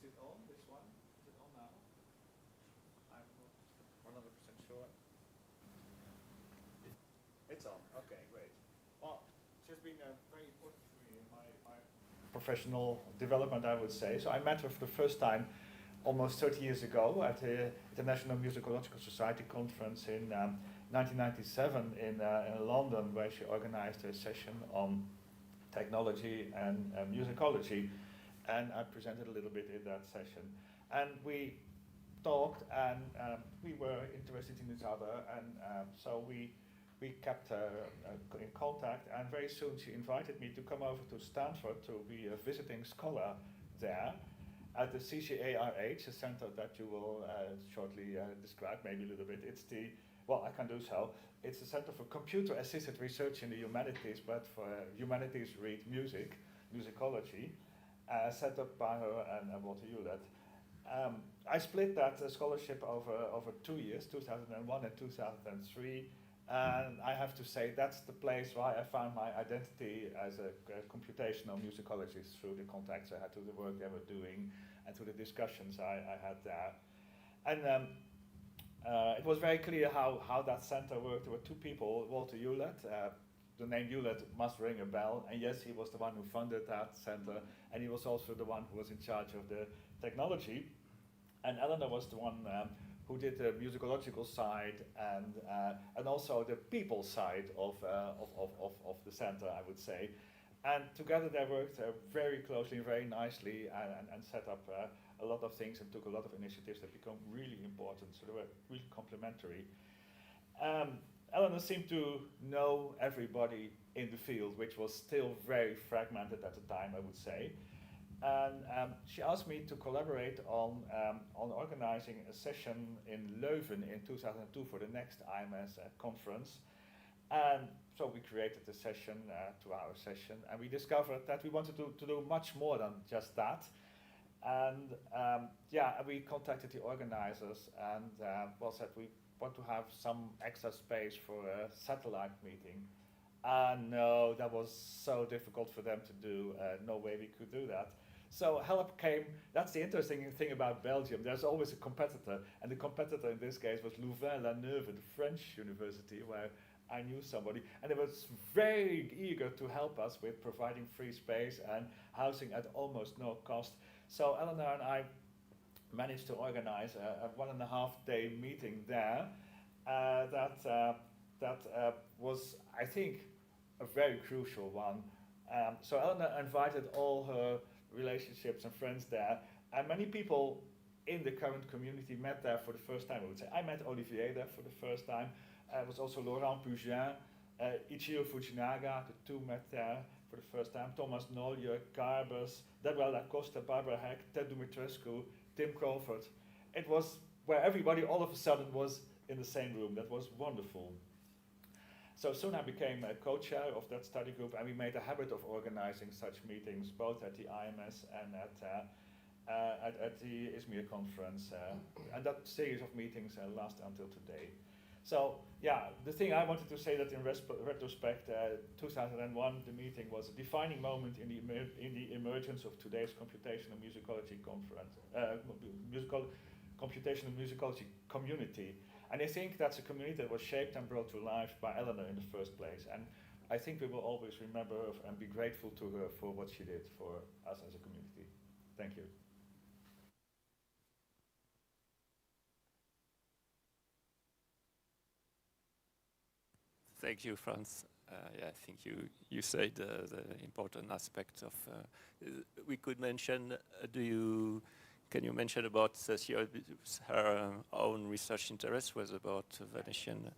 Is it on, this one? Is it on now? I'm not 100% sure. It's on, okay, great. Well, it's just been very important for me in my professional development, I would say. So I met her for the first time almost 30 years ago at the International Musicological Society conference in 1997 in London, where she organized a session on technology and musicology, and I presented a little bit in that session. And we talked, and we were interested in each other, and so we kept in contact, and very soon she invited me to come over to Stanford to be a visiting scholar there at the CCARH, a center that you will shortly describe maybe a little bit. It's the, well, I can do so. It's a center for computer-assisted research in the humanities, but for humanities read music, musicology, set up by her and Walter Hewlett. I split that scholarship over 2 years, 2001 and 2003, and I have to say that's the place where I found my identity as a computational musicologist through the contacts I had to the work they were doing and to the discussions I had there. And it was very clear how that center worked. There were two people, Walter Hewlett, the name Hewlett must ring a bell, and yes, he was the one who funded that center, and he was also the one who was in charge of the technology. And Eleanor was the one who did the musicological side and also the people side of the center, I would say. And together they worked very closely, very nicely, and set up a lot of things and took a lot of initiatives that become really important. So they were really complementary. Eleanor seemed to know everybody in the field, which was still very fragmented at the time, I would say. And she asked me to collaborate on organizing a session in Leuven in 2002 for the next IMS conference. And so we created a session, 2-hour session, and we discovered that we wanted to do much more than just that. And yeah, we contacted the organizers and well, said we want to have some extra space for a satellite meeting. No, that was so difficult for them to do. No way we could do that. So help came. That's the interesting thing about Belgium. There's always a competitor, and the competitor in this case was Louvain-la-Neuve, the French university, where I knew somebody, and they was very eager to help us with providing free space and housing at almost no cost. So Eleanor and I managed to organize a 1.5-day meeting there. That was, I think, a very crucial one. So Eleanor invited all her relationships and friends there, and many people in the current community met there for the first time, I would say. I met Olivier there for the first time. It was also Laurent Pugin, Ichiro Fujinaga, the two met there for the first time. Thomas Nolje, Garbers, Deborah Lacoste, Barbara Heck, Ted Dumitrescu, Tim Crawford. It was where everybody all of a sudden was in the same room. That was wonderful. So soon I became a co-chair of that study group, and we made a habit of organizing such meetings, both at the IMS and at the Izmir conference. And that series of meetings lasts until today. So yeah, the thing I wanted to say that in retrospect, 2001, the meeting was a defining moment in the emergence of today's computational musicology conference, computational musicology community. And I think that's a community that was shaped and brought to life by Eleanor in the first place. And I think we will always remember and be grateful to her for what she did for us as a community. Thank you. Thank you, Franz. Yeah, I think you said the important aspect of. We could mention. Can you mention about her own research interest was about Venetian?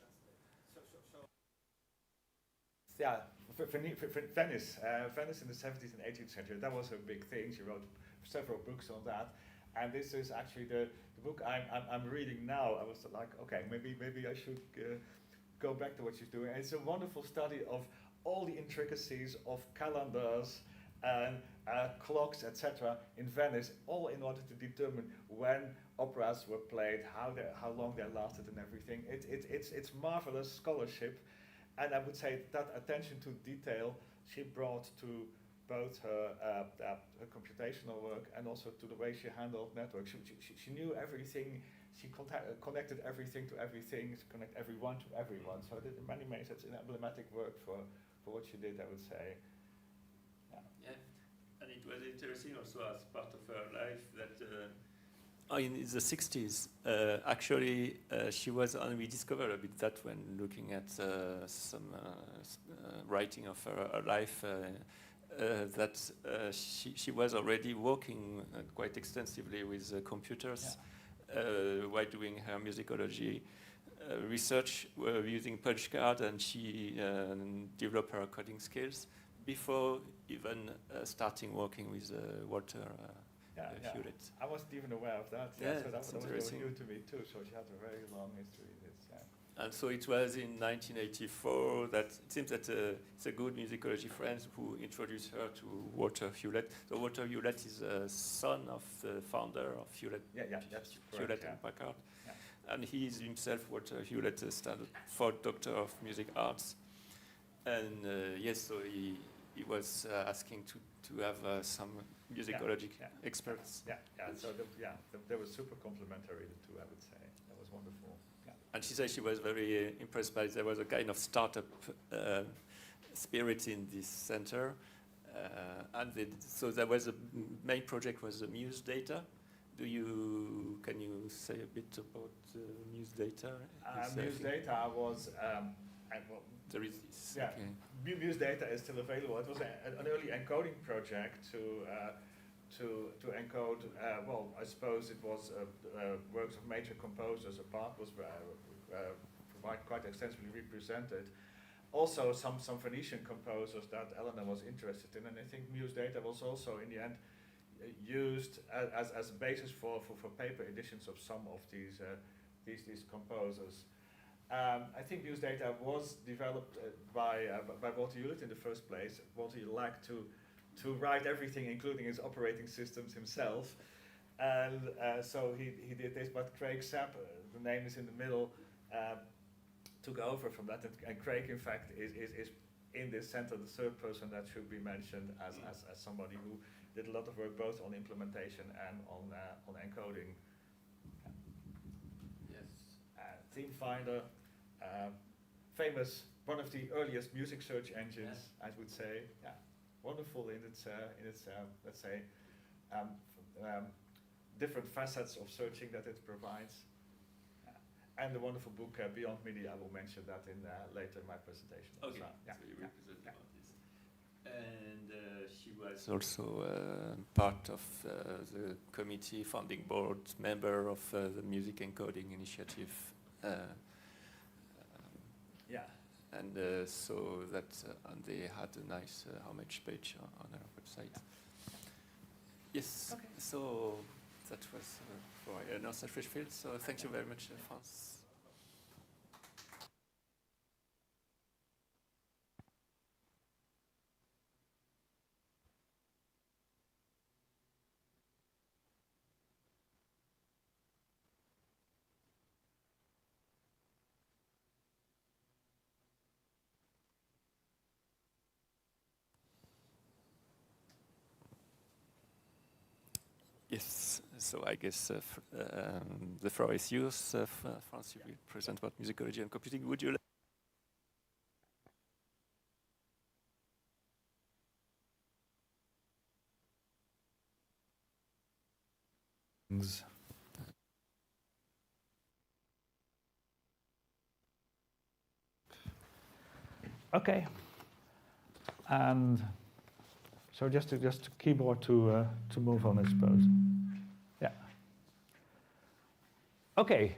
Yeah, Venice. Venice in the 17th and 18th century. That was a big thing. She wrote several books on that. And this is actually the book I'm reading now. I was like, okay, maybe I should go back to what she's doing. And it's a wonderful study of all the intricacies of calendars and clocks, etc., in Venice, all in order to determine when operas were played, how long they lasted, and everything. It's marvelous scholarship, and I would say that attention to detail she brought to both her computational work and also to the way she handled networks. She knew everything. She connected everything to everything. She connected everyone to everyone. So in many ways, it's an emblematic work for what she did, I would say. Yeah, and it was interesting also as part of her life that in the 60s, actually, she was, and we discovered a bit that when looking at some writing of her life, that she was already working quite extensively with computers while doing her musicology research using punch card, and she developed her coding skills before even starting working with Walter Hewlett. I wasn't even aware of that. Yeah, so that was interesting. new to me too. So she had a very long history in this. And so it was in 1984 that it seems that it's a good musicology friend who introduced her to Walter Hewlett. So Walter Hewlett is a son of the founder of Hewlett, That's Hewlett correct, and Packard. Yeah. And he is himself, Walter Hewlett, a Stanford Doctor of Music Arts. And yes, so he was asking to have some musicology experts. So they were super complementary, the two, I would say. That was wonderful. Yeah. And she said she was very impressed by there was a kind of startup spirit in this center. So there was a main project was the Muse data. Can you say a bit about Muse data? Muse data was there is this. Yeah. Okay. Muse data is still available. It was an early encoding project to encode. I suppose it was works of major composers. A part was quite extensively represented. Also, some Venetian composers that Eleanor was interested in, and I think Muse data was also in the end used as a basis for paper editions of some of these composers. I think Muse data was developed by Walter Hewlett in the first place. Walter liked to write everything, including his operating systems himself, and so he did this. But Craig Sapp, the name is in the middle, took over from that, and Craig, in fact, is in this center the third person that should be mentioned as somebody who did a lot of work both on implementation and on encoding. Yes. Theme Finder, famous, one of the earliest music search engines, I would say. Yeah, wonderful in its let's say different facets of searching that it provides. And the wonderful book Beyond MIDI, I will mention that later in my presentation. Okay, so you will present about this. And she was also part of the committee, founding board member of the Music Encoding Initiative. And so that and they had a nice homage page on our website. Yes, okay. So that was for Eleanor Freshfield. So thank you very much, Franz. Yes, so I guess the floor is yours. Franz, you will present about musicology and computing. Would you like? Okay, and so just a keyboard to move on, I suppose. Yeah. Okay,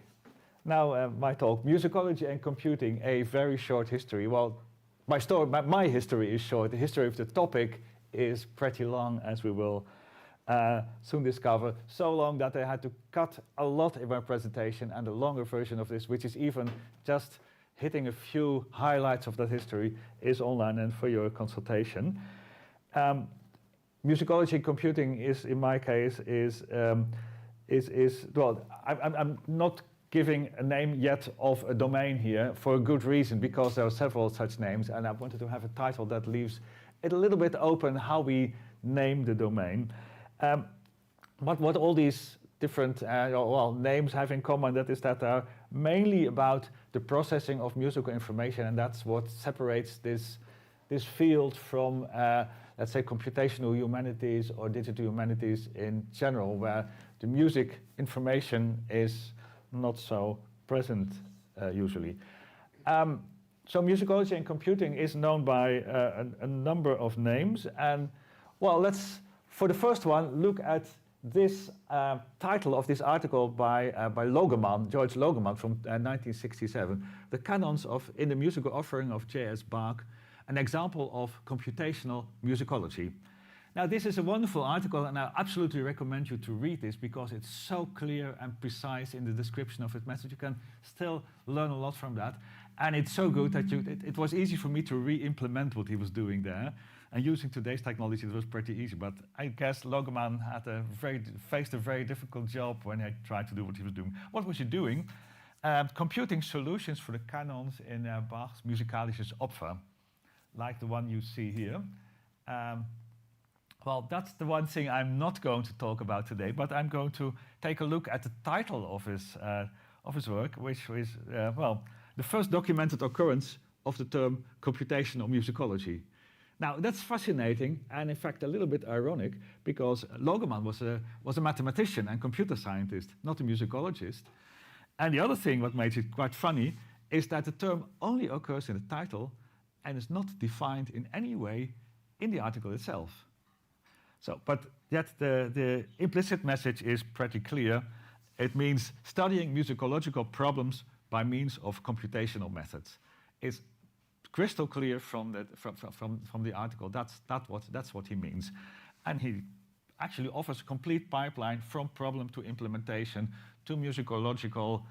now my talk, musicology and computing, a very short history. Well, my history is short. The history of the topic is pretty long, as we will soon discover. So long that I had to cut a lot in my presentation, and a longer version of this, which is even just hitting a few highlights of that history, is online and for your consultation. Musicology and computing is, in my case, well, I'm not giving a name yet of a domain here for a good reason, because there are several such names, and I wanted to have a title that leaves it a little bit open how we name the domain. But what all these different names have in common, that is that they're mainly about the processing of musical information, and that's what separates this field from, let's say, computational humanities or digital humanities in general, where the music information is not so present usually. So musicology and computing is known by a number of names, and well, let's, for the first one, look at this title of this article by Logeman, George Logeman from 1967, The Canons in the Musical Offering of J.S. Bach, an example of computational musicology. Now, this is a wonderful article, and I absolutely recommend you to read this because it's so clear and precise in the description of its message. You can still learn a lot from that. And it's so good that it was easy for me to re-implement what he was doing there. And using today's technology, it was pretty easy. But I guess Logeman faced a very difficult job when he tried to do what he was doing. What was he doing? Computing solutions for the canons in Bach's Musicalisches Opfer, like the one you see here. Well, that's the one thing I'm not going to talk about today, but I'm going to take a look at the title of his work, which is, the first documented occurrence of the term computational musicology. Now, that's fascinating and, in fact, a little bit ironic, because Logeman was a mathematician and computer scientist, not a musicologist. And the other thing what makes it quite funny is that the term only occurs in the title and is not defined in any way in the article itself. So, but yet the implicit message is pretty clear. It means studying musicological problems by means of computational methods. It's crystal clear from the article. That's what he means, and he actually offers a complete pipeline from problem to implementation to musicological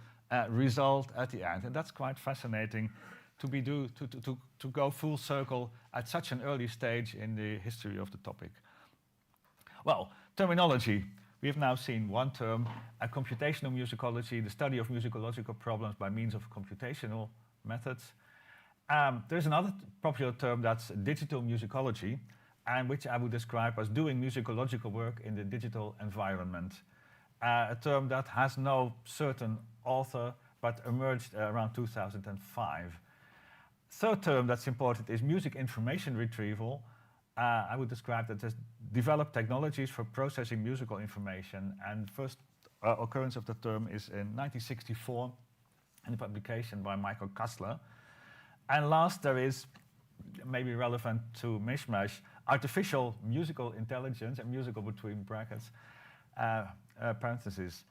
result at the end, and that's quite fascinating to go full circle at such an early stage in the history of the topic. Well, terminology. We have now seen one term, computational musicology, the study of musicological problems by means of computational methods. There's another popular term that's digital musicology, and which I would describe as doing musicological work in the digital environment. A term that has no certain author, but emerged around 2005. Third term that's important is music information retrieval. I would describe that as developed technologies for processing musical information, and first occurrence of the term is in 1964 in a publication by Michael Kassler. And last, there is, maybe relevant to MishMash, artificial musical intelligence, and musical between brackets, parentheses.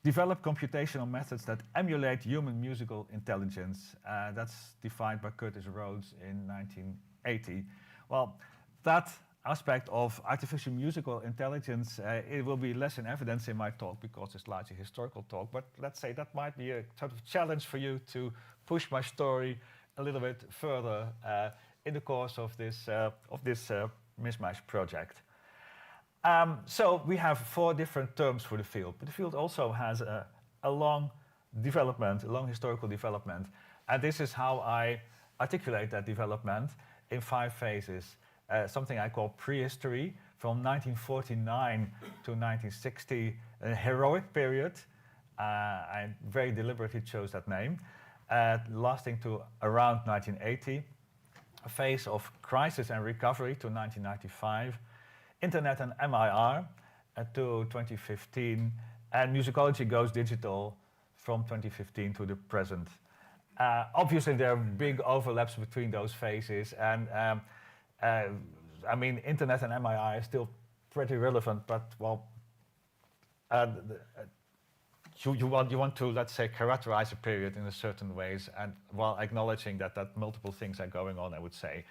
Develop computational methods that emulate human musical intelligence. That's defined by Curtis Rhodes in 1980. Well, that aspect of artificial musical intelligence, it will be less in evidence in my talk because it's largely a historical talk, but let's say that might be a sort of challenge for you to push my story a little bit further in the course of this MishMash project. So we have 4 different terms for the field, but the field also has a long development, a long historical development, and this is how I articulate that development in 5 phases. Something I call prehistory, from 1949 to 1960, a heroic period. I very deliberately chose that name, lasting to around 1980. A phase of crisis and recovery to 1995. Internet and MIR to 2015. And musicology goes digital from 2015 to the present. Obviously, there are big overlaps between those phases, and I mean, internet and MII is still pretty relevant, but well, you want to, let's say, characterize a period in a certain ways, and while acknowledging that multiple things are going on, I would say.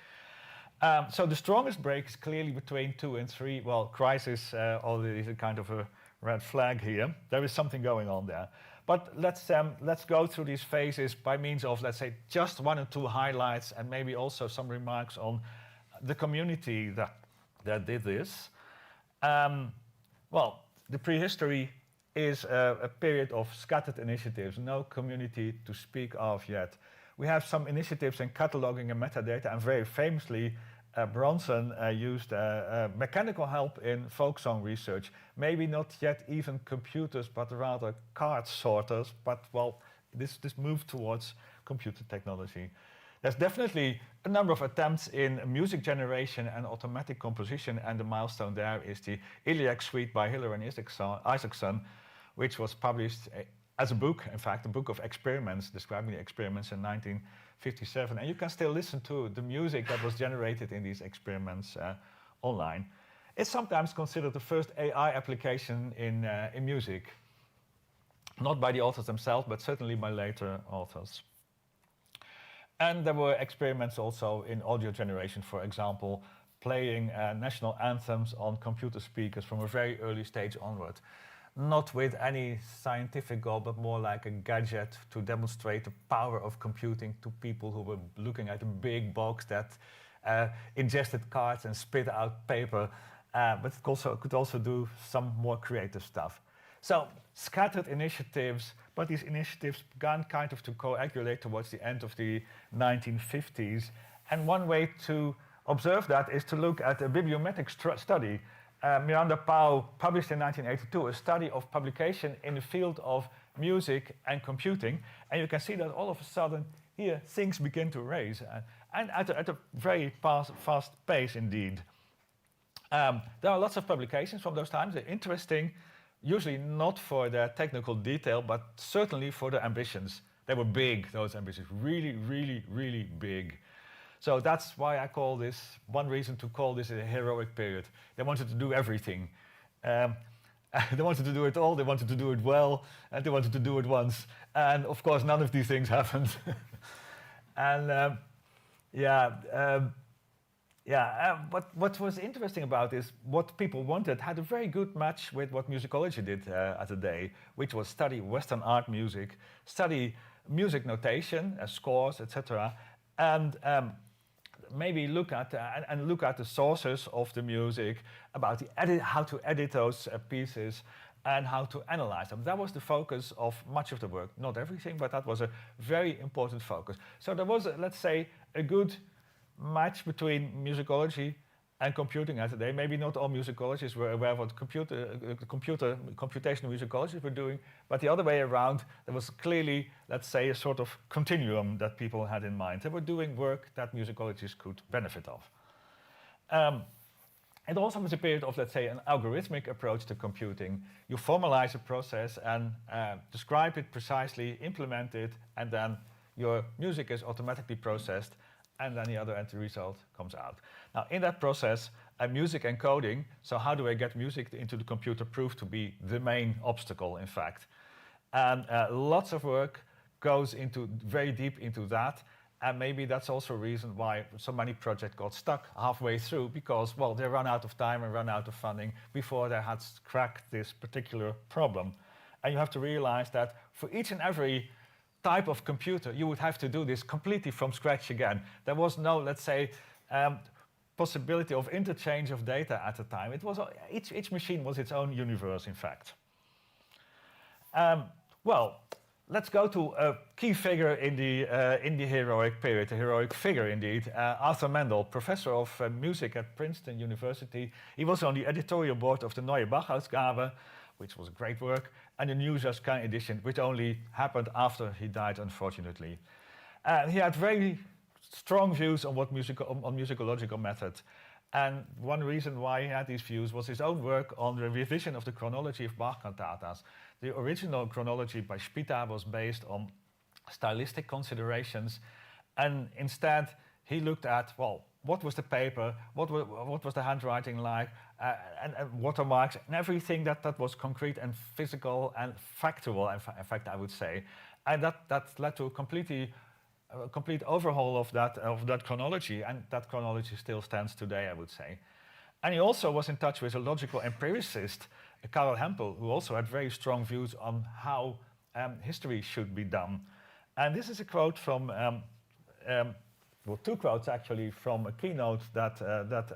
So the strongest break is clearly between 2 and 3. Well, crisis already is a kind of a red flag here. There is something going on there. But let's go through these phases by means of, let's say, just 1 or 2 highlights, and maybe also some remarks on the community that did this. Well, the prehistory is a period of scattered initiatives, no community to speak of yet. We have some initiatives in cataloging and metadata, and very famously, Bronson used mechanical help in folk song research. Maybe not yet even computers, but rather card sorters, but well, this moved towards computer technology. There's definitely a number of attempts in music generation and automatic composition, and the milestone there is the Iliac Suite by Hiller and Isaacson, which was published as a book, in fact, a book of experiments, describing the experiments in 1957. And you can still listen to the music that was generated in these experiments online. It's sometimes considered the first AI application in music. Not by the authors themselves, but certainly by later authors. And there were experiments also in audio generation, for example, playing national anthems on computer speakers from a very early stage onward. Not with any scientific goal, but more like a gadget to demonstrate the power of computing to people who were looking at a big box that ingested cards and spit out paper, but it could also do some more creative stuff. So scattered initiatives, but these initiatives began kind of to coagulate towards the end of the 1950s. And one way to observe that is to look at a bibliometric study. Miranda Pau published in 1982 a study of publication in the field of music and computing. And you can see that all of a sudden here things begin to raise, and at a very fast pace indeed. There are lots of publications from those times. They're interesting, usually not for their technical detail, but certainly for their ambitions. They were big, those ambitions, really, really, really big. So that's why I call this, one reason to call this a heroic period. They wanted to do everything. They wanted to do it all, they wanted to do it well, and they wanted to do it once. And of course, none of these things happened. And what was interesting about this, what people wanted had a very good match with what musicology did at the day, which was study Western art music, study music notation, scores, etc., and maybe look at the sources of the music, about how to edit those pieces, and how to analyze them. That was the focus of much of the work. Not everything, but that was a very important focus. So there was, let's say, a good match between musicology and computing at the day. Maybe not all musicologists were aware of what computational musicologists were doing, but the other way around, there was clearly, let's say, a sort of continuum that people had in mind. They were doing work that musicologists could benefit of. It also was a period of, let's say, an algorithmic approach to computing. You formalize a process and describe it precisely, implement it, and then your music is automatically processed, and then the other end result comes out. Now, in that process, music encoding, so how do I get music into the computer, proved to be the main obstacle, in fact. And lots of work goes very deep into that, and maybe that's also a reason why so many projects got stuck halfway through, because, well, they run out of time and run out of funding before they had cracked this particular problem. And you have to realize that for each and every type of computer, you would have to do this completely from scratch again. There was no, let's say, possibility of interchange of data at the time. It was each machine was its own universe, in fact. Well, let's go to a key figure in the heroic period, a heroic figure indeed, Arthur Mendel, professor of music at Princeton University. He was on the editorial board of the Neue Bachausgabe, which was a great work, and the New Josquin edition, which only happened after he died, unfortunately. He had very strong views on on musicological methods. And one reason why he had these views was his own work on the revision of the chronology of Bach cantatas. The original chronology by Spita was based on stylistic considerations, and instead he looked at, well, what was the paper, what was the handwriting like, and watermarks, and everything that was concrete and physical and factual, in fact, I would say. And that led to a complete overhaul of that chronology, and that chronology still stands today, I would say. And he also was in touch with a logical empiricist, Karel Hempel, who also had very strong views on how history should be done. And this is a quote from, well, two quotes actually, from a keynote that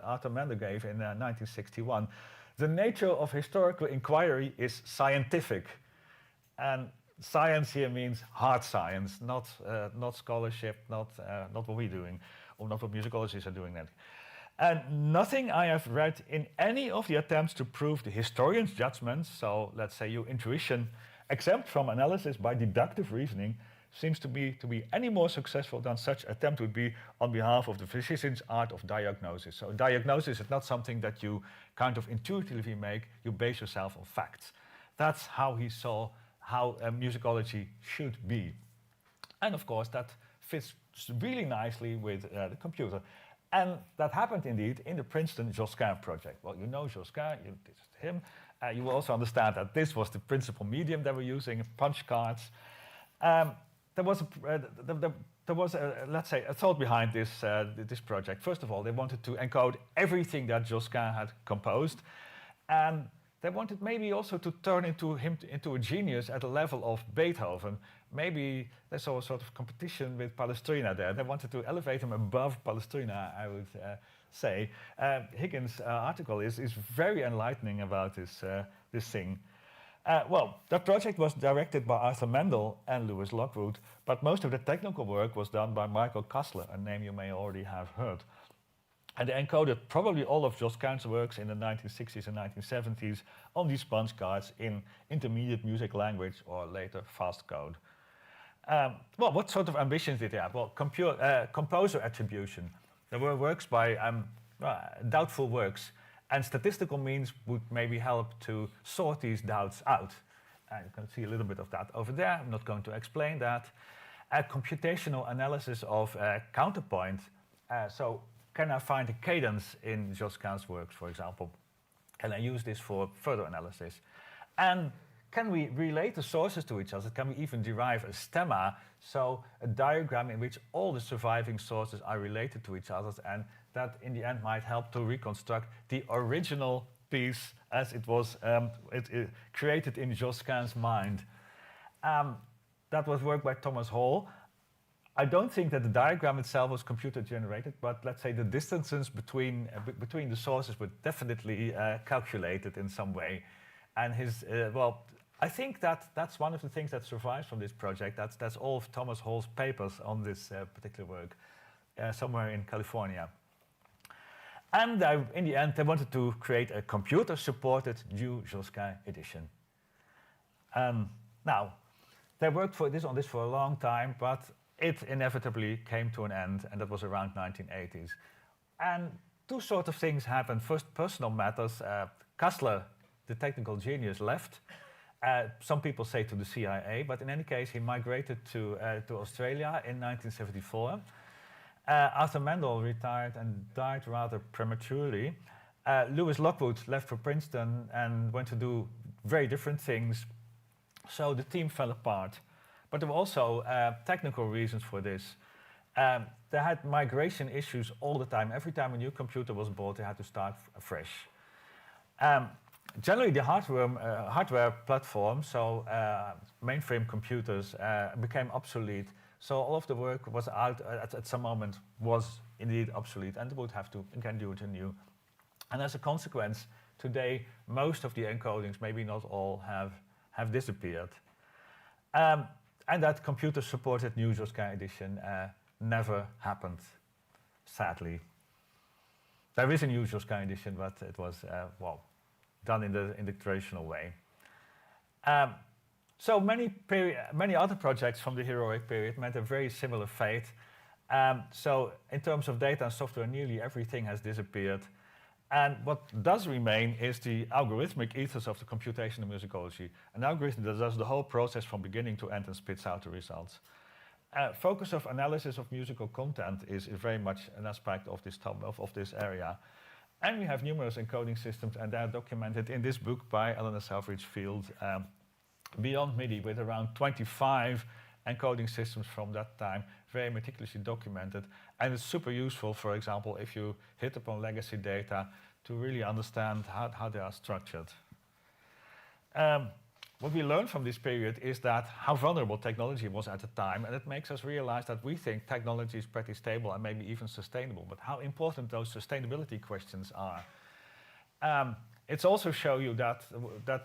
Arthur Mendel gave in 1961. The nature of historical inquiry is scientific. And science here means hard science, not scholarship, not what we're doing, or not what musicologists are doing. And nothing I have read in any of the attempts to prove the historian's judgments, so let's say your intuition, exempt from analysis by deductive reasoning, seems to be any more successful than such attempt would be on behalf of the physician's art of diagnosis. So diagnosis is not something that you kind of intuitively make, you base yourself on facts. That's how he saw how musicology should be. And of course that fits really nicely with the computer. And that happened indeed in the Princeton Josquin project. Well, you know Josquin, this is him. You will also understand that this was the principal medium they were using, punch cards. There was let's say, a thought behind this project. First of all, they wanted to encode everything that Josquin had composed, and they wanted maybe also to turn him into a genius at the level of Beethoven. Maybe they saw a sort of competition with Palestrina there. They wanted to elevate him above Palestrina, I would say. Higgins' article is very enlightening about this thing. Well, that project was directed by Arthur Mendel and Lewis Lockwood, but most of the technical work was done by Michael Kassler, a name you may already have heard. And they encoded probably all of Josquin's works in the 1960s and 1970s on these punch cards in intermediate music language or later fast code. Well, what sort of ambitions did they have? Well, composer attribution. There were works by doubtful works, and statistical means would maybe help to sort these doubts out. You can see a little bit of that over there. I'm not going to explain that. Computational analysis of counterpoint. So can I find a cadence in Josquin's works, for example? Can I use this for further analysis? And can we relate the sources to each other? Can we even derive a stemma, so a diagram in which all the surviving sources are related to each other, and that in the end might help to reconstruct the original piece as it was created in Josquin's mind. That was work by Thomas Hall. I don't think that the diagram itself was computer generated, but let's say the distances between the sources were definitely calculated in some way. And well, I think that's one of the things that survives from this project. That's all of Thomas Hall's papers on this particular work, somewhere in California. And in the end, they wanted to create a computer-supported new Josquin edition. Now, they worked on this for a long time, but it inevitably came to an end, and that was around 1980s. And two sort of things happened. First, personal matters. Kassler, the technical genius, left. Some people say to the CIA, but in any case, he migrated to Australia in 1974. Arthur Mendel retired and died rather prematurely. Lewis Lockwood left for Princeton and went to do very different things. So the team fell apart. But there were also technical reasons for this. They had migration issues all the time. Every time a new computer was bought, they had to start afresh. Generally, the hardware platform, so mainframe computers, became obsolete. So all of the work was out at some moment was indeed obsolete, and they would have to again do it anew. And as a consequence, today most of the encodings, maybe not all, have disappeared. And that computer-supported new Josquin edition never happened, sadly. There is a new Josquin edition, but it was well done in the traditional way. So many other projects from the heroic period met a very similar fate. So in terms of data and software, nearly everything has disappeared. And what does remain is the algorithmic ethos of the computational musicology, an algorithm that does the whole process from beginning to end and spits out the results. Focus of analysis of musical content is very much an aspect of this area. And we have numerous encoding systems, and they are documented in this book by Eleanor Selfridge Field, Beyond MIDI, with around 25 encoding systems from that time, very meticulously documented. And it's super useful, for example, if you hit upon legacy data, to really understand how they are structured. What we learned from this period is that how vulnerable technology was at the time, and it makes us realize that we think technology is pretty stable and maybe even sustainable, but how important those sustainability questions are. It's also show you that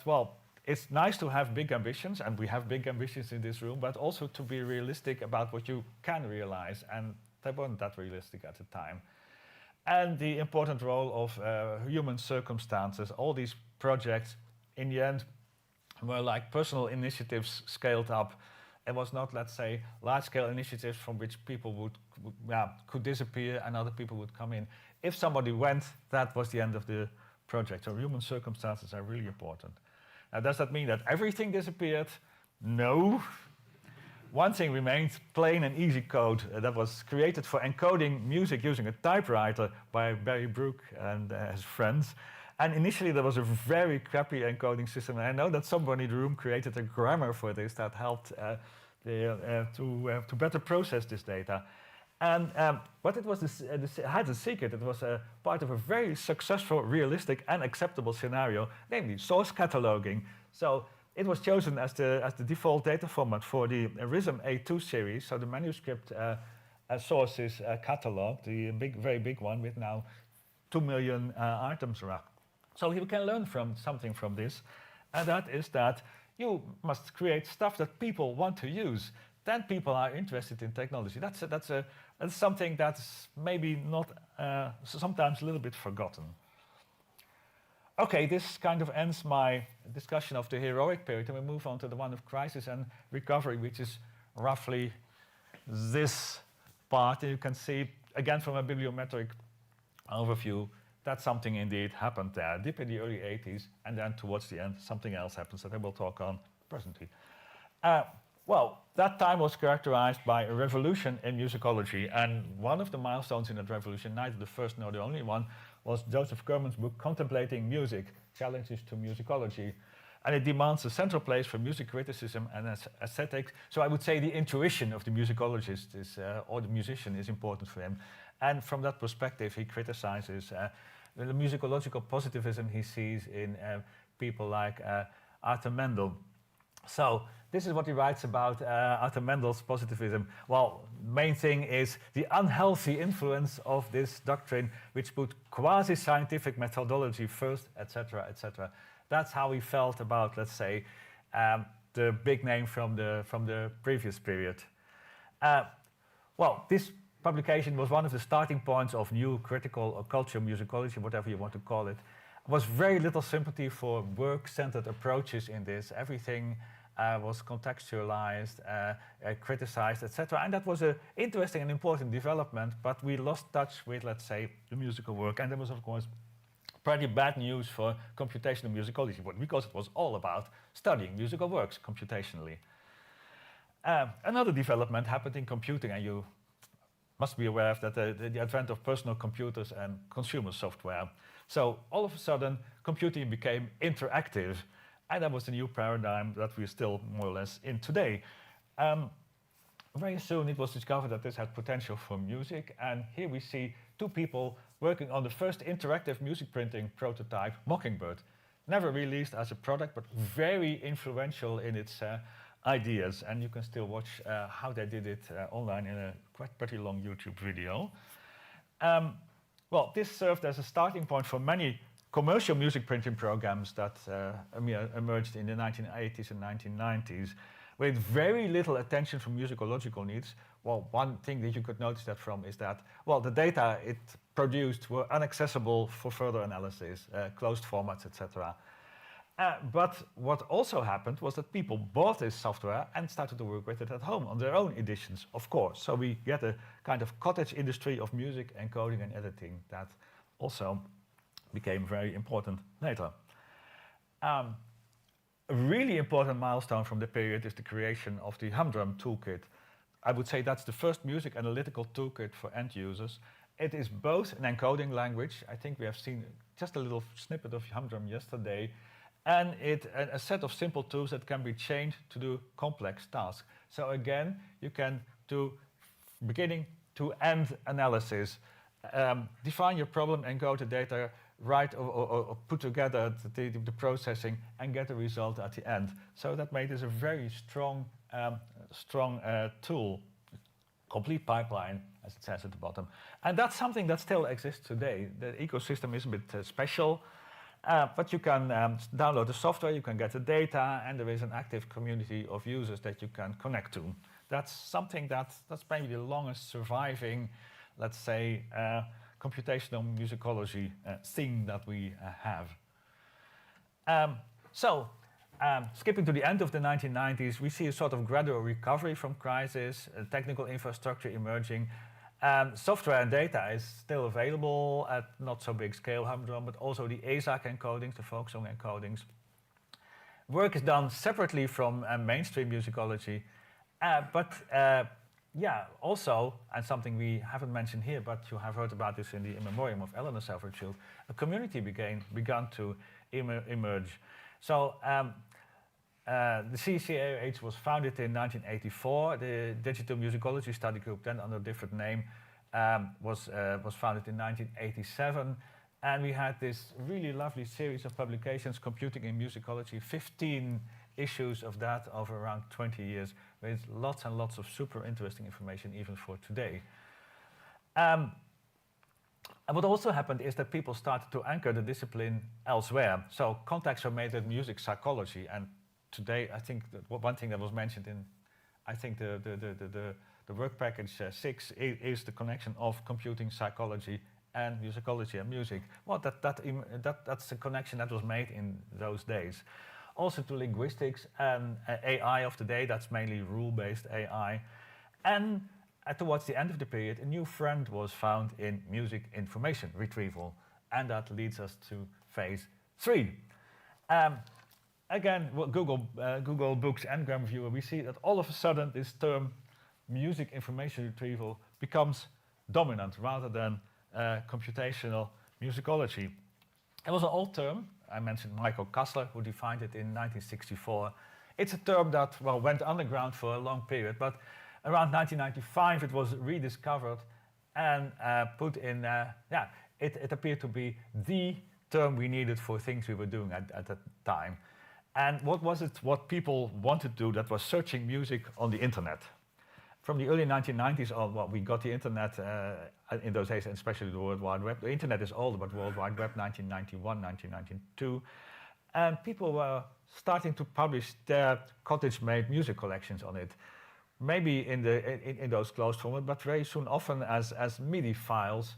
well, it's nice to have big ambitions, and we have big ambitions in this room, but also to be realistic about what you can realize, and they weren't that realistic at the time. And the important role of human circumstances. All these projects, in the end, were like personal initiatives scaled up. It was not, let's say, large-scale initiatives from which people could disappear and other people would come in. If somebody went, that was the end of the project. So human circumstances are really important. Now, does that mean that everything disappeared? No. One thing remained, plain and easy code that was created for encoding music using a typewriter by Barry Brook and his friends. And initially there was a very crappy encoding system. And I know that somebody in the room created a grammar for this that helped to better process this data. And but it was had a secret. It was a part of a very successful, realistic, and acceptable scenario, namely source cataloging. So it was chosen as the default data format for the RISM A2 series, so the manuscript sources catalog, the very big one with now 2 million items around. So you can learn something from this, and that is that you must create stuff that people want to use. Then people are interested in technology. That's something that's maybe not sometimes a little bit forgotten. Okay, this kind of ends my discussion of the heroic period, and we move on to the one of crisis and recovery, which is roughly this part. And you can see, again, from a bibliometric overview, that something indeed happened there, deep in the early 80s, and then towards the end, something else happens that I will talk on presently. Well, that time was characterized by a revolution in musicology, and one of the milestones in that revolution, neither the first nor the only one, was Joseph Kerman's book, Contemplating Music, Challenges to Musicology. And it demands a central place for music criticism and aesthetics. So I would say the intuition of the musicologist or the musician is important for him. And from that perspective, he criticizes the musicological positivism he sees in people like Arthur Mendel. So this is what he writes about Arthur Mendel's positivism. Well, main thing is the unhealthy influence of this doctrine, which put quasi-scientific methodology first, etc., etc. That's how he felt about, let's say, the big name from the previous period. Well, this publication was one of the starting points of new critical or cultural musicology, whatever you want to call it. There was very little sympathy for work-centered approaches in this. Everything was contextualized, criticized, etc. And that was an interesting and important development, but we lost touch with, let's say, the musical work. And there was, of course, pretty bad news for computational musicology, because it was all about studying musical works computationally. Another development happened in computing, and you must be aware of that the advent of personal computers and consumer software. So all of a sudden, computing became interactive, and that was a new paradigm that we're still more or less in today. Very soon it was discovered that this had potential for music, and here we see two people working on the first interactive music printing prototype, Mockingbird. Never released as a product, but very influential in its ideas, and you can still watch how they did it online in a pretty long YouTube video. Well, this served as a starting point for many commercial music printing programs that emerged in the 1980s and 1990s, with very little attention for musicological needs. Well, one thing that you could notice that from is that, well, the data it produced were inaccessible for further analysis, closed formats, etc. But what also happened was that people bought this software and started to work with it at home on their own editions, of course. So we get a kind of cottage industry of music encoding and editing that also became very important later. A really important milestone from the period is the creation of the Humdrum toolkit. I would say that's the first music analytical toolkit for end users. It is both an encoding language. I think we have seen just a little snippet of Humdrum yesterday, and a set of simple tools that can be chained to do complex tasks. So again, you can do beginning to end analysis, define your problem and go to data, write or put together the processing and get the result at the end. So that made this a very strong tool, complete pipeline, as it says at the bottom. And that's something that still exists today. The ecosystem is a bit special. But you can download the software, you can get the data, and there is an active community of users that you can connect to. That's something that's maybe the longest surviving, let's say, computational musicology thing that we have. Skipping to the end of the 1990s, we see a sort of gradual recovery from crisis, technical infrastructure emerging. Software and data is still available at not so big scale, humdrum, but also the ASAC encodings, the folk song encodings. Work is done separately from mainstream musicology, also, and something we haven't mentioned here, but you have heard about this in the In Memoriam of Eleanor Selfridge, a community began to emerge. So the CCAH was founded in 1984. The Digital Musicology Study Group, then under a different name, was founded in 1987. And we had this really lovely series of publications, Computing in Musicology, 15 issues of that over around 20 years, with lots and lots of super interesting information even for today. And what also happened is that people started to anchor the discipline elsewhere. So contacts were made with music psychology, and today I think that one thing that was mentioned in, I think the work package 6 is the connection of computing psychology and musicology and music. Well, that's the connection that was made in those days. Also to linguistics and AI of today, that's mainly rule-based AI. And towards the end of the period, a new friend was found in music information retrieval. And that leads us to phase 3. Again, Google Books and Grammar Viewer, we see that all of a sudden this term music information retrieval becomes dominant rather than computational musicology. It was an old term. I mentioned Michael Kassler, who defined it in 1964. It's a term that went underground for a long period, but around 1995 it was rediscovered and put in, it appeared to be the term we needed for things we were doing at that time. And what was it, what people wanted to do that was searching music on the internet? From the early 1990s on, we got the internet in those days, and especially the World Wide Web. The internet is older, but World Wide Web 1991, 1992. And people were starting to publish their cottage-made music collections on it. Maybe in those closed formats, but very soon often as MIDI files,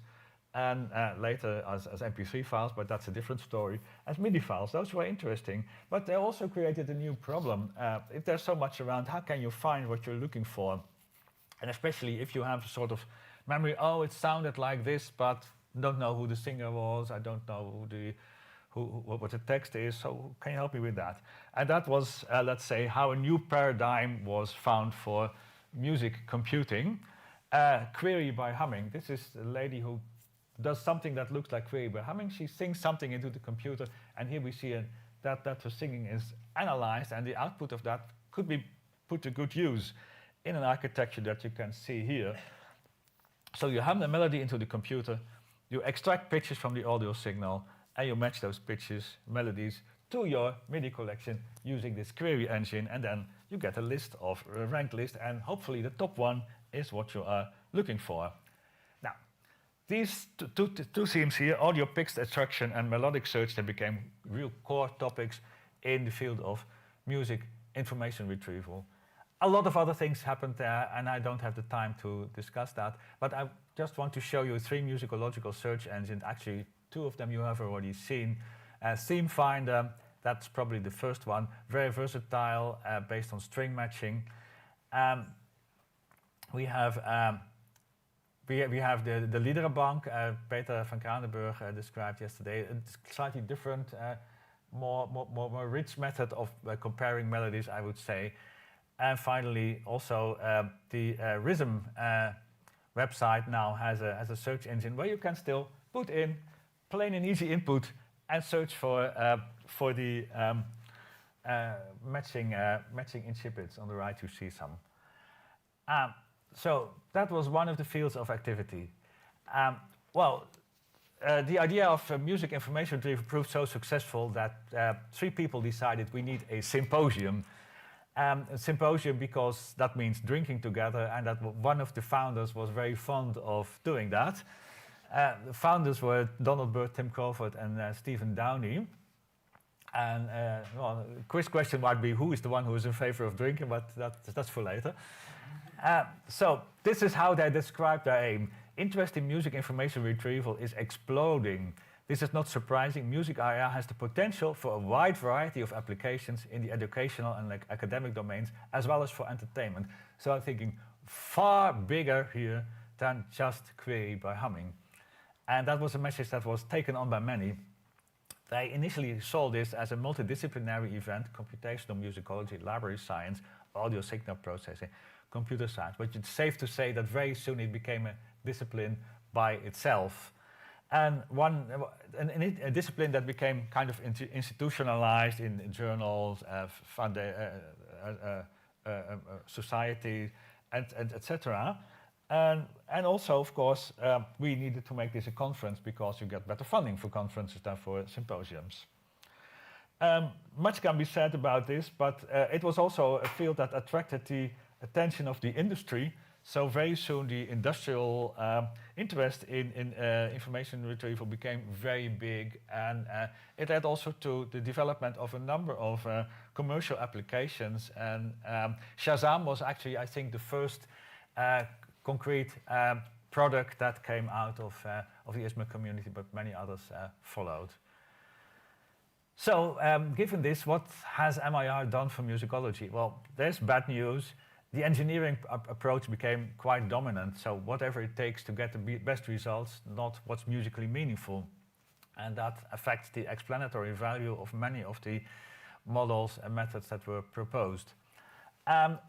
and later as MP3 files, but that's a different story, as MIDI files. Those were interesting, but they also created a new problem. If there's so much around, how can you find what you're looking for? And especially if you have sort of memory, oh, it sounded like this, but don't know who the singer was, I don't know what the text is, so can you help me with that? And that was, let's say, how a new paradigm was found for music computing. Query by humming. This is a lady who does something that looks like query by humming. She sings something into the computer, and here we see that her singing is analyzed, and the output of that could be put to good use in an architecture that you can see here. So you hum the melody into the computer, you extract pitches from the audio signal, and you match those pitches, melodies, to your MIDI collection using this query engine, and then you get a list of a ranked list, and hopefully the top one is what you are looking for. Now, these two themes here, audio pitch extraction and melodic search, they became real core topics in the field of music information retrieval. A lot of other things happened there, and I don't have the time to discuss that, but I just want to show you 3 musicological search engines. Actually, 2 of them you have already seen. Theme Finder, that's probably the first one, very versatile, based on string matching. We have the Liederenbank, Peter van Kranenburg described yesterday. It's slightly different, more rich method of comparing melodies, I would say. And finally, also the Rhythm website now has a search engine where you can still put in plain and easy input and search for the matching incipits. On the right, you see some. So that was one of the fields of activity. The idea of music information retrieval proved so successful that 3 people decided we need a symposium. A symposium because that means drinking together, and that one of the founders was very fond of doing that. The founders were Donald Byrd, Tim Crawford, and Stephen Downey. And well, the quiz question might be who is the one who is in favor of drinking, but that's for later. So this is how they describe their aim. Interest in music information retrieval is exploding. This is not surprising. Music IR has the potential for a wide variety of applications in the educational and academic domains, as well as for entertainment. So I'm thinking far bigger here than just query by humming. And that was a message that was taken on by many. They initially saw this as a multidisciplinary event: computational musicology, library science, audio signal processing, computer science. But it's safe to say that very soon it became a discipline by itself. And a discipline that became kind of institutionalized in journals, society, and etc. And also, of course, we needed to make this a conference because you get better funding for conferences than for symposiums. Much can be said about this, but it was also a field that attracted the attention of the industry. So very soon the industrial interest in information retrieval became very big, and it led also to the development of a number of commercial applications. And Shazam was actually, I think, the first concrete product that came out of the ISMA community, but many others followed. So given this, what has MIR done for musicology? Well, there's bad news. The engineering approach became quite dominant, so whatever it takes to get the best results, not what's musically meaningful. And that affects the explanatory value of many of the models and methods that were proposed.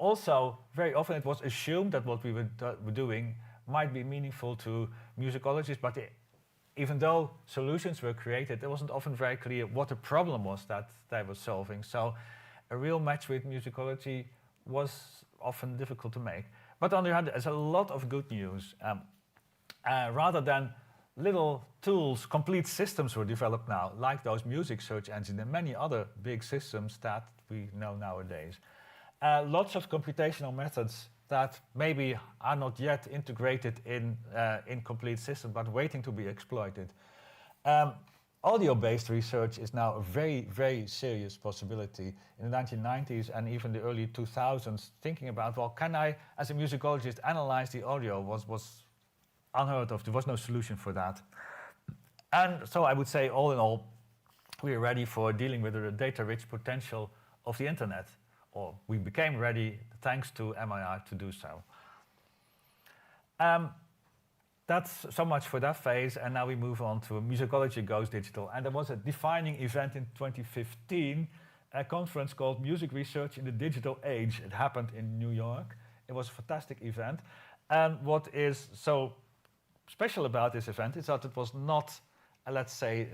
Also, very often it was assumed that what we were doing might be meaningful to musicologists, but even though solutions were created, it wasn't often very clear what the problem was that they were solving. So a real match with musicology was often difficult to make. But on the other hand, there's a lot of good news. Rather than little tools, complete systems were developed now, like those music search engines and many other big systems that we know nowadays. Lots of computational methods that maybe are not yet integrated in complete systems, but waiting to be exploited. Audio-based research is now a very, very serious possibility. In the 1990s and even the early 2000s, thinking about, well, can I, as a musicologist, analyze the audio was unheard of. There was no solution for that. And so I would say, all in all, we are ready for dealing with the data-rich potential of the internet, or we became ready thanks to MIR to do so. That's so much for that phase, and now we move on to Musicology Goes Digital. And there was a defining event in 2015, a conference called Music Research in the Digital Age. It happened in New York. It was a fantastic event. And what is so special about this event is that it was not, let's say,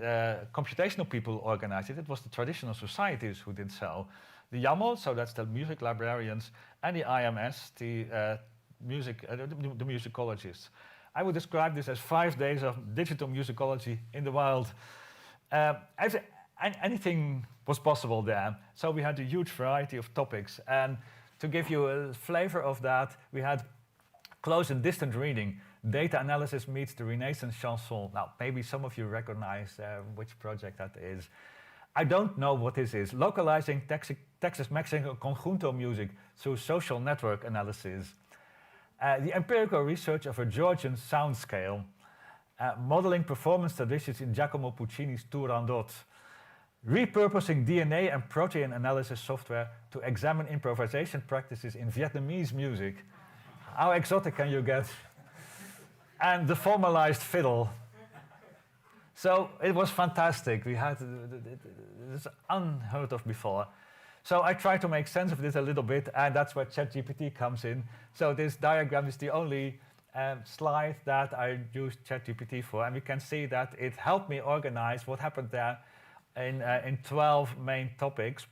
computational people organized it. It was the traditional societies who did so. The YAML, so that's the music librarians, and the IMS, the musicologists. I would describe this as 5 days of digital musicology in the wild. Anything was possible there. So we had a huge variety of topics. And to give you a flavor of that, we had close and distant reading. Data analysis meets the Renaissance chanson. Now, maybe some of you recognize which project that is. I don't know what this is. Localizing Texas-Mexican conjunto music through social network analysis. The empirical research of a Georgian sound scale, modeling performance traditions in Giacomo Puccini's Turandot, repurposing DNA and protein analysis software to examine improvisation practices in Vietnamese music. How exotic can you get? And the formalized fiddle. So it was fantastic. We had this unheard of before. So I try to make sense of this a little bit, and that's where ChatGPT comes in. So this diagram is the only slide that I used ChatGPT for, and we can see that it helped me organize what happened there in 12 main topics.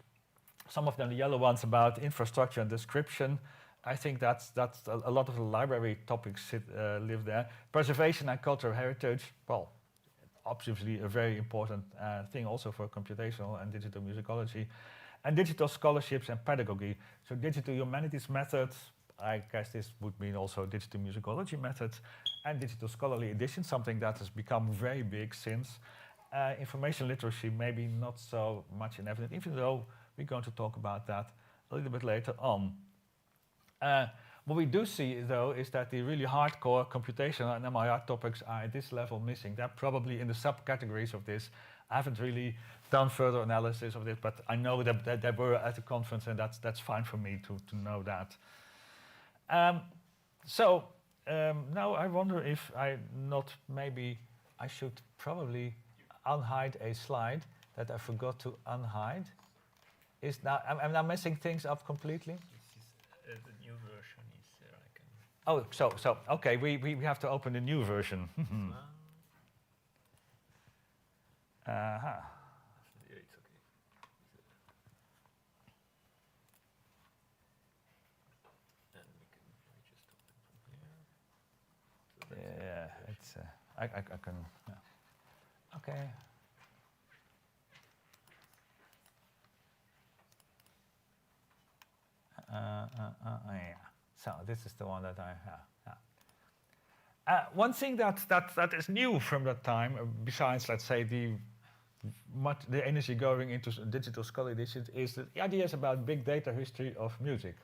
Some of them, the yellow ones, about infrastructure and description. I think that's a lot of the library topics live there. Preservation and cultural heritage. Well, obviously a very important thing also for computational and digital musicology. And digital scholarships and pedagogy. So digital humanities methods, I guess this would mean also digital musicology methods and digital scholarly edition, something that has become very big since information literacy maybe not so much in evidence, even though we're going to talk about that a little bit later on. What we do see, though, is that the really hardcore computational and MIR topics are at this level missing. They're probably in the subcategories of this. I haven't really done further analysis of this, but I know that they were at the conference, and that's fine for me to know that. Now I wonder if maybe I should probably unhide a slide that I forgot to unhide. I'm now messing things up completely. This is the new version is I can. Oh, okay, we have to open the new version. Yeah, it's okay. And we just open from here. So Yeah, it's I can. Yeah. Okay. Yeah. So this is the one that I have. Yeah. One thing that is new from that time, besides let's say the energy going into digital scholarly editions, is the ideas about big data history of music.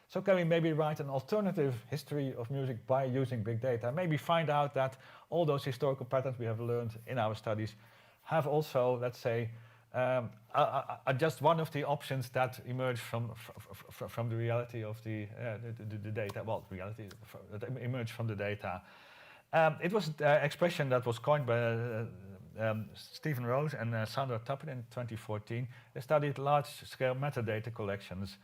So can we maybe write an alternative history of music by using big data? Maybe find out that all those historical patterns we have learned in our studies have also, let's say, are just one of the options that emerge from the reality of the data. Well, reality that emerge from the data. It was an expression that was coined by Stephen Rose and Sandra Tappin in 2014. They studied large-scale metadata collections.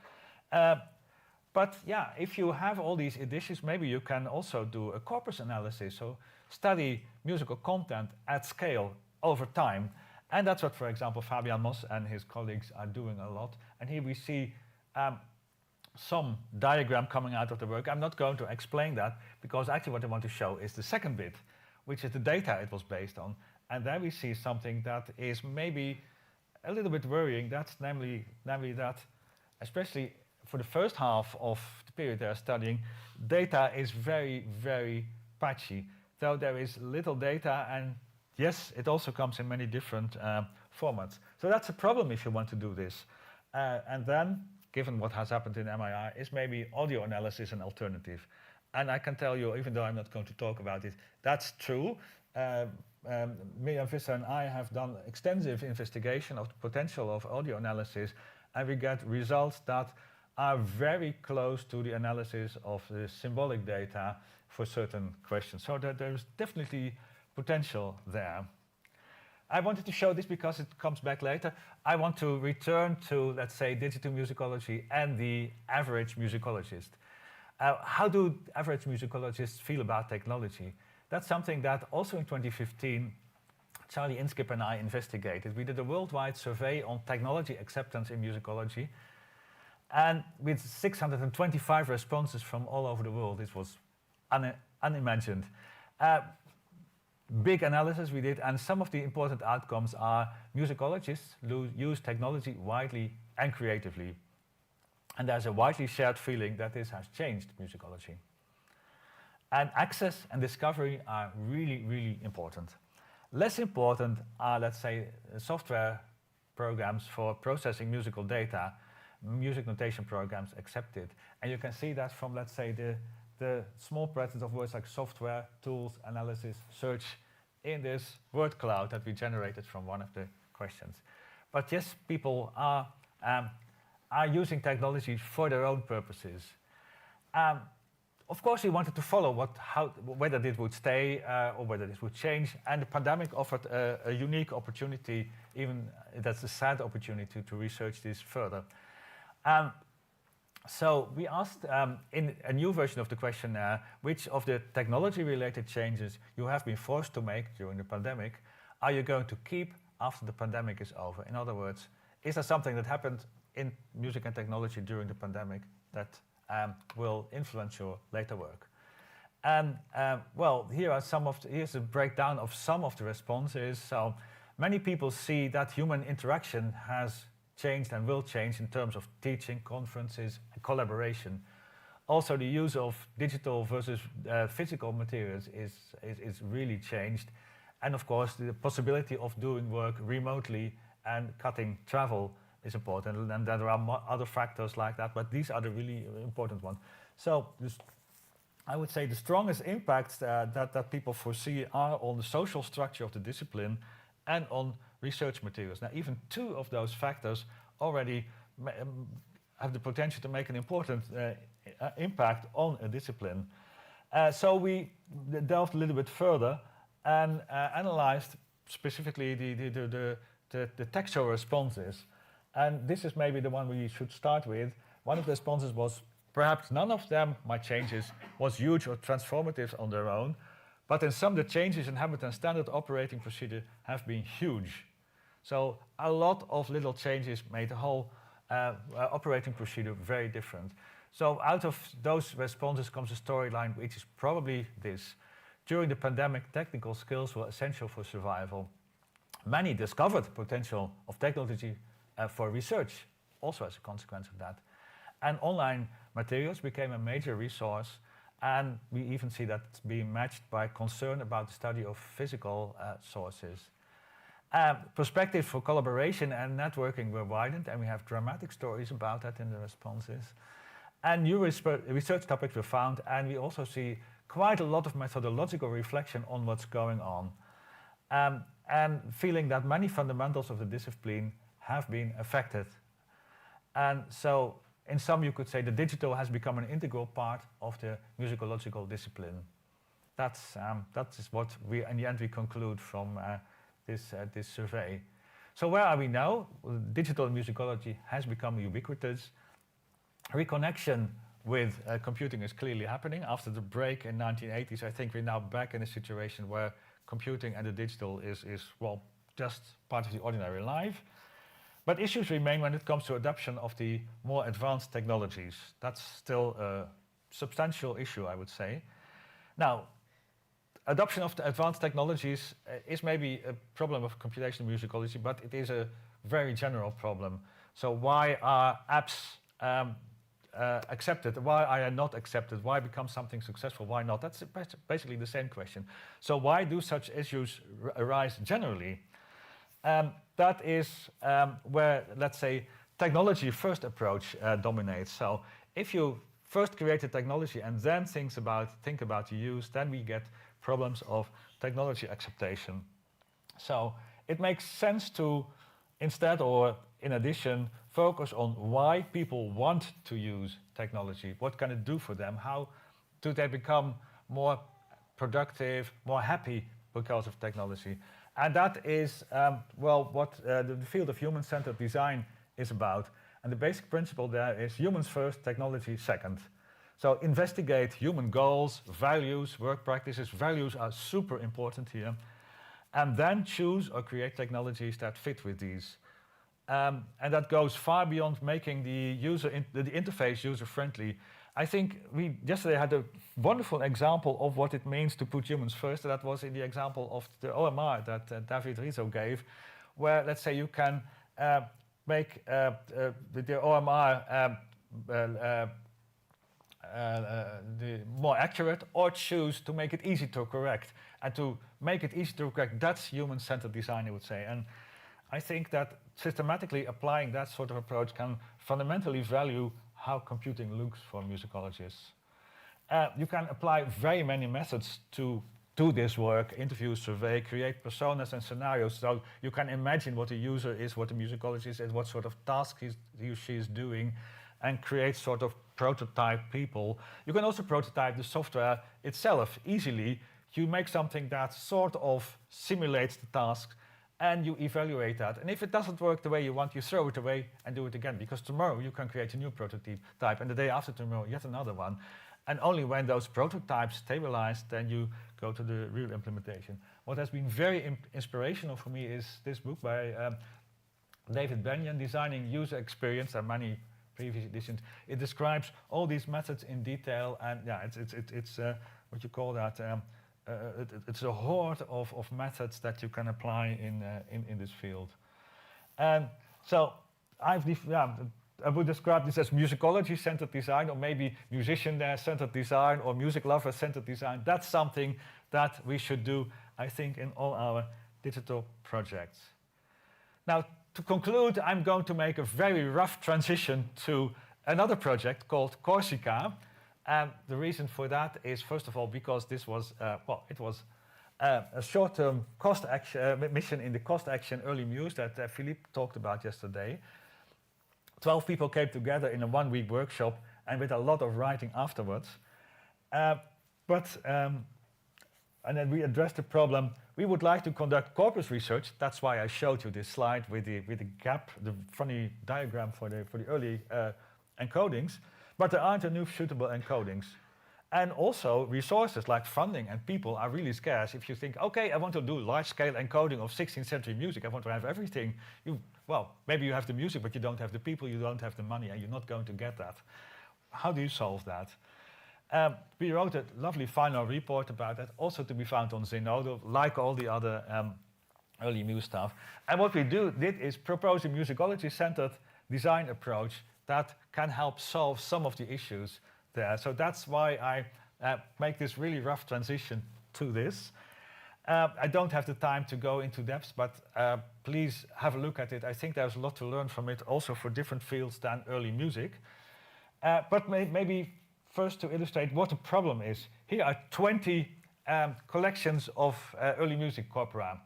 But yeah, if you have all these editions, maybe you can also do a corpus analysis. So study musical content at scale over time. And that's what, for example, Fabian Moss and his colleagues are doing a lot. And here we see some diagram coming out of the work. I'm not going to explain that, because actually what I want to show is the second bit, which is the data it was based on. And there we see something that is maybe a little bit worrying. That's namely that, especially for the first half of the period they're studying, data is very, very patchy. So there is little data, and yes, it also comes in many different formats. So that's a problem if you want to do this. And then, given what has happened in MIR, is maybe audio analysis an alternative? And I can tell you, even though I'm not going to talk about it, that's true. Mirjam Visser and I have done extensive investigation of the potential of audio analysis, and we get results that are very close to the analysis of the symbolic data for certain questions. So there's definitely potential there. I wanted to show this because it comes back later. I want to return to, let's say, digital musicology and the average musicologist. How do average musicologists feel about technology? That's something that also in 2015, Charlie Inskip and I investigated. We did a worldwide survey on technology acceptance in musicology. And with 625 responses from all over the world, this was unimagined. Big analysis we did, and some of the important outcomes are musicologists use technology widely and creatively. And there's a widely shared feeling that this has changed musicology. And access and discovery are really, really important. Less important are, let's say, software programs for processing musical data, music notation programs accepted. And you can see that from, let's say, the small presence of words like software, tools, analysis, search in this word cloud that we generated from one of the questions. But yes, people are using technology for their own purposes. Of course, we wanted to follow whether this would stay or whether this would change. And the pandemic offered a unique opportunity, even that's a sad opportunity to research this further. So we asked in a new version of the questionnaire, which of the technology-related changes you have been forced to make during the pandemic are you going to keep after the pandemic is over? In other words, is there something that happened in music and technology during the pandemic that will influence your later work? And well, here's a breakdown of some of the responses. So many people see that human interaction has changed and will change in terms of teaching, conferences, and collaboration. also the use of digital versus physical materials is really changed. And of course, the possibility of doing work remotely and cutting travel is important. And there are other factors like that, but these are the really important ones. So I would say the strongest impacts that people foresee are on the social structure of the discipline and on research materials. Now, even two of those factors already have the potential to make an important impact on a discipline. So we delved a little bit further and analyzed specifically the textual responses. And this is maybe the one we should start with. One of the responses was perhaps none of them, my changes, was huge or transformative on their own, but in some the changes in habit and standard operating procedure have been huge. So a lot of little changes made the whole operating procedure very different. So out of those responses comes a storyline which is probably this. During the pandemic, technical skills were essential for survival. Many discovered potential of technology for research, also as a consequence of that. And online materials became a major resource, and we even see that being matched by concern about the study of physical sources. Perspectives for collaboration and networking were widened, and we have dramatic stories about that in the responses. And new research topics were found, and we also see quite a lot of methodological reflection on what's going on. And feeling that many fundamentals of the discipline have been affected. And so, in some you could say the digital has become an integral part of the musicological discipline. That is what we, in the end, we conclude from this survey. So where are we now? Well, digital musicology has become ubiquitous. Reconnection with computing is clearly happening. After the break in 1980s, I think we're now back in a situation where computing and the digital is well, just part of the ordinary life. But issues remain when it comes to adoption of the more advanced technologies. That's still a substantial issue, I would say. Now, adoption of the advanced technologies is maybe a problem of computational musicology, but it is a very general problem. So why are apps accepted? Why are they not accepted? Why become something successful? Why not? That's basically the same question. So why do such issues arise generally? That is where, let's say, technology first approach dominates. So if you first create a technology and then think about the use, then we get problems of technology acceptation. So it makes sense to instead, or in addition, focus on why people want to use technology. What can it do for them? How do they become more productive, more happy because of technology? And that is, well, what the field of human-centered design is about. And the basic principle there is humans first, technology second. So investigate human goals, values, work practices. Values are super important here. And then choose or create technologies that fit with these. And that goes far beyond making the interface user-friendly. I think we yesterday had a wonderful example of what it means to put humans first. That was in the example of the OMR that David Rizzo gave, where, let's say, you can make the OMR the more accurate, or choose to make it easy to correct. And to make it easy to correct, that's human-centered design, I would say. And I think that systematically applying that sort of approach can fundamentally value how computing looks for musicologists. You can apply very many methods to do this work: interview, survey, create personas and scenarios. So you can imagine what the user is, what the musicologist is, what sort of task he or she is doing, and create sort of prototype people. You can also prototype the software itself easily. You make something that sort of simulates the task, and you evaluate that. And if it doesn't work the way you want, you throw it away and do it again, because tomorrow you can create a new prototype, and the day after tomorrow, yet another one. And only when those prototypes stabilize, then you go to the real implementation. What has been very inspirational for me is this book by David Benyon, Designing User Experience. There are many previous editions. It describes all these methods in detail, and yeah, it's what you call that. It's a horde of methods that you can apply in this field. And so I would describe this as musicology-centered design, or maybe musician-centered design, or music lover-centered design. That's something that we should do, I think, in all our digital projects. Now, to conclude, I'm going to make a very rough transition to another project called Corsica. And the reason for that is, first of all, because this was, it was a short-term cost action mission in the cost action EarlyMuse that Philippe talked about yesterday. 12 people came together in a one-week workshop and with a lot of writing afterwards. And then we addressed the problem. We would like to conduct corpus research. That's why I showed you this slide with the gap, the funny diagram for the early encodings. But there aren't enough suitable encodings. And also resources like funding and people are really scarce. If you think, okay, I want to do large-scale encoding of 16th century music, I want to have everything. Well, maybe you have the music, but you don't have the people, you don't have the money, and you're not going to get that. How do you solve that? We wrote a lovely final report about that, also to be found on Zenodo, like all the other EarlyMuse stuff. And what we did is propose a musicology-centered design approach that can help solve some of the issues there. So that's why I make this really rough transition to this. I don't have the time to go into depth, but please have a look at it. I think there's a lot to learn from it, also for different fields than early music. But maybe first to illustrate what the problem is. Here are 20 collections of early music corpora.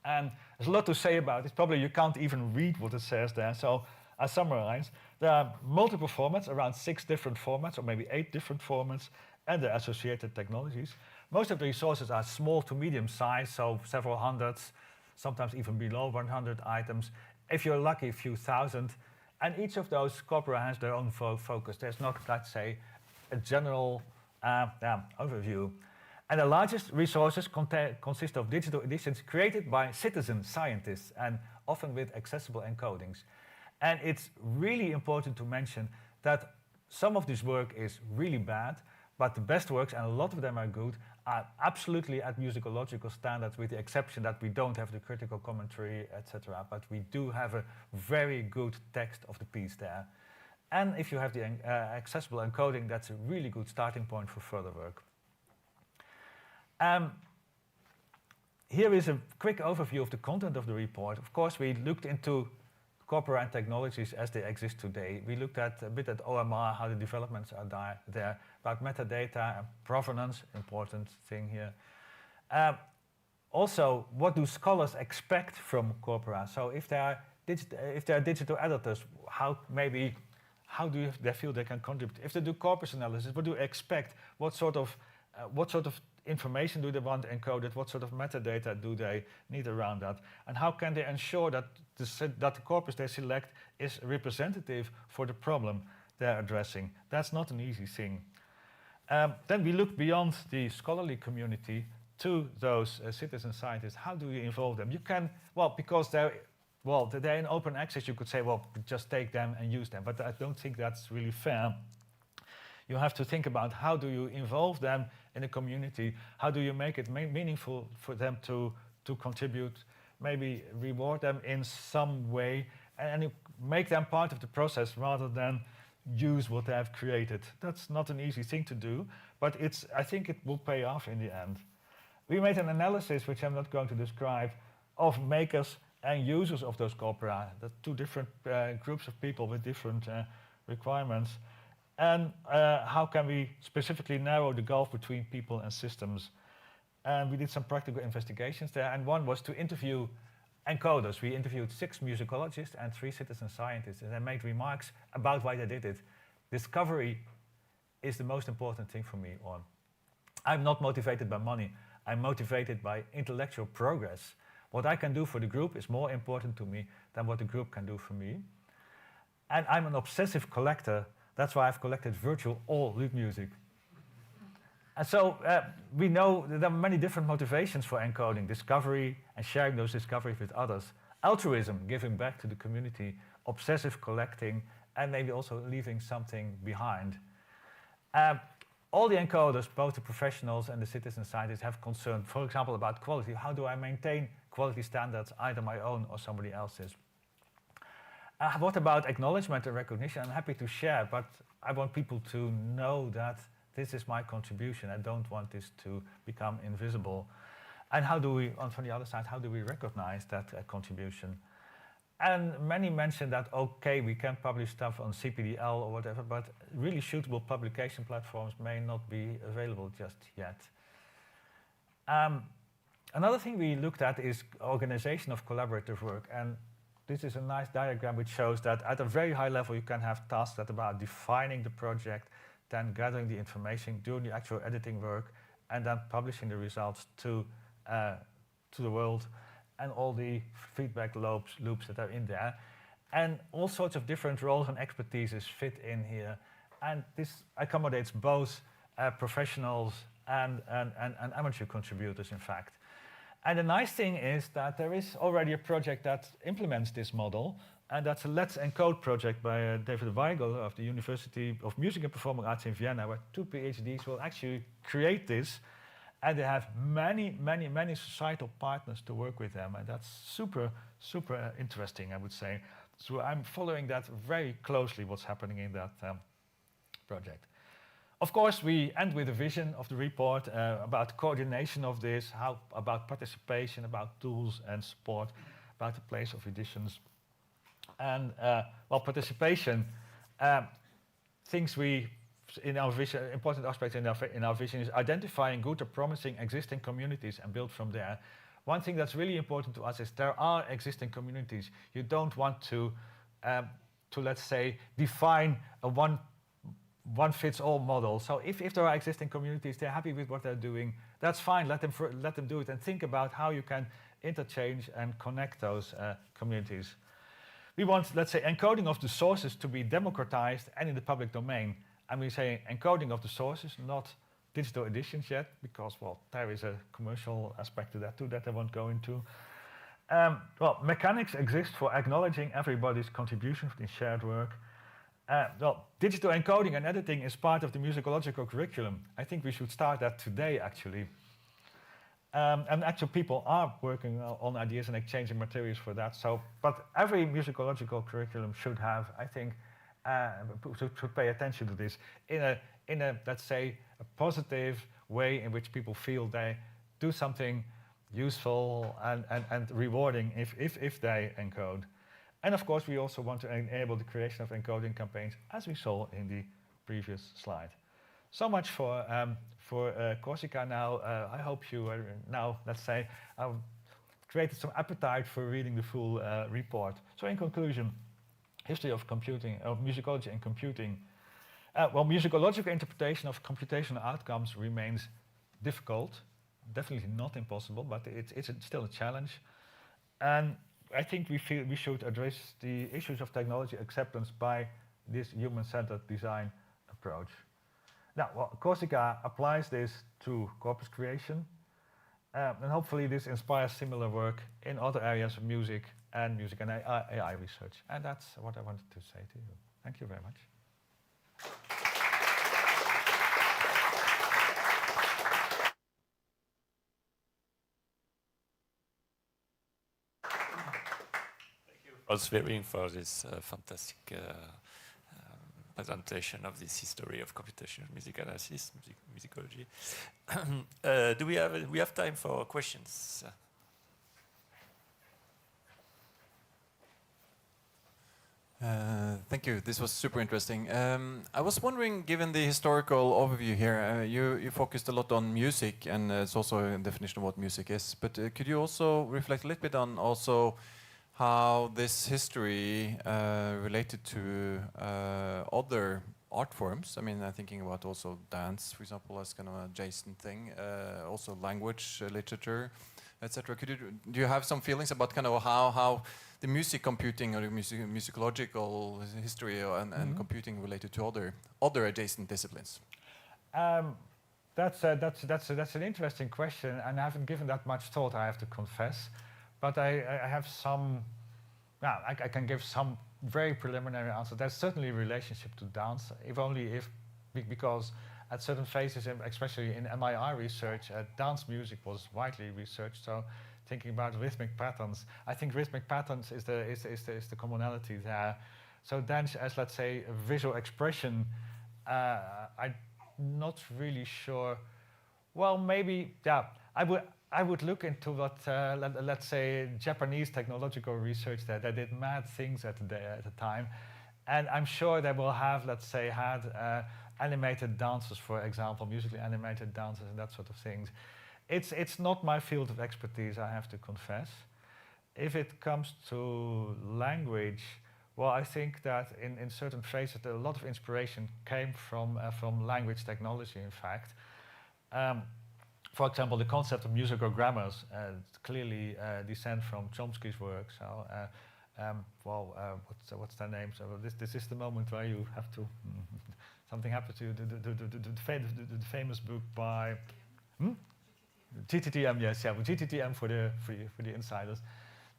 And there's a lot to say about it. Probably you can't even read what it says there, so I summarize. There are multiple formats, around 6 different formats, or maybe 8 different formats, and the associated technologies. Most of the resources are small to medium size, so several hundreds, sometimes even below 100 items. If you're lucky, a few thousand. And each of those corpora has their own focus. There's not, let's say, a general overview. And the largest resources consist of digital editions created by citizen scientists, and often with accessible encodings. And it's really important to mention that some of this work is really bad, but the best works, and a lot of them are good, are absolutely at musicological standards, with the exception that we don't have the critical commentary, etc. But we do have a very good text of the piece there. And if you have the accessible encoding, that's a really good starting point for further work. Here is a quick overview of the content of the report. Of course, we looked into corpora and technologies as they exist today. We looked at a bit at OMR, how the developments are there, about metadata and provenance, important thing here. Also, what do scholars expect from corpora? So if they are digital editors, how do they feel they can contribute? If they do corpus analysis, what do they expect? What sort of information do they want encoded? What sort of metadata do they need around that? And how can they ensure that the corpus they select is representative for the problem they're addressing? That's not an easy thing. Then we look beyond the scholarly community to those citizen scientists. How do you involve them? You can, because they're in open access, you could say, just take them and use them. But I don't think that's really fair. You have to think about how do you involve them in a community, how do you make it meaningful for them to contribute, maybe reward them in some way, and make them part of the process rather than use what they have created. That's not an easy thing to do, but I think it will pay off in the end. We made an analysis, which I'm not going to describe, of makers and users of those corpora, the 2 different groups of people with different requirements. And how can we specifically narrow the gulf between people and systems? And we did some practical investigations there, and one was to interview encoders. We interviewed 6 musicologists and 3 citizen scientists, and they made remarks about why they did it. Discovery is the most important thing for me. I'm not motivated by money. I'm motivated by intellectual progress. What I can do for the group is more important to me than what the group can do for me. And I'm an obsessive collector. That's why I've collected virtual all Luke music. And so we know that there are many different motivations for encoding: discovery and sharing those discoveries with others, altruism, giving back to the community, obsessive collecting, and maybe also leaving something behind. All the encoders, both the professionals and the citizen scientists, have concern, for example, about quality. How do I maintain quality standards, either my own or somebody else's? What about acknowledgement and recognition? I'm happy to share, but I want people to know that this is my contribution. I don't want this to become invisible. And how do we, from the other side, how do we recognize that contribution? And many mentioned that, okay, we can publish stuff on CPDL or whatever, but really suitable publication platforms may not be available just yet. Another thing we looked at is organization of collaborative work. And this is a nice diagram which shows that at a very high level, you can have tasks that are about defining the project, then gathering the information, doing the actual editing work, and then publishing the results to the world and all the feedback loops that are in there. And all sorts of different roles and expertises fit in here. And this accommodates both professionals and amateur contributors, in fact. And the nice thing is that there is already a project that implements this model, and that's a Let's Encode project by David Weigel of the University of Music and Performing Arts in Vienna, where 2 PhDs will actually create this, and they have many, many, many societal partners to work with them, and that's super, super interesting, I would say. So I'm following that very closely, what's happening in that project. Of course, we end with a vision of the report about coordination of this, about participation, about tools and support, about the place of editions. And well, participation, things we, in our vision, important aspects in our vision is identifying good or promising existing communities and build from there. One thing that's really important to us is there are existing communities. You don't want to let's say, define a one-fits-all model. So if there are existing communities, they're happy with what they're doing, that's fine, let them do it, and think about how you can interchange and connect those communities. We want, let's say, encoding of the sources to be democratized and in the public domain. And we say encoding of the sources, not digital editions yet, because, well, there is a commercial aspect to that too that I won't go into. Well, mechanics exist for acknowledging everybody's contribution in shared work. Well, digital encoding and editing is part of the musicological curriculum. I think we should start that today, actually. And actually, people are working on ideas and exchanging materials for that. So, but every musicological curriculum should have, I think, should pay attention to this in a let's say, a positive way in which people feel they do something useful and rewarding if they encode. And of course, we also want to enable the creation of encoding campaigns, as we saw in the previous slide. So much for Corsica now. I hope you are now, let's say, created some appetite for reading the full report. So in conclusion, history of computing, of musicology and computing. Well, musicological interpretation of computational outcomes remains difficult, definitely not impossible, but it's still a challenge. And I think we feel we should address the issues of technology acceptance by this human-centered design approach. Now, well, Corsica applies this to corpus creation, and hopefully this inspires similar work in other areas of music and AI research. And that's what I wanted to say to you. Thank you very much. Osvering for this fantastic presentation of this history of computational music analysis, musicology. Do we have time for questions? Thank you. This was super interesting. I was wondering, given the historical overview here, you focused a lot on music, and it's also a definition of what music is. But could you also reflect a little bit on also how this history related to other art forms? I mean, I'm thinking about also dance, for example, as kind of an adjacent thing, also language, literature, etc. Do you have some feelings about kind of how the music computing or the musicological history and computing related to other adjacent disciplines? That's an interesting question, and I haven't given that much thought, I have to confess. But I have some, I can give some very preliminary answer. There's certainly a relationship to dance, because at certain phases, especially in MIR research, dance music was widely researched. So thinking about rhythmic patterns. I think rhythmic patterns is the commonality there. So dance as, let's say, a visual expression, I'm not really sure. Well, maybe, yeah, I would look into what, let's say, Japanese technological research that did mad things at the time. And I'm sure they will have, let's say, had animated dances, for example, musically animated dances and that sort of things. It's not my field of expertise, I have to confess. If it comes to language, well, I think that in certain phrases, a lot of inspiration came from language technology, in fact. For example, the concept of musical grammars clearly descend from Chomsky's work. So, what's their name? So this is the moment where you have to something happens to you. The famous book by GTTM, yes, yeah, GTTM for the insiders.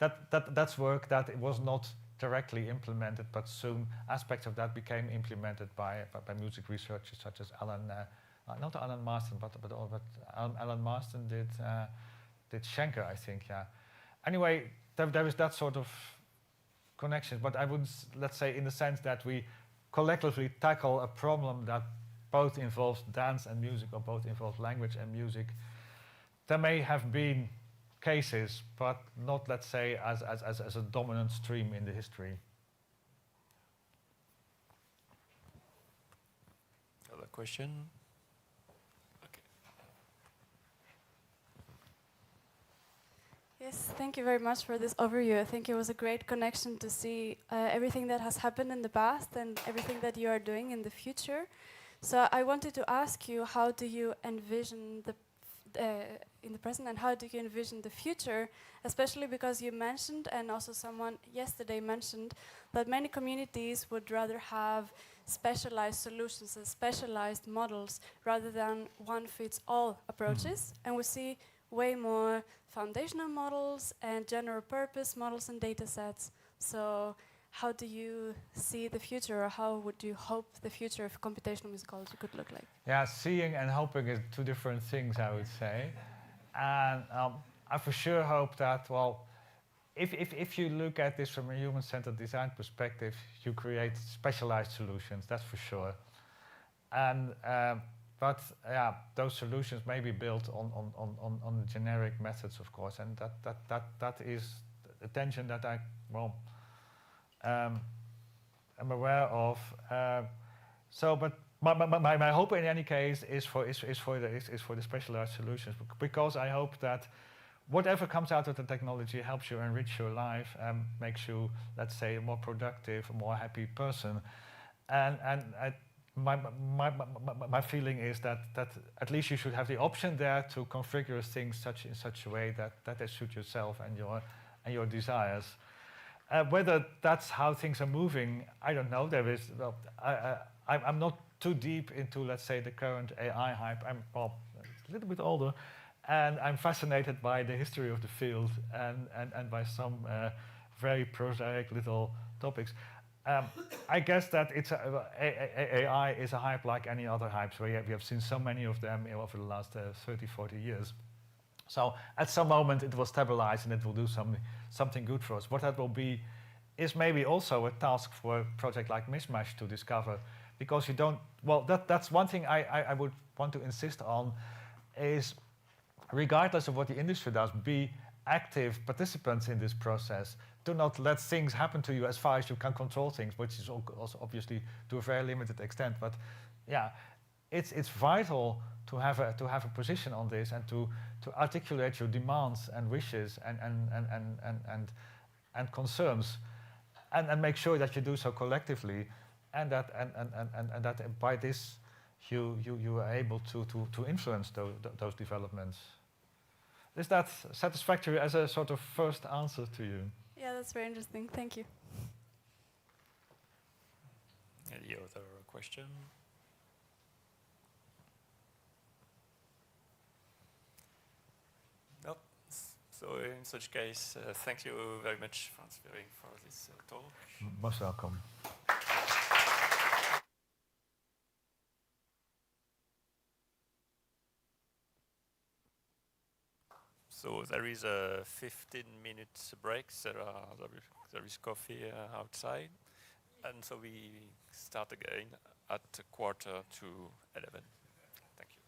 That's work that it was not directly implemented, but soon aspects of that became implemented by music researchers such as not Alan Marston, but Alan Marston did Schenker, I think, yeah. Anyway, there is that sort of connection, but I would, let's say, in the sense that we collectively tackle a problem that both involves dance and music, or both involves language and music. There may have been cases, but not, let's say, as a dominant stream in the history. Other question? Yes, thank you very much for this overview. I think it was a great connection to see everything that has happened in the past and everything that you are doing in the future. So I wanted to ask you, how do you envision in the present, and how do you envision the future, especially because you mentioned, and also someone yesterday mentioned, that many communities would rather have specialized solutions and specialized models rather than one-fits-all approaches, and we see way more foundational models and general purpose models and data sets. So how do you see the future, or how would you hope the future of computational musicology could look like? Yeah, seeing and hoping is two different things, I would say. And I for sure hope that, well, if you look at this from a human-centered design perspective, you create specialized solutions, that's for sure. And but yeah, those solutions may be built on generic methods, of course, and that is a tension that I am aware of. But my hope in any case is for the specialized solutions, because I hope that whatever comes out of the technology helps you enrich your life and makes you, let's say, a more productive, a more happy person. And my feeling is that at least you should have the option there to configure things in such a way that they suit yourself and your desires. Whether that's how things are moving, I don't know. I'm not too deep into, let's say, the current AI hype. I'm a little bit older, and I'm fascinated by the history of the field and by some very prosaic little topics. I guess that AI is a hype like any other hype. So we have seen so many of them over the last 30, 40 years. So at some moment it will stabilize and it will do something good for us. What that will be is maybe also a task for a project like MishMash to discover, because you don't, well, that's one thing I would want to insist on, is regardless of what the industry does, be active participants in this process. Do not let things happen to you as far as you can control things, which is also obviously to a very limited extent. But yeah, it's vital to have a position on this and to articulate your demands and wishes and concerns, and make sure that you do so collectively, and that by this you are able to influence those developments. Is that satisfactory as a sort of first answer to you? Yeah, that's very interesting. Thank you. Any other question? No. So in such case, thank you very much, Frans Vering, for this talk. Most welcome. So there is a 15-minute break. There is coffee outside, and so we start again at 11:45. Thank you.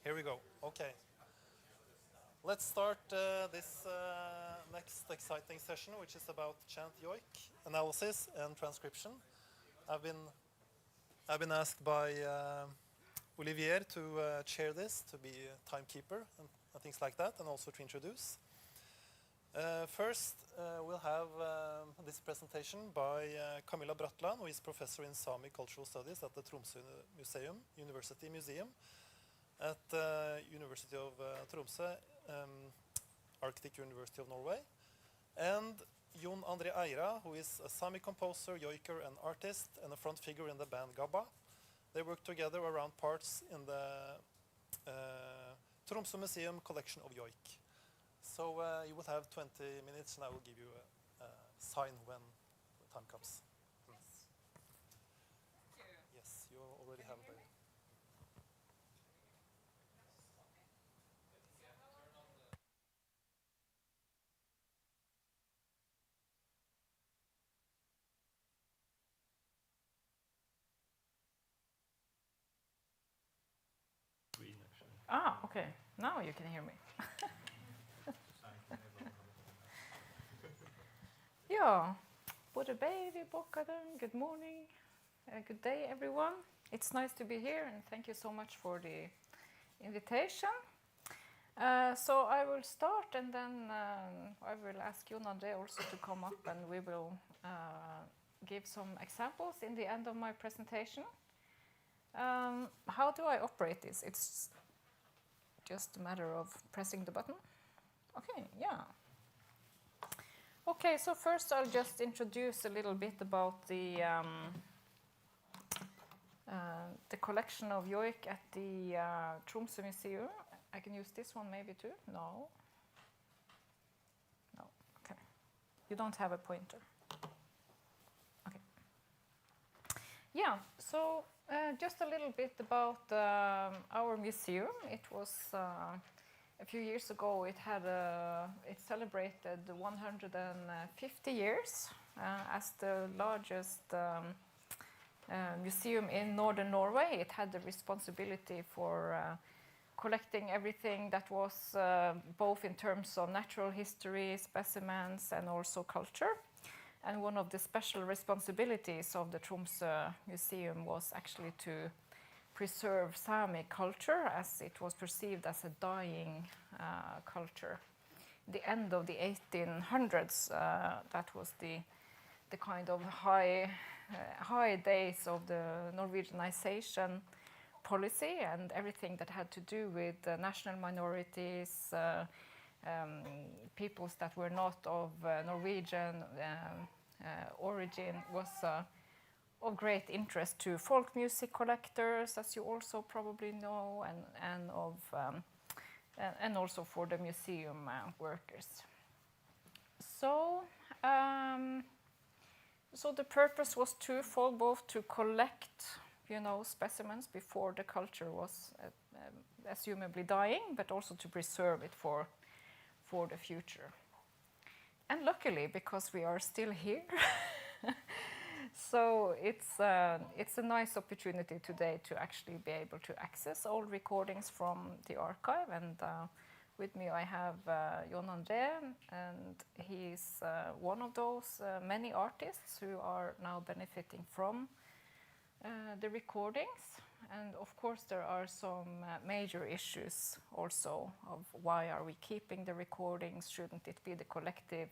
Here we go. Okay. Let's start this next exciting session, which is about chant yoik analysis and transcription. I've been asked by Olivier to chair this, to be a timekeeper and things like that, and also to introduce. First, we'll have this presentation by Camilla Bratland, who is professor in Sami Cultural Studies at the Tromsø University Museum at the University of Tromsø, Arctic University of Norway, and Jon André Eira, who is a Sami composer, yoiker, and artist, and a front figure in the band Gabba. They work together around parts in the Tromsø Museum collection of yoik. So you will have 20 minutes, and I will give you a sign when the time comes. Yes, you already have the... Ah, okay. Now you can hear me. Yeah, både baby bokaden. Good morning, good day, everyone. It's nice to be here, and thank you so much for the invitation. So I will start, and then I will ask Jon André also to come up, and we will give some examples in the end of my presentation. How do I operate this? It's just a matter of pressing the button. Okay, yeah. Okay, so first I'll just introduce a little bit about the collection of yoik at the Tromsø Museum. I can use this one maybe too? No? No, okay. You don't have a pointer. Okay. Yeah, so just a little bit about our museum. It was a few years ago. It celebrated 150 years as the largest museum in northern Norway. It had the responsibility for collecting everything that was both in terms of natural history, specimens, and also culture. And one of the special responsibilities of the Tromsø Museum was actually to preserve Sami culture, as it was perceived as a dying culture. The end of the 1800s, that was the kind of high days of the Norwegianization policy, and everything that had to do with national minorities, peoples that were not of Norwegian origin was of great interest to folk music collectors, as you also probably know, and also for the museum workers. So, so the purpose was twofold: both to collect, specimens before the culture was assumably dying, but also to preserve it for the future. And luckily, because we are still here, so it's a nice opportunity today to actually be able to access all recordings from the archive. And with me I have Jon André, and he's one of those many artists who are now benefiting from the recordings. And of course there are some major issues also of why are we keeping the recordings? Shouldn't it be the collective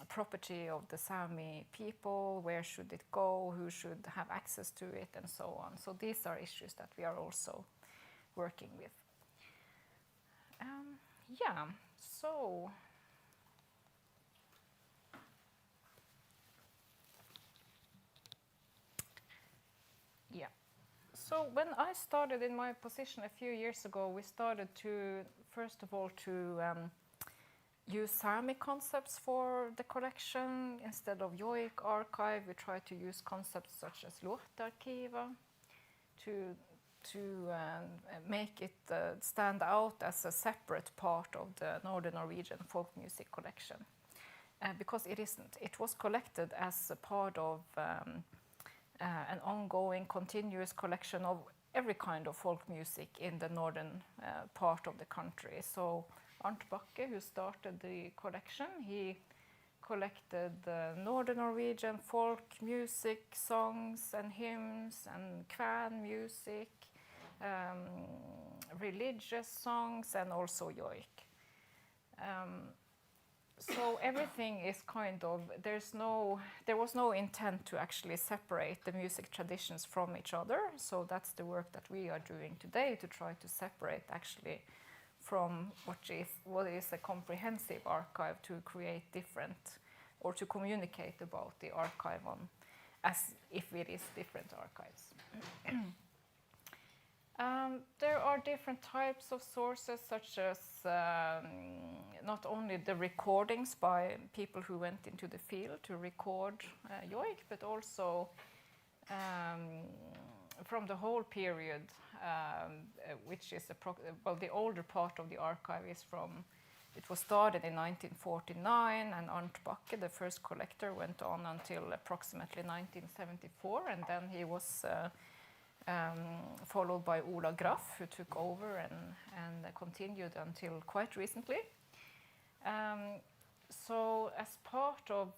property of the Sami people? Where should it go? Who should have access to it? And so on. So these are issues that we are also working with. Yeah, so yeah. So when I started in my position a few years ago, we started to, first of all, to use Sami concepts for the collection. Instead of yoik archive, we tried to use concepts such as låtarkiva to make it stand out as a separate part of the Northern Norwegian folk music collection. Because it isn't. It was collected as a part of an ongoing, continuous collection of every kind of folk music in the northern part of the country. So Arnt Bakke, who started the collection, he collected Northern Norwegian folk music, songs and hymns and kven music, religious songs, and also joik. So everything is kind of, there was no intent to actually separate the music traditions from each other. So that's the work that we are doing today, to try to separate actually from what is a comprehensive archive, to create different, or to communicate about the archive on as if it is different archives. There are different types of sources, such as not only the recordings by people who went into the field to record joik, but also from the whole period, which is the older part of the archive is from, it was started in 1949, and Arnt Bakke, the first collector, went on until approximately 1974, and then he was followed by Ola Graff, who took over and continued until quite recently. So as part of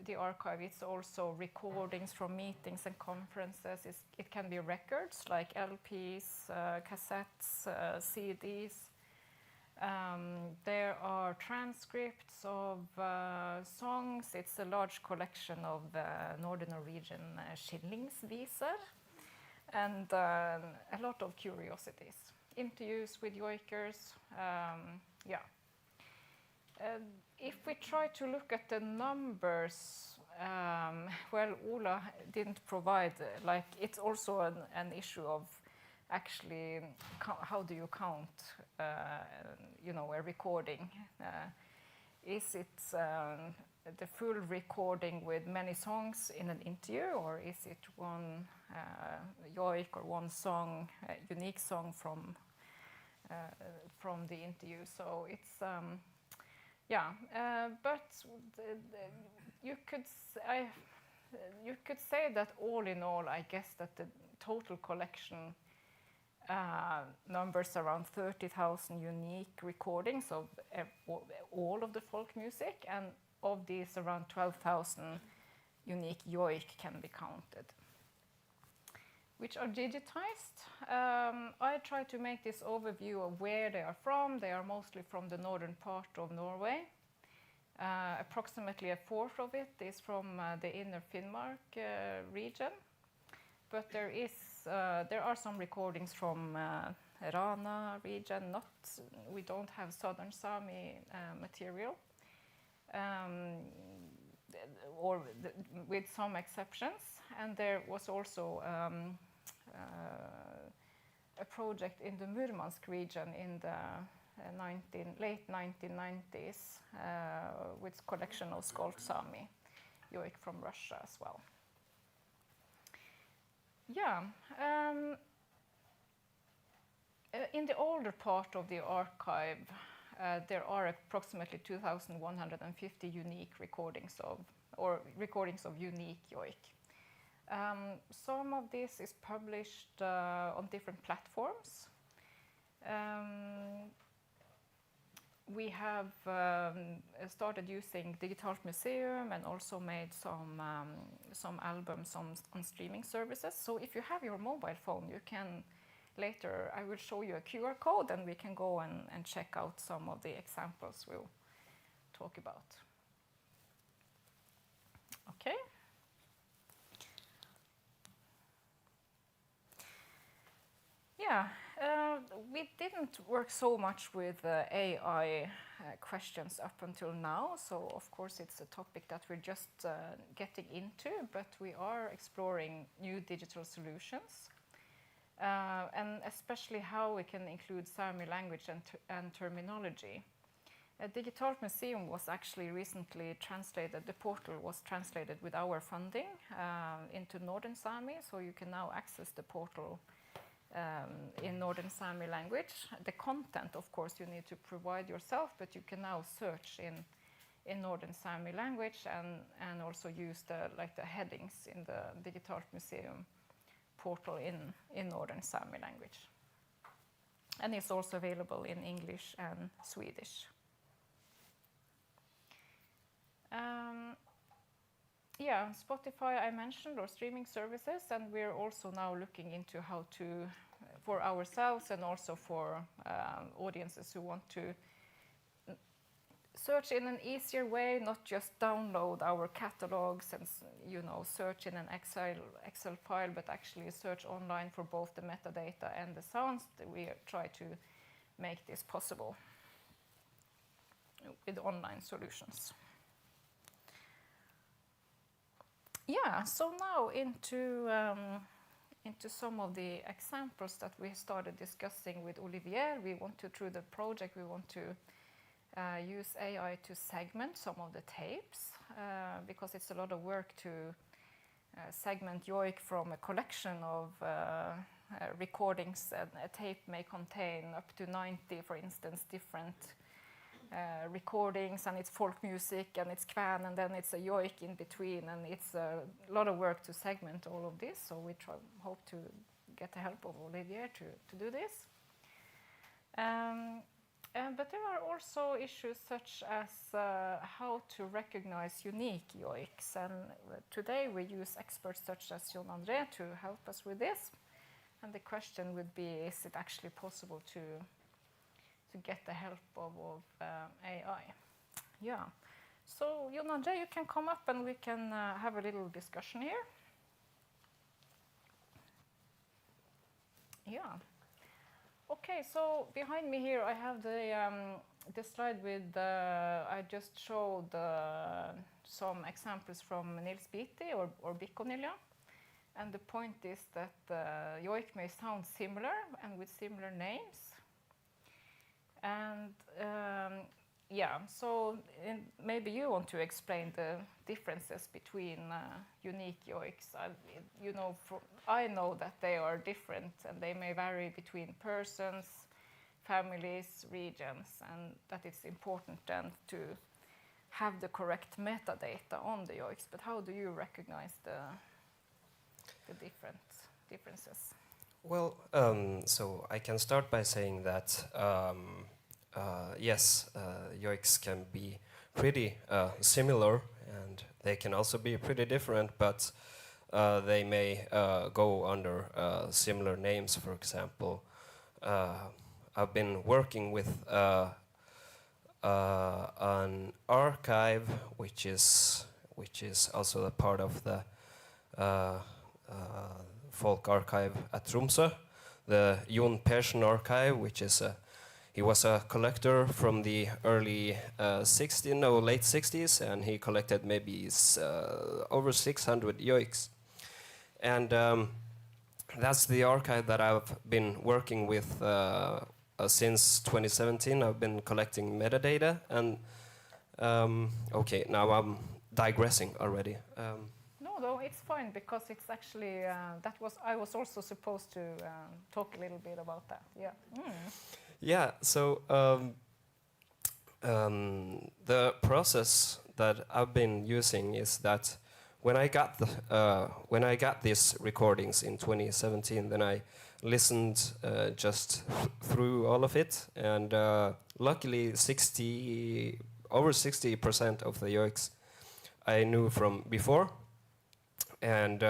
the archive, it's also recordings from meetings and conferences. It can be records like LPs, cassettes, CDs. There are transcripts of songs. It's a large collection of Northern Norwegian skillingsviser, and a lot of curiosities. Interviews with joikers, if we try to look at the numbers, well, Ola didn't provide, it's also an issue of actually how do you count, a recording? Is it the full recording with many songs in an interview, or is it one joik or one song, unique song from the interview? So it's but you could say that all in all, I guess that the total collection numbers around 30,000 unique recordings of all of the folk music, and of these around 12,000 unique joik can be counted, which are digitized. I try to make this overview of where they are from. They are mostly from the northern part of Norway. Approximately a fourth of it is from the inner Finnmark region, but there are some recordings from Rana region. We don't have southern Sami material, with some exceptions. And there was also a project in the Murmansk region in the late 1990s with collection of Skolt Sami joik from Russia as well. In the older part of the archive, there are approximately 2,150 unique recordings of unique joik. Some of this is published on different platforms. We have started using Digitalt Museum and also made some albums on streaming services. So if you have your mobile phone, you can later, I will show you a QR code, and we can go and check out some of the examples we'll talk about. Okay. We didn't work so much with AI questions up until now, so of course it's a topic that we're just getting into, but we are exploring new digital solutions, and especially how we can include Sami language and terminology. Digitalt Museum was actually recently translated, the portal was translated with our funding into Northern Sami, so you can now access the portal in Northern Sami language. The content, of course, you need to provide yourself, but you can now search in Northern Sami language and also use the headings in the Digitalt Museum portal in Northern Sami language. And it's also available in English and Swedish. Yeah, Spotify I mentioned, or streaming services, and we're also now looking into how to, for ourselves and also for audiences who want to search in an easier way, not just download our catalogs and search in an Excel file, but actually search online for both the metadata and the sounds. We try to make this possible with online solutions. Yeah, so now into some of the examples that we started discussing with Olivier. Through the project, we want to use AI to segment some of the tapes, because it's a lot of work to segment yoik from a collection of recordings. And a tape may contain up to 90, for instance, different recordings, and it's folk music, and it's kvan, and then it's a yoik in between, and it's a lot of work to segment all of this. So we hope to get the help of Olivier to do this. But there are also issues such as how to recognize unique yoiks, and today we use experts such as Jon André to help us with this. And the question would be, is it actually possible to get the help of AI? Yeah. So Jon André, you can come up and we can have a little discussion here. Yeah. Okay, so behind me here I have the slide with, I just showed some examples from Nils Beatty or Bicconilla. And the point is that yoik may sound similar and with similar names. And yeah, so maybe you want to explain the differences between unique yoiks. I know that they are different and they may vary between persons, families, regions, and that it's important then to have the correct metadata on the yoiks. But how do you recognize the differences? Well, so I can start by saying that yes, yoiks can be pretty similar, and they can also be pretty different, but they may go under similar names. For example, I've been working with an archive which is also a part of the folk archive at Tromsø, the Jon Persson archive, which is he was a collector from the late 60s, and he collected maybe over 600 yoiks. And that's the archive that I've been working with since 2017. I've been collecting metadata, and okay, now I'm digressing already. No, it's fine, because it's actually I was also supposed to talk a little bit about that. Yeah. Yeah. So the process that I've been using is that when I got these recordings in 2017, then I listened just through all of it, and luckily over 60% of the yoiks I knew from before. And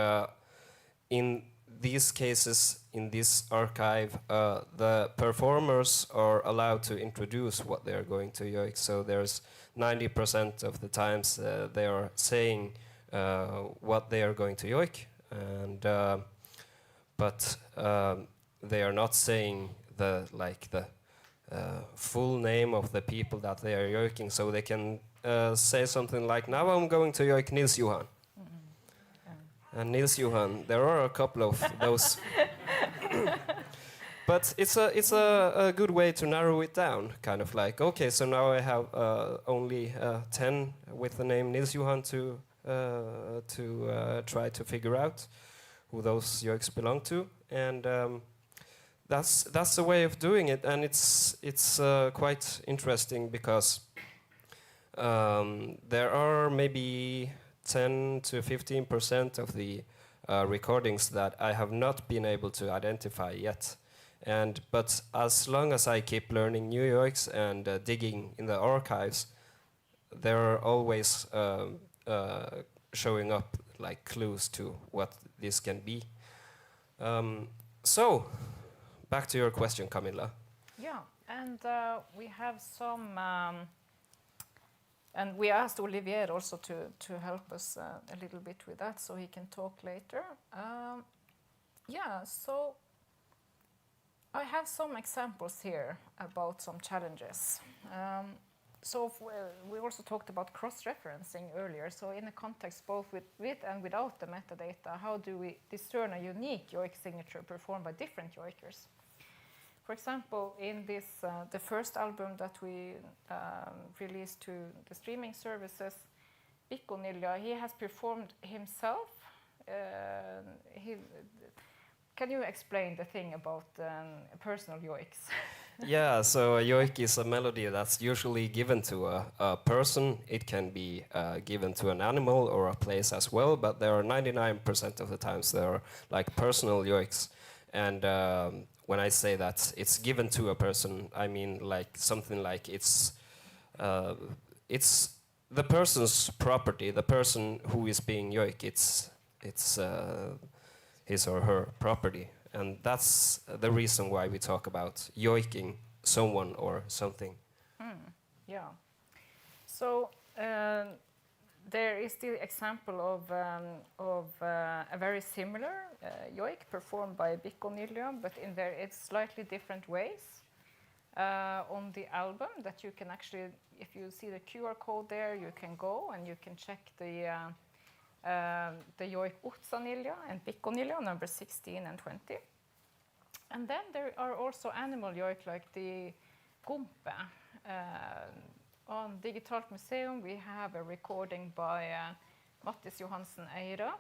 in these cases, in this archive, the performers are allowed to introduce what they are going to yoik. So there's 90% of the times they are saying what they are going to yoik, and but they are not saying the full name of the people that they are yoiking. So they can say something like, "Now I'm going to yoik Nils Johan." And Nils Johan, there are a couple of those. But it's a good way to narrow it down, kind of like, okay, so now I have only 10 with the name Nils Johan to try to figure out who those yoiks belong to, and that's the way of doing it, and it's quite interesting because there are maybe 10 to 15% of the recordings that I have not been able to identify yet. But as long as I keep learning new yoiks and digging in the archives, there are always showing up like clues to what this can be. So, back to your question, Camilla. Yeah, and we have some, and we asked Olivier also to help us a little bit with that, so he can talk later. Yeah, so I have some examples here about some challenges. So we also talked about cross-referencing earlier. So in a context both with and without the metadata, how do we discern a unique yoik signature performed by different yoikers? For example, in this the first album that we released to the streaming services, Bikonilja, he has performed himself. Can you explain the thing about personal yoiks? Yeah, so a yoik is a melody that's usually given to a person. It can be given to an animal or a place as well, but there are 99% of the times there are like personal yoiks. And when I say that it's given to a person, I mean like something like it's the person's property, the person who is being yoik, it's his or her property. And that's the reason why we talk about yoiking someone or something. Yeah. So there is the example of a very similar yoik performed by Bikonilja, but in there it's slightly different ways. On the album that you can actually, if you see the QR code there, you can go and you can check the yoik Utsanilja and Bikonilja, number 16 and 20. And then there are also animal yoik like the Gumpe. On Digitalt Museum we have a recording by Mattis Johansen Eira,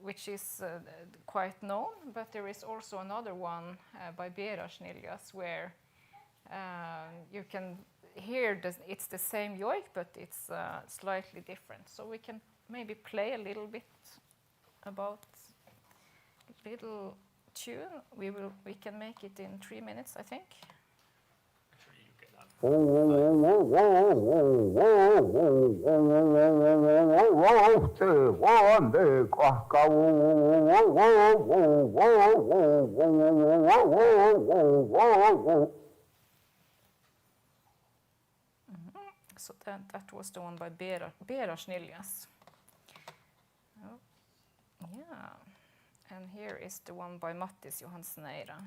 which is quite known, but there is also another one by Beras Niljas where you can hear it's the same yoik, but it's slightly different. So we can maybe play a little bit about a little tune. We can make it in 3 minutes, I think. So that was the one by Beras Niljas. Oh, yeah. And here is the one by Mattis Johansen Eira.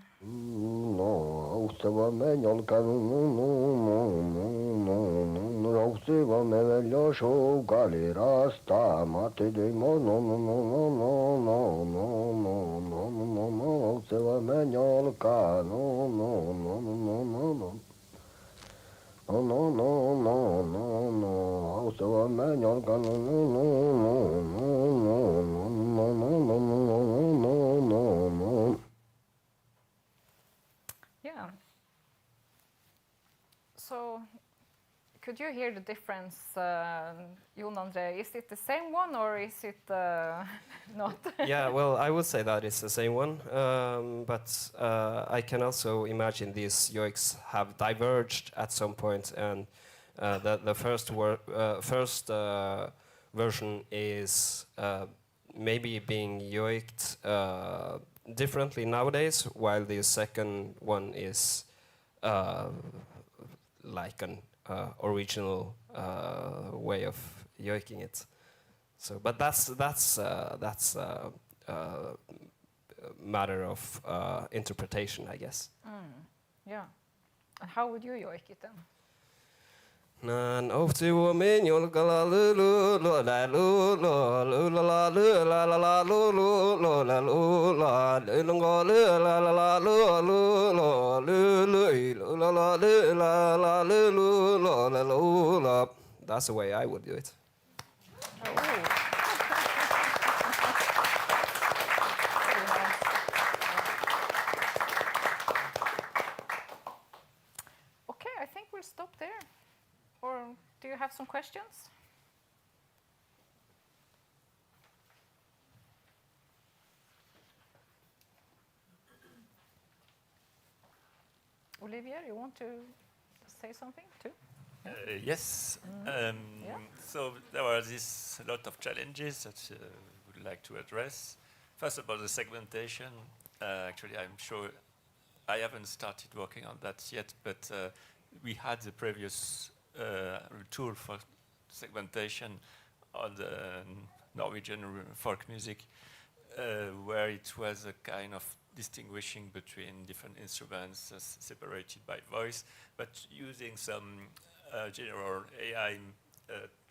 Yeah. So, could you hear the difference, Jon André? Is it the same one or is it not? Yeah, well, I would say that it's the same one, but I can also imagine these yoiks have diverged at some point, and the first version is maybe being yoiked differently nowadays, while the second one is like an original way of yoiking it. So, but that's a matter of interpretation, I guess. Yeah. And how would you yoik it then? Nan ofti wo men yol gala lu lu lo la lu lo lu la lu la la la lu lu lo la lu la lu ngo lu la la la lu lu lo lu lu la la lu la la lu lu lo la lu la. That's the way I would do it. Okay, I think we'll stop there. Or do you have some questions? Olivier, you want to say something too? Yes. Yeah. So there are a lot of challenges that we would like to address. First, about the segmentation. Actually, I'm sure I haven't started working on that yet, but we had the previous tool for segmentation on the Norwegian folk music, where it was a kind of distinguishing between different instruments separated by voice, but using some general AI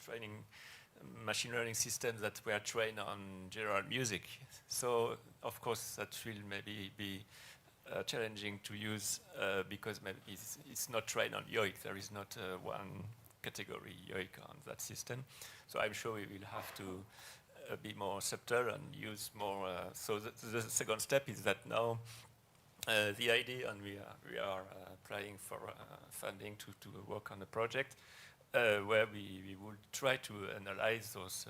training machine learning systems that were trained on general music. So of course that will maybe be challenging to use because maybe it's not trained on yoik. There is not one category yoik on that system. So I'm sure we will have to be more subtle and use more. So the second step is that now the idea, and we are applying for funding to work on a project where we will try to analyze those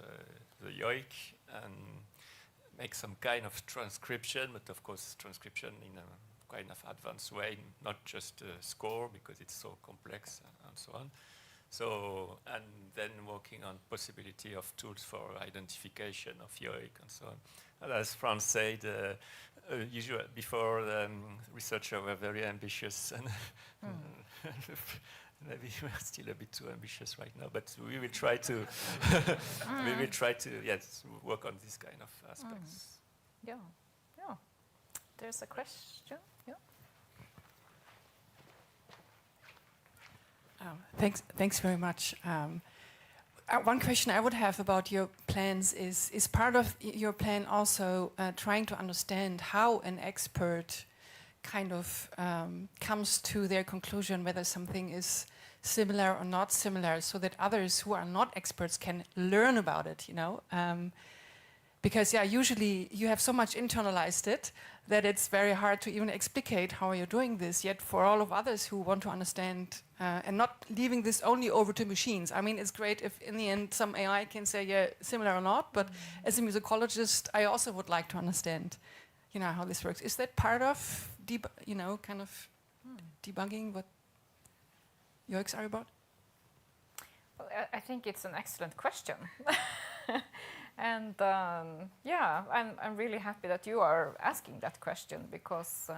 the yoik and make some kind of transcription, but of course transcription in a kind of advanced way, not just score because it's so complex and so on. So, and then working on possibility of tools for identification of yoik and so on. And as Franz said, usually before researchers were very ambitious and maybe we're still a bit too ambitious right now, but we will try to we will try to work on this kind of aspects. Yeah, yeah. There's a question. Yeah. Thanks very much. One question I would have about your plans is part of your plan also trying to understand how an expert kind of comes to their conclusion whether something is similar or not similar, so that others who are not experts can learn about it, you know? Because usually you have so much internalized it that it's very hard to even explicate how you're doing this. Yet for all of others who want to understand and not leaving this only over to machines. I mean, it's great if in the end some AI can say similar or not. But as a musicologist, I also would like to understand, you know, how this works. Is that part of debugging what yoiks are about? Well, I think it's an excellent question. And I'm really happy that you are asking that question because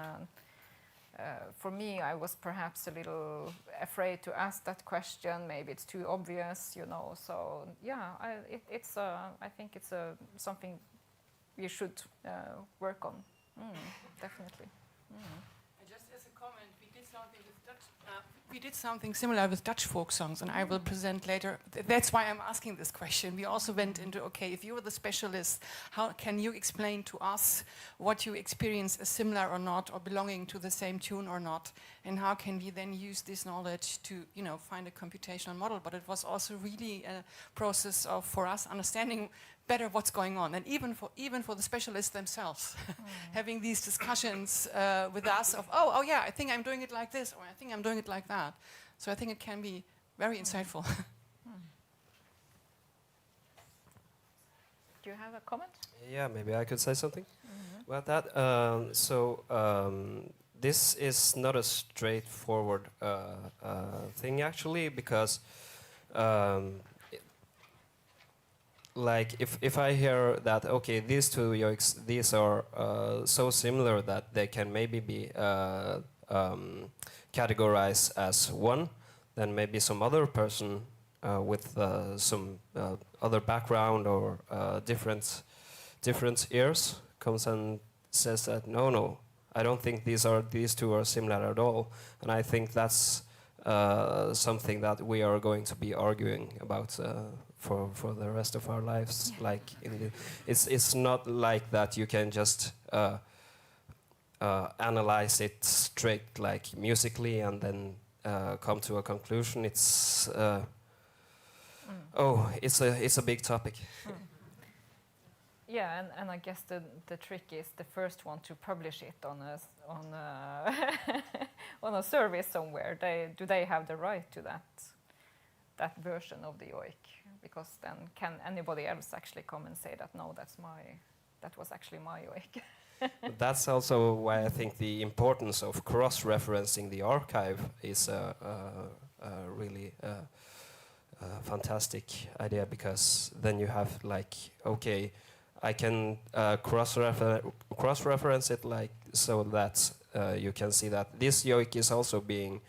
for me, I was perhaps a little afraid to ask that question. Maybe it's too obvious, you know. So I think it's something we should work on. Definitely. Just as a comment, we did something similar with Dutch folk songs, and I will present later. That's why I'm asking this question. We also went into, okay, if you were the specialist, how can you explain to us what you experience as similar or not, or belonging to the same tune or not, and how can we then use this knowledge to, you know, find a computational model? But it was also really a process of, for us, understanding better what's going on, and even for the specialists themselves, having these discussions with us of, oh yeah, I think I'm doing it like this, or I think I'm doing it like that. So I think it can be very insightful. Do you have a comment? Yeah, maybe I could say something about that. This is not a straightforward thing actually, because like if I hear that, okay, these two yoiks, these are so similar that they can maybe be categorized as one, then maybe some other person with some other background or different ears comes and says that no, I don't think these two are similar at all, and I think that's something that we are going to be arguing about for the rest of our lives. Yeah. Like it's not like that you can just analyze it straight, like musically, and then come to a conclusion. It's it's a big topic. Yeah, and I guess the trick is the first one to publish it on a service somewhere. Do they have the right to that version of the yoik? Because then can anybody else actually come and say that no, that was actually my yoik? But that's also why I think the importance of cross-referencing the archive is a really fantastic idea, because then you have like, okay, I can cross-reference it like so that you can see that this yoik is also being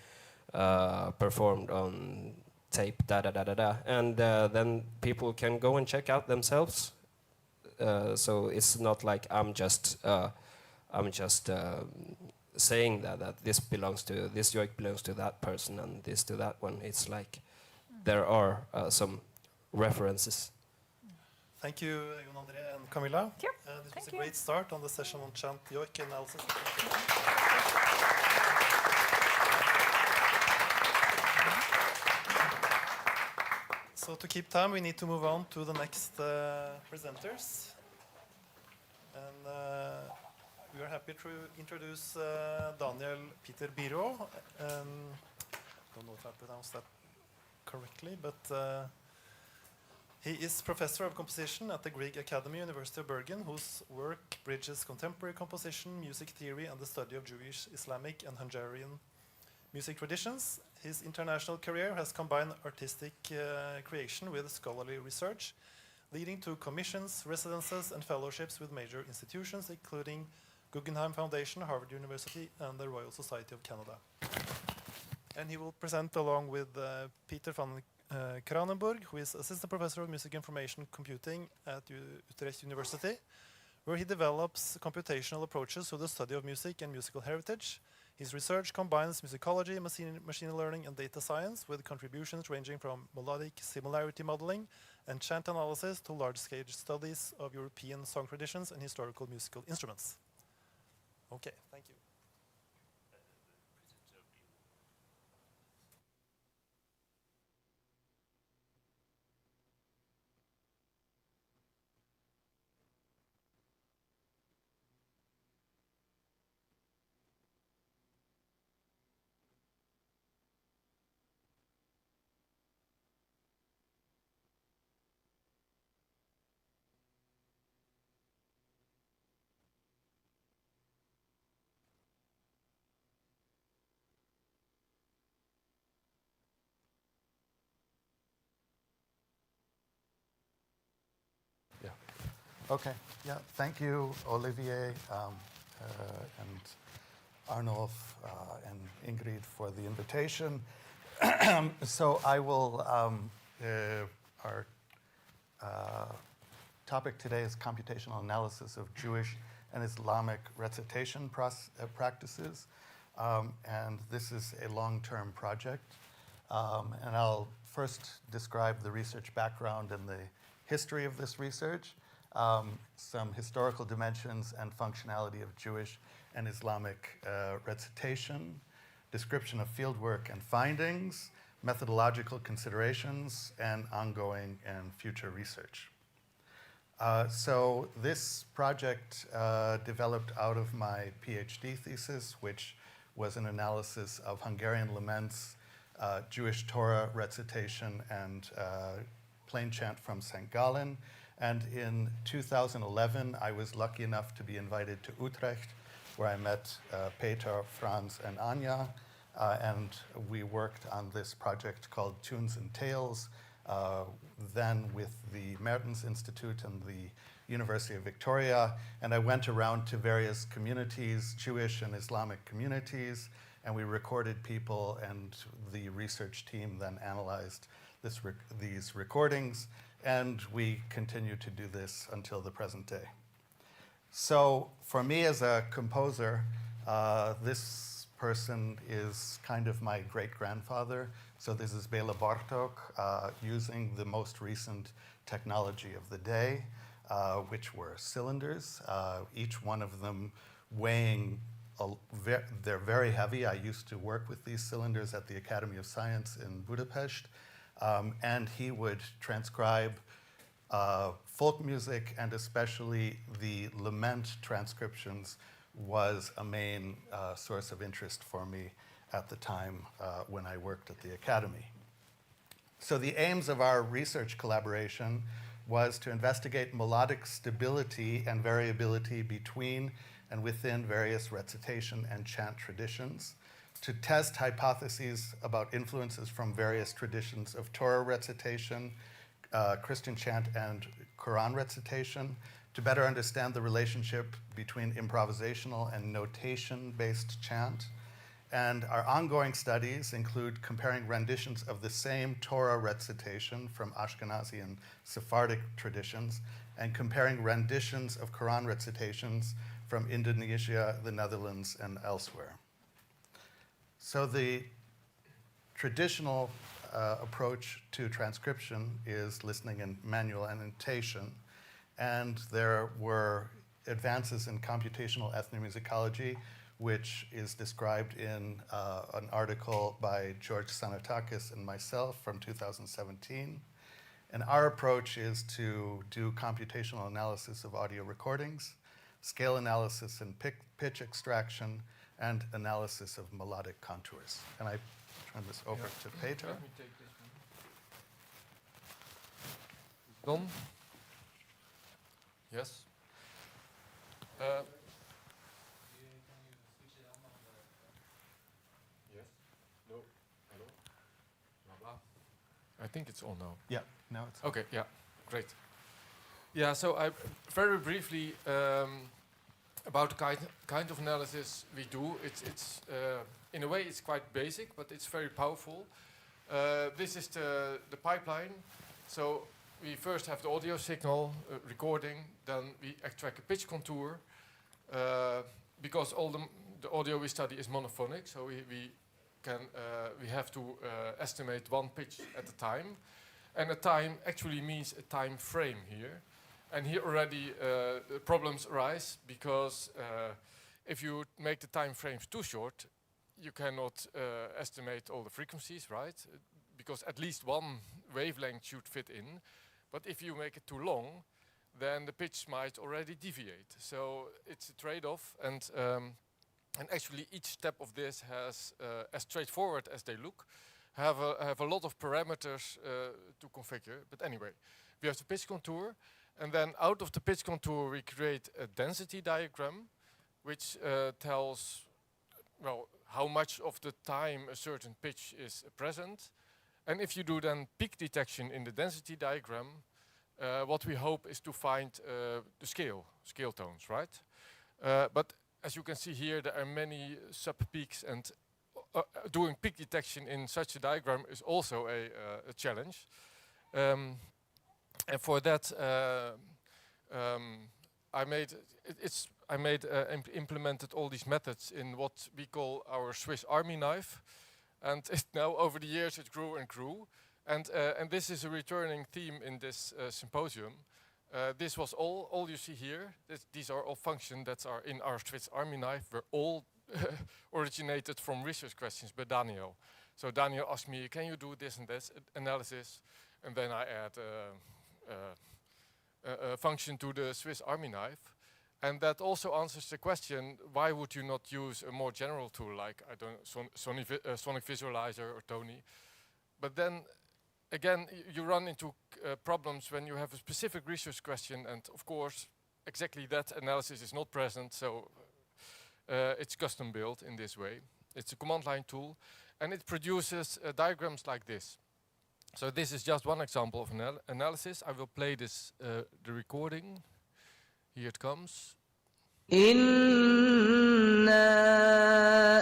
performed on tape, and then people can go and check out themselves. So it's not like I'm just saying that this yoik belongs to that person and this to that one. It's like there are some references. Thank you, Jon André and Camilla. Thank you. This was Thank a you. great start on the session on chant yoik analysis. So to keep time, we need to move on to the next presenters. And we are happy to introduce Daniel Peter Biro. Don't know if I pronounced that correctly, but he is professor of composition at the Grieg Academy, University of Bergen, whose work bridges contemporary composition, music theory, and the study of Jewish, Islamic, and Hungarian music traditions. His international career has combined artistic creation with scholarly research, leading to commissions, residences, and fellowships with major institutions, including Guggenheim Foundation, Harvard University, and the Royal Society of Canada. And he will present along with Peter van Kranenburg, who is Assistant Professor of Music Information Computing at Utrecht University, where he develops computational approaches to the study of music and musical heritage. His research combines musicology, machine learning, and data science, with contributions ranging from melodic similarity modeling and chant analysis to large-scale studies of European song traditions and historical musical instruments. Okay, thank you. Okay, yeah, thank you, Olivier and Arnulf and Ingrid for the invitation. So I will, our topic today is computational analysis of Jewish and Islamic recitation practices. And this is a long-term project. And I'll first describe the research background and the history of this research, some historical dimensions and functionality of Jewish and Islamic recitation, description of fieldwork and findings, methodological considerations, and ongoing and future research. So this project developed out of my PhD thesis, which was an analysis of Hungarian laments, Jewish Torah recitation, and plain chant from St. Gallen. And in 2011, I was lucky enough to be invited to Utrecht, where I met Peter, Franz, and Anja. And we worked on this project called Tunes and Tales, then with the Mertens Institute and the University of Victoria. And I went around to various communities, Jewish and Islamic communities, and we recorded people, and the research team then analyzed these recordings. And we continue to do this until the present day. So for me as a composer, this person is kind of my great-grandfather. So this is Bela Bartók, using the most recent technology of the day, which were cylinders, each one of them weighing, they're very heavy. I used to work with these cylinders at the Academy of Science in Budapest. And he would transcribe folk music, and especially the lament transcriptions was a main source of interest for me at the time when I worked at the Academy. So the aims of our research collaboration was to investigate melodic stability and variability between and within various recitation and chant traditions, to test hypotheses about influences from various traditions of Torah recitation, Christian chant, and Quran recitation, to better understand the relationship between improvisational and notation-based chant. And our ongoing studies include comparing renditions of the same Torah recitation from Ashkenazi and Sephardic traditions, and comparing renditions of Quran recitations from Indonesia, the Netherlands, and elsewhere. So the traditional approach to transcription is listening and manual annotation, and there were advances in computational ethnomusicology, which is described in an article by George Sanatakis and myself from 2017. And our approach is to do computational analysis of audio recordings, scale analysis and pitch extraction, and analysis of melodic contours. And I turn this over to Peter. Let me take this one. Done? Yes? Yes? No? Hello? Blah, blah. I think it's on now. Yeah, now it's Okay, yeah, great. Yeah, so I very briefly about the kind of analysis we do. It's in a way it's quite basic, but it's very powerful. This is the pipeline. So we first have the audio signal recording, then we extract a pitch contour because all the audio we study is monophonic. So we have to estimate one pitch at a time, and a time actually means a time frame here. And here already problems arise because if you make the time frames too short, you cannot estimate all the frequencies, right? Because at least one wavelength should fit in. But if you make it too long, then the pitch might already deviate. So it's a trade-off, and actually each step of this has, as straightforward as they look, have a lot of parameters to configure. But anyway, we have the pitch contour. And then out of the pitch contour, we create a density diagram, which tells, well, how much of the time a certain pitch is present. And if you do then peak detection in the density diagram, what we hope is to find the scale tones, right? But as you can see here, there are many sub-peaks, and doing peak detection in such a diagram is also a challenge. And for that, implemented all these methods in what we call our Swiss Army knife, and now over the years it grew and grew, and this is a returning theme in this symposium. This was all you see here. These are all functions that are in our Swiss Army knife. Were all originated from research questions by Daniel. So Daniel asked me, "Can you do this and this analysis?" And then I add a function to the Swiss Army knife, and that also answers the question: why would you not use a more general tool like Sonic Visualizer or Tony? But then again, you run into problems when you have a specific research question, and of course, exactly that analysis is not present. So it's custom built in this way. It's a command line tool, and it produces diagrams like this. So this is just one example of analysis. I will play this, the recording. Here it comes. إِنَّا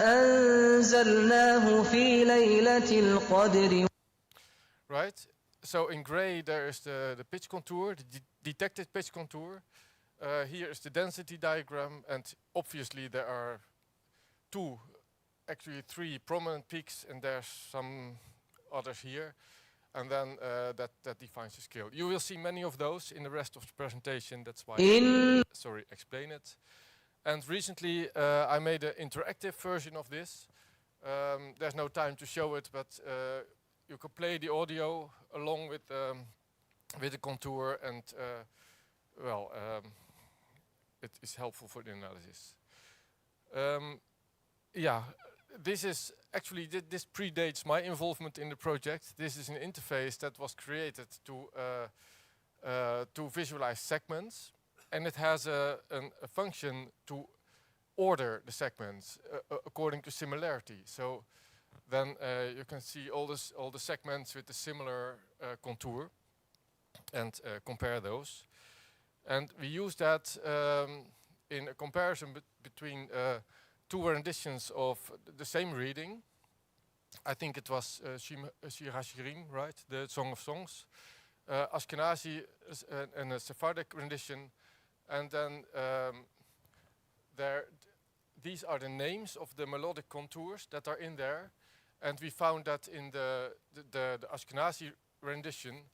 أَنزَلْنَاهُ فِي لَيْلَةِ الْقَدْرِ. Right. So in gray there is the pitch contour, the detected pitch contour. Here is the density diagram, and obviously there are actually three prominent peaks, and there's some others here. And then that defines the scale. You will see many of those in the rest of the presentation. That's why I explain it. And recently I made an interactive version of this. There's no time to show it, but you can play the audio along with the contour, and it is helpful for the analysis. This is actually, this predates my involvement in the project. This is an interface that was created to visualize segments, and it has a function to order the segments according to similarity. So then you can see all the segments with a similar contour and compare those. And we use that in a comparison between two renditions of the same reading. I think it was Shira Shirim, right? The Song of Songs. Ashkenazi and a Sephardic rendition. And then these are the names of the melodic contours that are in there. And we found that in the Ashkenazi rendition,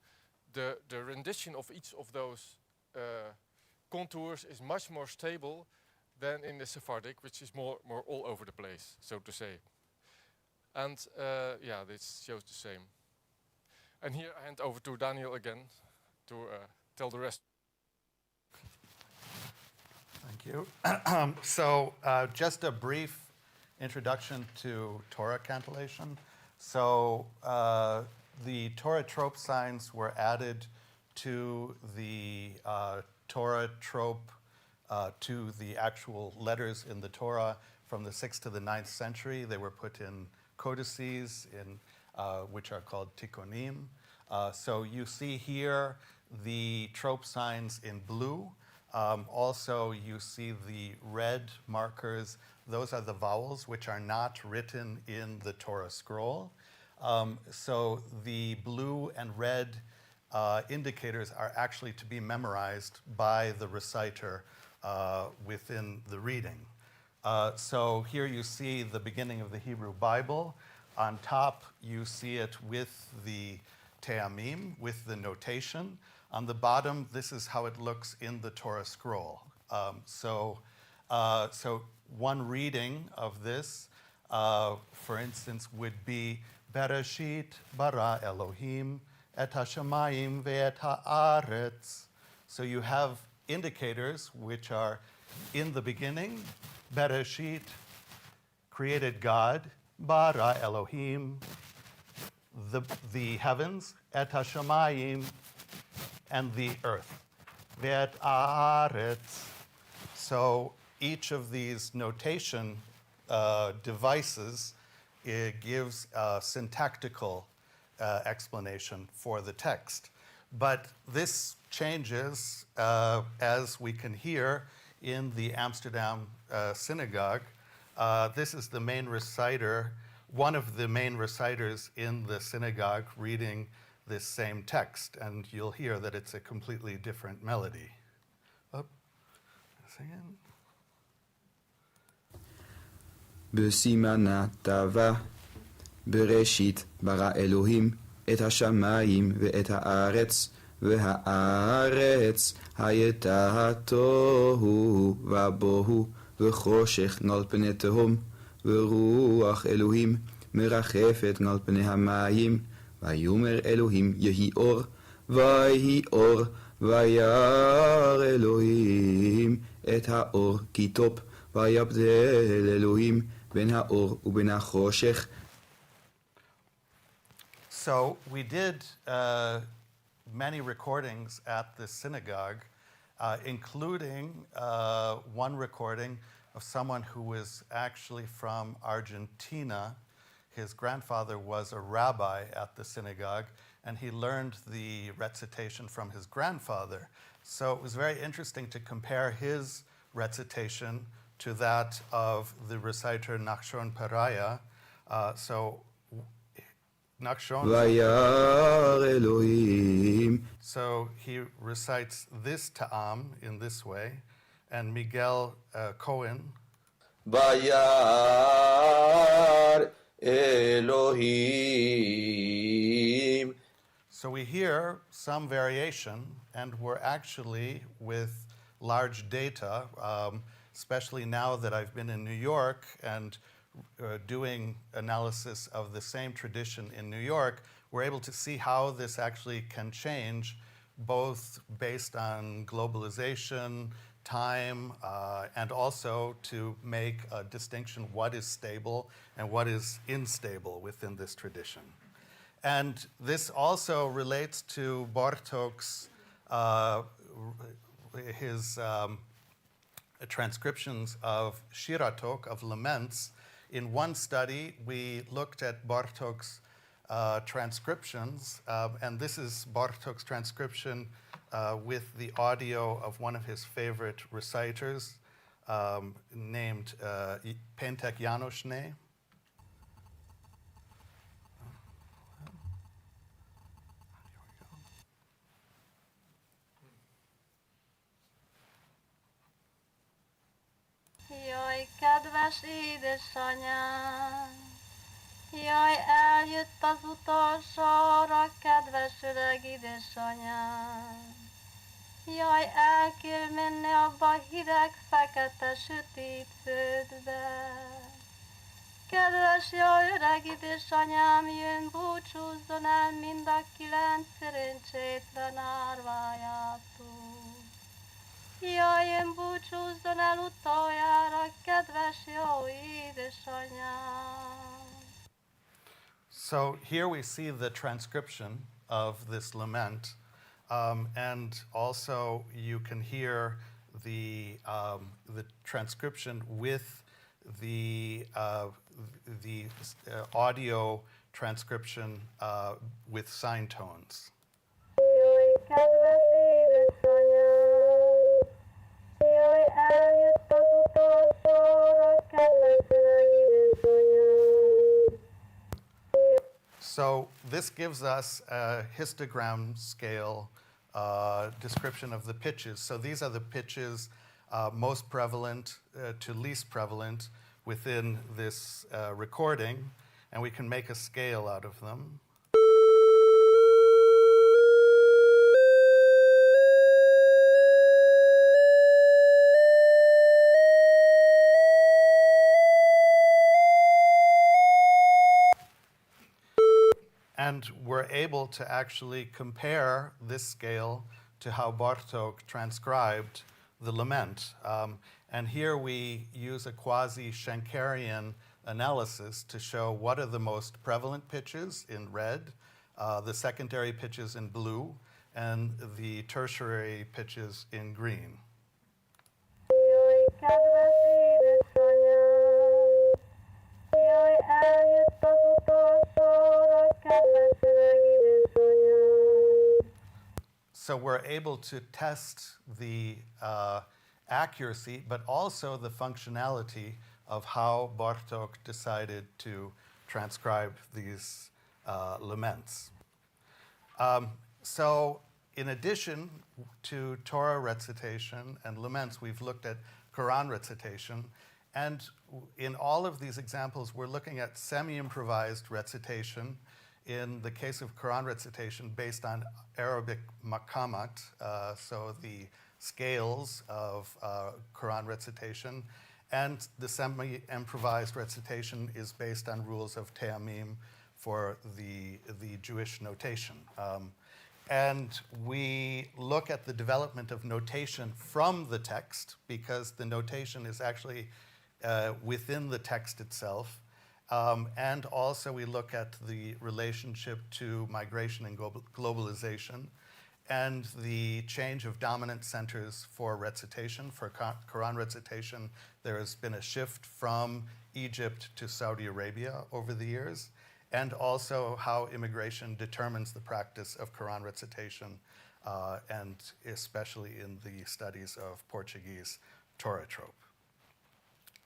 the rendition of each of those contours is much more stable than in the Sephardic, which is more all over the place, so to say. And yeah, this shows the same. And here I hand over to Daniel again to tell the rest. Thank you. So just a brief introduction to Torah cantillation. So the Torah trope signs were added to the Torah trope, to the actual letters in the Torah from the 6th to the 9th century. They were put in codices, which are called tikkunim. So you see here the trope signs in blue. Also, you see the red markers. Those are the vowels which are not written in the Torah scroll. So the blue and red indicators are actually to be memorized by the reciter within the reading. So here you see the beginning of the Hebrew Bible. On top, you see it with the te'amim, with the notation. On the bottom, this is how it looks in the Torah scroll. So one reading of this, for instance, would be Bereshit bara Elohim et hashamayim ve'et haaretz. So you have indicators which are in the beginning. Bereshit, created God, bara Elohim, the heavens, et hashamayim, and the earth. Ve'et haaretz. So each of these notation devices, it gives a syntactical explanation for the text. But this changes as we can hear in the Amsterdam synagogue. This is the main reciter, one of the main reciters in the synagogue reading this same text, and you'll hear that it's a completely different melody. Singing. בסימנה טבע, בראשית ברא אלוהים את השמיים ואת הארץ, והארץ הייתה תוהו ובוהו, וחושך על פני תהום, ורוח אלוהים מרחפת על פני המים, ויאמר אלוהים יהי אור, ויהי אור, וירא אלוהים את האור כי טוב, ויבדל אלוהים בין האור ובין החושך. So we did many recordings at the synagogue, including one recording of someone who was actually from Argentina. His grandfather was a rabbi at the synagogue, and he learned the recitation from his grandfather. So it was very interesting to compare his recitation to that of the reciter Nachshon Peraya. So Nachshon. So he recites this ta'am in this way, and Miguel Cohen. Vayar Elohim. So we hear some variation, and we're actually with large data, especially now that I've been in New York and doing analysis of the same tradition in New York, we're able to see how this actually can change, both based on globalization, time, and also to make a distinction what is stable and what is unstable within this tradition. And this also relates to Bartók's his transcriptions of shiratok, of laments. In one study, we looked at Bartók's transcriptions, and this is Bartók's transcription with the audio of one of his favorite reciters named Péntek Jánosné. Jaj, kedves édesanyám, jaj, eljött az utolsó óra, kedves öreg édesanyám. Jaj, el kell menni abba a hideg, fekete, sötét földbe. Kedves jó öreg édesanyám, jön, búcsúzzon el mind a 9 szerencsétlen árvájától. Jaj, jön, búcsúzzon el utoljára, kedves jó édesanyám. So here we see the transcription of this lament, and also you can hear the transcription with the audio transcription with sign tones. Jaj, kedves édesanyám, jaj, eljött az utolsó óra, kedves öreg édesanyám. So this gives us a histogram scale description of the pitches. So these are the pitches most prevalent to least prevalent within this recording, and we can make a scale out of them. And we're able to actually compare this scale to how Bartók transcribed the lament. And here we use a quasi-Schenkerian analysis to show what are the most prevalent pitches in red, the secondary pitches in blue, and the tertiary pitches in green. Jaj, kedves édesanyám, jaj, eljött az utolsó óra, kedves öreg édesanyám. So we're able to test the accuracy, but also the functionality of how Bartók decided to transcribe these laments. So in addition to Torah recitation and laments, we've looked at Quran recitation. And in all of these examples, we're looking at semi-improvised recitation. In the case of Quran recitation, based on Arabic maqamat, so the scales of Quran recitation, and the semi-improvised recitation is based on rules of Te'amim for the Jewish notation. And we look at the development of notation from the text, because the notation is actually within the text itself. And also we look at the relationship to migration and globalization and the change of dominant centers for recitation. For Quran recitation, there has been a shift from Egypt to Saudi Arabia over the years, and also how immigration determines the practice of Quran recitation, and especially in the studies of Portuguese Torah trope.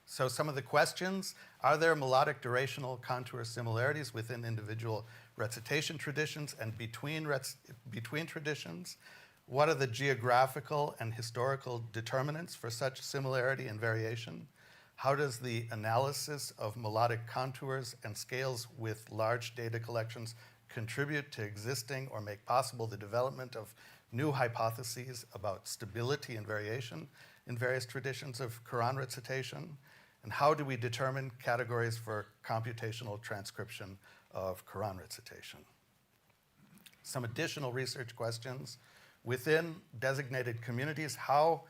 So some of the questions: are there melodic durational contour similarities within individual recitation traditions and between traditions? What are the geographical and historical determinants for such similarity and variation? How does the analysis of melodic contours and scales with large data collections contribute to existing or make possible the development of new hypotheses about stability and variation in various traditions of Quran recitation? And how do we determine categories for computational transcription of Quran recitation? Some additional research questions. Within designated communities, how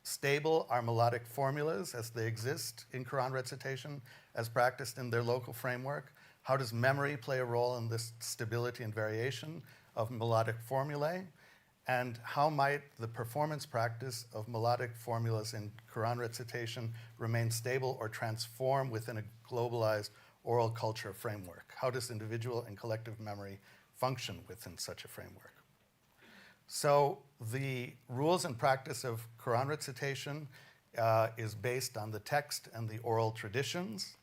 stable are melodic formulas as they exist in Quran recitation as practiced in their local framework? How does memory play a role in this stability and variation of melodic formulae? And how might the performance practice of melodic formulas in Quran recitation remain stable or transform within a globalized oral culture framework? How does individual and collective memory function within such a framework? So the rules and practice of Quran recitation is based on the text and the oral traditions.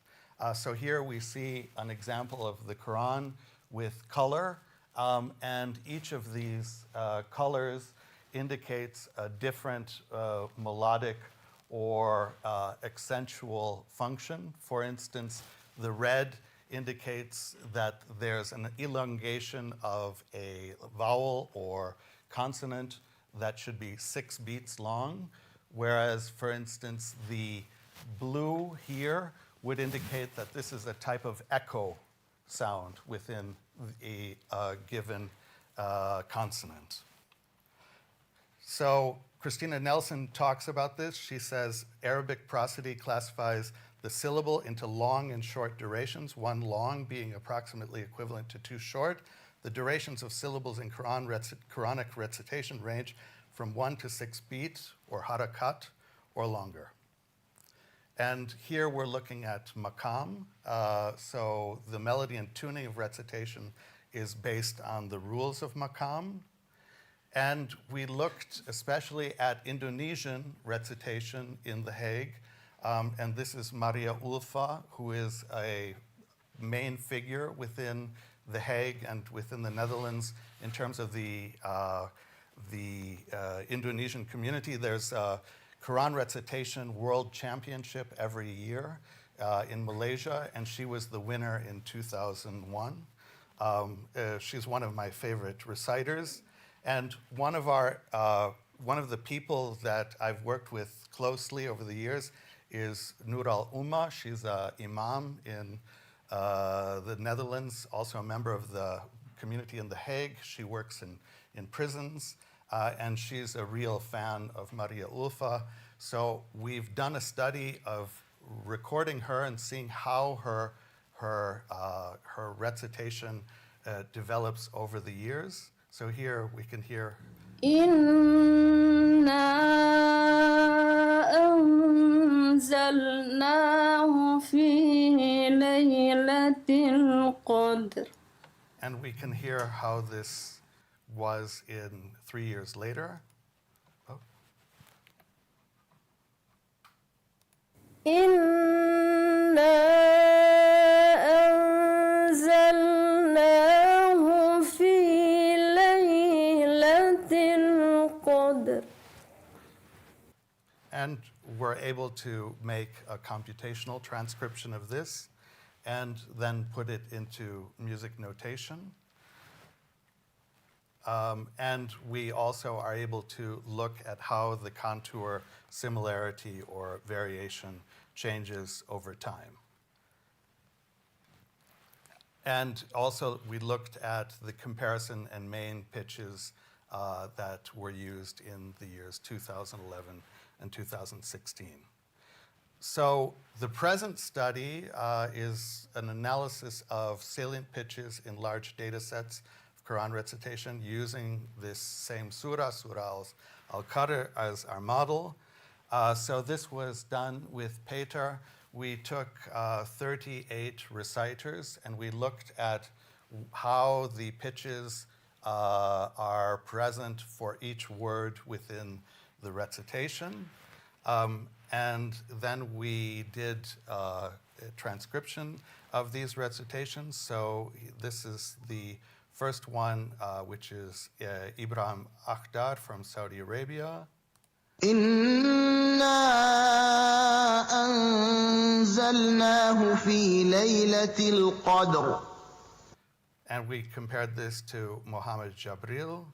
So here we see an example of the Quran with color, and each of these colors indicates a different melodic or accentual function. For instance, the red indicates that there's an elongation of a vowel or consonant that should be 6 beats long, whereas, for instance, the blue here would indicate that this is a type of echo sound within a given consonant. So Christina Nelson talks about this. She says Arabic prosody classifies the syllable into long and short durations, one long being approximately equivalent to 2 short. The durations of syllables in Quranic recitation range from 1 to 6 beats, or harakat, or longer. And here we're looking at maqam. So the melody and tuning of recitation is based on the rules of maqam. And we looked especially at Indonesian recitation in The Hague. And this is Maria Ulfa, who is a main figure within The Hague and within the Netherlands in terms of the Indonesian community. There's a Quran recitation world championship every year in Malaysia, and she was the winner in 2001. She's one of my favorite reciters, and one of the people that I've worked with closely over the years is Nur al-Ummah. She's an imam in the Netherlands, also a member of the community in The Hague. She works in prisons, and she's a real fan of Maria Ulfa. So we've done a study of recording her and seeing how her recitation develops over the years. So here we can hear. And we can hear how this was in 3 years later. Oh. And we're able to make a computational transcription of this and then put it into music notation. And we also are able to look at how the contour similarity or variation changes over time. And also we looked at the comparison and main pitches that were used in the years 2011 and 2016. So the present study is an analysis of salient pitches in large data sets of Quran recitation using this same surah, Surah Al-Qadr, as our model. So this was done with Peter. We took 38 reciters and we looked at how the pitches are present for each word within the recitation. And then we did a transcription of these recitations. So this is the first one, which is Ibrahim Akhdar from Saudi Arabia. إنا أنزلناه في ليلة القدر. And we compared this to Muhammad Jabril.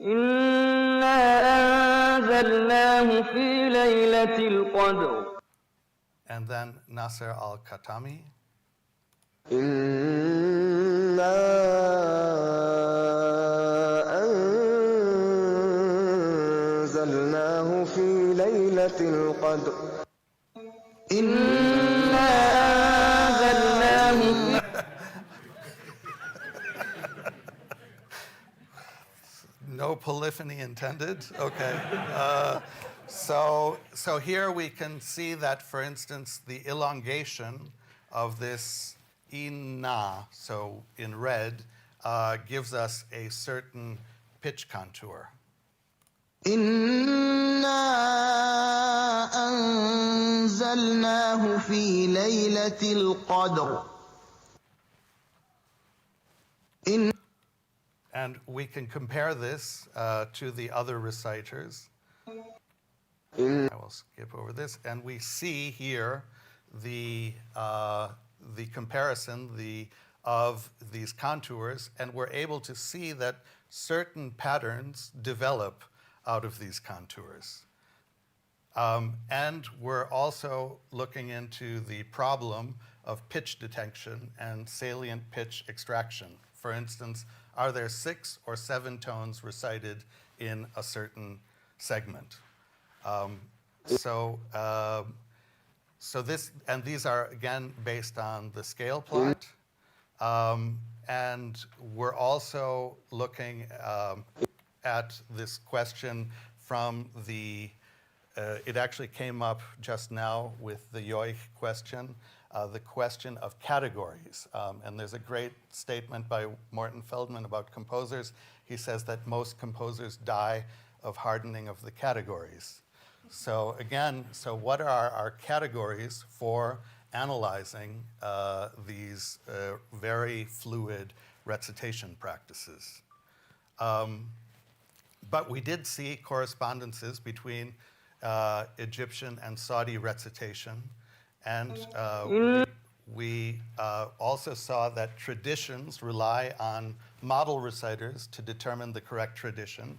إنا أنزلناه في ليلة القدر. And then Nasser al-Khatami. إنا أنزلناه في ليلة القدر. إنا أنزلناه في no polyphony intended. Okay. So here we can see that, for instance, the elongation of this ina, so in red, gives us a certain pitch contour. إنا أنزلناه في ليلة القدر. And we can compare this to the other reciters. I will skip over this, and we see here the comparison of these contours, and we're able to see that certain patterns develop out of these contours. And we're also looking into the problem of pitch detection and salient pitch extraction. For instance, are there 6 or 7 tones recited in a certain segment? So these are again based on the scale plot, and we're also looking at this question from the. It actually came up just now with the Joich question, the question of categories. And there's a great statement by Morten Feldman about composers. He says that most composers die of hardening of the categories. So again, what are our categories for analyzing these very fluid recitation practices? But we did see correspondences between Egyptian and Saudi recitation, and we also saw that traditions rely on model reciters to determine the correct tradition,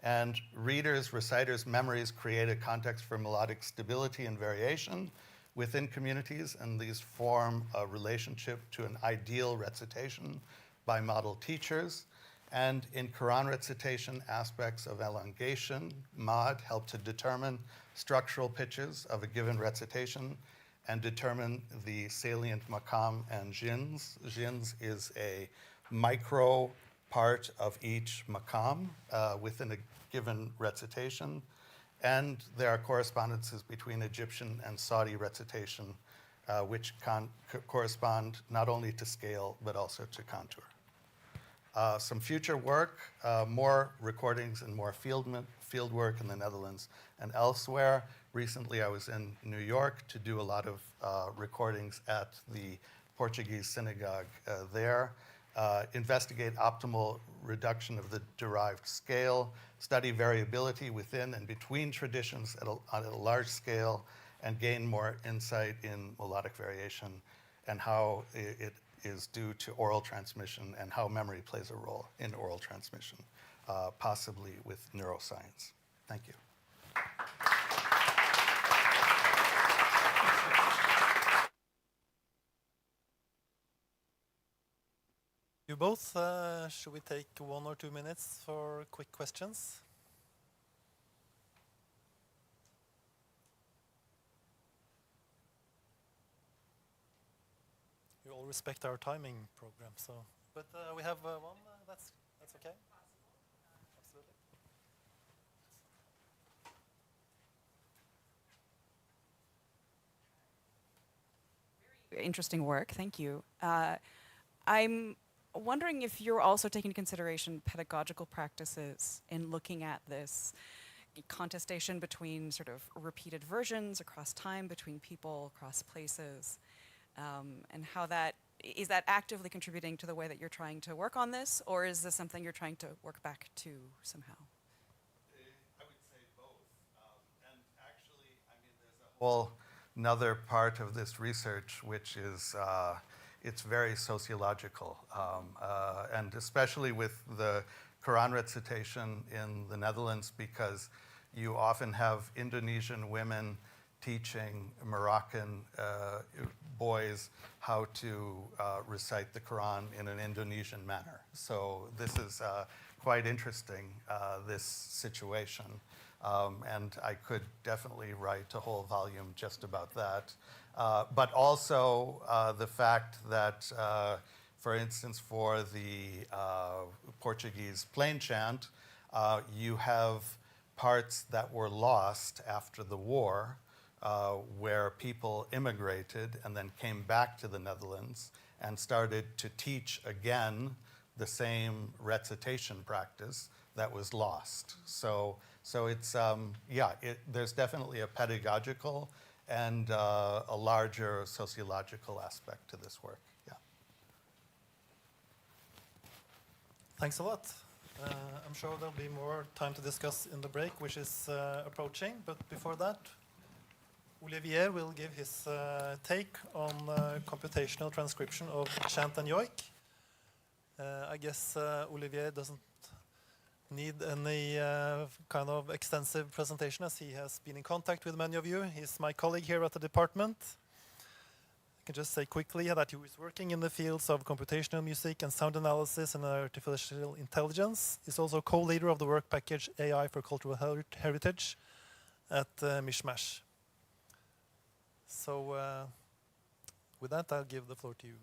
and readers, reciters' memories create a context for melodic stability and variation within communities, and these form a relationship to an ideal recitation by model teachers. And in Quran recitation, aspects of elongation, mad, help to determine structural pitches of a given recitation and determine the salient maqam and jins. Jins is a micro part of each maqam within a given recitation. And there are correspondences between Egyptian and Saudi recitation, which correspond not only to scale, but also to contour. Some future work, more recordings and more field work in the Netherlands and elsewhere. Recently, I was in New York to do a lot of recordings at the Portuguese synagogue there. Investigate optimal reduction of the derived scale, study variability within and between traditions at a large scale, and gain more insight in melodic variation and how it is due to oral transmission and how memory plays a role in oral transmission, possibly with neuroscience. Thank you. You both, should we take 1 or 2 minutes for quick questions? We all respect our timing program, so. But we have one, that's okay? Absolutely. Interesting work, thank you. I'm wondering if you're also taking into consideration pedagogical practices in looking at this contestation between sort of repeated versions across time, between people, across places, and how that, is that actively contributing to the way that you're trying to work on this, or is this something you're trying to work back to somehow? I would say both. And actually, I mean, there's a whole another part of this research, which is it's very sociological, and especially with the Quran recitation in the Netherlands, because you often have Indonesian women teaching Moroccan boys how to recite the Quran in an Indonesian manner. So this is quite interesting, this situation. And I could definitely write a whole volume just about that. But also the fact that, for instance, for the Portuguese plain chant, You have parts that were lost after the war, where people immigrated and then came back to the Netherlands and started to teach again the same recitation practice that was lost. So it's, there's definitely a pedagogical and a larger sociological aspect to this work. Yeah. Thanks a lot. I'm sure there'll be more time to discuss in the break, which is approaching. But before that, Olivier will give his take on computational transcription of chant and yoik. I guess Olivier doesn't need any kind of extensive presentation, as he has been in contact with many of you. He's my colleague here at the department. I can just say quickly that he is working in the fields of computational music and sound analysis and artificial intelligence. He's also co-leader of the work package AI for Cultural Heritage at MishMash. So with that, I'll give the floor to you.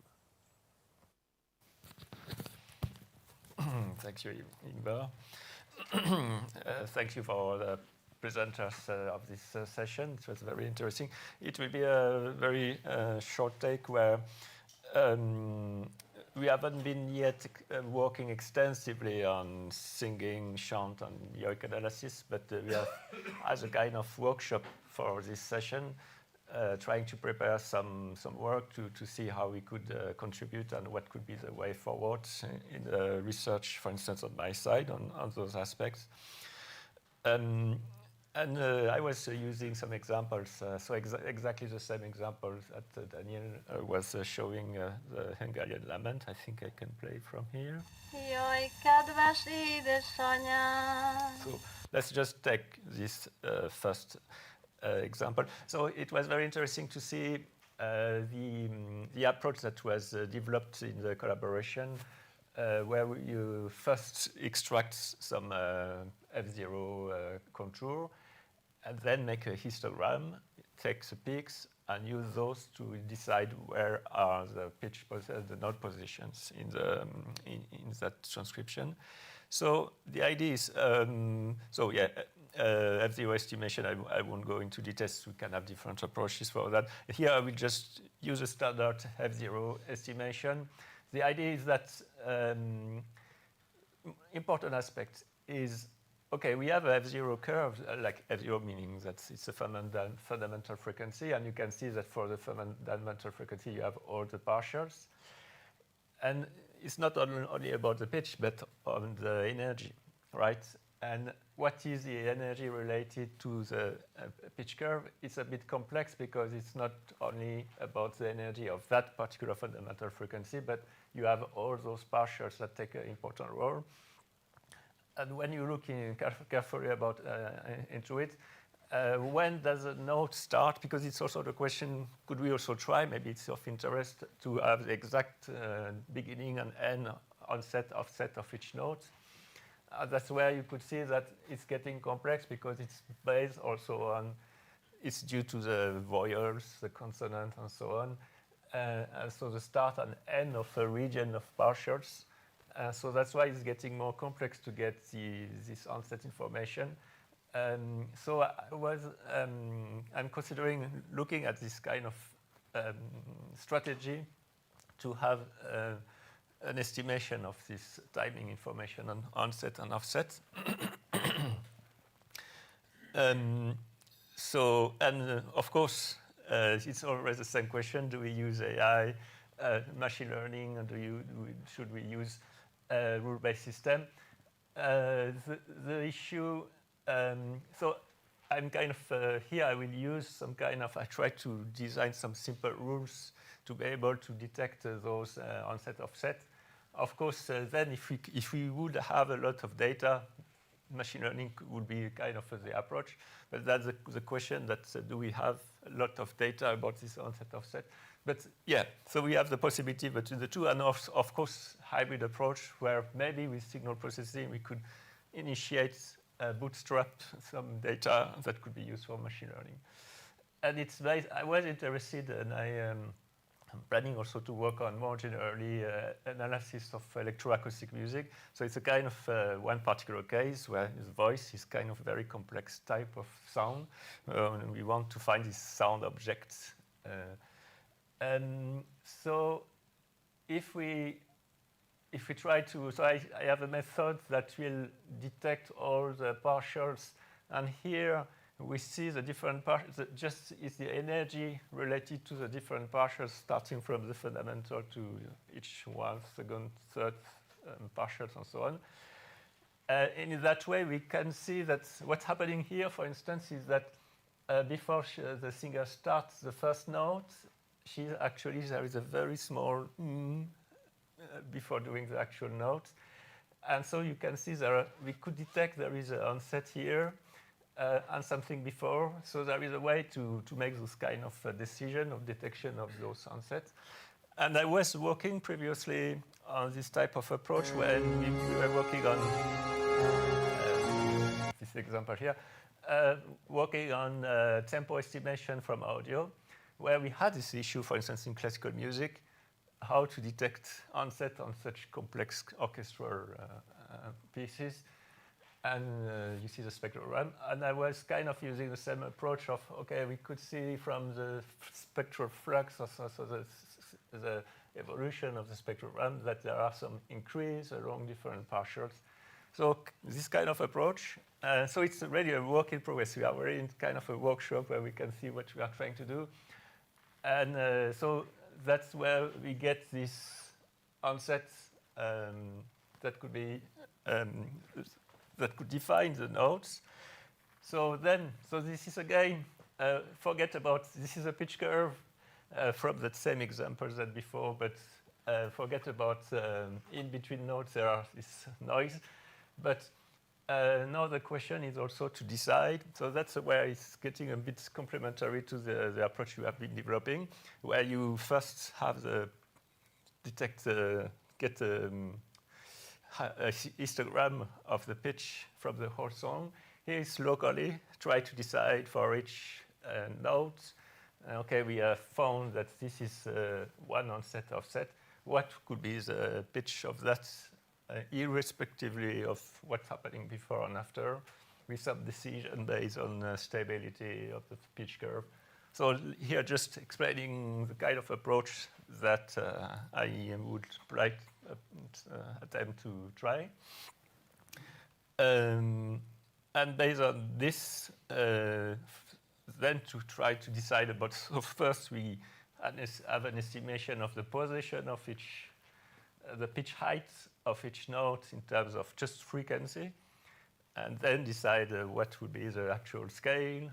Thank you, Ingvar. Thank you for the presenters of this session. It was very interesting. It will be a very short take where we haven't been yet working extensively on singing, chant, and yoik analysis, but we have, as a kind of workshop for this session, trying to prepare some work to see how we could contribute and what could be the way forward in the research, for instance, on my side on those aspects. I was using some examples, exactly the same examples that Daniel was showing the Hungarian lament. I think I can play from here. Jaj, kedves édesanyám! So let's just take this first example. So it was very interesting to see the approach that was developed in the collaboration, where you first extract some F0 contour and then make a histogram, take the peaks, and use those to decide where are the pitch, the note positions in that transcription. So the idea is, F0 estimation, I won't go into details, we can have different approaches for that. Here I will just use a standard F0 estimation. The idea is that important aspect is, okay, we have a F0 curve, like F0 meaning that it's a fundamental frequency, and you can see that for the fundamental frequency you have all the partials. And it's not only about the pitch, but on the energy, right? And what is the energy related to the pitch curve? It's a bit complex because it's not only about the energy of that particular fundamental frequency, but you have all those partials that take an important role. And when you look carefully into it, when does a note start? Because it's also the question, could we also try, maybe it's of interest, to have the exact beginning and end, onset, offset of each note. That's where you could see that it's getting complex because it's based also on, it's due to the vowels, the consonant, and so on. And so the start and end of a region of partials. So that's why it's getting more complex to get this onset information. So I'm considering looking at this kind of strategy to have an estimation of this timing information on onset and offset. Of course, it's always the same question: do we use AI, machine learning, and should we use a rule-based system? The issue. So I'm kind of here. I will use some kind of. I try to design some simple rules to be able to detect those onset offset. Of course, then if we would have a lot of data, machine learning would be kind of the approach. But that's the question: that do we have a lot of data about this onset offset? But yeah, so we have the possibility between the two, and of course, hybrid approach where maybe with signal processing we could initiate bootstrap some data that could be used for machine learning. And I was interested, and I I'm planning also to work on more generally analysis of electroacoustic music. So it's a kind of one particular case where his voice is kind of very complex type of sound. And we want to find these sound objects. And so if we try to, so I have a method that will detect all the partials, and here we see the different partials, just is the energy related to the different partials, starting from the fundamental to each one, second, third partials, and so on. And in that way, we can see that what's happening here, for instance, is that before the singer starts the first note, there is a very small before doing the actual note. And so you can see we could detect there is an onset here and something before. So there is a way to make this kind of decision of detection of those onsets. And I was working previously on this type of approach when we were working on this example here, working on tempo estimation from audio, where we had this issue, for instance, in classical music, how to detect onset on such complex orchestral pieces. And you see the spectrogram. And I was kind of using the same approach of, okay, we could see from the spectral flux, so the evolution of the spectrogram, that there are some increase along different partials. So this kind of approach. So it's really a work in progress. We are really in kind of a workshop where we can see what we are trying to do. And so that's where we get this onset that could be that could define the notes. So this is again, forget about, this is a pitch curve from that same example that before, but forget about in between notes there are this noise. But now the question is also to decide. So that's where it's getting a bit complementary to the approach you have been developing, where you first have get a histogram of the pitch from the whole song. Here is locally, try to decide for each note. Okay, we have found that this is one onset offset. What could be the pitch of that, irrespectively of what's happening before and after, with some decision based on stability of the pitch curve. So here just explaining the kind of approach that I would like attempt to try. And based on this, then to try to decide about, so first we have an estimation of the position of each, the pitch height of each note in terms of just frequency, and then decide what would be the actual scale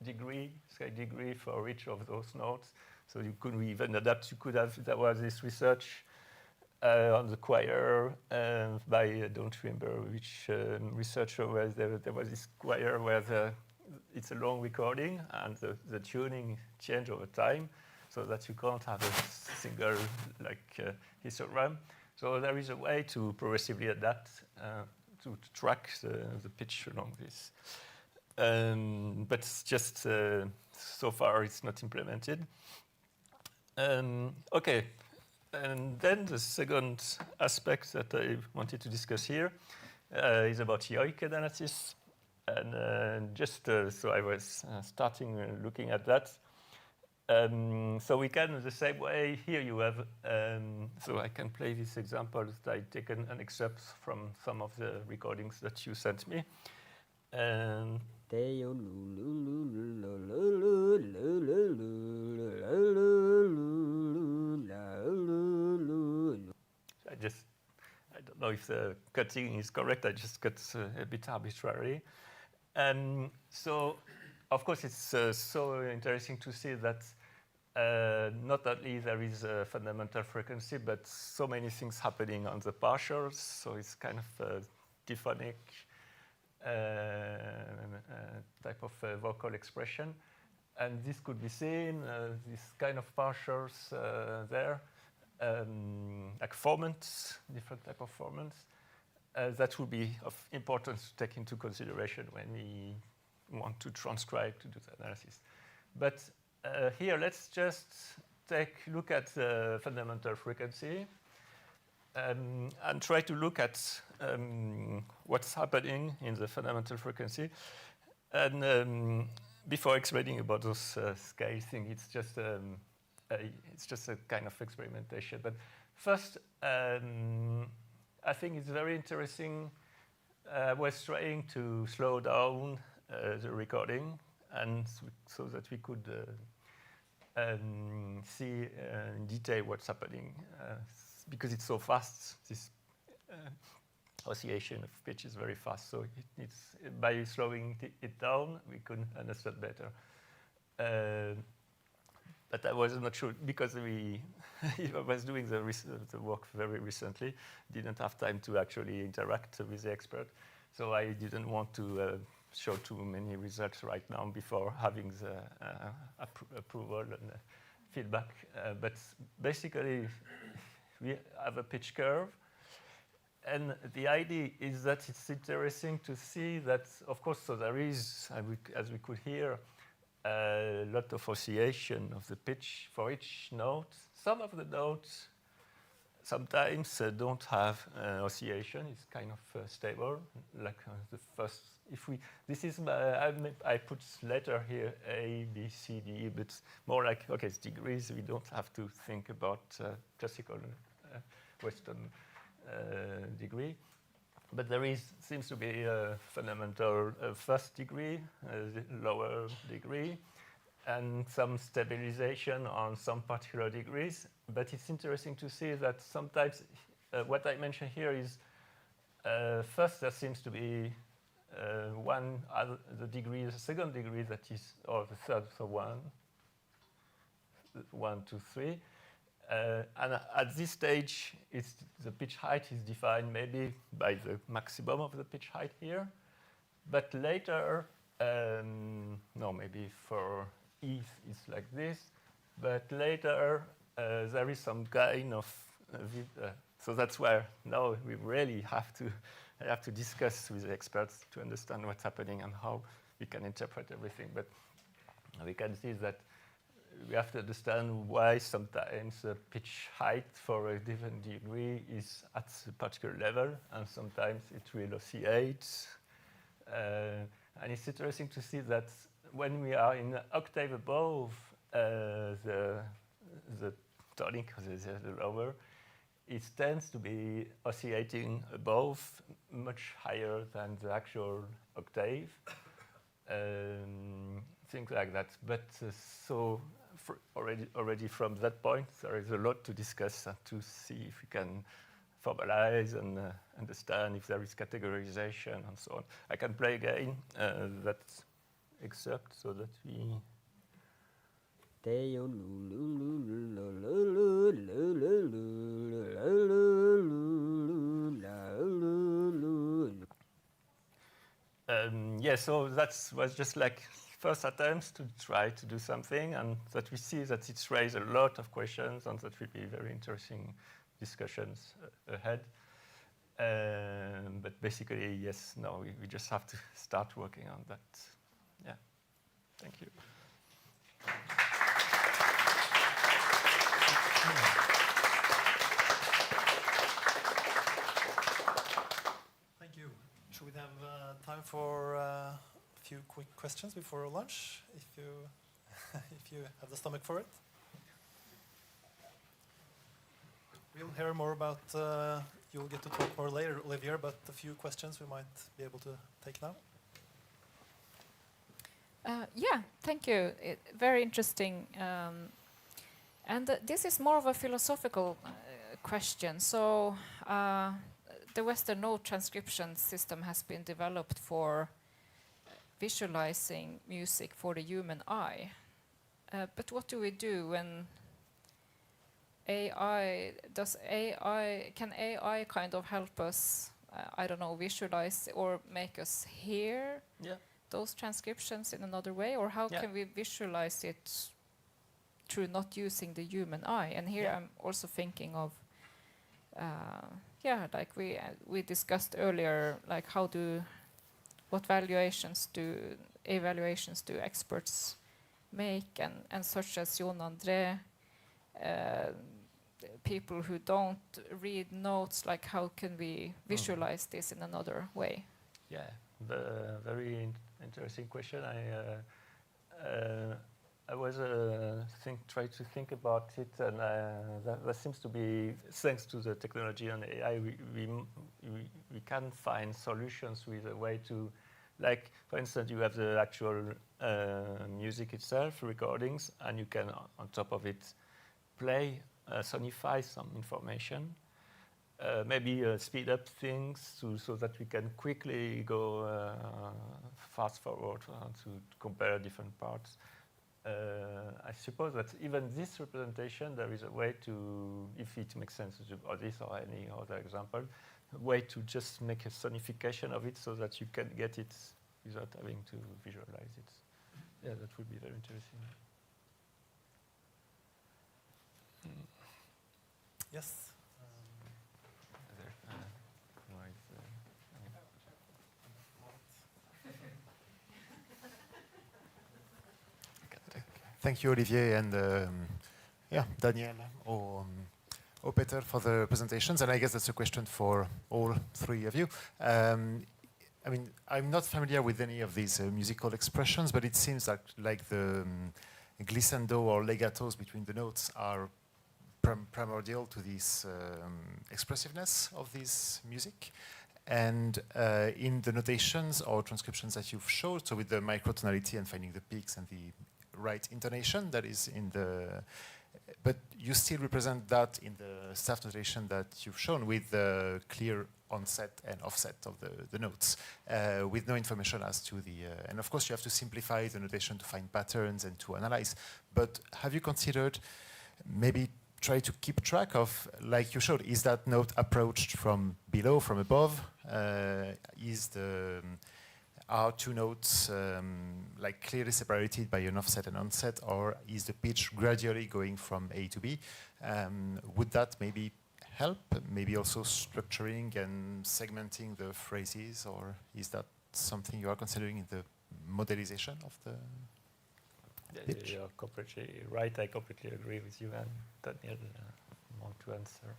degree for each of those notes. So you could even adapt, you could have, there was this research on the choir by, I don't remember which researcher, where there was this choir where it's a long recording and the tuning change over time, so that you can't have a single histogram. So there is a way to progressively adapt to track the pitch along this. But it's just, so far it's not implemented. Okay, and then the second aspect that I wanted to discuss here is about Yoic analysis. And so I was starting looking at that. So we can, the same way, here you have, so I can play this example that I've taken an excerpt from some of the recordings that you sent me. I don't know if the cutting is correct, I just cut a bit arbitrary. And so, of course, it's so interesting to see that not only there is a fundamental frequency, but so many things happening on the partials. So it's kind of a diphonic type of vocal expression. And this could be seen, this kind of partials there, like formants, different type of formants. That would be of importance to take into consideration when we want to transcribe, to do the analysis. But here, let's just look at the fundamental frequency and try to look at what's happening in the fundamental frequency. And before explaining about those scale thing, it's just a kind of experimentation. But first, I think it's very interesting. I was trying to slow down the recording, and so that we could see in detail what's happening. Because it's so fast, this oscillation of pitch is very fast. So by slowing it down, we could understand better. But I was not sure because I was doing the work very recently, didn't have time to actually interact with the expert. So I didn't want to show too many results right now before having the approval and feedback. But basically, we have a pitch curve. And the idea is that it's interesting to see that, of course, so there is, as we could hear, a lot of oscillation of the pitch for each note. Some of the notes sometimes don't have oscillation. It's kind of stable, like the first. This is I put letter here A, B, C, D, but more like okay, it's degrees. We don't have to think about classical Western degree. But there seems to be a fundamental first degree, lower degree, and some stabilization on some particular degrees. But it's interesting to see that sometimes what I mentioned here is first there seems to be the degree, the second degree that is, or the third, so 1, 2, 3. And at this stage, the pitch height is defined maybe by the maximum of the pitch height here. But later, no, maybe for E it's like this. But later, there is some kind of, so that's where now we really have to discuss with the experts to understand what's happening and how we can interpret everything. But we can see that we have to understand why sometimes the pitch height for a given degree is at a particular level, and sometimes it will oscillate. And it's interesting to see that when we are in an octave above the tonic, the lower, it tends to be oscillating above, much higher than the actual octave. Things like that. But so already from that point, there is a lot to discuss and to see if we can formalize and understand if there is categorization and so on. I can play again that excerpt so that we. Yeah, so that was just like first attempts to try to do something, and that we see that it's raised a lot of questions, and that will be very interesting discussions ahead. But basically, yes, no, we just have to start working on that. Yeah, thank you. Thank you. Should we have time for a few quick questions before lunch, if you have the stomach for it? We'll hear more about, you'll get to talk more later, Olivier, but a few questions we might be able to take now. Yeah, thank you. Very interesting. And this is more of a philosophical question. So the Western note transcription system has been developed for visualizing music for the human eye. But what do we do when can AI kind of help us, I don't know, visualize or make us hear those transcriptions in another way? Or how can we visualize it through not using the human eye? And here I'm also thinking of, like we discussed earlier, like what evaluations do experts make, and such as Jon André people who don't read notes, like how can we visualize this in another way? Yeah, very interesting question. I was try to think about it, and that seems to be, thanks to the technology and AI, we can find solutions with a way to, like, for instance, you have the actual music itself, recordings, and you can, on top of it, play, sonify some information. Maybe speed up things so that we can quickly go fast forward to compare different parts. I suppose that even this representation, there is a way to, if it makes sense, or this or any other example, a way to just make a sonification of it so that you can get it without having to visualize it. Yeah, that would be very interesting. Yes. Thank you, Olivier, and Daniel or Peter for the presentations. And I guess that's a question for all three of you. I mean, I'm not familiar with any of these musical expressions, but it seems like the glissando or legatos between the notes are primordial to this expressiveness of this music. And in the notations or transcriptions that you've showed, so with the microtonality and finding the peaks and the right intonation that is in the, but you still represent that in the staff notation that you've shown with the clear onset and offset of the notes, with no information as to the, and of course you have to simplify the notation to find patterns and to analyze, but have you considered maybe try to keep track of, like you showed, is that note approached from below, from above? Are two notes like clearly separated by an offset and onset, or is the pitch gradually going from A to B? Would that maybe help? Maybe also structuring and segmenting the phrases, or is that something you are considering in the modelization of the pitch? You're completely right. I completely agree with you, and Daniel want to answer.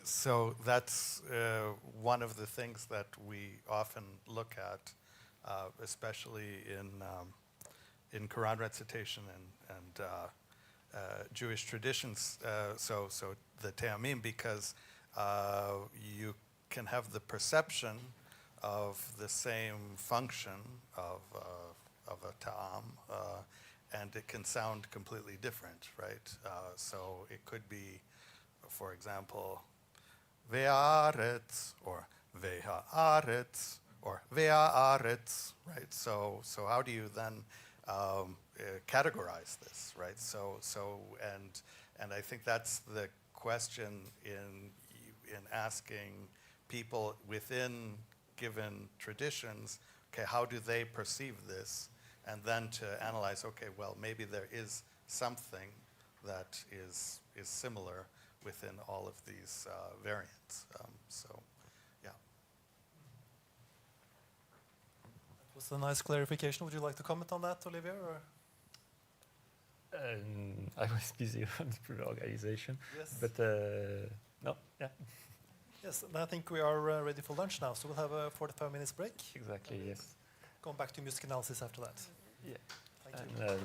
So that's one of the things that we often look at, especially in Quran recitation and Jewish traditions. So the Ta'amim, because you can have the perception of the same function of a ta'am, and it can sound completely different, right? So it could be, for example, ve'aretz or ve'ha'aretz or ve'aretz, right? So how do you then categorize this, right? So and I think that's the question in asking people within given traditions, okay, how do they perceive this? And then to analyze, okay, well, maybe there is something that is similar within all of these variants. So, yeah. That was a nice clarification. Would you like to comment on that, Olivier? Or? I was busy on the organization, yes. But no, yeah. Yes, and I think we are ready for lunch now, so we'll have a 45 minutes break. Exactly, yes. Going back to music analysis after that. Yeah. Thank you.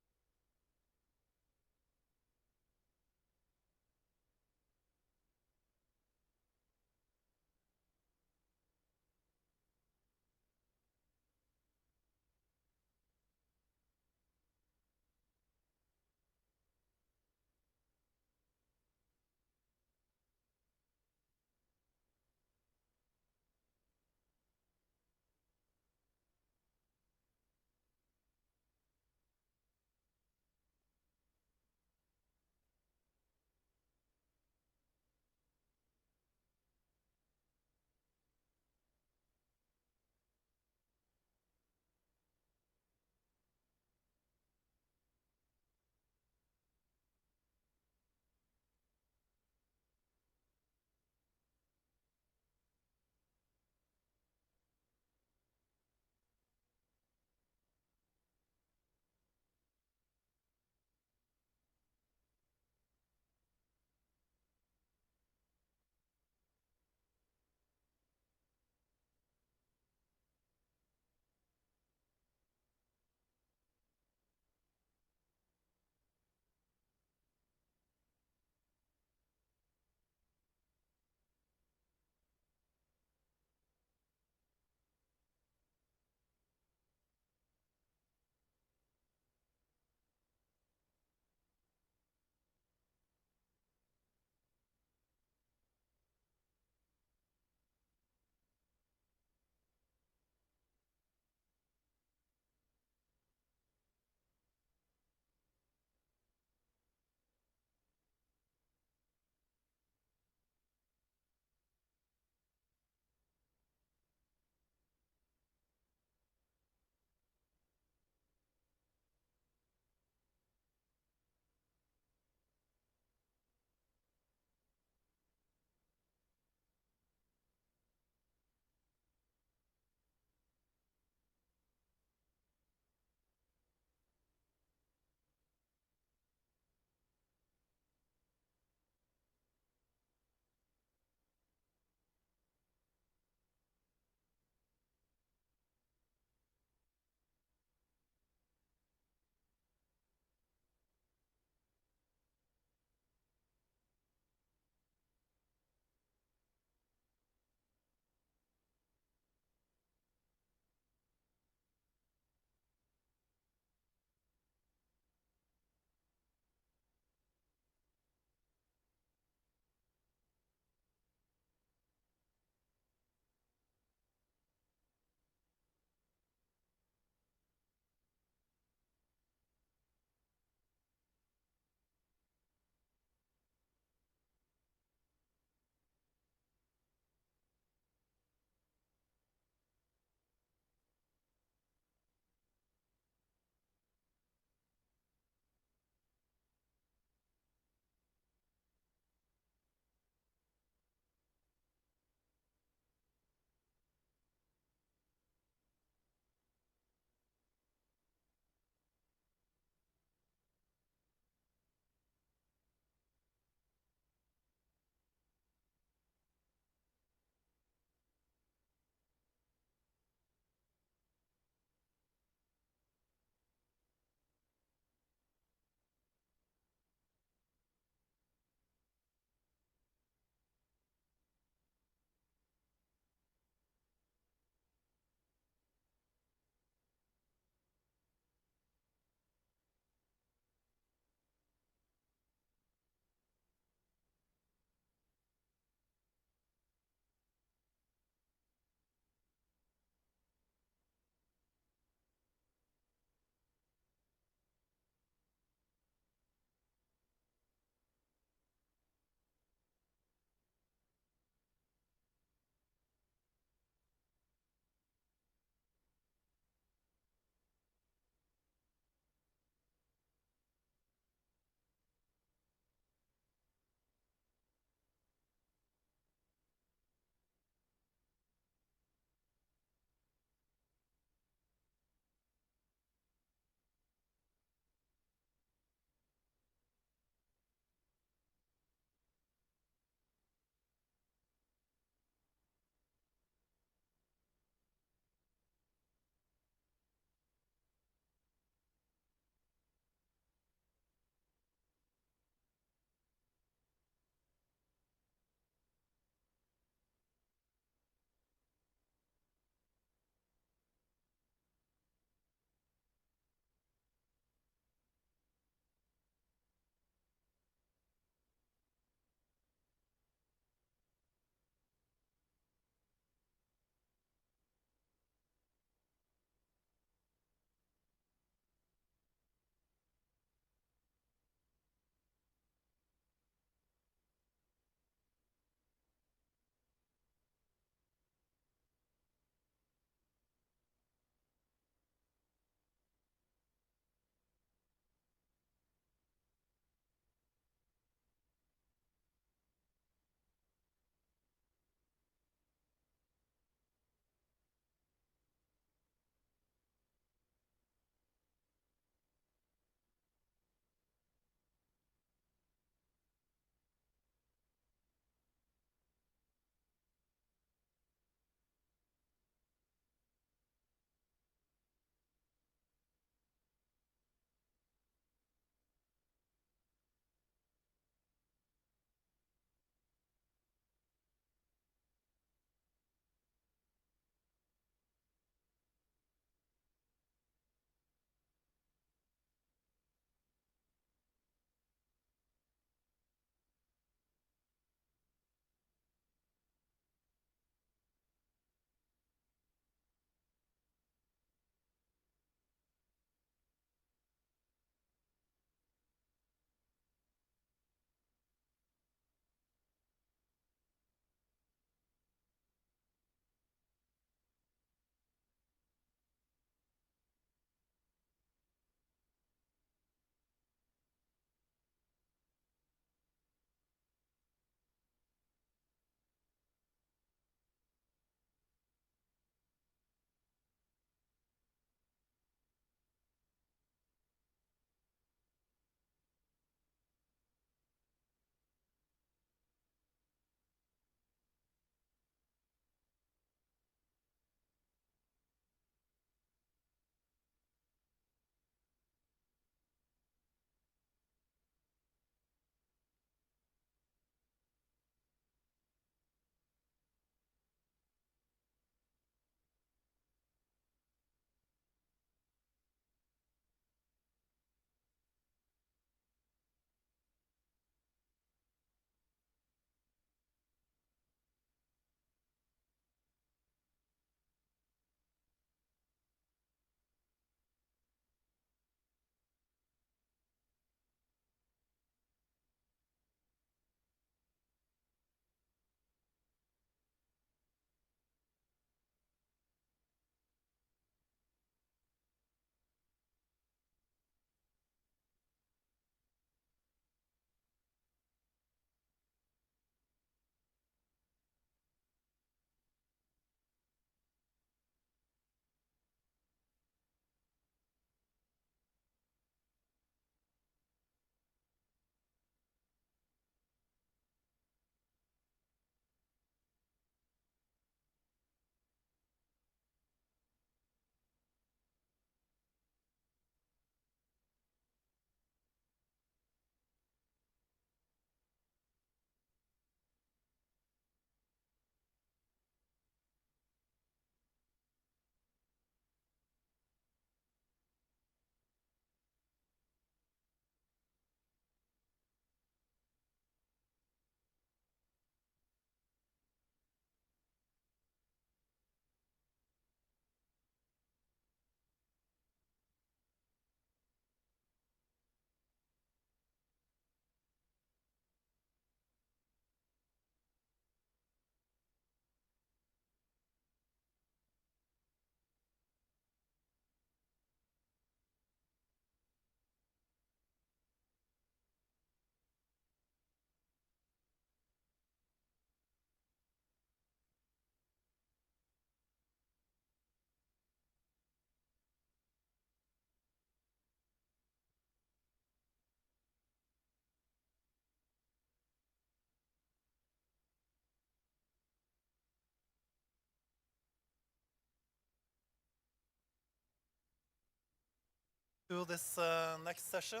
To this next session,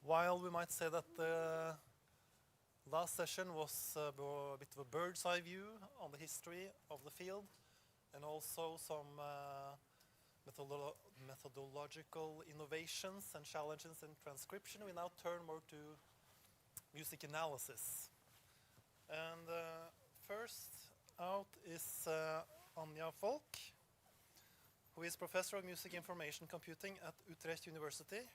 while we might say that the last session was a bit of a bird's eye view on the history of the field and also some methodological innovations and challenges in transcription, we now turn more to music analysis. And first out is Anja Volk, who is Professor of Music Information Computing at Utrecht University.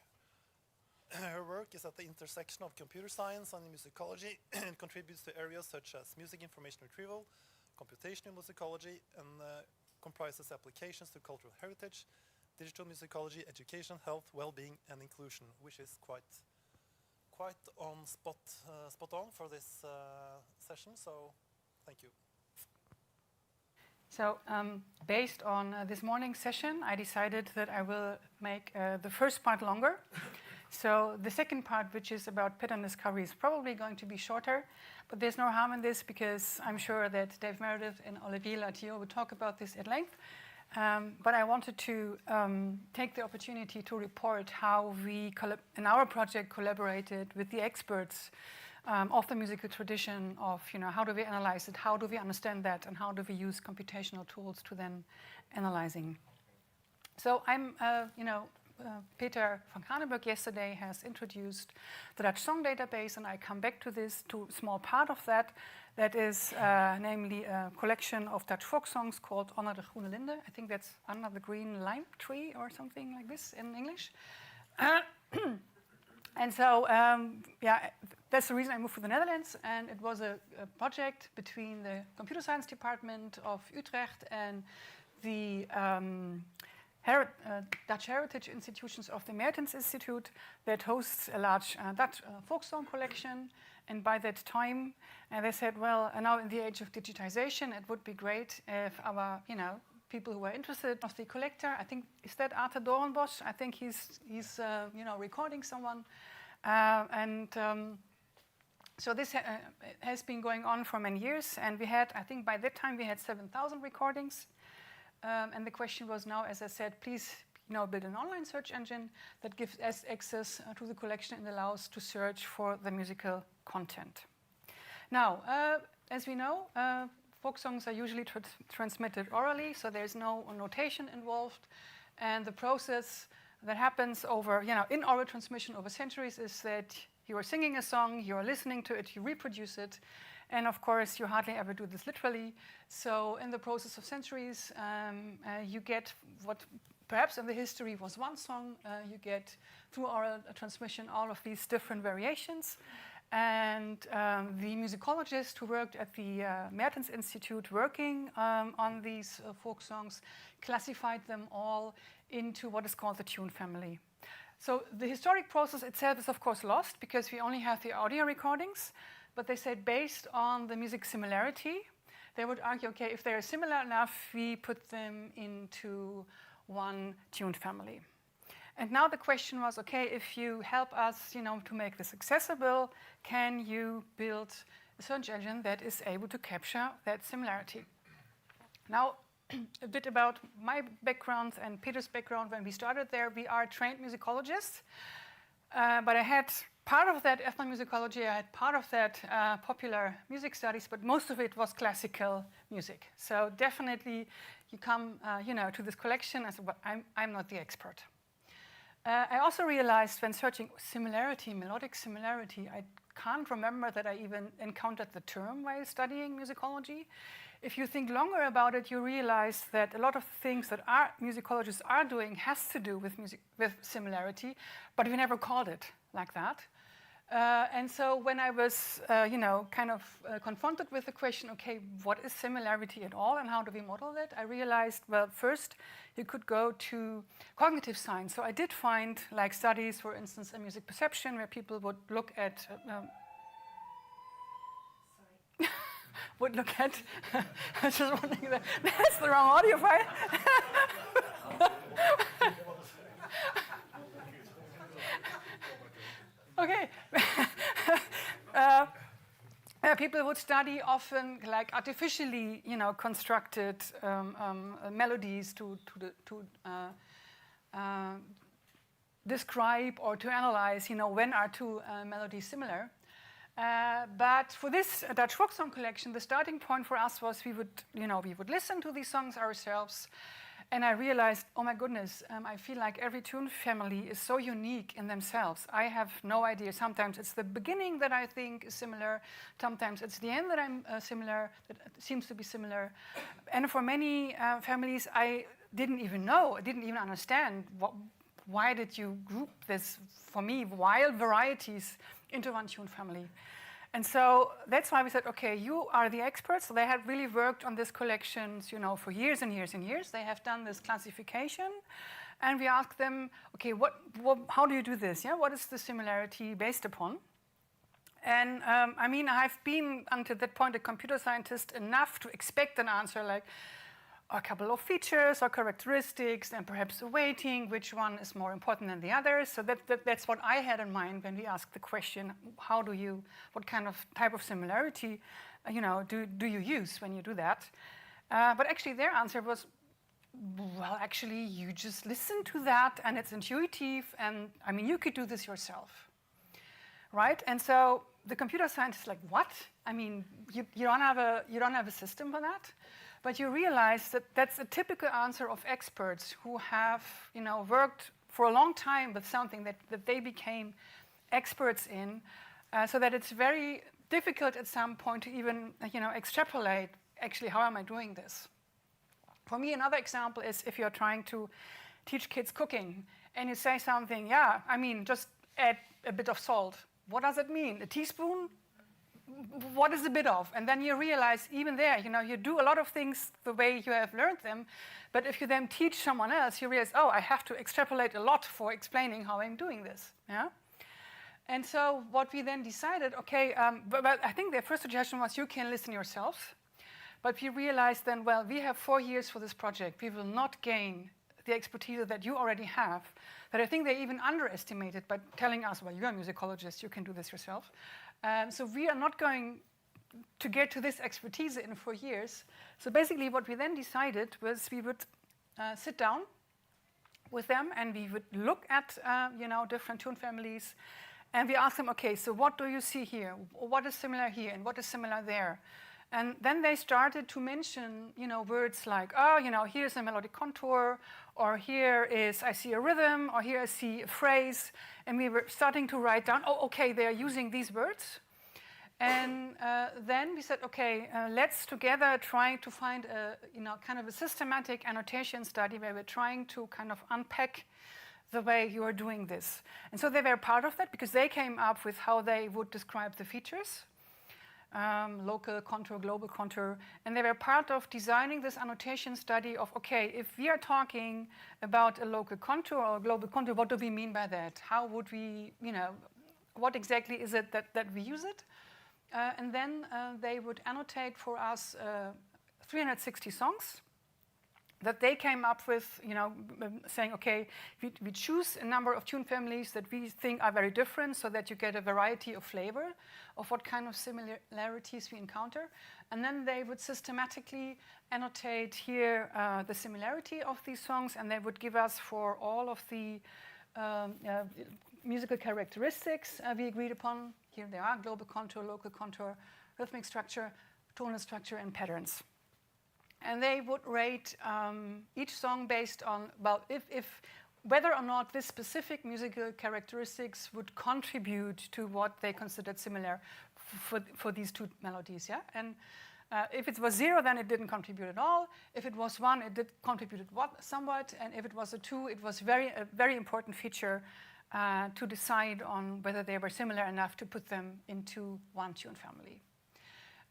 Her work is at the intersection of computer science and musicology and contributes to areas such as music information retrieval, computational musicology, and comprises applications to cultural heritage, digital musicology, education, health, well-being, and inclusion, which is quite on spot on for this session. So, thank you. So, based on this morning's session, I decided that I will make the first part longer. So the second part, which is about pattern discovery, is probably going to be shorter, but there's no harm in this because I'm sure that Dave Meredith and Olivier Latillot will talk about this at length. But I wanted to take the opportunity to report how we, in our project, collaborated with the experts of the musical tradition of, how do we analyze it, how do we understand that, and how do we use computational tools to then analyzing. So I'm, Peter van Kranenburg yesterday has introduced the Dutch Song Database, and I come back to this, to a small part of that. That is namely a collection of Dutch folk songs called Onder de Groene Linde. I think that's Under the Green Lime Tree or something like this in English. And so, that's the reason I moved to the Netherlands, and it was a project between the computer science department of Utrecht and the Dutch Heritage Institutions of the Mertens Institute that hosts a large Dutch folk song collection. And by that time, they said, well, now in the age of digitization, it would be great if our, people who are interested of the collector, I think, is that Arthur Doornbos? I think he's recording someone. So this has been going on for many years. And we had, I think by that time, we had 7,000 recordings. And the question was now, as I said, please build an online search engine that gives us access to the collection and allows to search for the musical content. Now, as we know, folk songs are usually transmitted orally, so there's no notation involved. And the process that happens over, in oral transmission over centuries is that you are singing a song, you are listening to it, you reproduce it. And of course, you hardly ever do this literally. So in the process of centuries, you get what perhaps in the history was one song. You get through oral transmission all of these different variations. And the musicologist who worked at the Mertens Institute working on these folk songs classified them all into what is called the tune family. So the historic process itself is of course lost because we only have the audio recordings. But they said based on the music similarity, they would argue, okay, if they're similar enough, we put them into one tuned family. And now the question was, okay, if you help us, to make this accessible, can you build a search engine that is able to capture that similarity? Now, a bit about my background and Peter's background. When we started there, we are trained musicologists, but I had part of that ethnomusicology, I had part of that popular music studies, but most of it was classical music. So definitely you come, to this collection and say, well, I'm not the expert. I also realized when searching similarity, melodic similarity, I can't remember that I even encountered the term while studying musicology. If you think longer about it, you realize that a lot of things that our musicologists are doing has to do with music, with similarity, but we never called it like that. And so when I was, confronted with the question, okay, what is similarity at all and how do we model it? I realized, well, first you could go to cognitive science. So I did find studies, for instance, in music perception where people would look at, I was just wondering that's the wrong audio file. Okay. People would study often artificially, constructed melodies to describe or to analyze, when are two melodies similar. But for this Dutch folk song collection, the starting point for us was we would listen to these songs ourselves. And I realized, oh my goodness, I feel like every tune family is so unique in themselves. I have no idea. Sometimes it's the beginning that I think is similar. Sometimes it's the end that I'm similar, that seems to be similar. And for many families, I didn't even know, I didn't even understand why did you group this, for me, wild varieties into one tune family. And so that's why we said, okay, you are the experts. So they had really worked on this collections, for years and years and years. They have done this classification. And we asked them, okay, how do you do this? Yeah, what is the similarity based upon? And I've been until that point a computer scientist enough to expect an answer like a couple of features or characteristics and perhaps a weighting, which one is more important than the other. So that's what I had in mind when we asked the question, what kind of type of similarity, do you use when you do that? But actually their answer was, well, actually you just listen to that and it's intuitive and you could do this yourself, right? And so the computer scientist is like, what? You don't have a system for that? But you realize that that's a typical answer of experts who have, worked for a long time with something that they became experts in, so that it's very difficult at some point to even, extrapolate, actually, how am I doing this? For me, another example is if you're trying to teach kids cooking, and you say something, just add a bit of salt. What does it mean? A teaspoon? What is a bit of? And then you realize even there, you do a lot of things the way you have learned them, but if you then teach someone else, you realize, oh, I have to extrapolate a lot for explaining how I'm doing this. Yeah. And so what we then decided, okay, but I think their first suggestion was you can listen yourselves, but we realized then, well, we have 4 years for this project. We will not gain the expertise that you already have, that I think they even underestimated by telling us, well, you're a musicologist, you can do this yourself. So we are not going to get to this expertise in 4 years. So basically what we then decided was we would sit down with them and we would look at different tune families and we asked them, okay, so what do you see here? What is similar here and what is similar there? And then they started to mention, words like, here's a melodic contour, or here is, I see a rhythm, or here I see a phrase. And we were starting to write down, oh, okay, they are using these words. And then we said, okay, let's together try to find a, kind of a systematic annotation study where we're trying to kind of unpack the way you are doing this. And so they were part of that because they came up with how they would describe the features. Local contour, global contour, and they were part of designing this annotation study of, okay, if we are talking about a local contour or a global contour, what do we mean by that? How would we, what exactly is it that we use it? And then they would annotate for us 360 songs that they came up with, saying, okay, we choose a number of tune families that we think are very different so that you get a variety of flavor of what kind of similarities we encounter. And then they would systematically annotate here the similarity of these songs, and they would give us for all of the musical characteristics we agreed upon. Here they are: global contour, local contour, rhythmic structure, tonal structure, and patterns. And they would rate each song based on, well, if whether or not this specific musical characteristics would contribute to what they considered similar for these two melodies, yeah? And if it was 0, then it didn't contribute at all. If it was 1, it did contribute somewhat. And if it was a 2, it was a very important feature to decide on whether they were similar enough to put them into one tune family.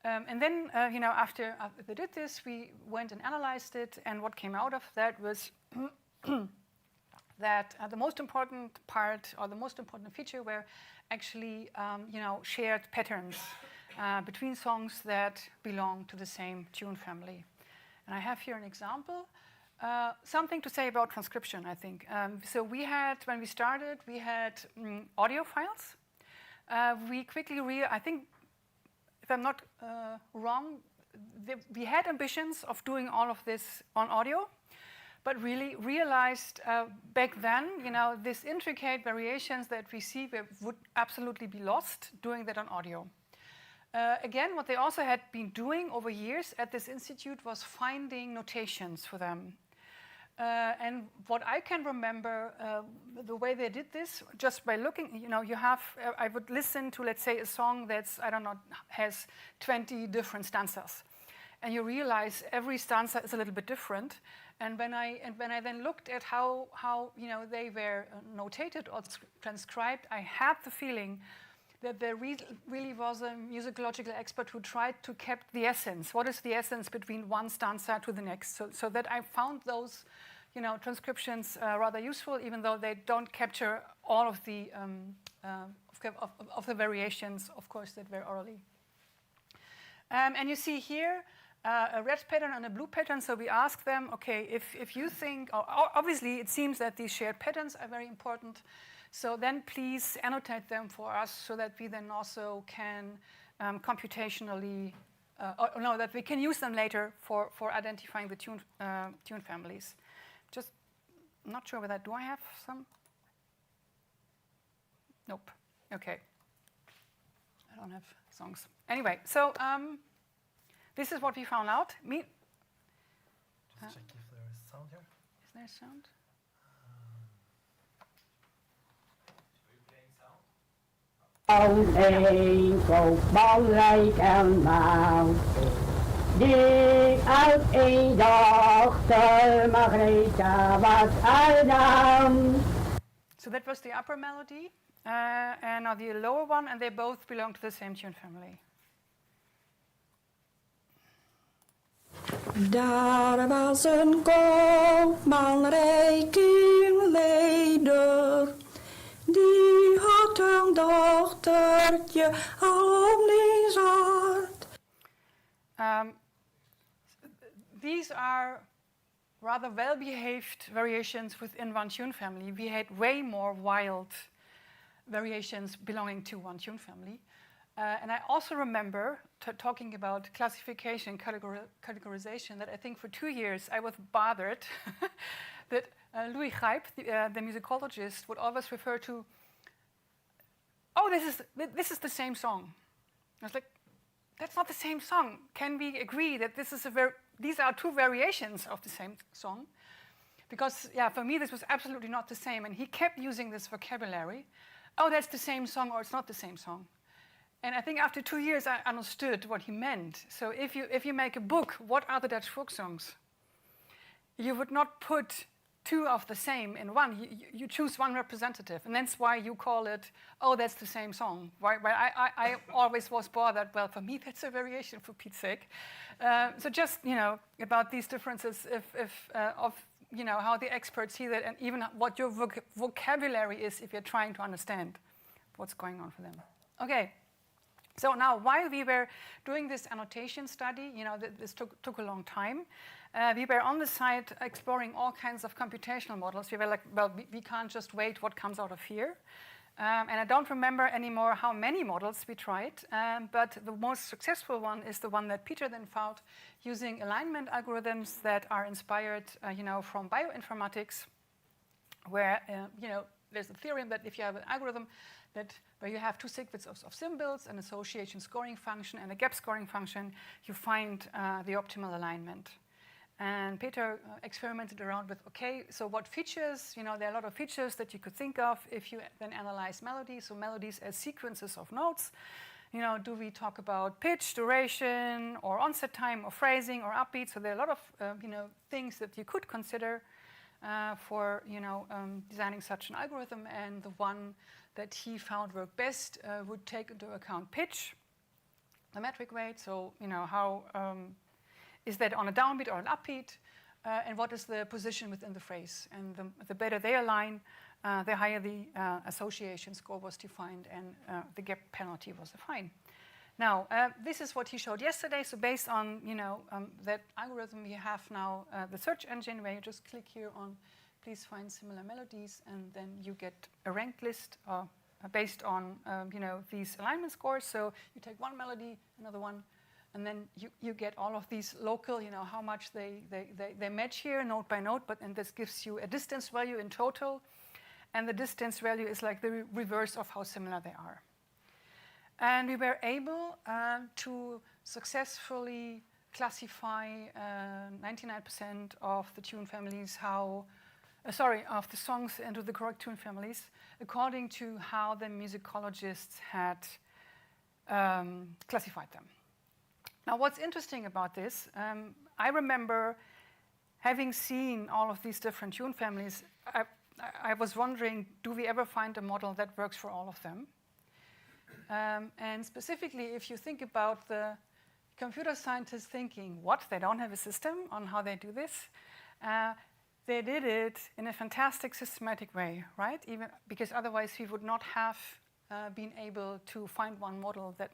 And then, after they did this, we went and analyzed it, and what came out of that was that the most important part, or the most important feature, were actually, shared patterns between songs that belong to the same tune family. And I have here an example. Something to say about transcription, I think. So we had, when we started, we had audio files. We quickly I think, if I'm not wrong, we had ambitions of doing all of this on audio, but really realized back then, these intricate variations that we see would absolutely be lost doing that on audio. Again, what they also had been doing over years at this institute was finding notations for them. And what I can remember, the way they did this, just by looking, I would listen to, let's say, a song that's, I don't know, has 20 different stanzas. And you realize every stanza is a little bit different. And when I then looked at how they were notated or transcribed, I had the feeling that there really was a musicological expert who tried to keep the essence. What is the essence between one stanza to the next? So that I found those, transcriptions rather useful, even though they don't capture all of the variations, of course, that were orally. And you see here a red pattern and a blue pattern. So we ask them, okay, if you think, obviously it seems that these shared patterns are very important. So then please annotate them for us so that we then also can computationally, that we can use them later for identifying the tune families. Just not sure whether, do I have some? Nope. Okay. I don't have songs. Anyway, so this is what we found out. Just check if there is sound here. Is there sound? Een koopmanrijk en maand, die uit een dochter Margaretha was haar naam. So that was the upper melody, and now the lower one, and they both belong to the same tune family. Daar was een koopmanrijk in Leder. Die had een dochtertje al niet zwart. These are rather well-behaved variations within one tune family. We had way more wild variations belonging to one tune family. And I also remember talking about classification, categorization, that I think for 2 years I was bothered that Louis Gijp, the musicologist, would always refer to, oh, this is the same song. I was like, that's not the same song. Can we agree that these are two variations of the same song? Because, for me, this was absolutely not the same. And he kept using this vocabulary. Oh, that's the same song, or it's not the same song. And I think after 2 years, I understood what he meant. So if you make a book, what are the Dutch folk songs? You would not put two of the same in one. You choose one representative, and that's why you call it, oh, that's the same song. Why I always was bothered, well, for me, that's a variation, for Pete's sake. So just, about these differences of how the experts see that, and even what your vocabulary is if you're trying to understand what's going on for them. Okay. So now, while we were doing this annotation study, this took a long time. We were on the site exploring all kinds of computational models. We were like, well, we can't just wait what comes out of here. And I don't remember anymore how many models we tried, but the most successful one is the one that Peter then found using alignment algorithms that are inspired, from bioinformatics, where, there's a theorem that if you have an algorithm where you have two sequences of symbols, an association scoring function and a gap scoring function, you find the optimal alignment. And Peter experimented around with, okay, so what features, there are a lot of features that you could think of if you then analyze melodies, so melodies as sequences of notes. Do we talk about pitch, duration, or onset time, or phrasing, or upbeat? So there are a lot of, things that you could consider for, designing such an algorithm. And the one that he found worked best would take into account pitch, the metric weight, so, how is that on a downbeat or an upbeat, and what is the position within the phrase. And the better they align, the higher the association score was defined, and the gap penalty was defined. Now, this is what he showed yesterday. So based on that algorithm, we have now the search engine where you just click here on please find similar melodies, and then you get a ranked list based on these alignment scores. So you take one melody, another one, And then you get all of these local, how much they match here, note by note, and this gives you a distance value in total. And the distance value is like the reverse of how similar they are. And we were able to successfully classify 99% of the tune families of the songs into the correct tune families according to how the musicologists had classified them. Now, what's interesting about this, I remember having seen all of these different tune families, I was wondering, do we ever find a model that works for all of them? And specifically, if you think about the computer scientists thinking, what, they don't have a system on how they do this? They did it in a fantastic systematic way, right? Even because otherwise we would not have been able to find one model that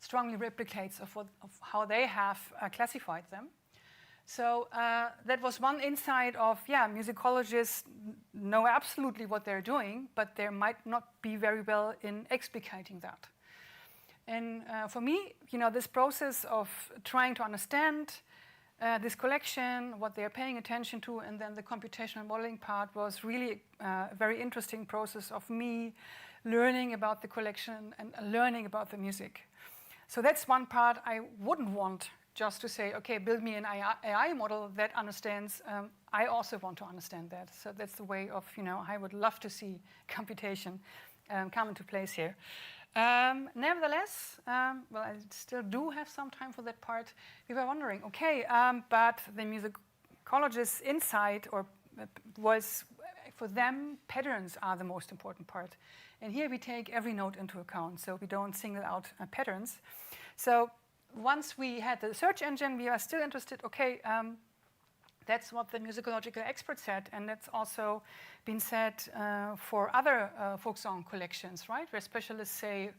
strongly replicates of how they have classified them. So that was one insight of, musicologists know absolutely what they're doing, but they might not be very well in explicating that. And for me, this process of trying to understand this collection, what they're paying attention to, and then the computational modeling part was really a very interesting process of me learning about the collection and learning about the music. So that's one part. I wouldn't want just to say, okay, build me an AI model that understands. I also want to understand that. So that's the way of, I would love to see computation come into place here. Nevertheless, well, I still do have some time for that part. We were wondering, okay, but the musicologist's insight was, for them, patterns are the most important part. And here we take every note into account, so we don't single out patterns. So once we had the search engine, we are still interested, okay, that's what the musicological expert said, and that's also been said for other folk song collections, right? Where specialists say,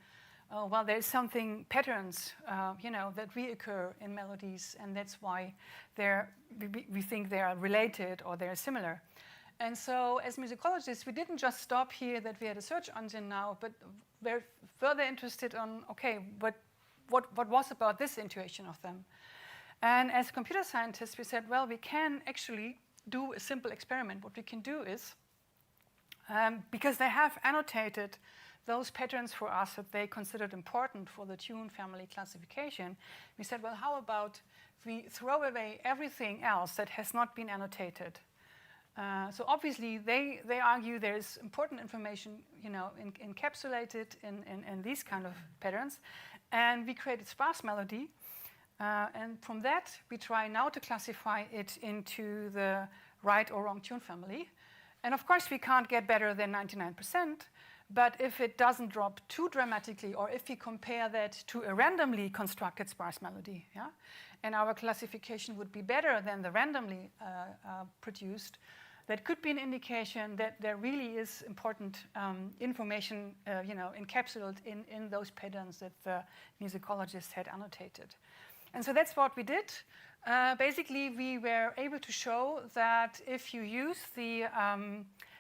well, there's something, patterns, that reoccur in melodies, and that's why we think they are related or they're similar. And so as musicologists, we didn't just stop here that we had a search engine now, but we're further interested on, okay, what was about this intuition of them? And as computer scientists, we said, well, we can actually do a simple experiment. What we can do is, because they have annotated those patterns for us that they considered important for the tune family classification, we said, well, how about we throw away everything else that has not been annotated? So obviously, they argue there is important information, encapsulated in these kind of patterns, and we created sparse melody. And from that, we try now to classify it into the right or wrong tune family. And of course, we can't get better than 99%, but if it doesn't drop too dramatically, or if we compare that to a randomly constructed sparse melody, and our classification would be better than the randomly produced, that could be an indication that there really is important information, encapsulated in those patterns that the musicologists had annotated. And so that's what we did. Basically, we were able to show that if you use the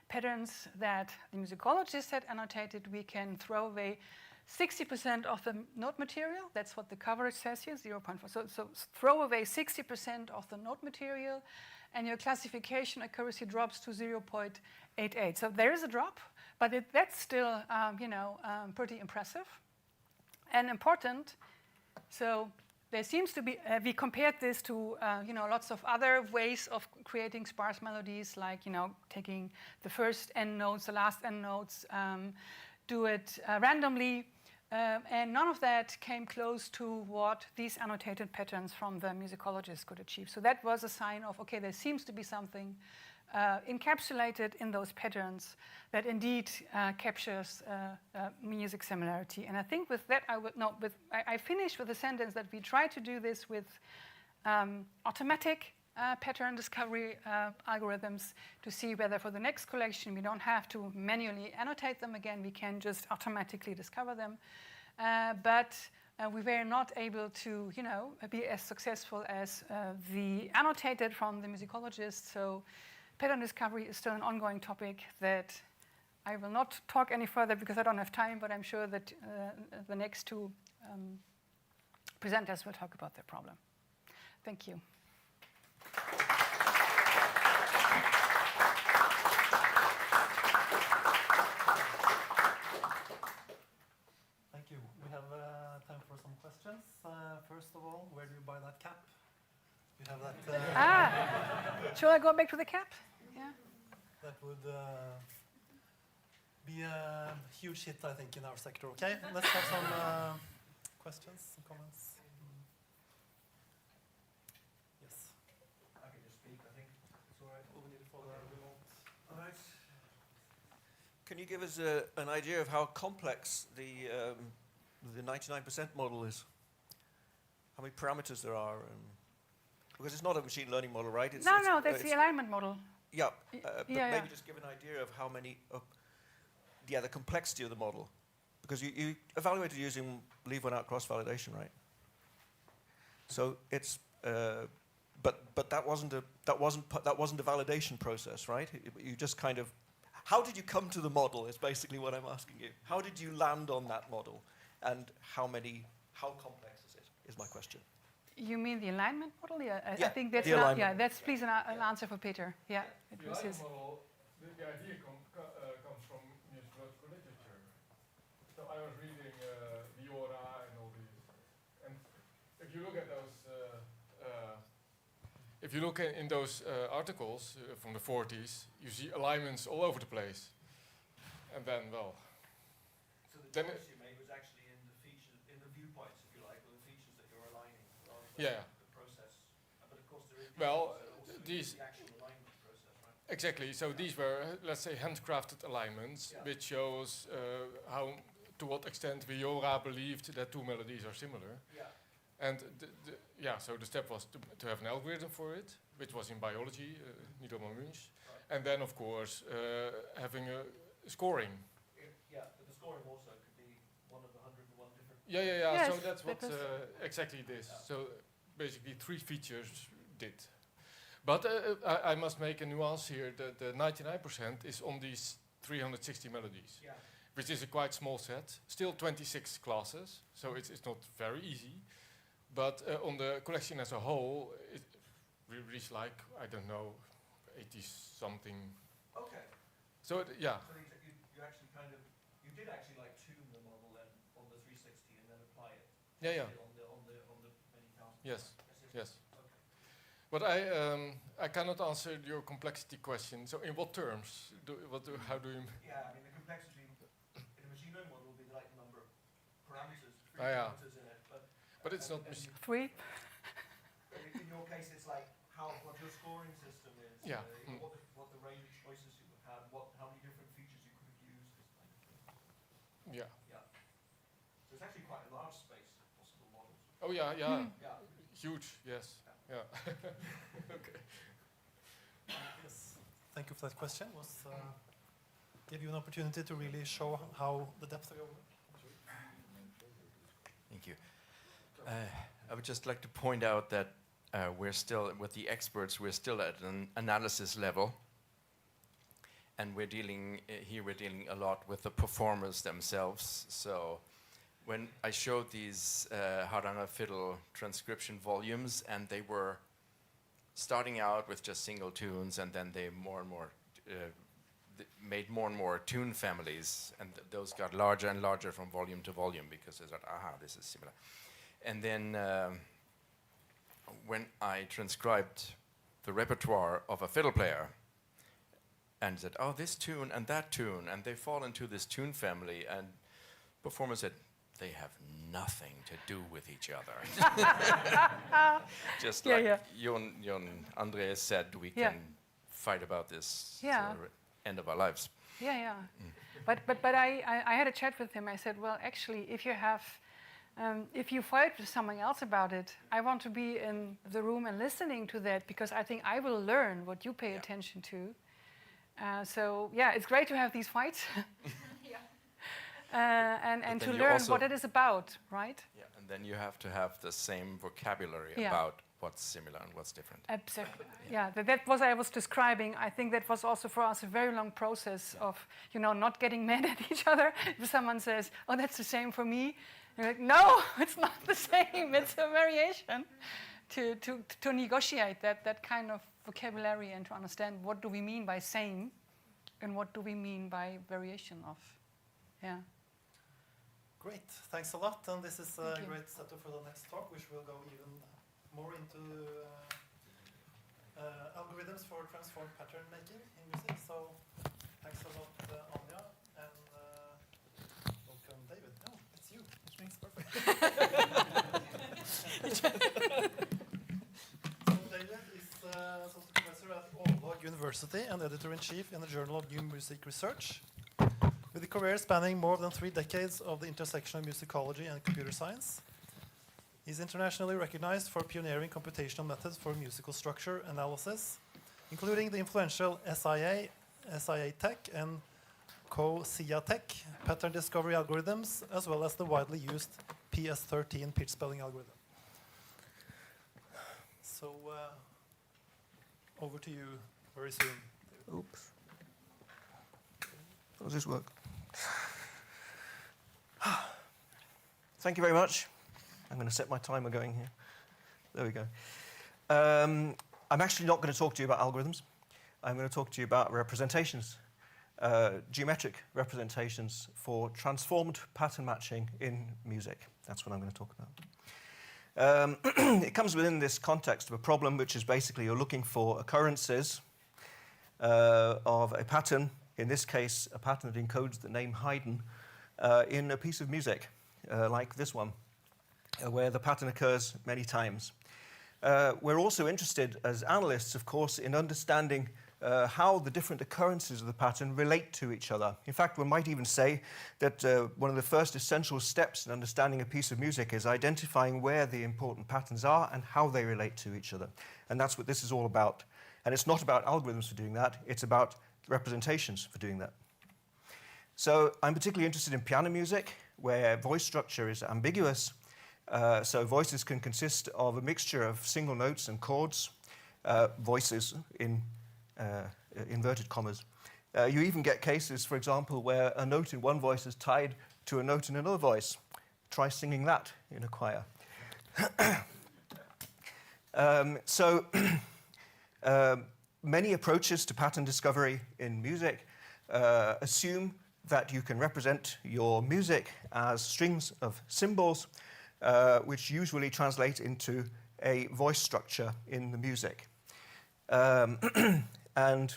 patterns that the musicologists had annotated, we can throw away 60% of the note material. That's what the coverage says here, 0.4. So throw away 60% of the note material, and your classification accuracy drops to 0.88. So there is a drop, but that's still, pretty impressive and important. So there seems to be, we compared this to, lots of other ways of creating sparse melodies, like, taking the first n notes, the last n notes, do it randomly. And none of that came close to what these annotated patterns from the musicologists could achieve. So that was a sign of, okay, there seems to be something encapsulated in those patterns that indeed captures music similarity. And I think with that, I finished with a sentence that we try to do this with automatic pattern discovery algorithms to see whether for the next collection we don't have to manually annotate them again, we can just automatically discover them. But we were not able to, be as successful as the annotated from the musicologists. So pattern discovery is still an ongoing topic that I will not talk any further because I don't have time, but I'm sure that the next two presenters will talk about their problem. Thank you. Thank you. We have time for some questions. First of all, where do you buy that cap? You have that. Shall I go back to the cap? Yeah. That would be a huge hit, I think, in our sector. Okay, let's have some questions, some comments. Yes. I can just speak, I think. It's all right. All we need for the remote. All right. Can you give us an idea of how complex the 99% model is? How many parameters there are? Because it's not a machine learning model, right? No, that's the alignment model. Yeah, but maybe just give an idea of how many, the complexity of the model. Because you evaluated using leave one out cross-validation, right? So it's, but that wasn't a validation process, right? You just kind of, how did you come to the model is basically what I'm asking you. How did you land on that model? And how complex is it, is my question. You mean the alignment model? Yeah, I think that's that's please an answer for Peter. Yeah, the alignment model. The idea comes from musicological literature. So I was reading Viora and all these, and if you look at those, if you look in those articles from the 40s, you see alignments all over the place, and then well. So the choice you made was actually in the features, in the viewpoints, if you like, or the features that you're aligning. Yeah. The process. But of course there is these the actual alignment process, right? Exactly. So these were, let's say, handcrafted alignments, which shows how, to what extent Viora believed that two melodies are similar. Yeah. And so the step was to have an algorithm for it, which was in biology, MishMash, and then of course having a scoring. Yeah, but the scoring also could be one of the 101 different. Yeah. Yes, so that's what exactly this. Yeah. So basically 3 features did. But I must make a nuance here that the 99% is on these 360 melodies, which is a quite small set. Still 26 classes, so it's not very easy. But on the collection as a whole, we reach like, I don't know, 80 something. Okay. So So you actually you did actually like tune the model then on the 360 and then apply it. Yeah. On the many thousand. Yes. Okay. But I cannot answer your complexity question. So in what terms? How do you? Yeah, I mean the complexity in a machine learning model would be like the number of parameters, parameters in it. But it's not 3. In your case, it's like what your scoring system is. Yeah. What the range of choices you would have. How many different features you could have used. This kind of thing. Yeah. So it's actually quite a large space of possible models. Oh yeah. Huge. Yes. Yeah. Okay. Yes. Thank you for that question. Give you an opportunity to really show how the depth of your work. Thank you. I would just like to point out that we're still, with the experts, we're still at an analysis level. And we're dealing a lot with the performers themselves. So when I showed these Hardanger fiddle transcription volumes, and they were starting out with just single tunes, and then they made more and more tune families, and those got larger and larger from volume to volume because they said, aha, this is similar. And then when I transcribed the repertoire of a fiddle player and said, oh, this tune and that tune, and they fall into this tune family, and performers said, they have nothing to do with each other. Just like Jon Andreas said, we can fight about this till the end of our lives. Yeah. But I had a chat with him. I said, well, actually, if you fight with someone else about it, I want to be in the room and listening to that, because I think I will learn what you pay attention to. So it's great to have these fights. And to learn what it is about, right? Yeah, and then you have to have the same vocabulary about what's similar and what's different. Absolutely. Yeah, that was I was describing. I think that was also for us a very long process of, not getting mad at each other. If someone says, oh, that's the same for me, You're like, no, it's not the same. It's a variation. To negotiate that kind of vocabulary and to understand what do we mean by same and what do we mean by variation of. Yeah. Great, thanks a lot. And this is a great setup for the next talk, which will go even more into algorithms for transform pattern making in music. So thanks a lot, Anja, and welcome, David. No, it's you, which means perfect. So David is associate professor at Aalborg University and editor-in-chief in the Journal of New Music Research. With a career spanning more than 3 decades of the intersection of musicology and computer science, he's internationally recognized for pioneering computational methods for musical structure analysis, including the influential SIA Tech and CO-SIA Tech pattern discovery algorithms, as well as the widely used PS13 pitch spelling algorithm. So, over to you very soon. Oops. Does this work? Thank you very much. I'm going to set my timer going here. There we go. I'm actually not going to talk to you about algorithms. I'm going to talk to you about representations, geometric representations for transformed pattern matching in music. That's what I'm going to talk about. It comes within this context of a problem, which is basically you're looking for occurrences of a pattern, in this case, a pattern that encodes the name Haydn, in a piece of music, like this one, where the pattern occurs many times. We're also interested, as analysts, of course, in understanding how the different occurrences of the pattern relate to each other. In fact, one might even say that one of the first essential steps in understanding a piece of music is identifying where the important patterns are and how they relate to each other. And that's what this is all about. And it's not about algorithms for doing that, it's about representations for doing that. So I'm particularly interested in piano music, where voice structure is ambiguous. So voices can consist of a mixture of single notes and chords, voices in inverted commas. You even get cases, for example, where a note in one voice is tied to a note in another voice. Try singing that in a choir. Many approaches to pattern discovery in music assume that you can represent your music as strings of symbols, which usually translate into a voice structure in the music. And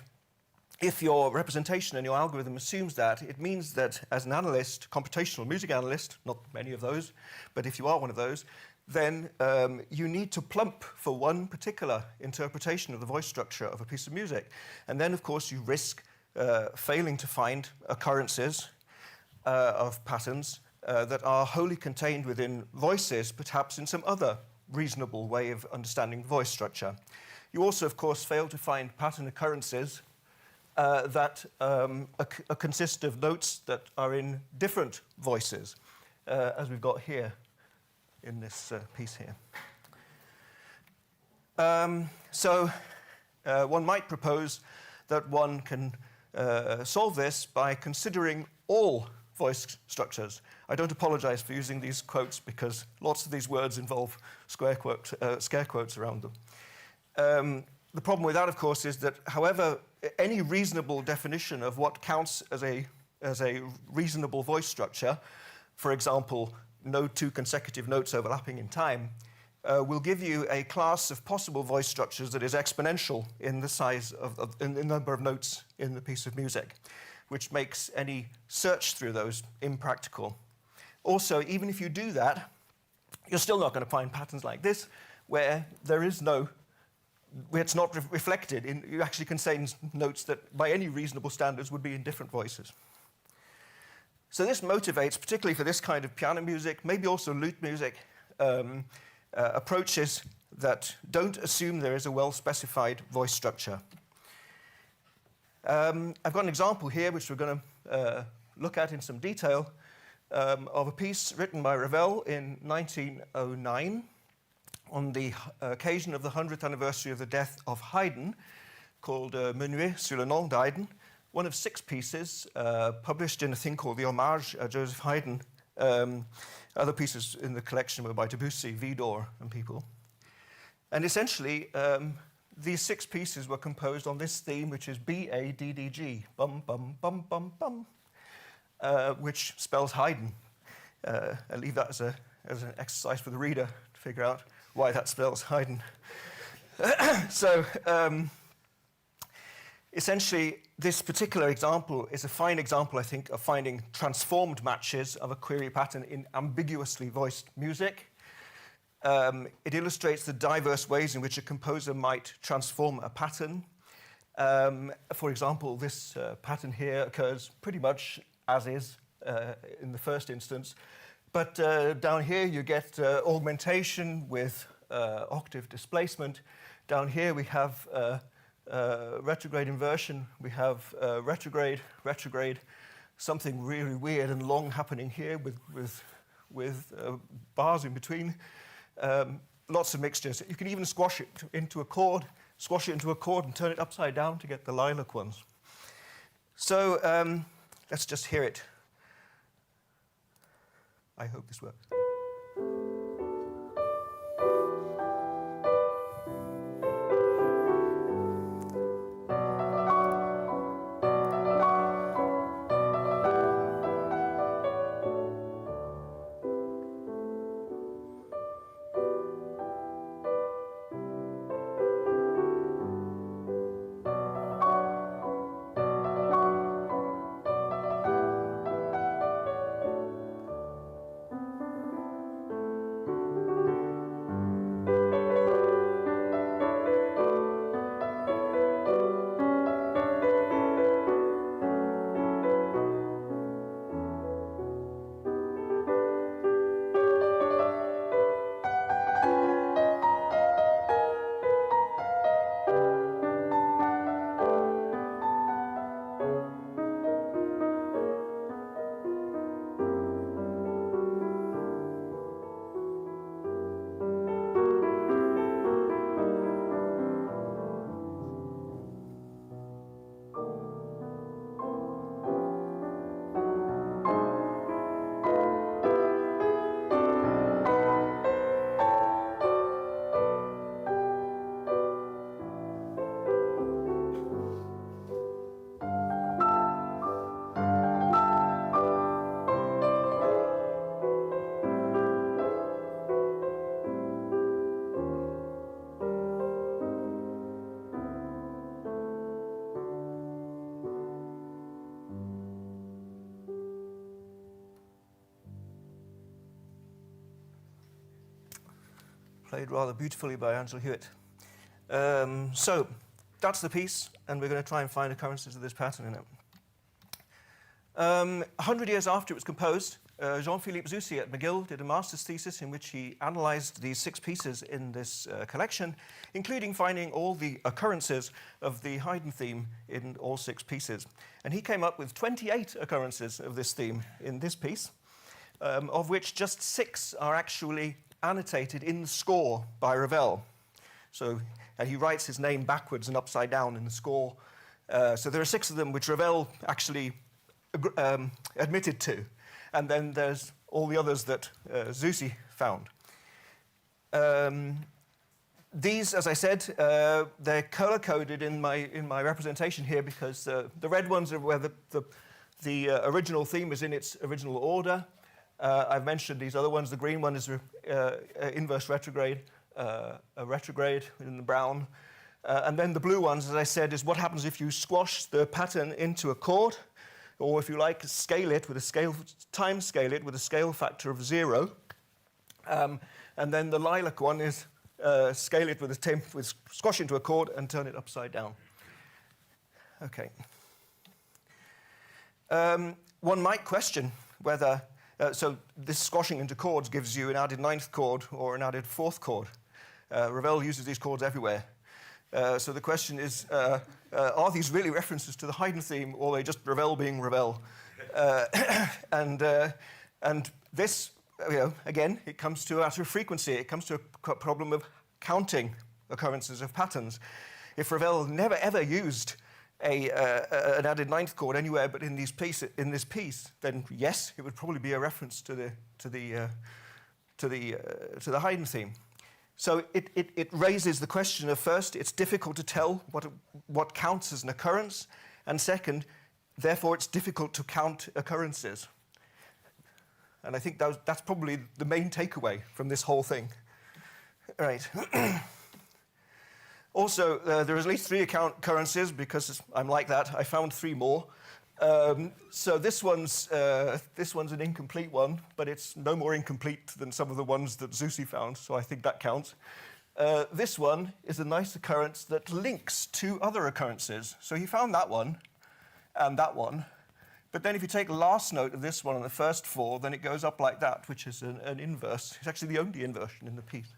if your representation and your algorithm assumes that, it means that as an analyst, computational music analyst, not many of those, but if you are one of those, then you need to plump for one particular interpretation of the voice structure of a piece of music. And then, of course, you risk failing to find occurrences of patterns that are wholly contained within voices, perhaps in some other reasonable way of understanding voice structure. You also, of course, fail to find pattern occurrences that consist of notes that are in different voices, as we've got here in this piece here. One might propose that one can solve this by considering all voice structures. I don't apologize for using these quotes because lots of these words involve scare quotes around them. The problem with that, of course, is that however any reasonable definition of what counts as a reasonable voice structure, for example, no two consecutive notes overlapping in time, will give you a class of possible voice structures that is exponential in the size in the number of notes in the piece of music, which makes any search through those impractical. Also, even if you do that, you're still not going to find patterns like this, where there is where it's not reflected in, you actually contain notes that by any reasonable standards would be in different voices. So this motivates, particularly for this kind of piano music, maybe also lute music, approaches that don't assume there is a well-specified voice structure. I've got an example here, which we're going to look at in some detail, of a piece written by Ravel in 1909 on the occasion of the 100th anniversary of the death of Haydn, called Menuet sur le nom d'Haydn, one of 6 pieces published in a thing called the Hommage à Joseph Haydn Other pieces in the collection were by Debussy, Vidor, and people. And essentially, these 6 pieces were composed on this theme, which is B-A-D-D-G, bum, bum, bum, bum, bum, which spells Haydn. I leave that as an exercise for the reader to figure out why that spells Haydn. So, essentially, this particular example is a fine example, I think, of finding transformed matches of a query pattern in ambiguously voiced music. It illustrates the diverse ways in which a composer might transform a pattern. For example, this pattern here occurs pretty much as is in the first instance. But down here you get augmentation with octave displacement. Down here we have retrograde inversion. We have retrograde, retrograde, something really weird and long happening here with bars in between. Lots of mixtures. You can even squash it into a chord and turn it upside down to get the lilac ones. So let's just hear it. I hope this works. Played rather beautifully by Angela Hewitt. So that's the piece, and we're going to try and find occurrences of this pattern in it. 100 years after it was composed, Jean-Philippe Zusi at McGill did a master's thesis in which he analyzed these 6 pieces in this collection, including finding all the occurrences of the Haydn theme in all 6 pieces. And he came up with 28 occurrences of this theme in this piece, of which just 6 are actually annotated in the score by Ravel. So, and he writes his name backwards and upside down in the score. So there are 6 of them which Ravel actually admitted to. And then there's all the others that Zusi found. These, as I said, they're color-coded in my representation here because the red ones are where the original theme is in its original order. I've mentioned these other ones. The green one is inverse retrograde, a retrograde in the brown. And then the blue ones, as I said, is what happens if you squash the pattern into a chord, or if you like, scale it with a time scale it with a scale factor of 0. And then the lilac one is scale it with squash into a chord and turn it upside down. Okay. One might question whether so this squashing into chords gives you an added 9th chord or an added 4th chord. Ravel uses these chords everywhere. So the question is, are these really references to the Haydn theme, or are they just Ravel being Ravel? And this, again, it comes to a matter of frequency. It comes to a problem of counting occurrences of patterns. If Ravel never ever used an added ninth chord anywhere but in this piece, then yes, it would probably be a reference to the Haydn theme. So it raises the question of, first, it's difficult to tell what counts as an occurrence, and second, therefore it's difficult to count occurrences. And I think that's probably the main takeaway from this whole thing. Right. Also, there are at least 3 occurrences, because I'm like that. I found 3 more. So this one's an incomplete one, but it's no more incomplete than some of the ones that Zusi found, so I think that counts. This one is a nice occurrence that links 2 other occurrences. So he found that one and that one. But then if you take the last note of this one and the first 4, then it goes up like that, which is an inverse. It's actually the only inversion in the piece.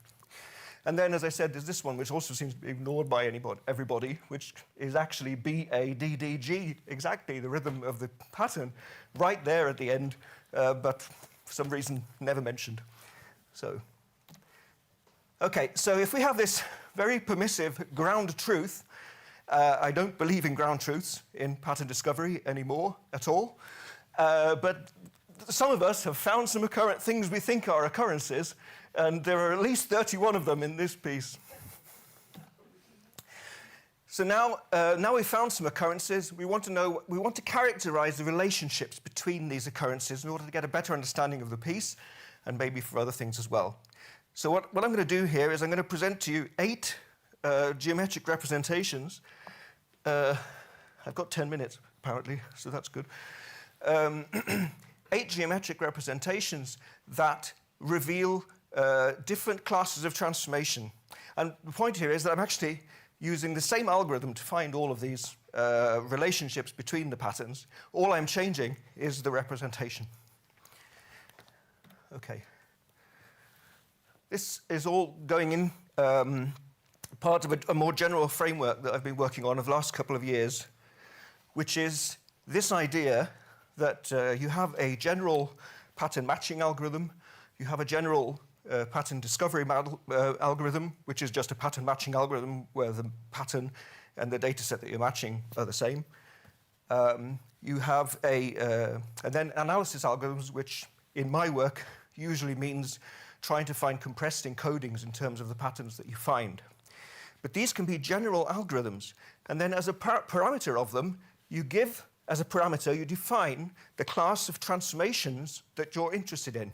And then, as I said, there's this one, which also seems to be ignored by everybody, which is actually B-A-D-D-G, exactly the rhythm of the pattern, right there at the end, but for some reason never mentioned. So, okay, so if we have this very permissive ground truth, I don't believe in ground truths in pattern discovery anymore at all, but some of us have found some things we think are occurrences, and there are at least 31 of them in this piece. So now we've found some occurrences. We want to characterize the relationships between these occurrences in order to get a better understanding of the piece, and maybe for other things as well. So what I'm going to do here is I'm going to present to you 8 geometric representations. I've got 10 minutes, apparently, so that's good. 8 geometric representations that reveal different classes of transformation. And the point here is that I'm actually using the same algorithm to find all of these relationships between the patterns. All I'm changing is the representation. Okay. This is all going in part of a more general framework that I've been working on over the last couple of years, which is this idea that you have a general pattern matching algorithm, you have a general pattern discovery algorithm, which is just a pattern matching algorithm where the pattern and the data set that you're matching are the same. You have and then analysis algorithms, which in my work usually means trying to find compressed encodings in terms of the patterns that you find. But these can be general algorithms, and then as a parameter of them, you give, as a parameter, you define the class of transformations that you're interested in.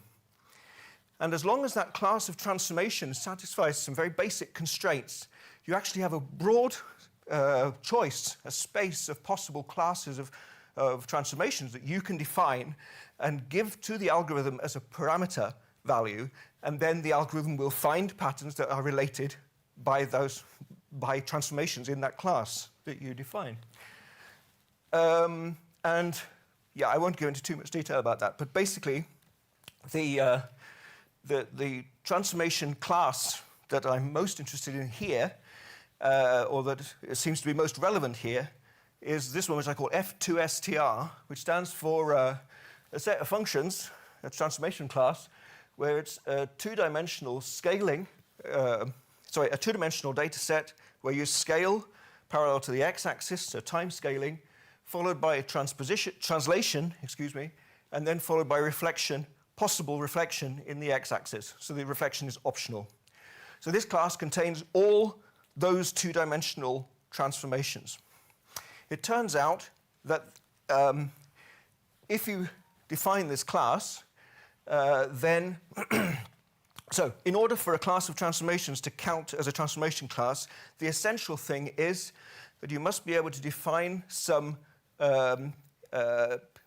And as long as that class of transformations satisfies some very basic constraints, you actually have a broad choice, a space of possible classes of transformations that you can define and give to the algorithm as a parameter value, and then the algorithm will find patterns that are related by transformations in that class that you define. And yeah, I won't go into too much detail about that, but basically the transformation class that I'm most interested in here, or that seems to be most relevant here, is this one, which I call F2STR, which stands for a set of functions, a transformation class, where it's a two-dimensional scaling, a two-dimensional data set where you scale parallel to the x-axis, so time scaling, followed by a translation, and then followed by reflection, possible reflection in the x-axis. So the reflection is optional. So this class contains all those two-dimensional transformations. It turns out that if you define this class, then so in order for a class of transformations to count as a transformation class, the essential thing is that you must be able to define some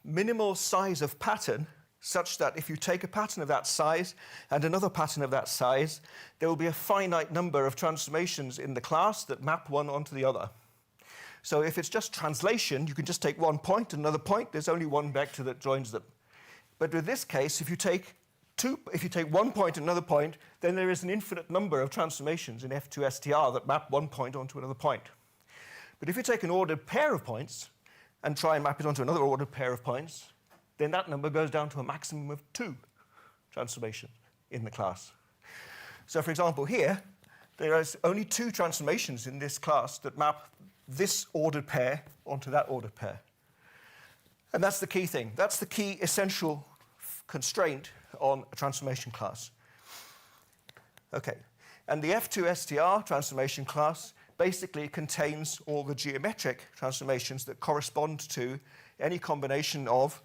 minimal size of pattern, such that if you take a pattern of that size and another pattern of that size, there will be a finite number of transformations in the class that map one onto the other. So if it's just translation, you can just take one point and another point. There's only one vector that joins them. But with this case, if you take one point and another point, then there is an infinite number of transformations in F2STR that map one point onto another point. But if you take an ordered pair of points and try and map it onto another ordered pair of points, then that number goes down to a maximum of 2 transformations in the class. So for example, here, there is only 2 transformations in this class that map this ordered pair onto that ordered pair. And that's the key thing. That's the key essential constraint on a transformation class. Okay, and the F2STR transformation class basically contains all the geometric transformations that correspond to any combination of,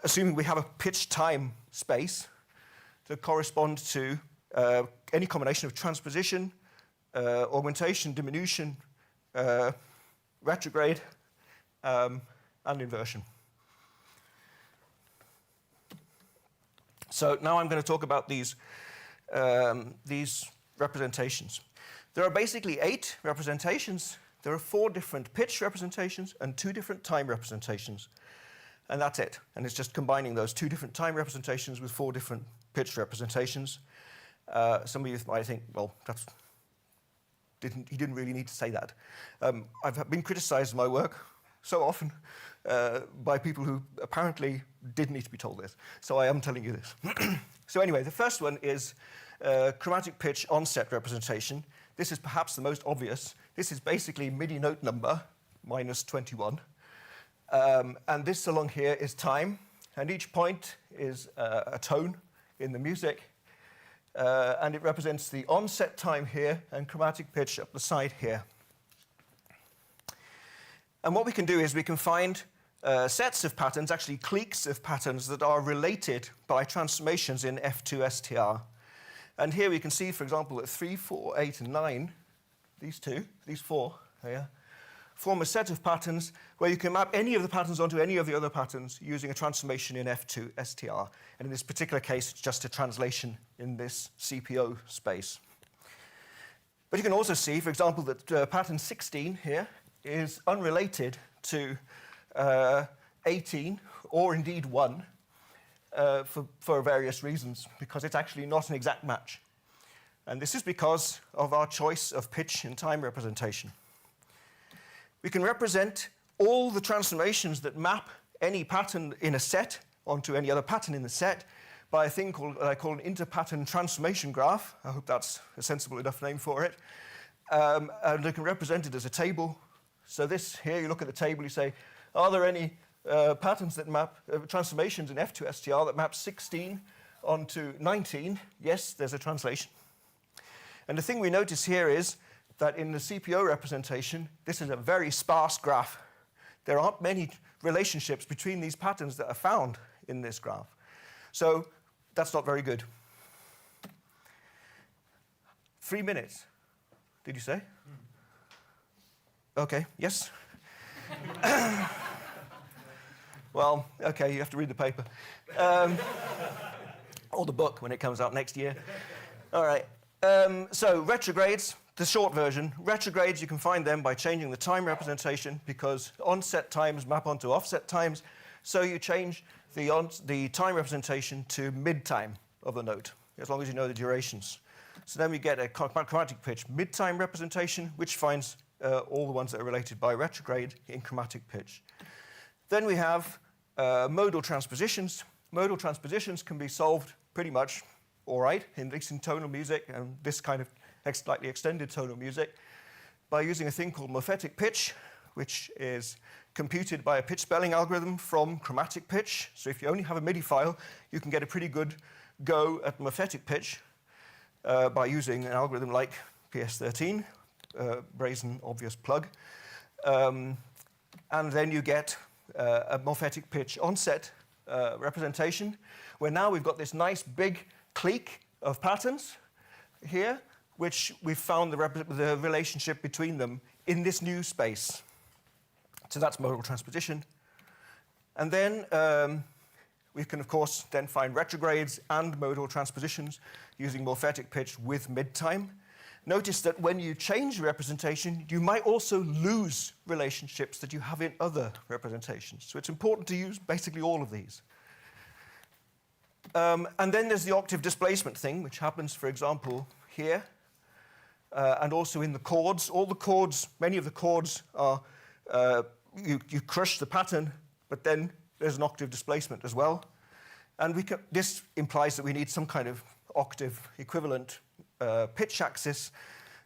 assuming we have a pitch time space, that correspond to any combination of transposition, augmentation, diminution, retrograde, and inversion. So now I'm going to talk about these representations. There are basically 8 representations. There are 4 different pitch representations and 2 different time representations. And that's it. And it's just combining those 2 different time representations with 4 different pitch representations. Some of you might think, well, he didn't really need to say that. I've been criticized in my work so often by people who apparently didn't need to be told this. So I am telling you this. So anyway, the first one is chromatic pitch onset representation. This is perhaps the most obvious. This is basically MIDI note number minus 21. And this along here is time. And each point is a tone in the music. And it represents the onset time here and chromatic pitch up the side here. And what we can do is we can find sets of patterns, actually cliques of patterns that are related by transformations in F2STR. And here we can see, for example, that 3, 4, 8, and 9, these 4 here, form a set of patterns where you can map any of the patterns onto any of the other patterns using a transformation in F2STR. And in this particular case, it's just a translation in this CPO space. But you can also see, for example, that pattern 16 here is unrelated to 18 or indeed 1 for various reasons, because it's actually not an exact match. And this is because of our choice of pitch and time representation. We can represent all the transformations that map any pattern in a set onto any other pattern in the set by a thing called I call an interpattern transformation graph. I hope that's a sensible enough name for it. And I can represent it as a table. So this here, you look at the table, you say, are there any patterns that map transformations in F2STR that map 16 onto 19? Yes, there's a translation. And the thing we notice here is that in the CPO representation, this is a very sparse graph. There aren't many relationships between these patterns that are found in this graph. So that's not very good. 3 minutes, did you say? Okay, yes? Well, okay, you have to read the paper. Or the book when it comes out next year. All right. So retrogrades, the short version. Retrogrades, you can find them by changing the time representation because onset times map onto offset times. So you change the time representation to mid-time of the note, as long as you know the durations. So then we get a chromatic pitch mid-time representation, which finds all the ones that are related by retrograde in chromatic pitch. Then we have modal transpositions. Modal transpositions can be solved pretty much all right, at least in tonal music and this kind of slightly extended tonal music, by using a thing called morphetic pitch, which is computed by a pitch spelling algorithm from chromatic pitch. So if you only have a MIDI file, you can get a pretty good go at morphetic pitch by using an algorithm like PS13, brazen obvious plug. And then you get a morphetic pitch onset representation, where now we've got this nice big clique of patterns here, which we've found the relationship between them in this new space. So that's modal transposition. And then we can, of course, then find retrogrades and modal transpositions using morphetic pitch with mid-time. Notice that when you change representation, you might also lose relationships that you have in other representations. So it's important to use basically all of these. And then there's the octave displacement thing, which happens, for example, here, and also in the chords. All the chords, many of the chords are, you crush the pattern, but then there's an octave displacement as well. And this implies that we need some kind of octave equivalent pitch axis.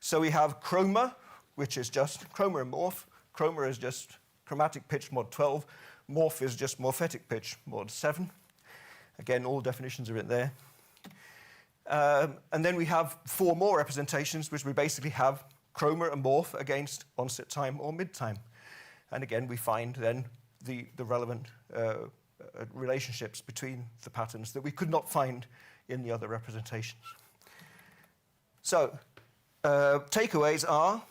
So we have chroma, which is just chroma and morph, Chroma is just chromatic pitch mod 12. Morph is just morphetic pitch mod 7. Again, all definitions are in there. And then we have 4 more representations, which we basically have chroma and morph against onset time or mid time. And again, we find then the relevant relationships between the patterns that we could not find in the other representations. So, takeaways are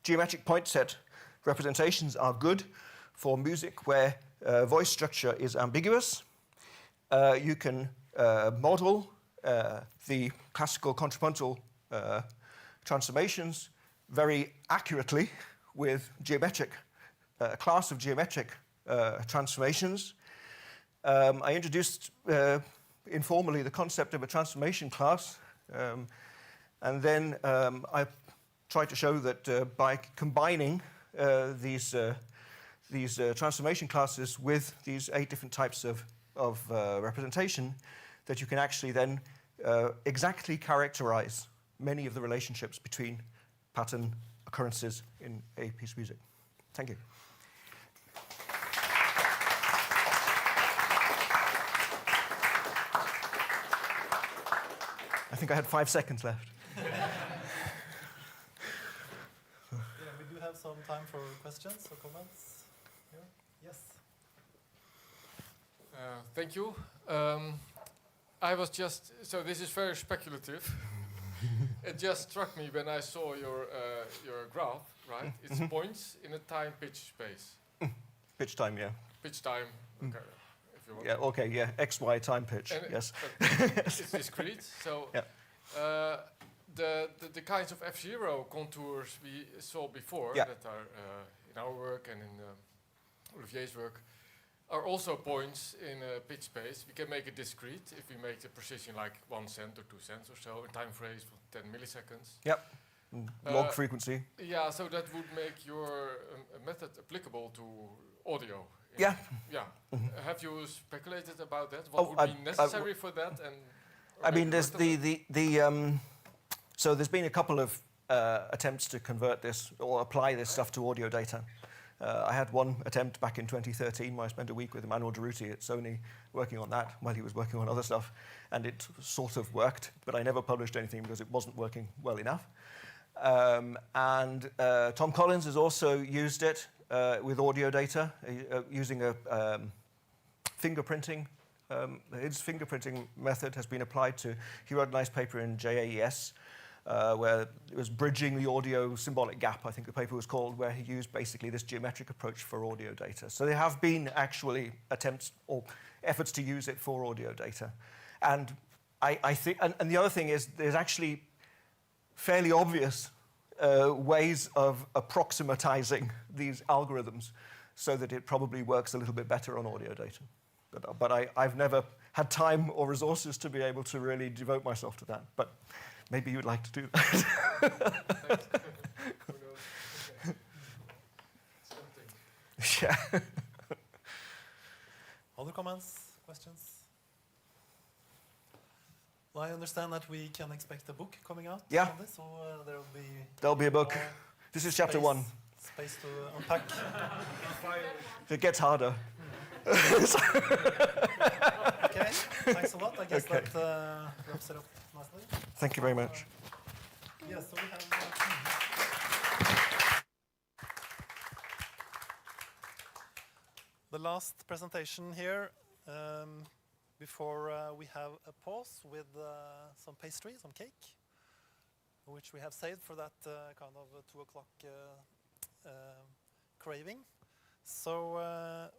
geometric point set representations are good for music where voice structure is ambiguous. You can model the classical contrapuntal transformations very accurately with geometric, a class of geometric transformations. I introduced informally the concept of a transformation class, and then I tried to show that by combining these transformation classes with these 8 different types of representation, that you can actually then exactly characterize many of the relationships between pattern occurrences in a piece of music. Thank you. I think I had 5 seconds left. Yeah, we do have some time for questions or comments. Here. Yes. Thank you. I was just, so this is very speculative. It just struck me when I saw your graph, right? It's points in a time pitch space. Pitch time, yeah. Pitch time, okay. If you want. Yeah, okay, yeah. XY time pitch, And yes. It's discrete, so yeah. The kinds of F0 contours we saw before Yeah. that are in our work and in Olivier's work are also points in a pitch space. We can make it discrete if we make the precision like 1 cent or 2 cents or so, in time frames for 10 milliseconds. Yep. Log frequency. Yeah, so that would make your method applicable to audio. Yeah. Yeah. Mhm. Have you speculated about that? What would be necessary for that? And I mean, there's so there's been a couple of attempts to convert this or apply this stuff to audio data. I had one attempt back in 2013 where I spent a week with Emmanuel Deruti at Sony working on that while he was working on other stuff, and it sort of worked, but I never published anything because it wasn't working well enough. Tom Collins has also used it with audio data, using a fingerprinting. His fingerprinting method has been applied to, he wrote a nice paper in JAES, where it was bridging the audio symbolic gap, I think the paper was called, where he used basically this geometric approach for audio data. So there have been actually attempts or efforts to use it for audio data. And I think, and the other thing is there's actually fairly obvious ways of approximatizing these algorithms so that it probably works a little bit better on audio data. But I've never had time or resources to be able to really devote myself to that. But maybe you'd like to do that. Yeah. Other comments, questions? Well, I understand that we can expect a book coming out on this, so there'll be a book. This is chapter 1. Space to unpack. It gets harder. Okay, thanks a lot. I guess that wraps it up nicely. Thank you very much. Yes, so we have the last presentation here before we have a pause with some pastry, some cake, which we have saved for that kind of 2 o'clock craving. So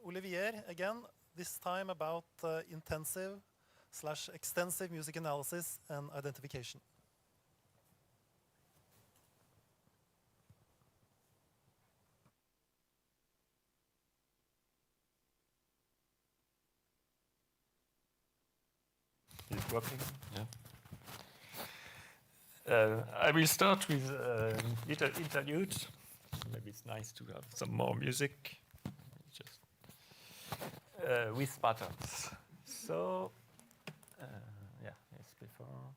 Olivier, again, this time about intensive/extensive music analysis and identification. Is it working? Yeah. I will start with little interlude. Maybe it's nice to have some more music. Just with patterns. So, yeah, it's before.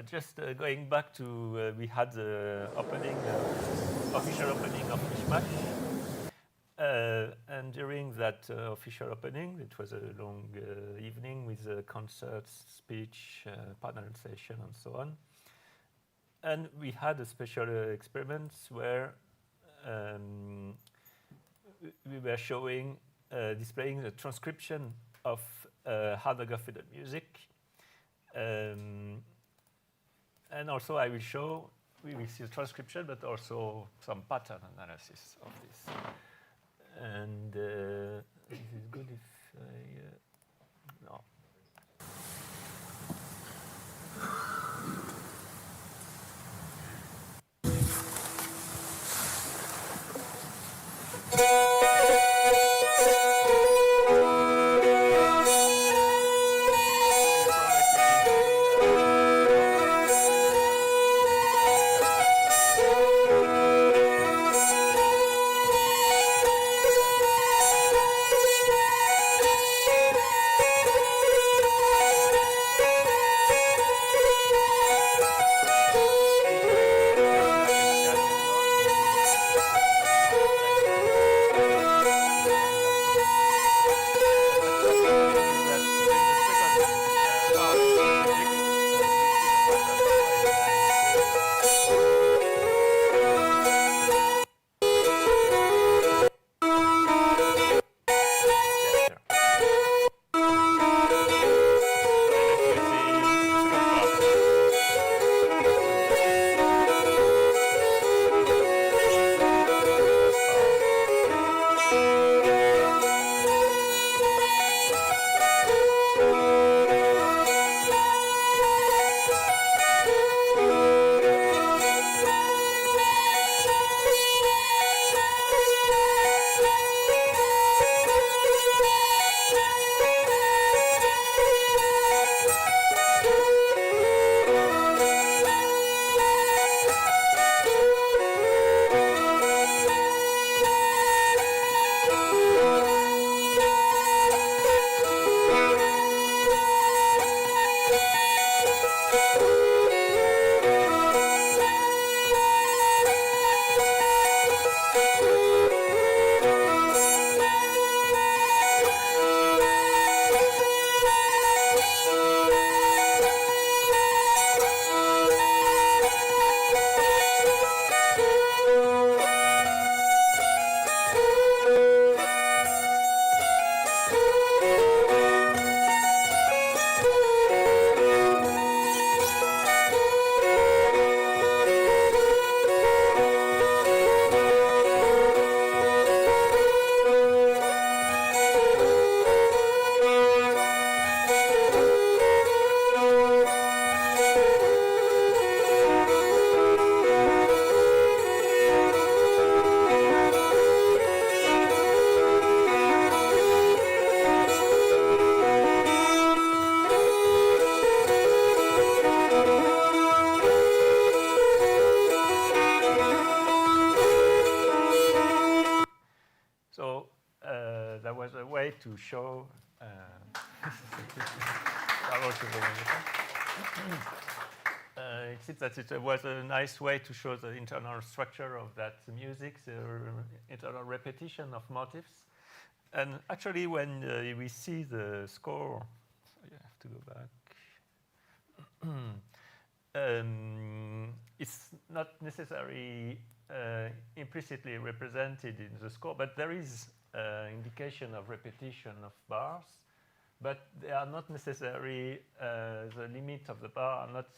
just going back to we had the opening, official opening of MishMash. And during that official opening, it was a long evening with concerts, speech, panel session, and so on. And we had a special experiments where we were showing, displaying the transcription of hardware-fed music. And also I will show, we will see the transcription, but also some pattern analysis of this. And this is good if I, no. To show it seems that it was a nice way to show the internal structure of that music, the internal repetition of motifs. And actually, when we see the score, so you have to go back. It's not necessarily implicitly represented in the score, but there is indication of repetition of bars, but they are not necessarily, the limit of the bar are not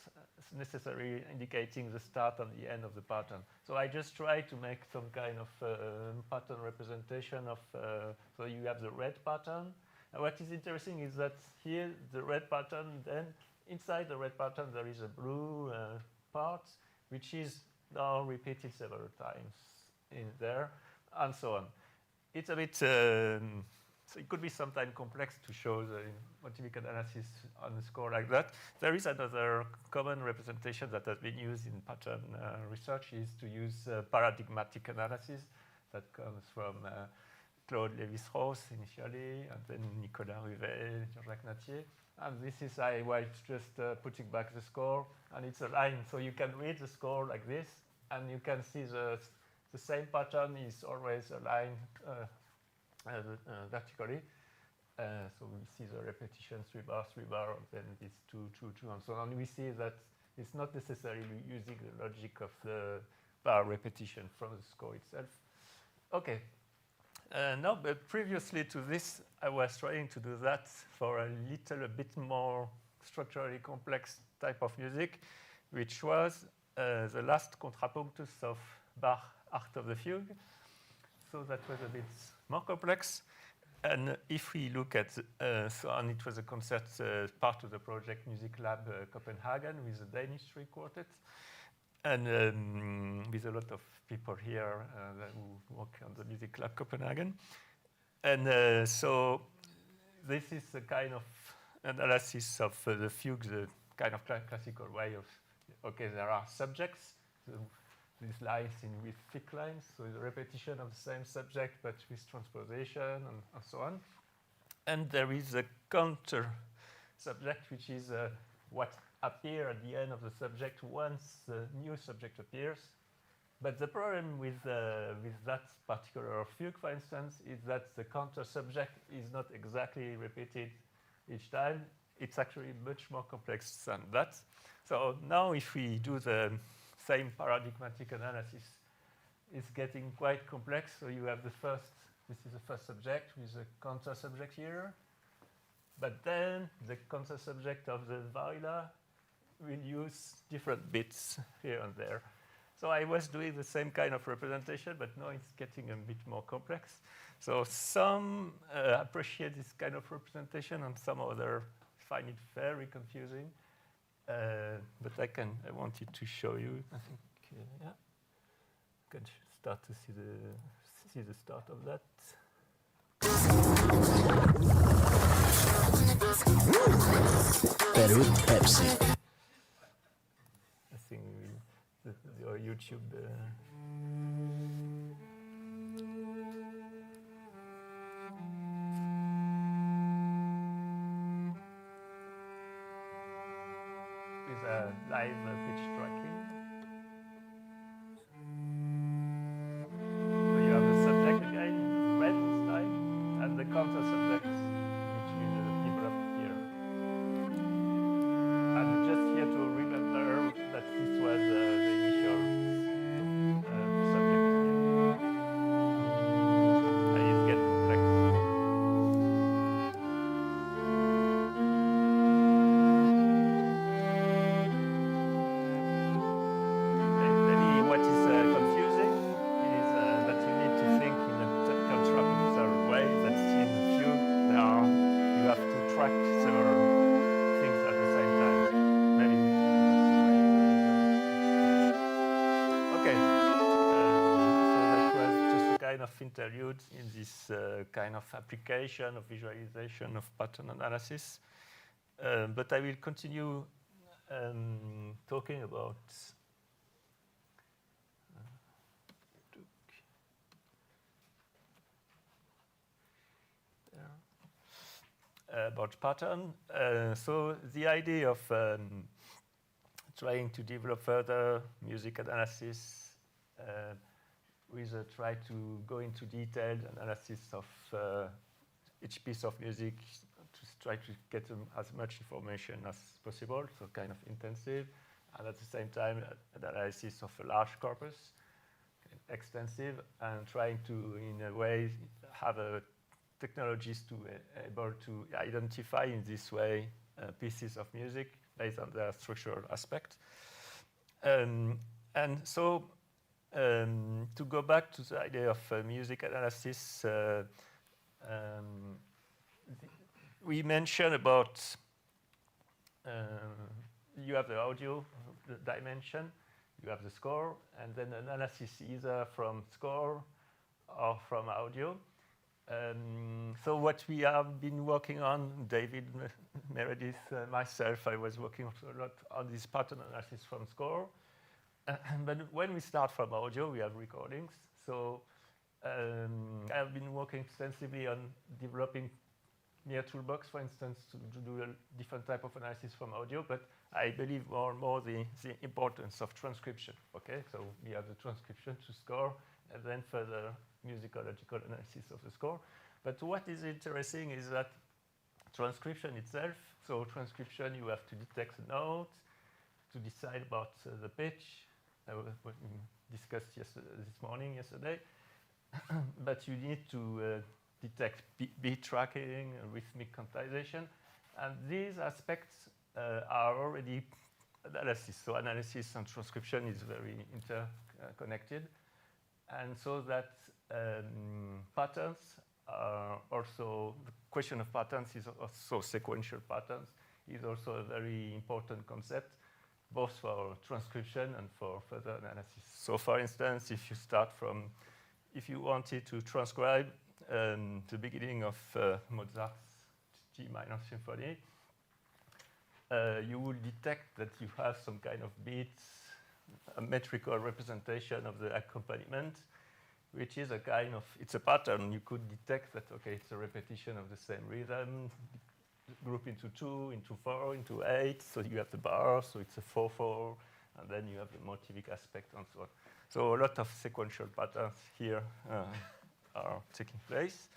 necessarily indicating the start and the end of the pattern. So I just try to make some kind of pattern representation of, so you have the red pattern. And what is interesting is that here the red pattern, then inside the red pattern there is a blue part, which is now repeated several times in there, and so on. It's a bit, so it could be sometimes complex to show the motivic analysis on the score like that. There is another common representation that has been used in pattern research is to use paradigmatic analysis that comes from Claude Lévi-Strauss initially, and then Nicolas Ruvet, Jean-Jacques Natier. And this is I was just putting back the score, and it's a line. So you can read the score like this, and you can see the same pattern is always a line vertically. So we see the repetition 3 bar, 3 bar, and then this 2, 2, 2, and so on. We see that it's not necessarily using the logic of the bar repetition from the score itself. Okay. No, but previously to this, I was trying to do that for a bit more structurally complex type of music, which was the last contrapunctus of Bach's Art of the Fugue. So that was a bit more complex. And if we look at, and it was a concert part of the project Music Lab Copenhagen with the Danish String Quartet, and with a lot of people here who work on the Music Lab Copenhagen. And so this is a kind of analysis of the fugue, the kind of classical way of, okay, there are subjects, so these lines with thick lines, so the repetition of the same subject but with transposition and so on. And there is a counter subject, which is what appears at the end of the subject once the new subject appears. But the problem with that particular fugue, for instance, is that the counter subject is not exactly repeated each time. It's actually much more complex than that. So now if we do the same paradigmatic analysis, it's getting quite complex. So you have this is the first subject with a counter subject here. But then the counter subject of the viola will use different bits here and there. So I was doing the same kind of representation, but now it's getting a bit more complex. So some appreciate this kind of representation, and some other find it very confusing. But I wanted to show you. I think, yeah, you can start to see the start of that. Better with Pepsi. I think your YouTube. With a live pitch tracking. So you have the subject again in red this time, and the counter subjects between the people up here. And just here to remember that this was the initial subject here. And it gets complex. Maybe what is confusing is that you need to think in a contrapuntal way. That's in the fugue. You have to track several things at the same time. Maybe. Okay. So that was just a kind of interlude in this kind of application of visualization of pattern analysis. But I will continue talking about pattern. So the idea of trying to develop further music analysis with a try to go into detailed analysis of each piece of music to try to get as much information as possible, so kind of intensive, and at the same time analysis of a large corpus, extensive, and trying to, in a way, have technologies to able to identify in this way pieces of music based on their structural aspect. And so to go back to the idea of music analysis, we mentioned about you have the audio dimension, you have the score, and then analysis either from score or from audio. So what we have been working on, David, Meredith, myself, I was working a lot on this pattern analysis from score. But when we start from audio, we have recordings. So I've been working extensively on developing near toolbox, for instance, to do a different type of analysis from audio, but I believe more and more the importance of transcription. Okay, so we have the transcription to score, and then further musicological analysis of the score. But what is interesting is that transcription itself, so transcription, you have to detect the note, to decide about the pitch, what we discussed this morning, yesterday, but you need to detect beat tracking, rhythmic quantization, and these aspects are already analysis. So analysis and transcription is very interconnected, and so that patterns are also, the question of patterns is also sequential patterns is also a very important concept, both for transcription and for further analysis. So for instance, if you start from, if you wanted to transcribe the beginning of Mozart's G minor symphony, you will detect that you have some kind of beats, a metrical representation of the accompaniment, which is a kind of, it's a pattern. You could detect that, okay, it's a repetition of the same rhythm, group into 2, into 4, into 8, so you have the bar, so it's a 4/4, and then you have the motivic aspect and so on. So a lot of sequential patterns here are taking place.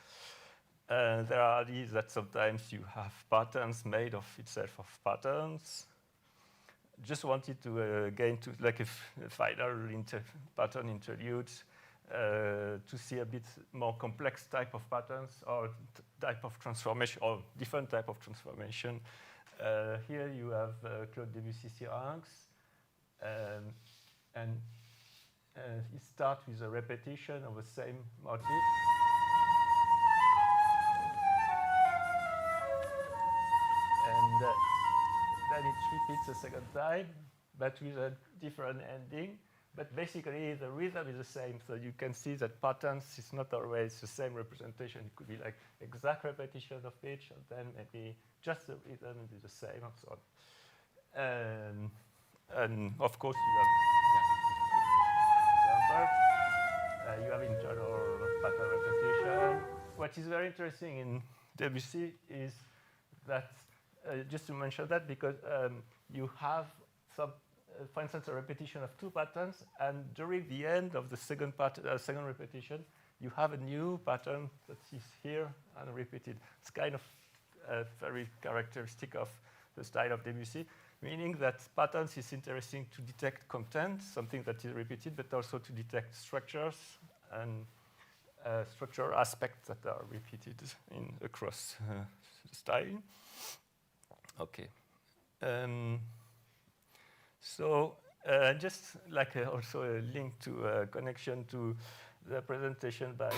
There are these that sometimes you have patterns made of itself of patterns. Just wanted to gain to like a final pattern interlude to see a bit more complex type of patterns or type of transformation or different type of transformation. Here you have Claude Debussy Syrinx, and it starts with a repetition of the same motif. And then it repeats a second time, but with a different ending. But basically, the rhythm is the same. So you can see that patterns is not always the same representation. It could be like exact repetition of pitch, and then maybe just the rhythm is the same, and so on. And of course, you have internal pattern repetition. What is very interesting in Debussy is that, just to mention that, because you have some, for instance, a repetition of 2 patterns, and during the end of the second repetition, you have a new pattern that is here and repeated. It's kind of very characteristic of the style of Debussy, meaning that patterns is interesting to detect content, something that is repeated, but also to detect structures and structural aspects that are repeated across style. Okay. So just like also a link to a connection to the presentation by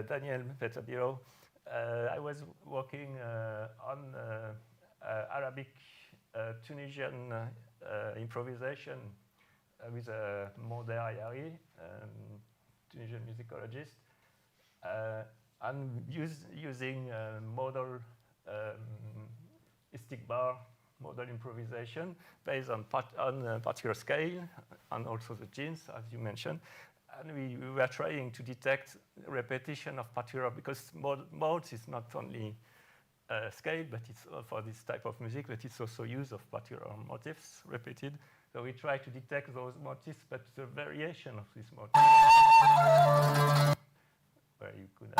Daniel Petabiro, I was working on Arabic Tunisian improvisation with Monder Ayari, Tunisian musicologist, and using modal Istikbar modal improvisation based on particular scale and also the genes, as you mentioned. And we were trying to detect repetition of particular, because modes is not only scale, but it's for this type of music, but it's also use of particular motifs repeated. So we try to detect those motifs, but the variation of these motifs, where you could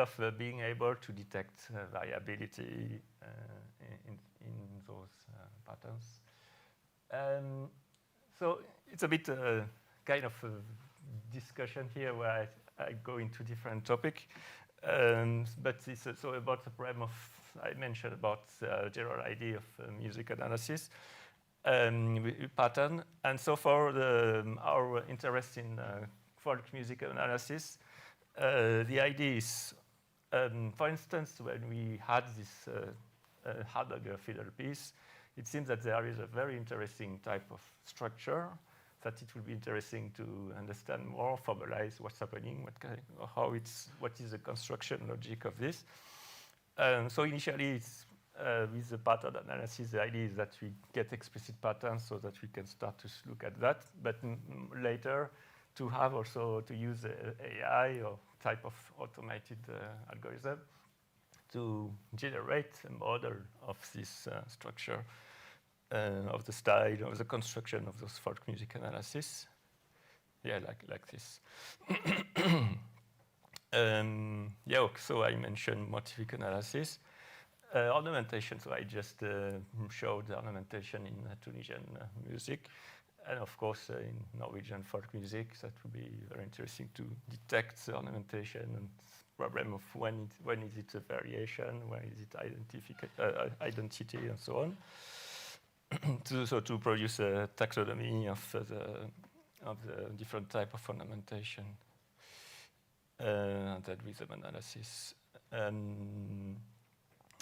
of being able to detect variability in those patterns. So it's a bit kind of a discussion here where I go into different topic, but it's also about the problem of, I mentioned about the general idea of music analysis pattern. And so for our interest in folk music analysis, the idea is, for instance, when we had this Hardager fiddle piece, it seems that there is a very interesting type of structure that it will be interesting to understand more, formalize what's happening, what is the construction logic of this. So initially, it's with the pattern analysis, the idea is that we get explicit patterns so that we can start to look at that. But later, to have also to use AI or type of automated algorithm to generate a model of this structure, of the style, of the construction of those folk music analysis. Yeah, like this. Yeah, so I mentioned motivic analysis. Ornamentation, so I just showed the ornamentation in Tunisian music. And of course, in Norwegian folk music, that would be very interesting to detect the ornamentation and problem of when is it a variation, when is it identity, and so on. to produce a taxonomy of the different type of ornamentation, and that rhythm analysis.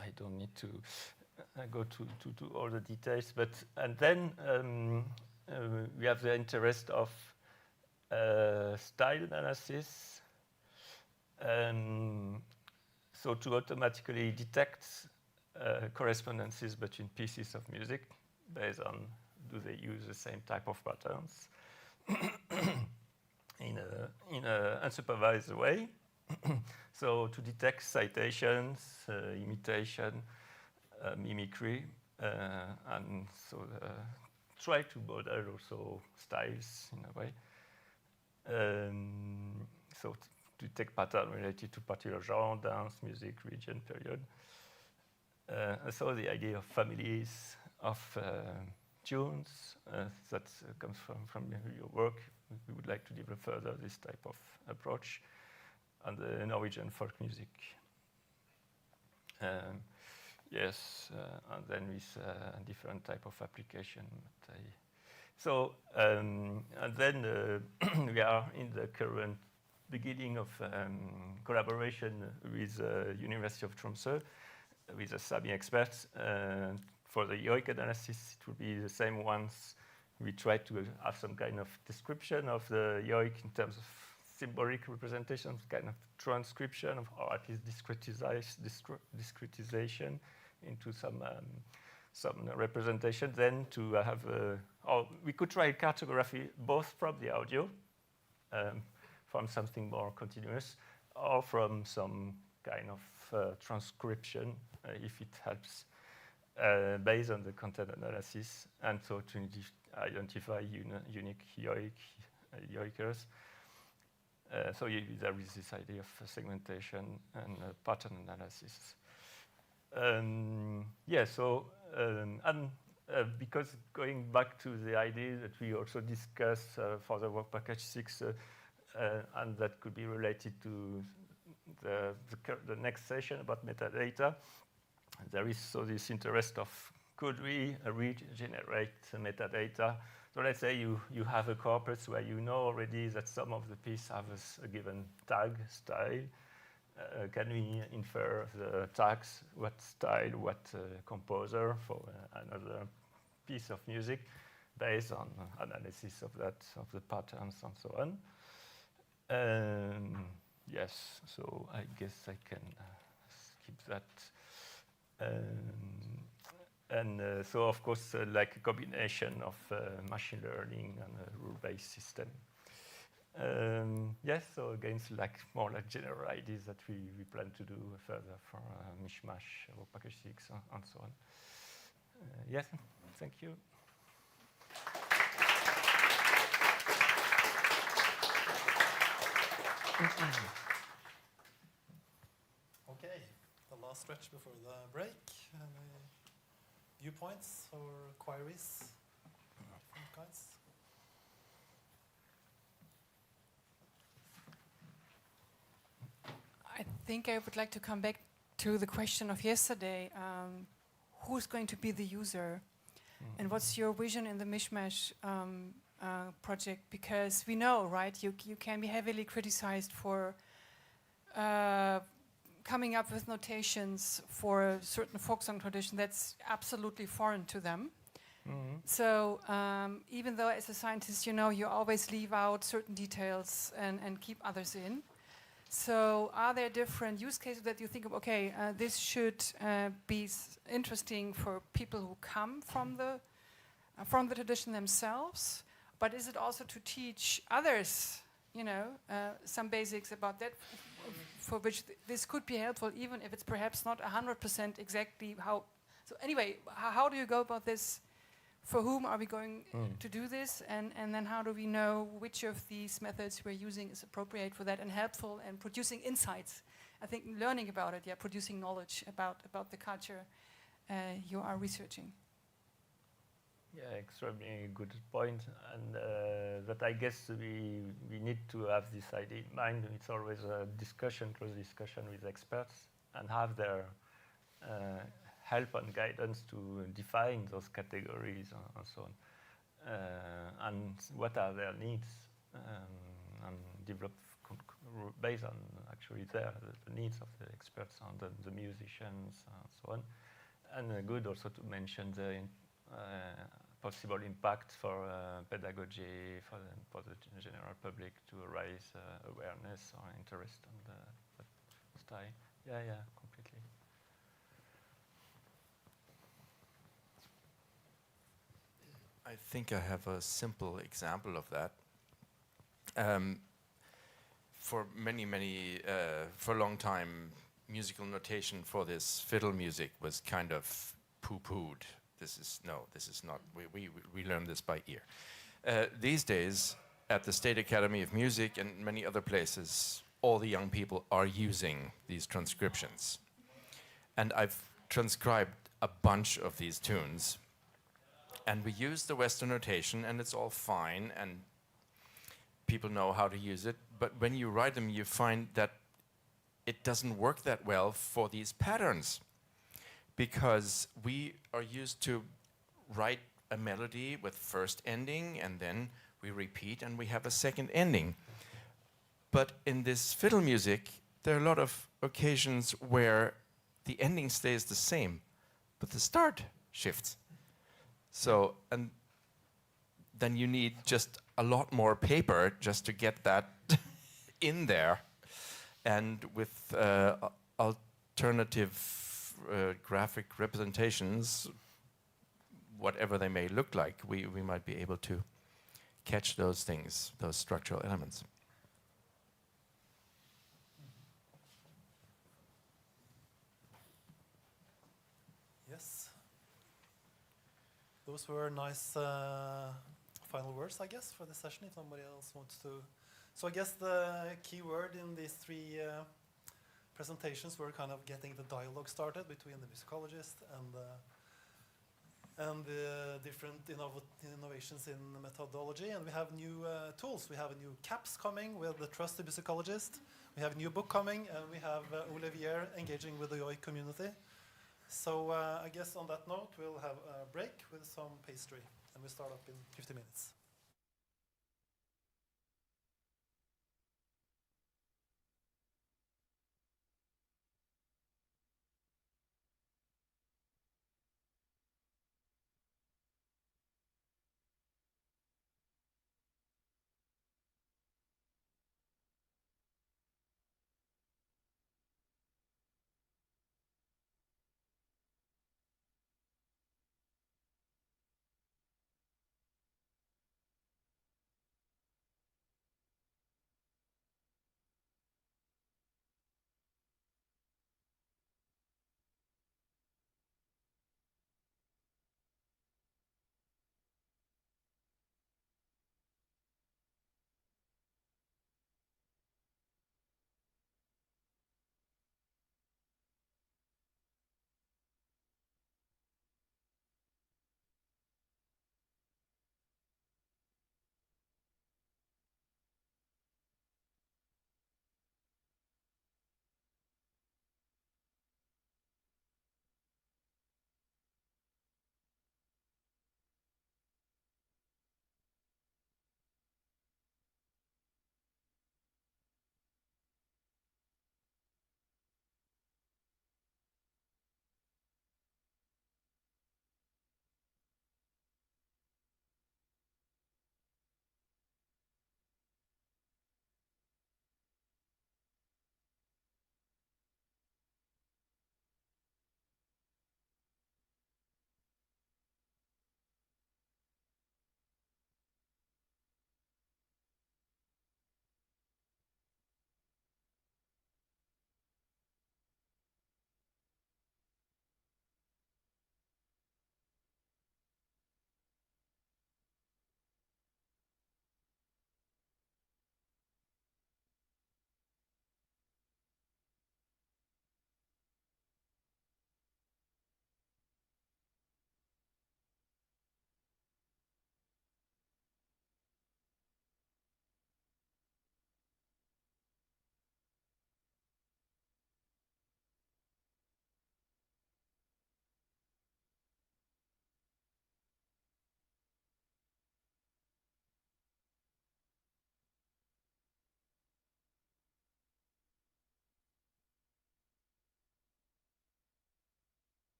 I don't need to go to all the details, but and then we have the interest of style analysis. So to automatically detect correspondences between pieces of music based on do they use the same type of patterns in a unsupervised way. So to detect citations, imitation, mimicry, and so try to model also styles in a way. So to take pattern related to particular genre, dance, music, region, period. So the idea of families of tunes that comes from your work. We would like to develop further this type of approach on the Norwegian folk music. Yes, and then with different type of application. So, and then we are in the current beginning of collaboration with University of Tromsø, with the Sami experts. For the yoic analysis, it will be the same ones. We try to have some kind of description of the yoic in terms of symbolic representation, kind of transcription, or at least discretization into some representation. Then to have, or we could try cartography both from the audio, from something more continuous, or from some kind of transcription, if it helps, based on the content analysis, and so to identify unique yoikers. So there is this idea of segmentation and pattern analysis. Yeah, so, and because going back to the idea that we also discussed for the work package 6, and that could be related to the next session about metadata, there is so this interest of could we regenerate metadata? So let's say you have a corpus where you know already that some of the piece have a given tag style. Can we infer the tags, what style, what composer for another piece of music based on analysis of that, of the patterns and so on? Yes, so I guess I can skip that. So, of course, like a combination of machine learning and a rule-based system. Yes, so again, it's like more like general ideas that we plan to do further for MishMash, or package 6, and so on. Yes, thank you. Okay, the last stretch before the break. Any viewpoints or queries? Different kinds? I think I would like to come back to the question of yesterday. Who's going to be the user? And what's your vision in the MishMash project? Because we know, right, you can be heavily criticized for coming up with notations for a certain folk song tradition that's absolutely foreign to them. So even though as a scientist, you know, you always leave out certain details and keep others in. So are there different use cases that you think of, okay, this should be interesting for people who come from the tradition themselves, but is it also to teach others, you know, some basics about that, for which this could be helpful, even if it's perhaps not 100% exactly how. So anyway, how do you go about this? For whom are we going to do this? And then how do we know which of these methods we're using is appropriate for that and helpful and producing insights? I think learning about it, producing knowledge about the culture you are researching. Yeah, extremely good point, and that I guess we need to have this idea in mind. It's always a discussion, close discussion with experts, and have their help and guidance to define those categories and so on, and what are their needs, and develop based on actually the needs of the experts and the musicians and so on. And good also to mention the possible impact for pedagogy for the general public to raise awareness or interest on the style. Yeah, completely. I think I have a simple example of that. For for a long time, musical notation for this fiddle music was kind of poo-pooed. This is not, we learn this by ear. These days, at the State Academy of Music and many other places, all the young people are using these transcriptions. And I've transcribed a bunch of these tunes. And we use the Western notation, and it's all fine, and people know how to use it. But when you write them, you find that it doesn't work that well for these patterns, because we are used to write a melody with first ending, and then we repeat, and we have a second ending. But in this fiddle music, there are a lot of occasions where the ending stays the same, but the start shifts. So, and then you need just a lot more paper just to get that in there. And with alternative graphic representations, whatever they may look like, we might be able to catch those things, those structural elements. Yes. Those were nice final words, I guess, for the session, if nobody else wants to. So I guess the key word in these three presentations were kind of getting the dialogue started between the musicologist and the different innovations in methodology. And we have new tools. We have a new CAPS coming with the trusted musicologist. We have a new book coming, and we have Olivier engaging with the YOI community. So I guess on that note, we'll have a break with some pastry, and we'll start up in 50 minutes.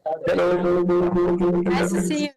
Nice to see you.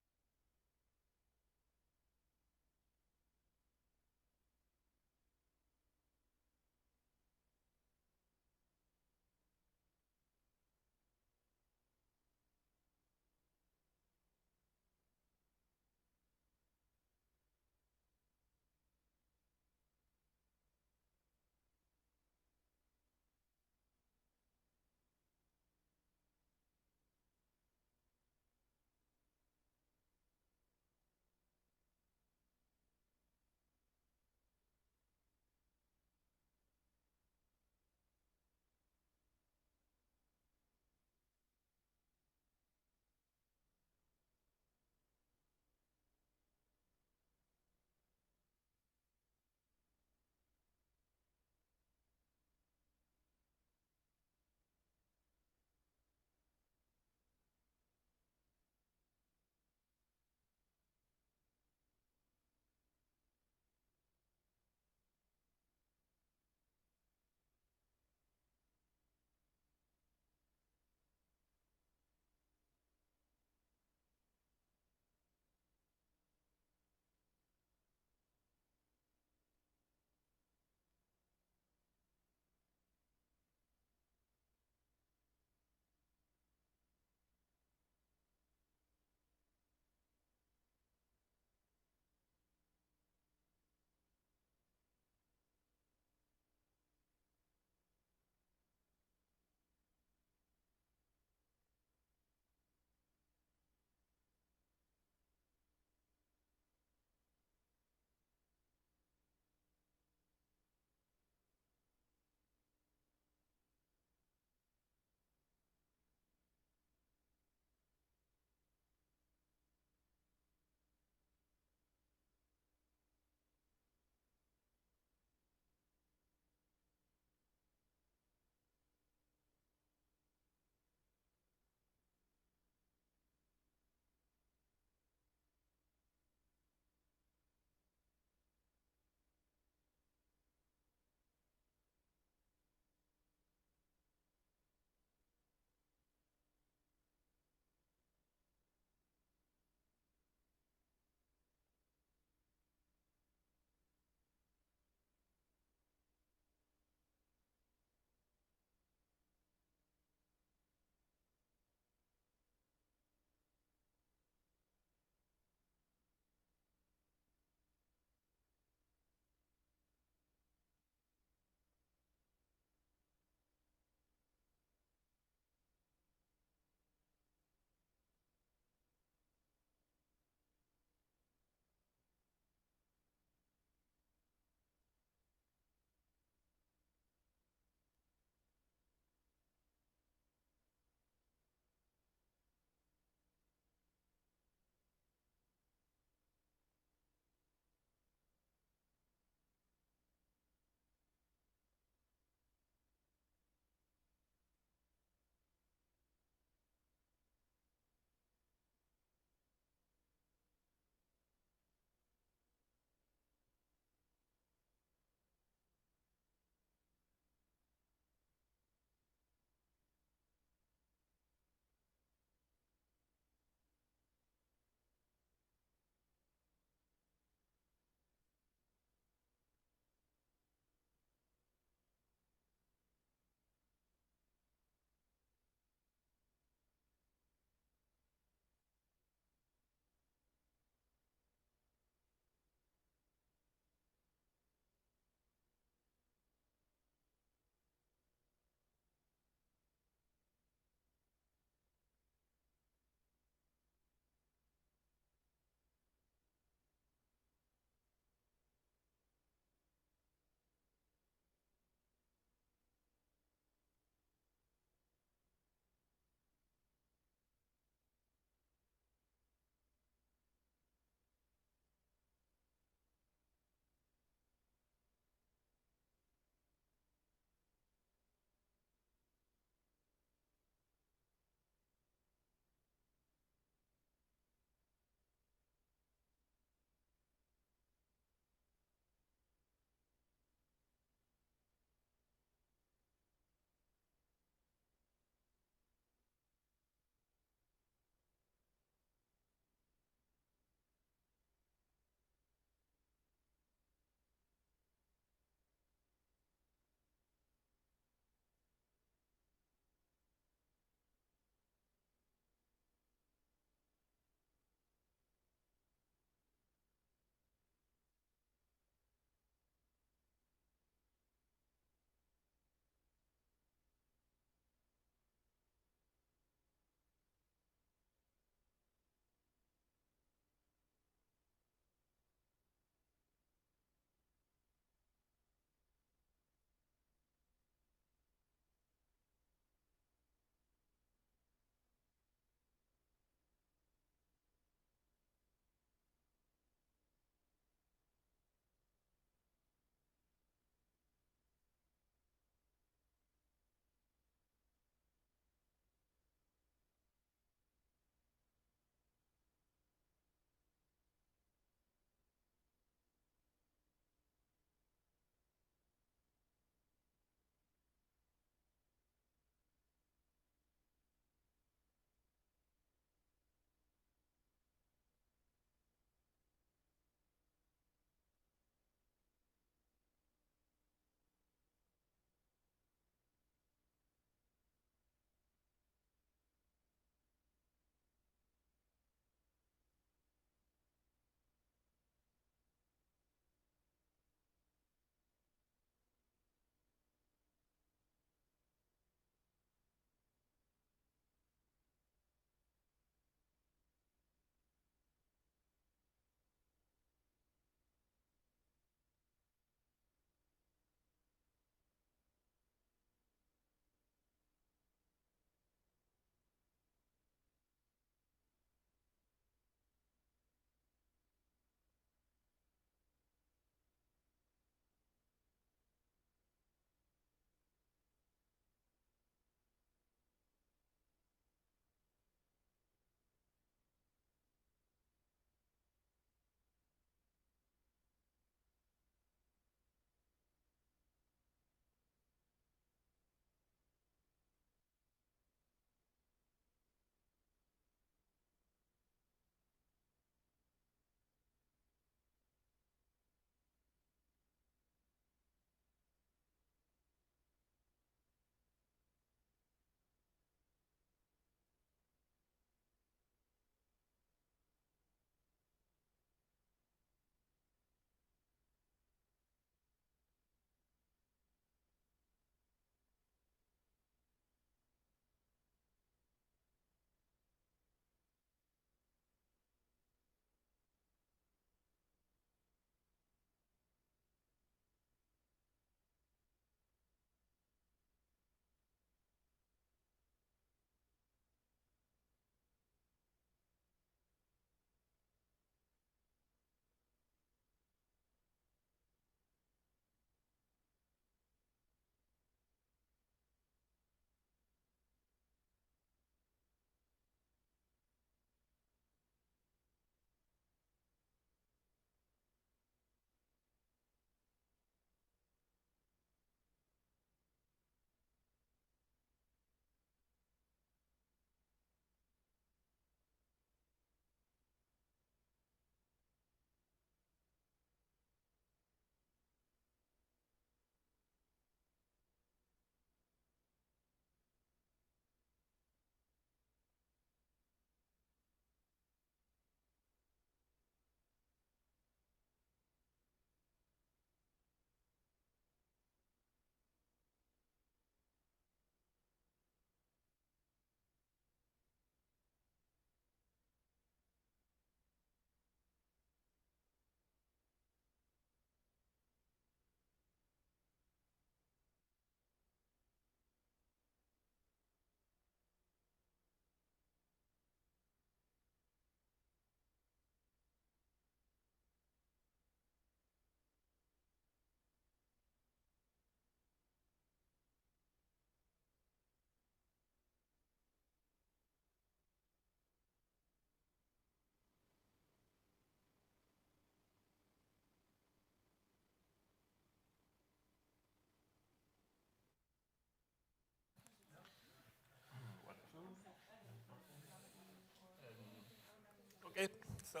Okay, so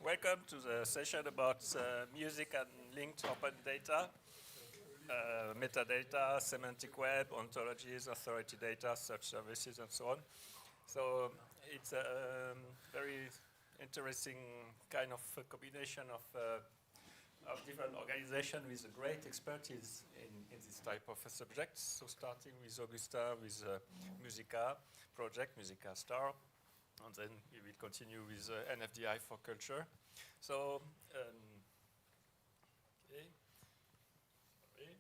welcome to the session about music and linked open data, metadata, semantic web, ontologies, authority data, search services, and so on. So it's a very interesting kind of combination of different organizations with a great expertise in this type of subjects. So starting with Augusta with Musica project, Musica Star, and then we will continue with NFDI for culture. So, okay. Sorry.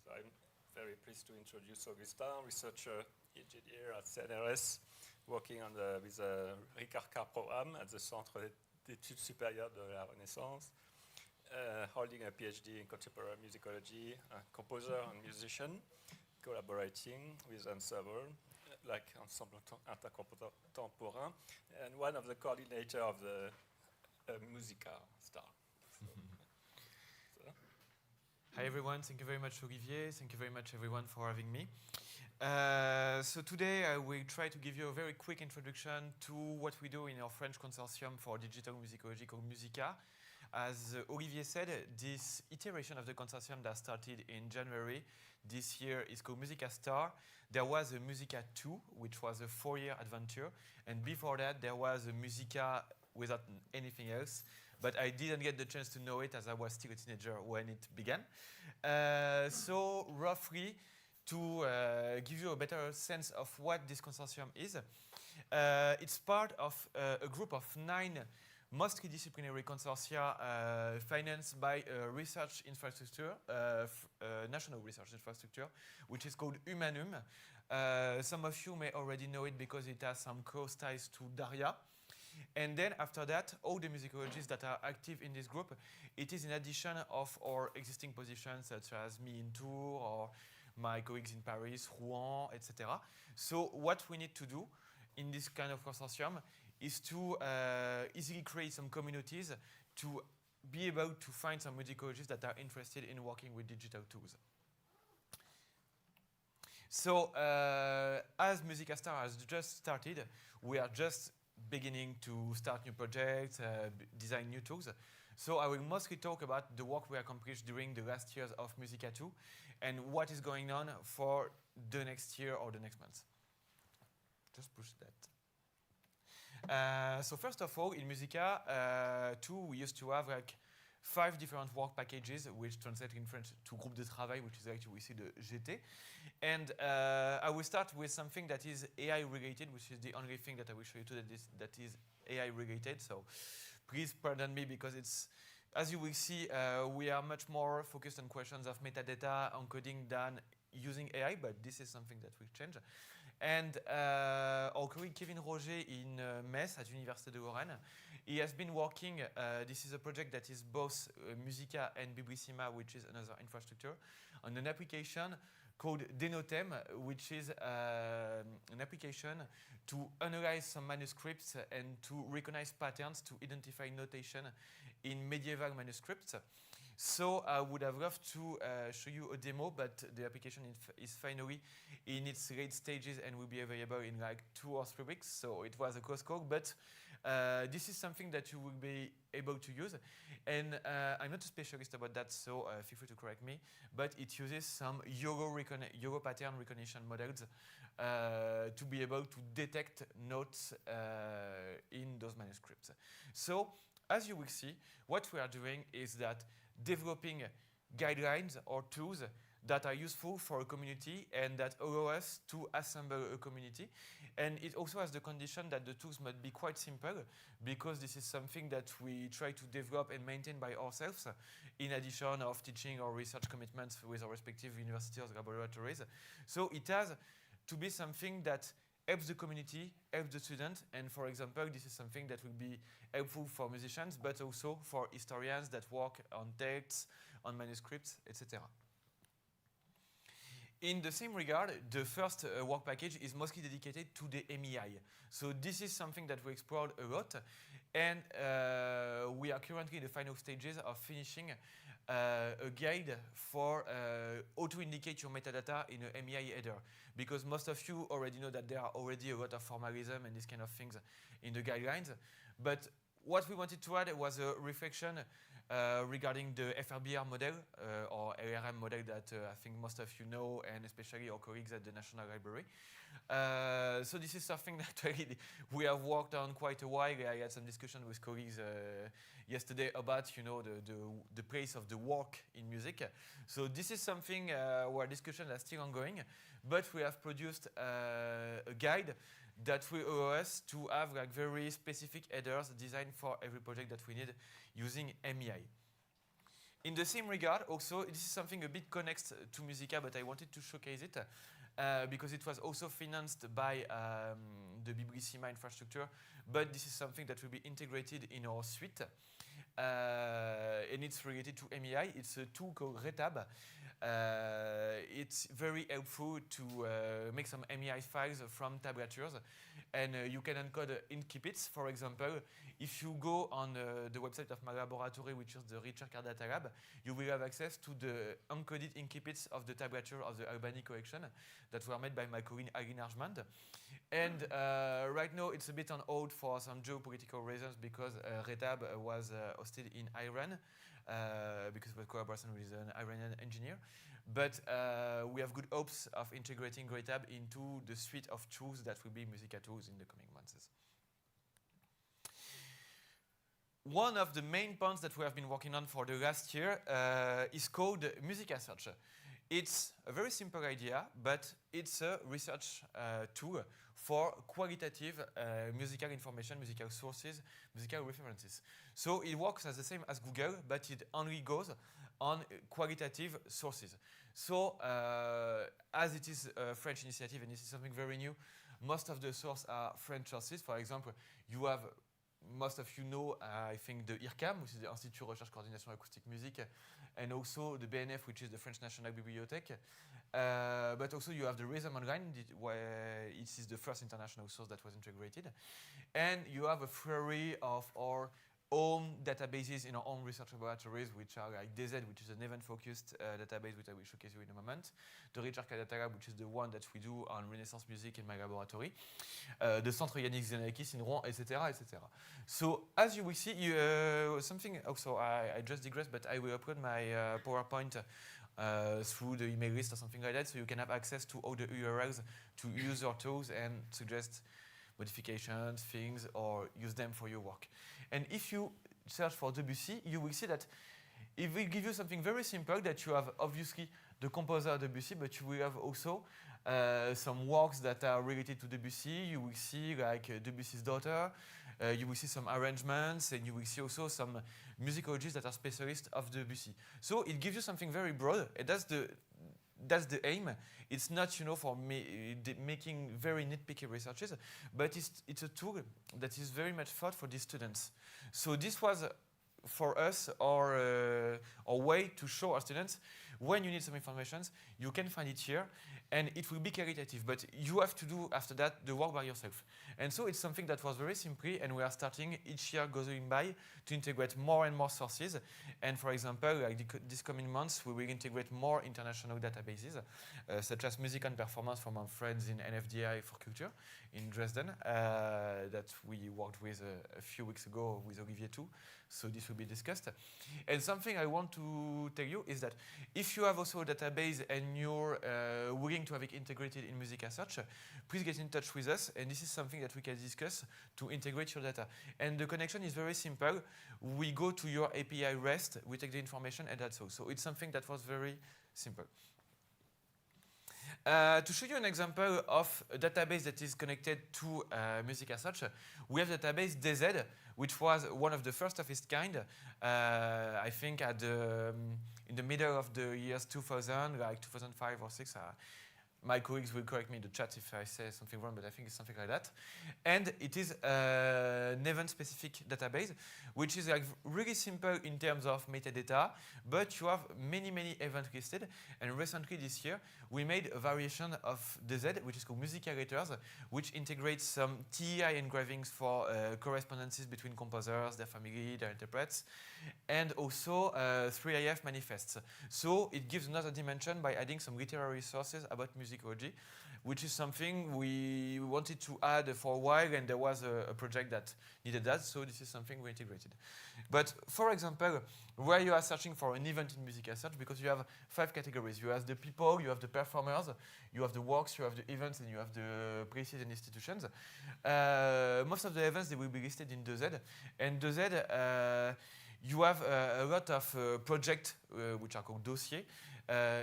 So I'm very pleased to introduce Augustin, researcher engineer at CNRS, working on with the Ricard program at the Centre d'études supérieures de la Renaissance, holding a PhD in contemporary musicology, a composer and musician, collaborating with ensemble like Ensemble Intercontemporain, and one of the coordinator of the Musica Star. So. Hi everyone, thank you very much Olivier, thank you very much everyone for having me. So today I will try to give you a very quick introduction to what we do in our French consortium for digital musicology called Musica. As Olivier said, this iteration of the consortium that started in January this year is called Musica Star. There was a Musica 2, which was a 4-year adventure, and before that there was a Musica without anything else, but I didn't get the chance to know it as I was still a teenager when it began. So roughly, to give you a better sense of what this consortium is, it's part of a group of 9 mostly disciplinary consortia financed by a research infrastructure, national research infrastructure, which is called Humanum. Some of you may already know it because it has some close ties to Daria. And then after that, all the musicologists that are active in this group, it is in addition of our existing positions such as me in Tours or my colleagues in Paris, Rouen, etc. So what we need to do in this kind of consortium is to easily create some communities to be able to find some musicologists that are interested in working with digital tools. So as Musica Star has just started, we are just beginning to start new projects, design new tools. So I will mostly talk about the work we accomplished during the last years of Musica 2 and what is going on for the next year or the next month. Just push that. So first of all, in Musica 2, we used to have like 5 different work packages, which translate in French to groupe de travail, which is actually we see the GT. And I will start with something that is AI related, which is the only thing that I will show you today that is AI related. So please pardon me because it's, as you will see, we are much more focused on questions of metadata encoding than using AI, but this is something that will change. And our colleague Kevin Roger in Metz at Université de Lorraine, he has been working, this is a project that is both Musica and Biblissima, which is another infrastructure, on an application called Denotem, which is an application to analyze some manuscripts and to recognize patterns to identify notation in medieval manuscripts. So I would have loved to show you a demo, but the application is finally in its late stages and will be available in like 2 or 3 weeks. So it was a close call, but this is something that you will be able to use. And I'm not a specialist about that, so feel free to correct me. But it uses some Euro pattern recognition models to be able to detect notes in those manuscripts. So as you will see, what we are doing is that developing guidelines or tools that are useful for a community and that allow us to assemble a community. And it also has the condition that the tools must be quite simple because this is something that we try to develop and maintain by ourselves in addition of teaching or research commitments with our respective universities or laboratories. So it has to be something that helps the community, helps the student, and for example, this is something that will be helpful for musicians, but also for historians that work on texts, on manuscripts, etc. In the same regard, the first work package is mostly dedicated to the MEI. So this is something that we explored a lot. And we are currently in the final stages of finishing a guide for how to indicate your metadata in a MEI header. Because most of you already know that there are already a lot of formalism and these kind of things in the guidelines. But what we wanted to add was a reflection regarding the FRBR model or LRM model that I think most of you know, and especially our colleagues at the National Library. So this is something that really we have worked on quite a while. I had some discussion with colleagues yesterday about, you know, the place of the work in music. So this is something where discussions are still ongoing, but we have produced a guide that will allow us to have like very specific headers designed for every project that we need using MEI. In the same regard, also, this is something a bit connects to Musica, but I wanted to showcase it because it was also financed by the BBC infrastructure, but this is something that will be integrated in our suite. And it's related to MEI. It's a tool called Retab. It's very helpful to make some MEI files from tablatures, and you can encode incipits. For example, if you go on the website of my laboratory, which is the Richard Data Lab, you will have access to the encoded incipits of the tablature of the Albany collection that were made by my colleague Aline Arjmand. And right now it's a bit on hold for some geopolitical reasons because Retab was hosted in Iran because of a collaboration with an Iranian engineer. But we have good hopes of integrating Retab into the suite of tools that will be Musica tools in the coming months. One of the main points that we have been working on for the last year is called Musica Search. It's a very simple idea, but it's a research tool for qualitative musical information, musical sources, musical references. So it works as the same as Google, but it only goes on qualitative sources. So as it is a French initiative, and this is something very new, most of the sources are French sources. For example, you have, most of you know, I think, the IRCAM, which is the Institut Recherche Coordination Acoustique Musique, and also the BNF, which is the French National Bibliothèque. But also you have the Rhythm Online, where it is the first international source that was integrated. And you have a flurry of our own databases in our own research laboratories, which are like DZ, which is an event-focused database, which I will showcase you in a moment. The Richard Data Lab, which is the one that we do on Renaissance music in my laboratory. The Centre Yannick Xenakis in Rouen, etc., etc. So as you will see, something also I just digress, but I will upload my PowerPoint through the email list or something like that, so you can have access to all the URLs to use your tools and suggest modifications, things, or use them for your work. And if you search for Debussy, you will see that it will give you something very simple, that you have obviously the composer Debussy, but you will have also some works that are related to Debussy. You will see like Debussy's daughter, you will see some arrangements, and you will see also some musicologists that are specialists of Debussy. So it gives you something very broad, and that's the aim. It's not, you know, for making very nitpicky researches, but it's a tool that is very much thought for the students. So this was, for us, our way to show our students, when you need some information, you can find it here, and it will be qualitative, but you have to do, after that, the work by yourself. And so it's something that was very simple, and we are starting each year going by to integrate more and more sources. And for example, like this coming months, we will integrate more international databases, such as Music and Performance from our friends in NFDI for Culture in Dresden, that we worked with a few weeks ago with Olivier too. So this will be discussed. And something I want to tell you is that if you have also a database and you're willing to have it integrated in Musica Search, please get in touch with us, and this is something that we can discuss to integrate your data. And the connection is very simple. We go to your API REST, we take the information, and that's all. So it's something that was very simple. To show you an example of a database that is connected to Musica Search, we have the database DZ, which was one of the first of its kind, I think in the middle of the years 2000, like 2005 or 6. My colleagues will correct me in the chat if I say something wrong, but I think it's something like that. And it is an event-specific database, which is like really simple in terms of metadata, but you have many, many events listed. And recently this year, we made a variation of the Z, which is called Musicology, which integrates some TEI engravings for correspondences between composers, their family, their interprets, and also 3IF manifests. So it gives another dimension by adding some literary sources about musicology, which is something we wanted to add for a while, and there was a project that needed that, so this is something we integrated. But for example, where you are searching for an event in Musicology, because you have 5 categories. You have the people, you have the performers, you have the works, you have the events, and you have the places and institutions. Most of the events, they will be listed in the Z, and the Z, you have a lot of projects which are called dossiers,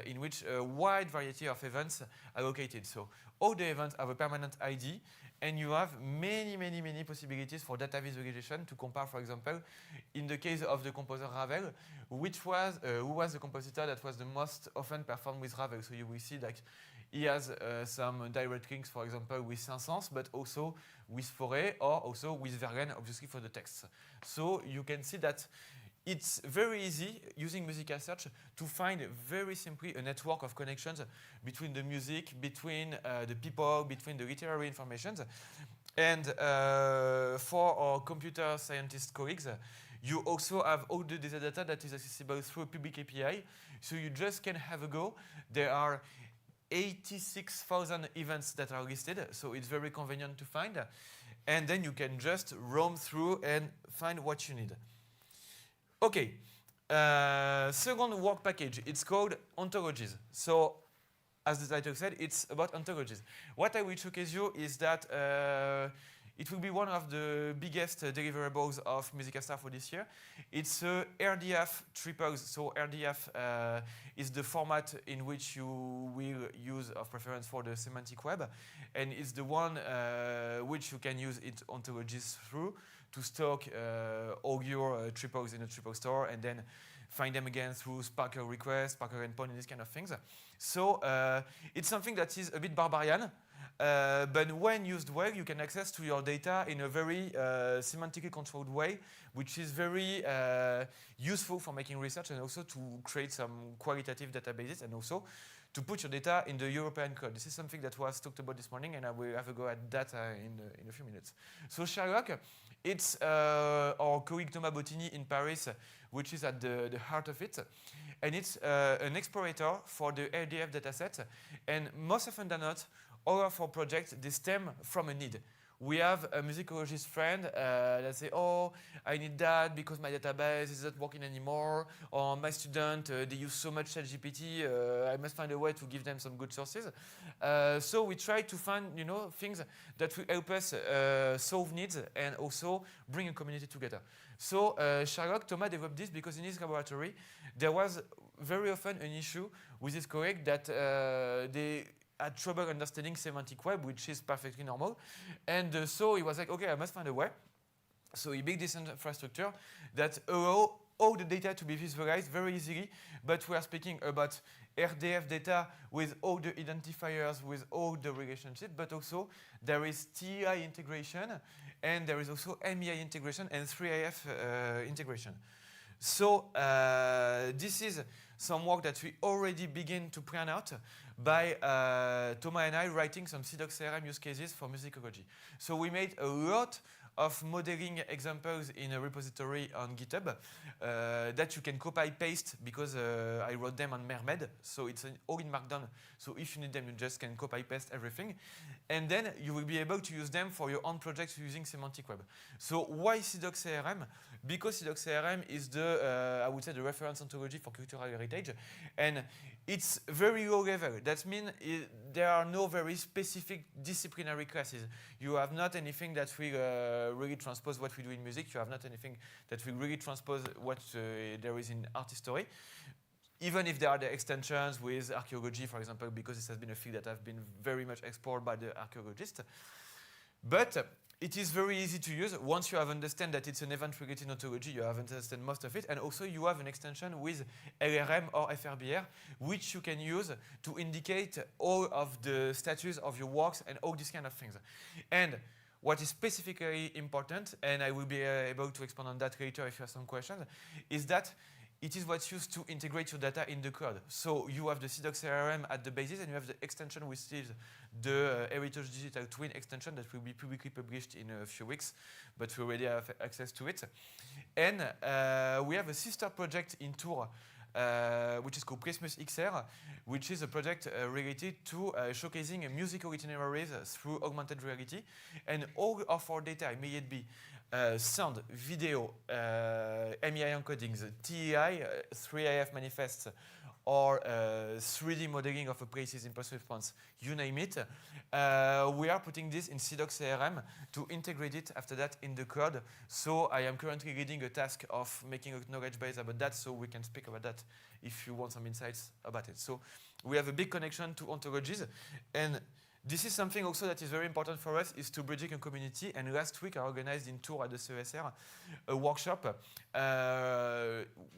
in which a wide variety of events are located. So all the events have a permanent ID, and you have many, many, many possibilities for data visualization to compare, for example, in the case of the composer Ravel, who was the compositor that was the most often performed with Ravel. So you will see that he has some direct links, for example, with Saint-Saëns, but also with Fauré, or also with Verlaine, obviously for the texts. So you can see that it's very easy, using Musica Search, to find very simply a network of connections between the music, between the people, between the literary informations. And for our computer scientist colleagues, you also have all the data that is accessible through a public API. So you just can have a go. There are 86,000 events that are listed, so it's very convenient to find. And then you can just roam through and find what you need. Okay, second work package, it's called ontologies. So, as the title said, it's about ontologies. What I will showcase you is that it will be one of the biggest deliverables of Musicasta for this year. It's RDF triples. So RDF is the format in which you will use of preference for the semantic web, and it's the one which you can use its ontologies through to stock all your triples in a triple store, and then find them again through Sparker request, Sparker endpoint, and these kind of things. So it's something that is a bit barbarian, but when used well, you can access to your data in a very semantically controlled way, which is very useful for making research and also to create some qualitative databases and also to put your data in the European code. This is something that was talked about this morning, and I will have a go at that in a few minutes. So Sherlock, it's our colleague Thomas Bottini in Paris, which is at the heart of it. And it's an explorator for the RDF dataset. And most often than not, all of our projects, they stem from a need. We have a musicologist friend that say, oh, I need that because my database is not working anymore, or my student, they use so much ChatGPT, I must find a way to give them some good sources. So we try to find, things that will help us solve needs and also bring a community together. So Sherlock, Thomas developed this because in his laboratory, there was very often an issue with his colleague that they had trouble understanding semantic web, which is perfectly normal. And so he was like, okay, I must find a way. So he built this infrastructure that allows all the data to be visualized very easily, but we are speaking about RDF data with all the identifiers, with all the relationships, but also there is TEI integration, and there is also MEI integration and 3IF integration. So this is some work that we already begin to plan out by Thomas and I writing some CDOC CRM use cases for musicology. So we made a lot of modeling examples in a repository on GitHub that you can copy-paste because I wrote them on Mermed. So it's all in Markdown. So if you need them, you just can copy-paste everything. And then you will be able to use them for your own projects using semantic web. So why CDOC CRM? Because CDOC CRM is the, I would say, the reference ontology for cultural heritage. And it's very low level. That means there are no very specific disciplinary classes. You have not anything that will really transpose what we do in music. You have not anything that will really transpose what there is in art history. Even if there are the extensions with archaeology, for example, because this has been a field that has been very much explored by the archaeologists. But it is very easy to use. Once you have understand that it's an event-related ontology, you have understand most of it. And also you have an extension with LRM or FRBR, which you can use to indicate all of the status of your works and all these kind of things. And what is specifically important, and I will be able to expand on that later if you have some questions, is that it is what's used to integrate your data in the code. So you have the CDOC CRM at the basis, and you have the extension which is the Heritage Digital Twin extension that will be publicly published in a few weeks, but we already have access to it. And we have a sister project in Tours, which is called Prismus XR, which is a project related to showcasing musical itineraries through augmented reality. And all of our data, may it be sound, video, MEI encodings, TEI, 3IF manifests, or 3D modeling of a place's impulse response, you name it. We are putting this in CDOC CRM to integrate it after that in the code. So I am currently leading a task of making a knowledge base about that, so we can speak about that if you want some insights about it. So we have a big connection to ontologies. And this is something also that is very important for us, is to bridging a community. And last week I organized in Tours at the CESR a workshop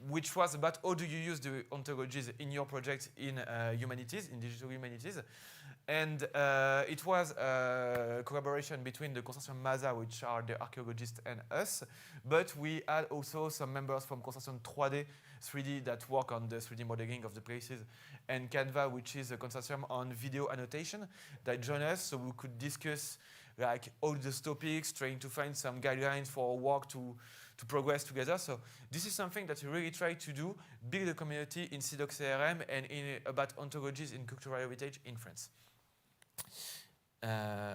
which was about how do you use the ontologies in your project in humanities, in digital humanities. And it was a collaboration between the consortium MASA, which are the archaeologists, and us. But we had also some members from consortium 3D that work on the 3D modeling of the places, and Canva, which is a consortium on video annotation, that joined us, so we could discuss like all these topics, trying to find some guidelines for our work to progress together. So this is something that we really try to do, build a community in CDOC CRM and about ontologies in cultural heritage in France.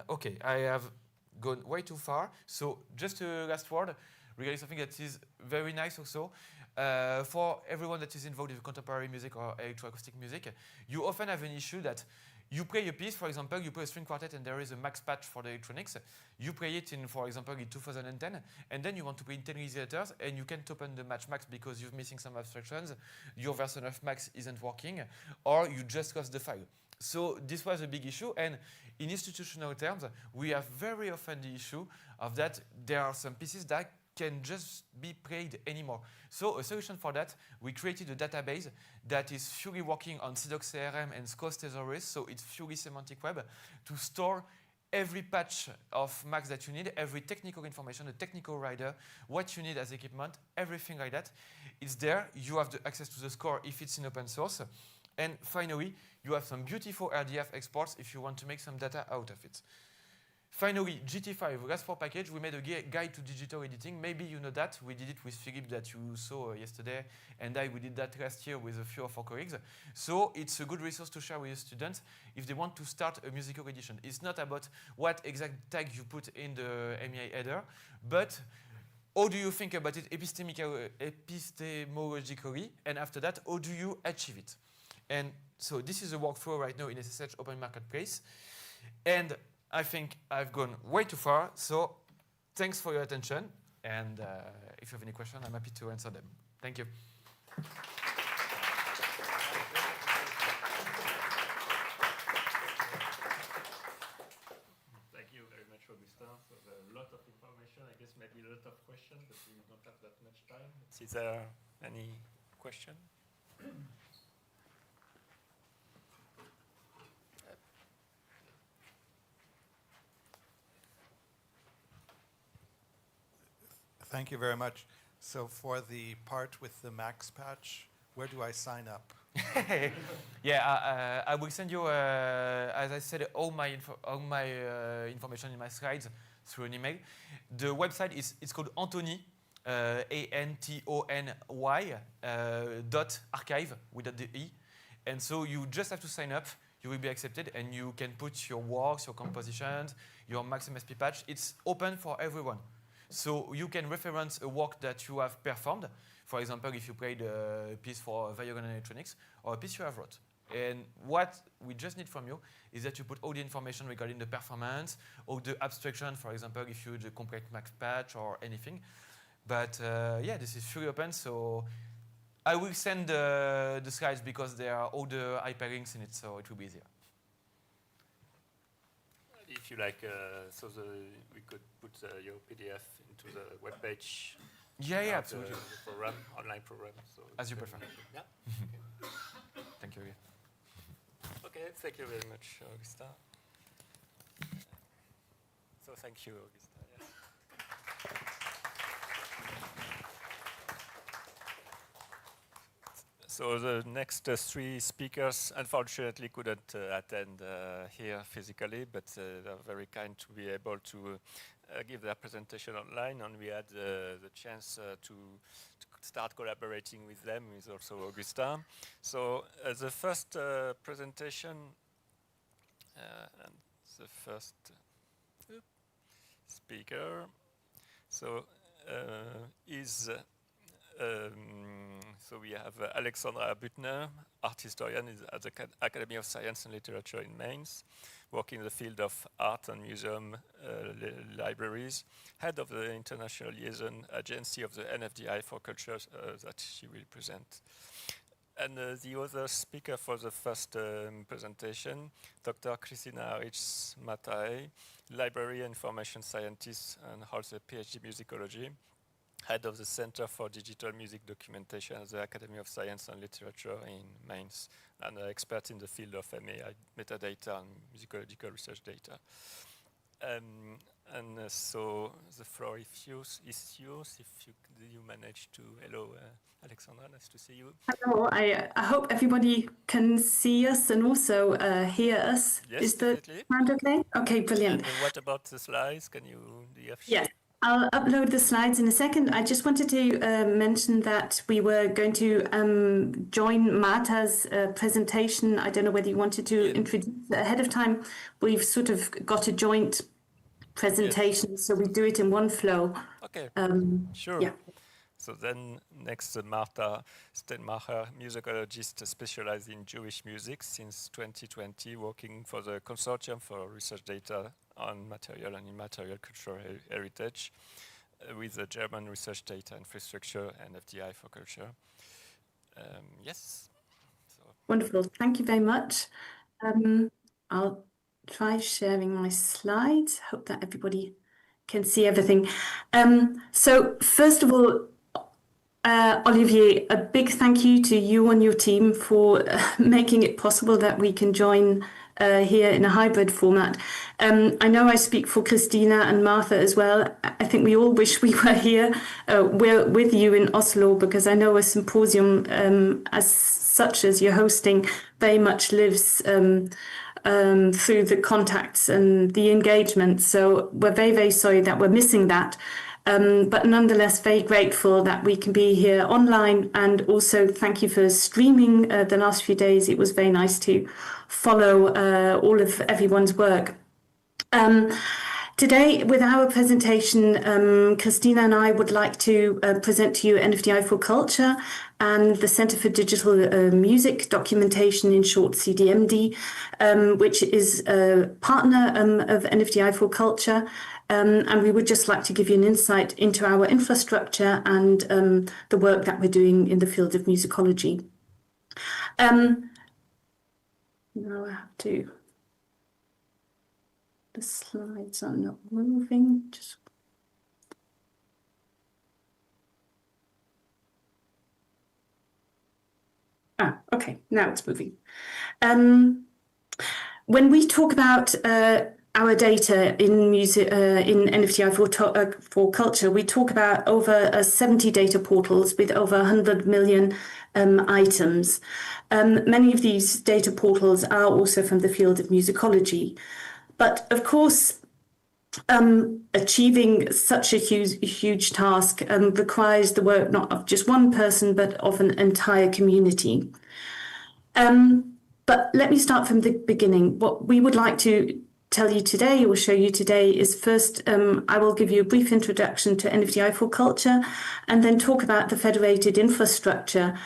Okay, I have gone way too far. So just a last word regarding something that is very nice also. For everyone that is involved in contemporary music or electroacoustic music, you often have an issue that you play a piece, for example, you play a string quartet and there is a max patch for the electronics. You play it in, for example, in 2010, and then you want to play in 10 years later, and you can't open the match max because you're missing some abstractions, your version of max isn't working, or you just lost the file. So this was a big issue, and in institutional terms, we have very often the issue of that there are some pieces that can just be played anymore. So a solution for that, we created a database that is fully working on CDOC CRM and SCOS thesaurus, so it's fully semantic web, to store every patch of Max that you need, every technical information, the technical rider, what you need as equipment, everything like that. It's there. You have the access to the score if it's in open source. And finally, you have some beautiful RDF exports if you want to make some data out of it. Finally, GT5, RAS4 package, we made a guide to digital editing. Maybe you know that. We did it with Philippe that you saw yesterday, and we did that last year with a few of our colleagues. So it's a good resource to share with your students if they want to start a musical edition. It's not about what exact tag you put in the MEI header, but how do you think about it epistemologically, and after that, how do you achieve it? And so this is a workflow right now in SSH Open Marketplace. And I think I've gone way too far, so thanks for your attention, and if you have any questions, I'm happy to answer them. Thank you. Thank you very much, Augustin, for a lot of information. I guess maybe a lot of questions, but we don't have that much time. Is there any question? Thank you very much. So for the part with the max patch, where do I sign up? Yeah, I will send you, as I said, all my information in my slides through an email. The website it's called Antony, ANTONY .archive without the E. And so you just have to sign up. You will be accepted, and you can put your works, your compositions, your max MSP patch. It's open for everyone. So you can reference a work that you have performed. For example, if you played a piece for violin and electronics, or a piece you have wrote. And what we just need from you is that you put all the information regarding the performance, or the abstraction, for example, if you do the complete max patch or anything. But yeah, this is fully open, so I will send the slides because there are all the hyperlinks in it, so it will be easier. If you like, we could put your PDF into the web page. Yeah, absolutely. The program, online program. So as you prefer. Yeah. Okay. Thank you. Okay, thank you very much, Augusta. So thank you, Augusta. Yes. So the next three speakers unfortunately couldn't attend here physically, but they're very kind to be able to give their presentation online, and we had the chance to start collaborating with them, with also Augusta. So the first presentation and the first speaker is so we have Alexandra Büttner, art historian at the Academy of Science and Literature in Mainz, working in the field of art and museum libraries, head of the International Liaison Agency of the NFDI for Culture that she will present. And the other speaker for the first presentation, Dr. Christina Rich-Matai, library and information scientist and holds a PhD musicology, head of the Center for Digital Music Documentation at the Academy of Science and Literature in Mainz, and an expert in the field of metadata and musicological research data. So the floor is yours. If you manage to, hello, Alexandra, nice to see you. Hello, I hope everybody can see us and also hear us. Yes, is the definitely. sound okay? Okay, brilliant. And what about the slides? Do you have? Yes. I'll upload the slides in a second. I just wanted to mention that we were going to join Marta's presentation. I don't know whether you wanted to introduce it ahead of time. We've sort of got a joint presentation, so we do it in one flow. Okay, sure. Yeah. So then next, Marta Stenmacher, musicologist specialized in Jewish music since 2020, working for the Consortium for Research Data on Material and Immaterial Cultural Heritage with the German Research Data Infrastructure and FDI for Culture. Yes. So. Wonderful. Thank you very much. I'll try sharing my slides. Hope that everybody can see everything. So first of all, Olivier, a big thank you to you and your team for making it possible that we can join here in a hybrid format. I know I speak for Christina and Martha as well. I think we all wish we were here with you in Oslo, because I know a symposium as such as you're hosting very much lives through the contacts and the engagement. So we're very, very sorry that we're missing that. But nonetheless, very grateful that we can be here online, and also thank you for streaming the last few days. It was very nice to follow all of everyone's work. Today, with our presentation, Christina and I would like to present to you NFDI for Culture and the Center for Digital Music Documentation, in short CDMD, which is a partner of NFDI for Culture. And we would just like to give you an insight into our infrastructure and the work that we're doing in the field of musicology. Now I have to... The slides are not moving. Okay, now it's moving. When we talk about our data in music, in NFDI for Culture, we talk about over 70 data portals with over 100 million items. Many of these data portals are also from the field of musicology. But of course, achieving such a huge task requires the work not of just one person, but of an entire community. But let me start from the beginning. What we would like to tell you today or show you today is first, I will give you a brief introduction to NFDI for Culture, and then talk about the federated infrastructure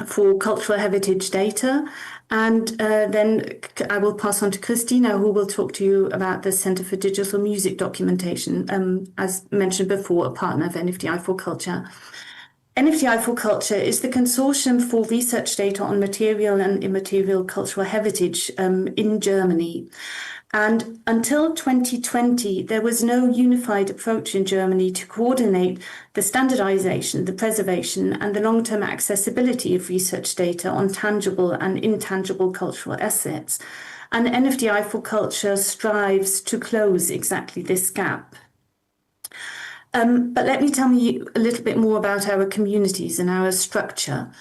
for cultural heritage data. And then I will pass on to Christina, who will talk to you about the Center for Digital Music Documentation, as mentioned before, a partner of NFDI for Culture. NFTI for Culture is the consortium for research data on material and immaterial cultural heritage in Germany. And until 2020, there was no unified approach in Germany to coordinate the standardization, the preservation, and the long-term accessibility of research data on tangible and intangible cultural assets. And NFTI for Culture strives to close exactly this gap. But let me tell you a little bit more about our communities and our structure.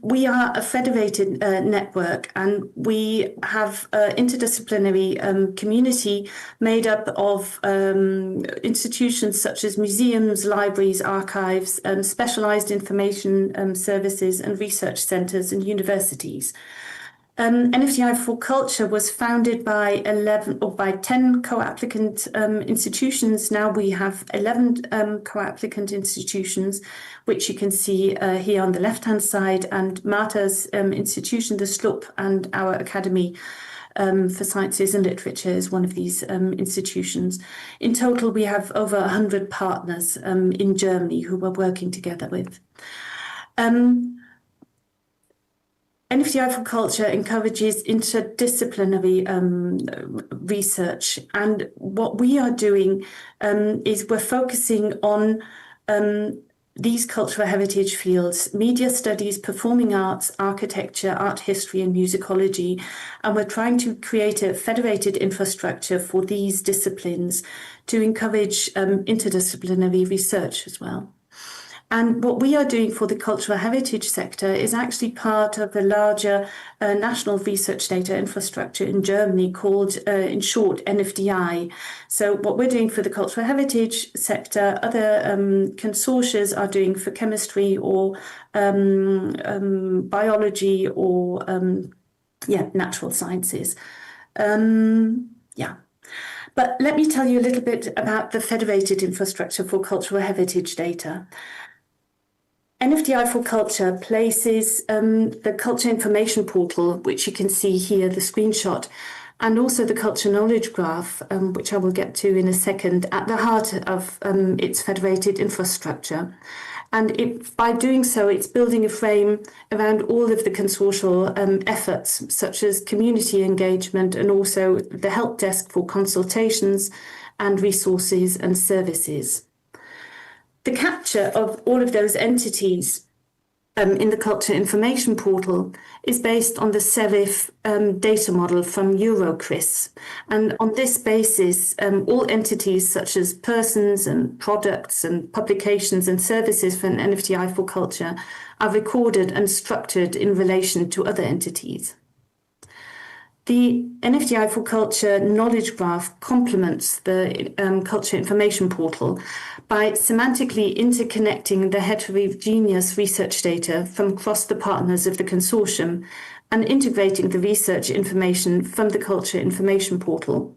We are a federated network, and we have an interdisciplinary community made up of institutions such as museums, libraries, archives, specialized information services, and research centers and universities. NFTI for Culture was founded by 10 co-applicant institutions. Now we have 11 co-applicant institutions, which you can see here on the left-hand side, and Marta's institution, the SLUP, and our Academy for Sciences and Literature is one of these institutions. In total, we have over 100 partners in Germany who we're working together with. NFTI for Culture encourages interdisciplinary research, and what we are doing is we're focusing on these cultural heritage fields: media studies, performing arts, architecture, art history, and musicology, and we're trying to create a federated infrastructure for these disciplines to encourage interdisciplinary research as well. And what we are doing for the cultural heritage sector is actually part of a larger national research data infrastructure in Germany called, in short, NFDI. So what we're doing for the cultural heritage sector, other consortia are doing for chemistry or biology or natural sciences. But let me tell you a little bit about the federated infrastructure for cultural heritage data. NFTI for Culture places the Culture Information Portal, which you can see here, the screenshot, and also the Culture Knowledge Graph, which I will get to in a second, at the heart of its federated infrastructure. And by doing so, it's building a frame around all of the consortial efforts, such as community engagement and also the help desk for consultations and resources and services. The capture of all of those entities in the Culture Information Portal is based on the Serif data model from Eurocris. And on this basis, all entities such as persons and products and publications and services for an NFTI for Culture are recorded and structured in relation to other entities. The NFTI for Culture knowledge graph complements the Culture Information Portal by semantically interconnecting the heterogeneous research data from across the partners of the consortium and integrating the research information from the Culture Information Portal.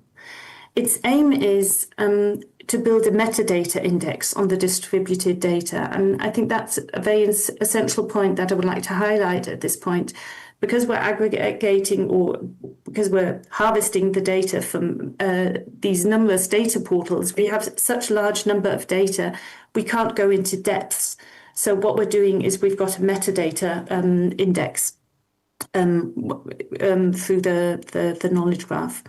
Its aim is to build a metadata index on the distributed data, and I think that's a very essential point that I would like to highlight at this point. Because we're aggregating or because we're harvesting the data from these numerous data portals, we have such a large number of data, we can't go into depths. So what we're doing is we've got a metadata index through the knowledge graph.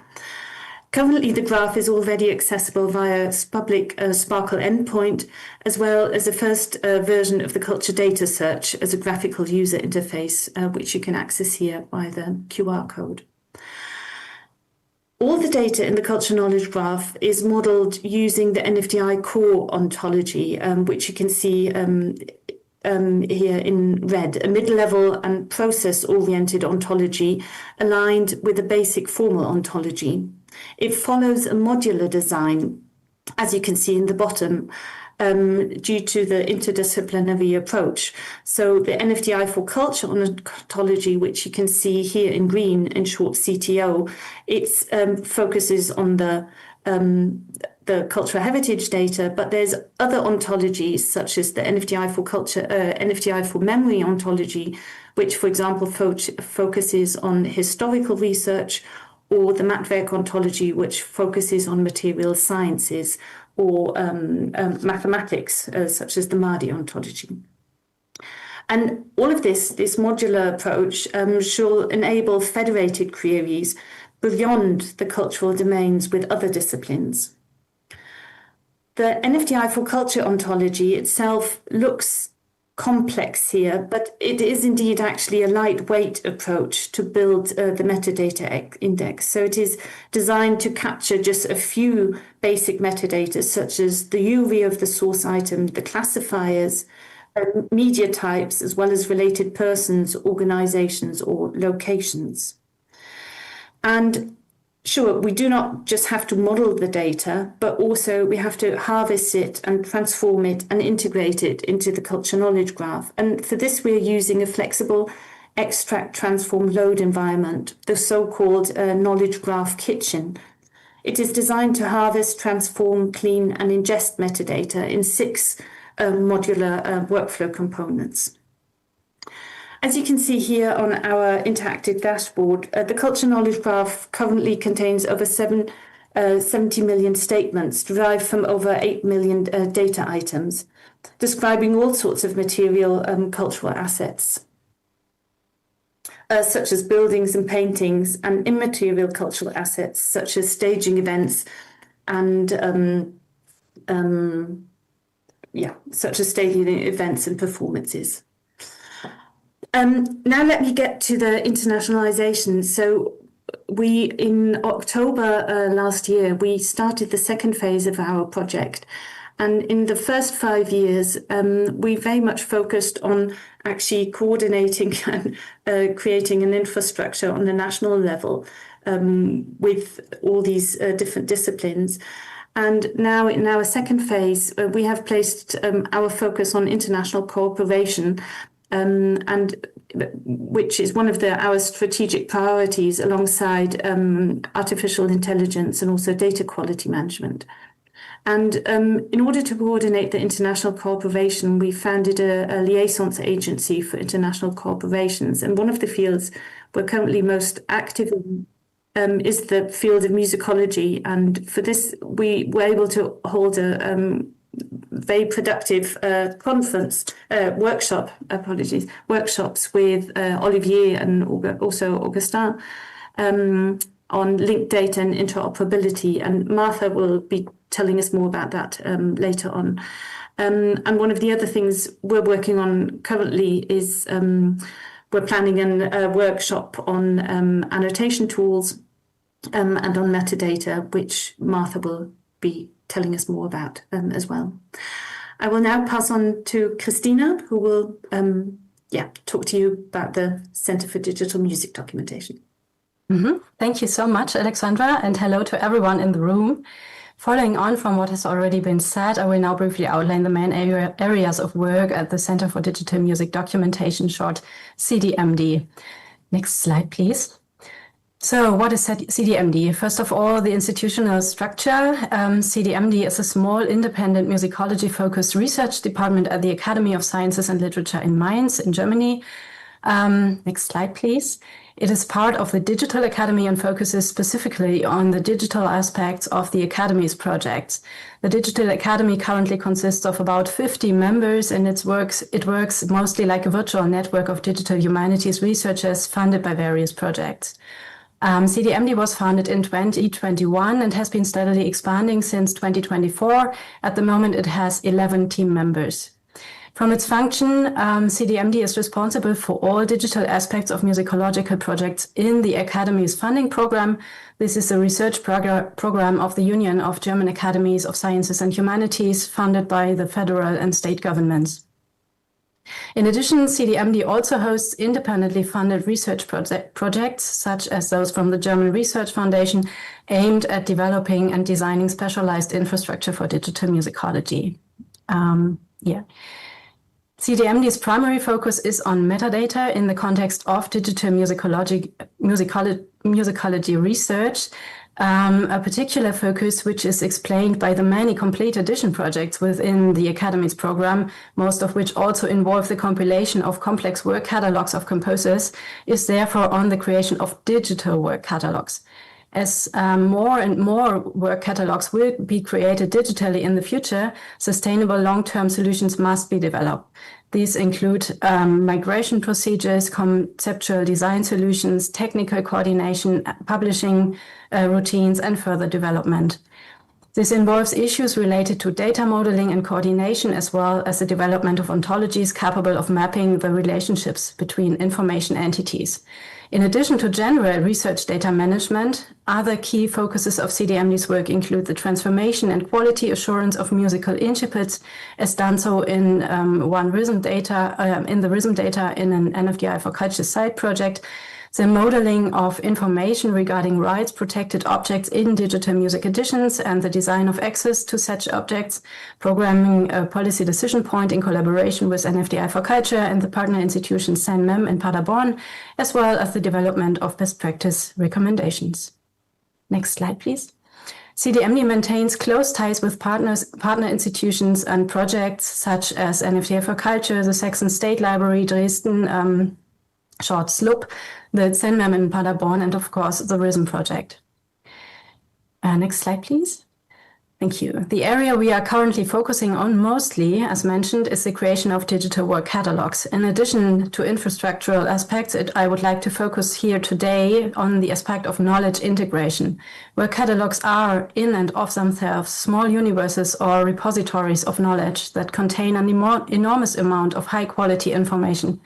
Currently, the graph is already accessible via public Sparkle endpoint, as well as a first version of the culture data search as a graphical user interface, which you can access here by the QR code. All the data in the culture knowledge graph is modeled using the NFTI core ontology, which you can see here in red, a mid-level and process-oriented ontology aligned with a basic formal ontology. It follows a modular design, as you can see in the bottom, due to the interdisciplinary approach. So the NFTI for Culture ontology, which you can see here in green, in short CTO, it focuses on the cultural heritage data, but there's other ontologies such as the NFTI for Culture, NFTI for Memory ontology, which, for example, focuses on historical research, or the Matwerk ontology, which focuses on material sciences, or mathematics, such as the Mahdi ontology. And all of this modular approach shall enable federated queries beyond the cultural domains with other disciplines. The NFDI for Culture ontology itself looks complex here, but it is indeed actually a lightweight approach to build the metadata index. So it is designed to capture just a few basic metadata, such as the URI of the source item, the classifiers, media types, as well as related persons, organizations, or locations. And sure, we do not just have to model the data, but also we have to harvest it and transform it and integrate it into the culture knowledge graph. And for this, we're using a flexible extract, transform, load environment, the so-called knowledge graph kitchen. It is designed to harvest, transform, clean, and ingest metadata in 6 modular workflow components. As you can see here on our interactive dashboard, the culture knowledge graph currently contains over 70 million statements derived from over 8 million data items, describing all sorts of material cultural assets, such as buildings and paintings, and immaterial cultural assets, such as staging events and performances. Now let me get to the internationalization. So in October last year, we started the second phase of our project. And in the first 5 years, we very much focused on actually coordinating and creating an infrastructure on the national level with all these different disciplines. And now in our second phase, we have placed our focus on international cooperation, and which is one of our strategic priorities alongside artificial intelligence and also data quality management. And in order to coordinate the international cooperation, we founded a liaisons agency for international cooperations. And one of the fields we're currently most active in is the field of musicology. And for this, we were able to hold a very productive workshops with Olivier and also Augustin on linked data and interoperability. And Martha will be telling us more about that later on. And one of the other things we're working on currently is we're planning a workshop on annotation tools and on metadata, which Martha will be telling us more about as well. I will now pass on to Christina, who will talk to you about the Center for Digital Music Documentation. Thank you so much, Alexandra, and hello to everyone in the room. Following on from what has already been said, I will now briefly outline the main areas of work at the Center for Digital Music Documentation, short CDMD. Next slide, please. So what is CDMD? First of all, the institutional structure. CDMD is a small, independent, musicology-focused research department at the Academy of Sciences and Literature in Mainz in Germany. Next slide, please. It is part of the Digital Academy and focuses specifically on the digital aspects of the Academy's projects. The Digital Academy currently consists of about 50 members, and it works mostly like a virtual network of digital humanities researchers funded by various projects. CDMD was founded in 2021 and has been steadily expanding since 2024. At the moment, it has 11 team members. From its function, CDMD is responsible for all digital aspects of musicological projects in the Academy's funding program. This is a research program of the Union of German Academies of Sciences and Humanities, funded by the federal and state governments. In addition, CDMD also hosts independently funded research projects, such as those from the German Research Foundation, aimed at developing and designing specialized infrastructure for digital musicology. CDMD's primary focus is on metadata in the context of digital musicology research, a particular focus which is explained by the many complete edition projects within the Academy's program, most of which also involve the compilation of complex work catalogs of composers, is therefore on the creation of digital work catalogs. As more and more work catalogs will be created digitally in the future, sustainable long-term solutions must be developed. These include migration procedures, conceptual design solutions, technical coordination, publishing routines, and further development. This involves issues related to data modeling and coordination, as well as the development of ontologies capable of mapping the relationships between information entities. In addition to general research data management, other key focuses of CDMD's work include the transformation and quality assurance of musical incipits, as done so in the rhythm data in an NFDI for Culture side project, the modeling of information regarding rights protected objects in digital music editions, and the design of access to such objects, programming a policy decision point in collaboration with NFDI for Culture and the partner institution SANMEM in Paderborn, as well as the development of best practice recommendations. Next slide, please. CDMD maintains close ties with partner institutions and projects such as NFDI for Culture, the Saxon State Library, Dresden, short SLUP, the SANMEM in Paderborn, and of course the RISM project. Next slide, please. Thank you. The area we are currently focusing on mostly, as mentioned, is the creation of digital work catalogs. In addition to infrastructural aspects, I would like to focus here today on the aspect of knowledge integration. Work catalogs are, in and of themselves, small universes or repositories of knowledge that contain an enormous amount of high-quality information.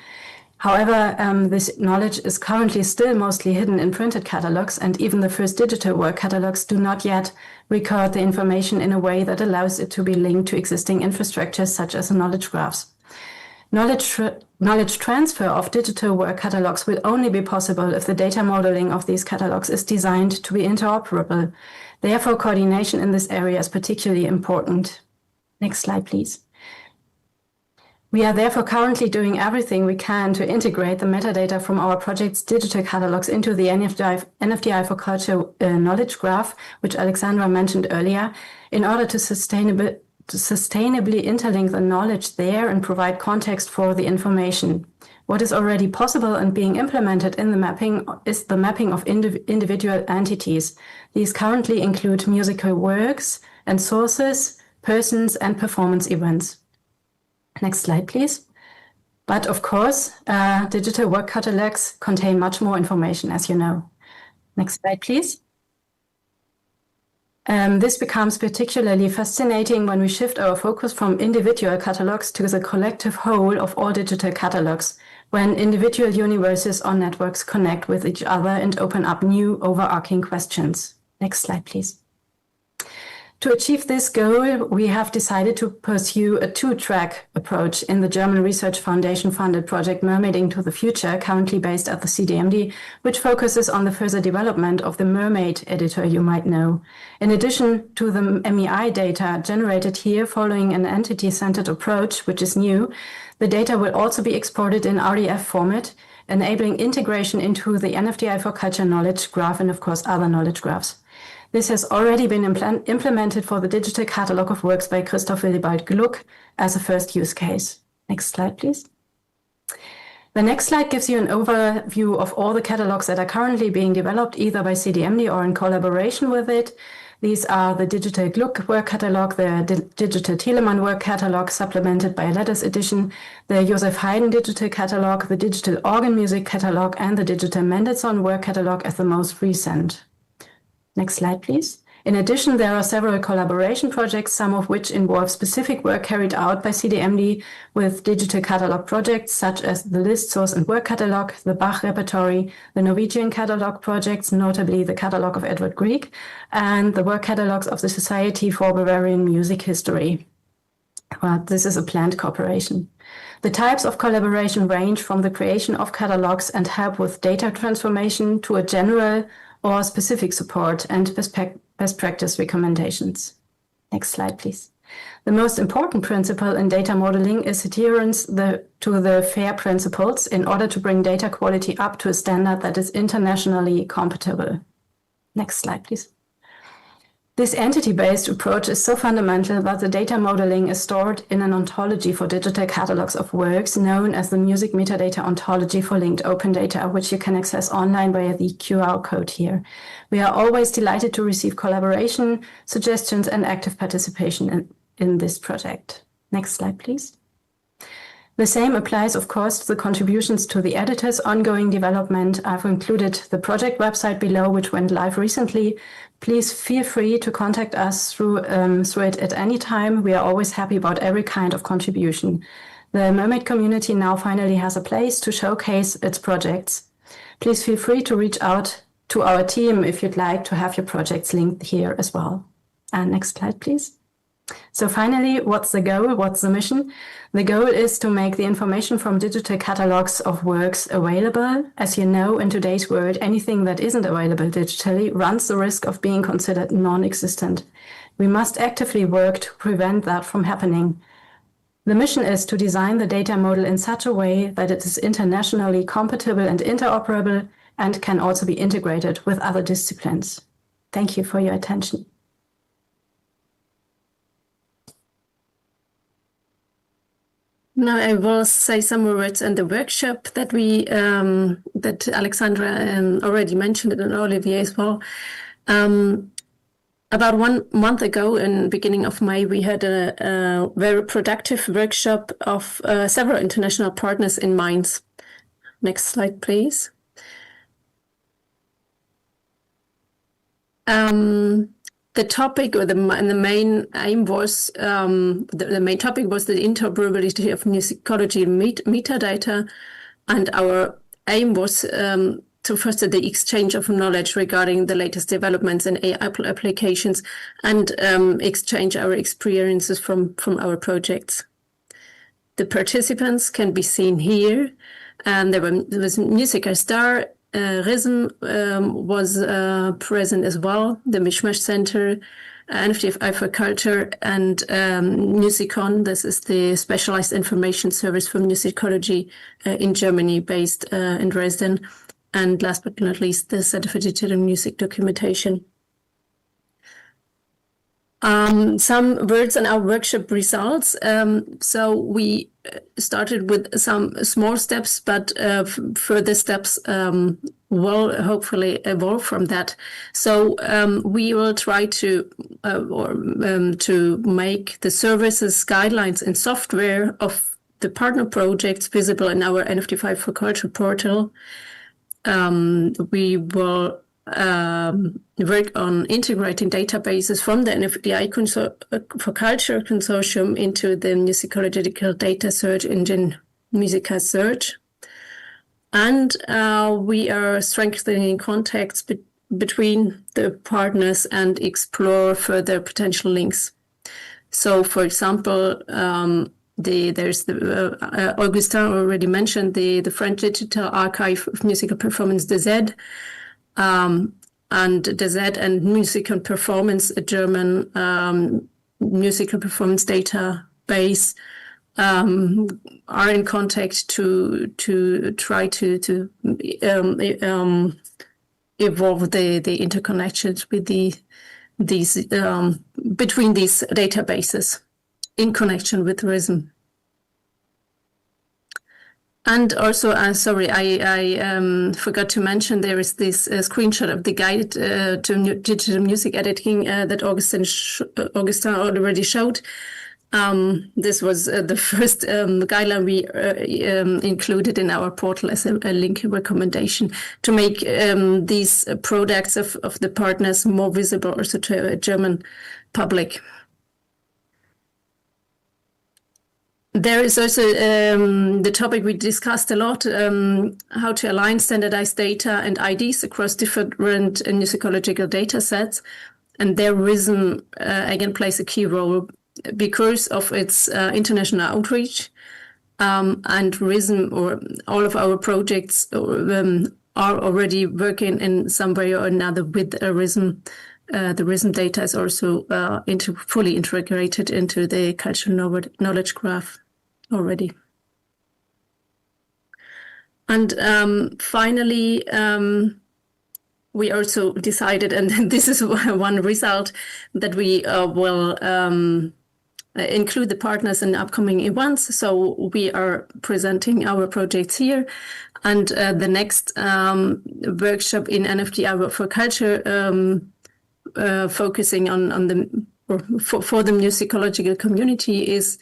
However, this knowledge is currently still mostly hidden in printed catalogs, and even the first digital work catalogs do not yet record the information in a way that allows it to be linked to existing infrastructures such as knowledge graphs. Knowledge transfer of digital work catalogs will only be possible if the data modeling of these catalogs is designed to be interoperable. Therefore, coordination in this area is particularly important. Next slide, please. We are therefore currently doing everything we can to integrate the metadata from our project's digital catalogs into the NFDI for Culture knowledge graph, which Alexandra mentioned earlier, in order to sustainably interlink the knowledge there and provide context for the information. What is already possible and being implemented in the mapping is the mapping of individual entities. These currently include musical works and sources, persons, and performance events. Next slide, please. But of course, digital work catalogs contain much more information, as you know. Next slide, please. This becomes particularly fascinating when we shift our focus from individual catalogs to the collective whole of all digital catalogs, when individual universes or networks connect with each other and open up new overarching questions. Next slide, please. To achieve this goal, we have decided to pursue a two-track approach in the German Research Foundation-funded project Mermaiding to the Future, currently based at the CDMD, which focuses on the further development of the Mermaid editor you might know. In addition to the MEI data generated here following an entity-centered approach, which is new, the data will also be exported in RDF format, enabling integration into the NFDI for Culture knowledge graph and, of course, other knowledge graphs. This has already been implemented for the digital catalogue of works by Christoph Willibald Gluck as a first use case. Next slide, please. The next slide gives you an overview of all the catalogues that are currently being developed either by CDMD or in collaboration with it. These are the digital Gluck work catalogue, the digital Thielemann work catalogue supplemented by a letters edition, the Josef Haydn digital catalogue, the digital organ music catalogue, and the digital Mendelssohn work catalogue as the most recent. Next slide, please. In addition, there are several collaboration projects, some of which involve specific work carried out by CDMD with digital catalog projects such as the List, Source and Work Catalog, the Bach Repertory, the Norwegian catalog projects, notably the Catalog of Edward Grieg, and the work catalogs of the Society for Bavarian Music History. Well, this is a planned cooperation. The types of collaboration range from the creation of catalogs and help with data transformation to a general or specific support and best practice recommendations. Next slide, please. The most important principle in data modeling is adherence to the FAIR principles in order to bring data quality up to a standard that is internationally compatible. Next slide, please. This entity-based approach is so fundamental that the data modeling is stored in an ontology for digital catalogs of works known as the Music Metadata Ontology for Linked Open Data, which you can access online via the QR code here. We are always delighted to receive collaboration, suggestions, and active participation in this project. Next slide, please. The same applies, of course, to the contributions to the editor's ongoing development. I've included the project website below, which went live recently. Please feel free to contact us through it at any time. We are always happy about every kind of contribution. The Mermaid community now finally has a place to showcase its projects. Please feel free to reach out to our team if you'd like to have your projects linked here as well. And next slide, please. So finally, what's the goal? What's the mission? The goal is to make the information from digital catalogs of works available. As you know, in today's world, anything that isn't available digitally runs the risk of being considered non-existent. We must actively work to prevent that from happening. The mission is to design the data model in such a way that it is internationally compatible and interoperable and can also be integrated with other disciplines. Thank you for your attention. Now I will say some more words on the workshop that we that Alexandra already mentioned and Olivier as well. About 1 month ago, in the beginning of May, we had a very productive workshop of several international partners in Mainz. Next slide, please. The topic or the main aim was the main topic was the interoperability of musicology and metadata, and our aim was to foster the exchange of knowledge regarding the latest developments in AI applications and exchange our experiences from our projects. The participants can be seen here, and there was Musical Star. RISM was present as well, the MishMash Center, NFTFI for Culture, and Musicon. This is the specialized information service for musicology in Germany, based in Dresden. And last but not least, the Center for Digital Music Documentation. Some words on our workshop results. So we started with some small steps, but further steps will hopefully evolve from that. So we will try to make the services, guidelines, and software of the partner projects visible in our NFT5 for Culture portal. We will work on integrating databases from the NFDI for Culture consortium into the musicological data search engine Musica Search. And we are strengthening contacts between the partners and explore further potential links. So, for example, there's the Augustin already mentioned the French Digital Archive of Musical Performance, DZ, and DZ and Music and Performance, a German musical performance database, are in contact to try to evolve the interconnections with these between these databases in connection with RISM. And also, sorry, I forgot to mention there is this screenshot of the guide to digital music editing that Augustin already showed. This was the first guideline we included in our portal as a link recommendation to make these products of the partners more visible also to a German public. There is also the topic we discussed a lot, how to align standardized data and IDs across different musicological data sets. And there RISM, again, plays a key role because of its international outreach. And RISM, or all of our projects, are already working in some way or another with RISM. The RISM data is also fully integrated into the cultural knowledge graph already. And finally, we also decided, and this is one result, that we will include the partners in upcoming events. So we are presenting our projects here. And the next workshop in NFTI for Culture, focusing on the, or for the musicological community, is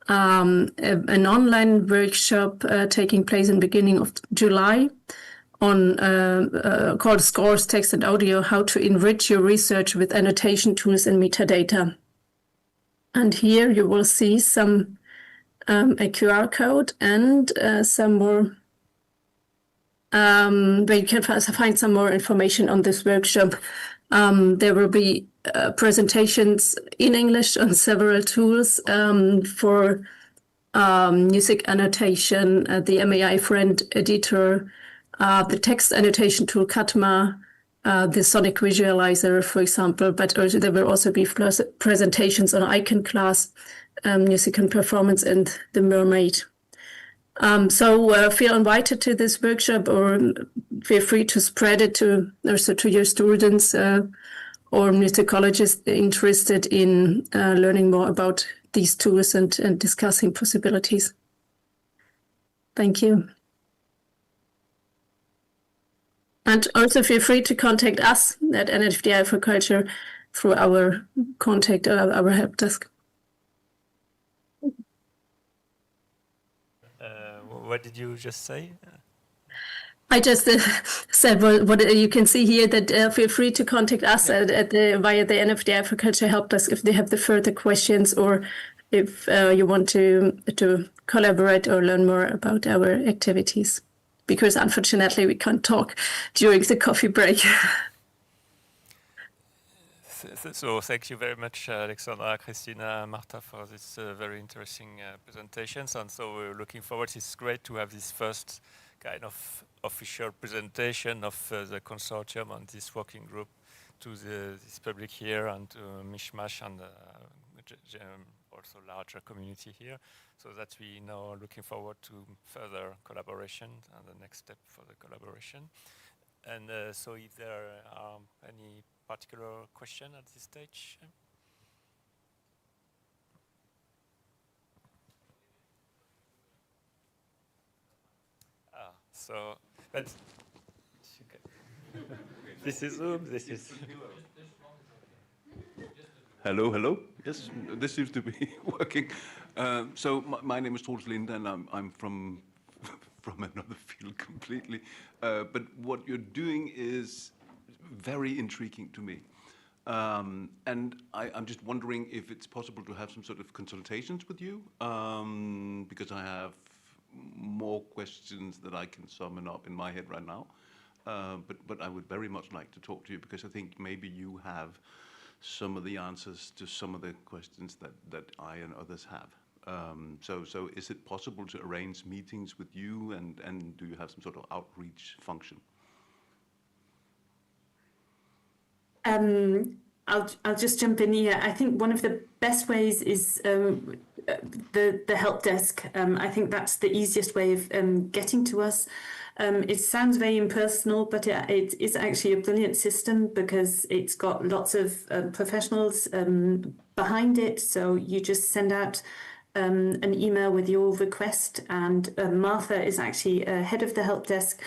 an online workshop taking place in the beginning of July on called Scores, Text and Audio, How to Enrich Your Research with Annotation Tools and Metadata. And here you will see some a QR code and some more, where you can find some more information on this workshop. There will be presentations in English on several tools for music annotation, the MAI Friend editor, the text annotation tool Katma, the sonic visualizer, for example, but also there will also be presentations on Icon Class, music and performance, and the Mermaid. So feel invited to this workshop, or feel free to spread it to also to your students or musicologists interested in learning more about these tools and discussing possibilities. Thank you. And also feel free to contact us at NFTI for Culture through our contact, our help desk. What did you just say? I just said what you can see here, that feel free to contact us via the NFTI for Culture help desk if they have the further questions, or if you want to collaborate or learn more about our activities. Because unfortunately we can't talk during the coffee break. So thank you very much, Alexandra, Christina, Marta, for this very interesting presentations. And so we're looking forward. It's great to have this first kind of official presentation of the consortium and this working group to this public here, and to MishMash, and also larger community here. So that we now looking forward to further collaboration and the next step for the collaboration. And so if there are any particular question at this stage? So, but this is Zoom, this is... Hello, hello. Yes, this seems to be working. So my name is Troels Linde, and I'm from another field completely. But what you're doing is very intriguing to me. And I'm just wondering if it's possible to have some sort of consultations with you, because I have more questions that I can summon up in my head right now. But I would very much like to talk to you, because I think maybe you have some of the answers to some of the questions that I and others have. So is it possible to arrange meetings with you, and do you have some sort of outreach function? I'll just jump in here. I think one of the best ways is the help desk. I think that's the easiest way of getting to us. It sounds very impersonal, but it is actually a brilliant system, because it's got lots of professionals behind it. So you just send out an email with your request, and Martha is actually head of the help desk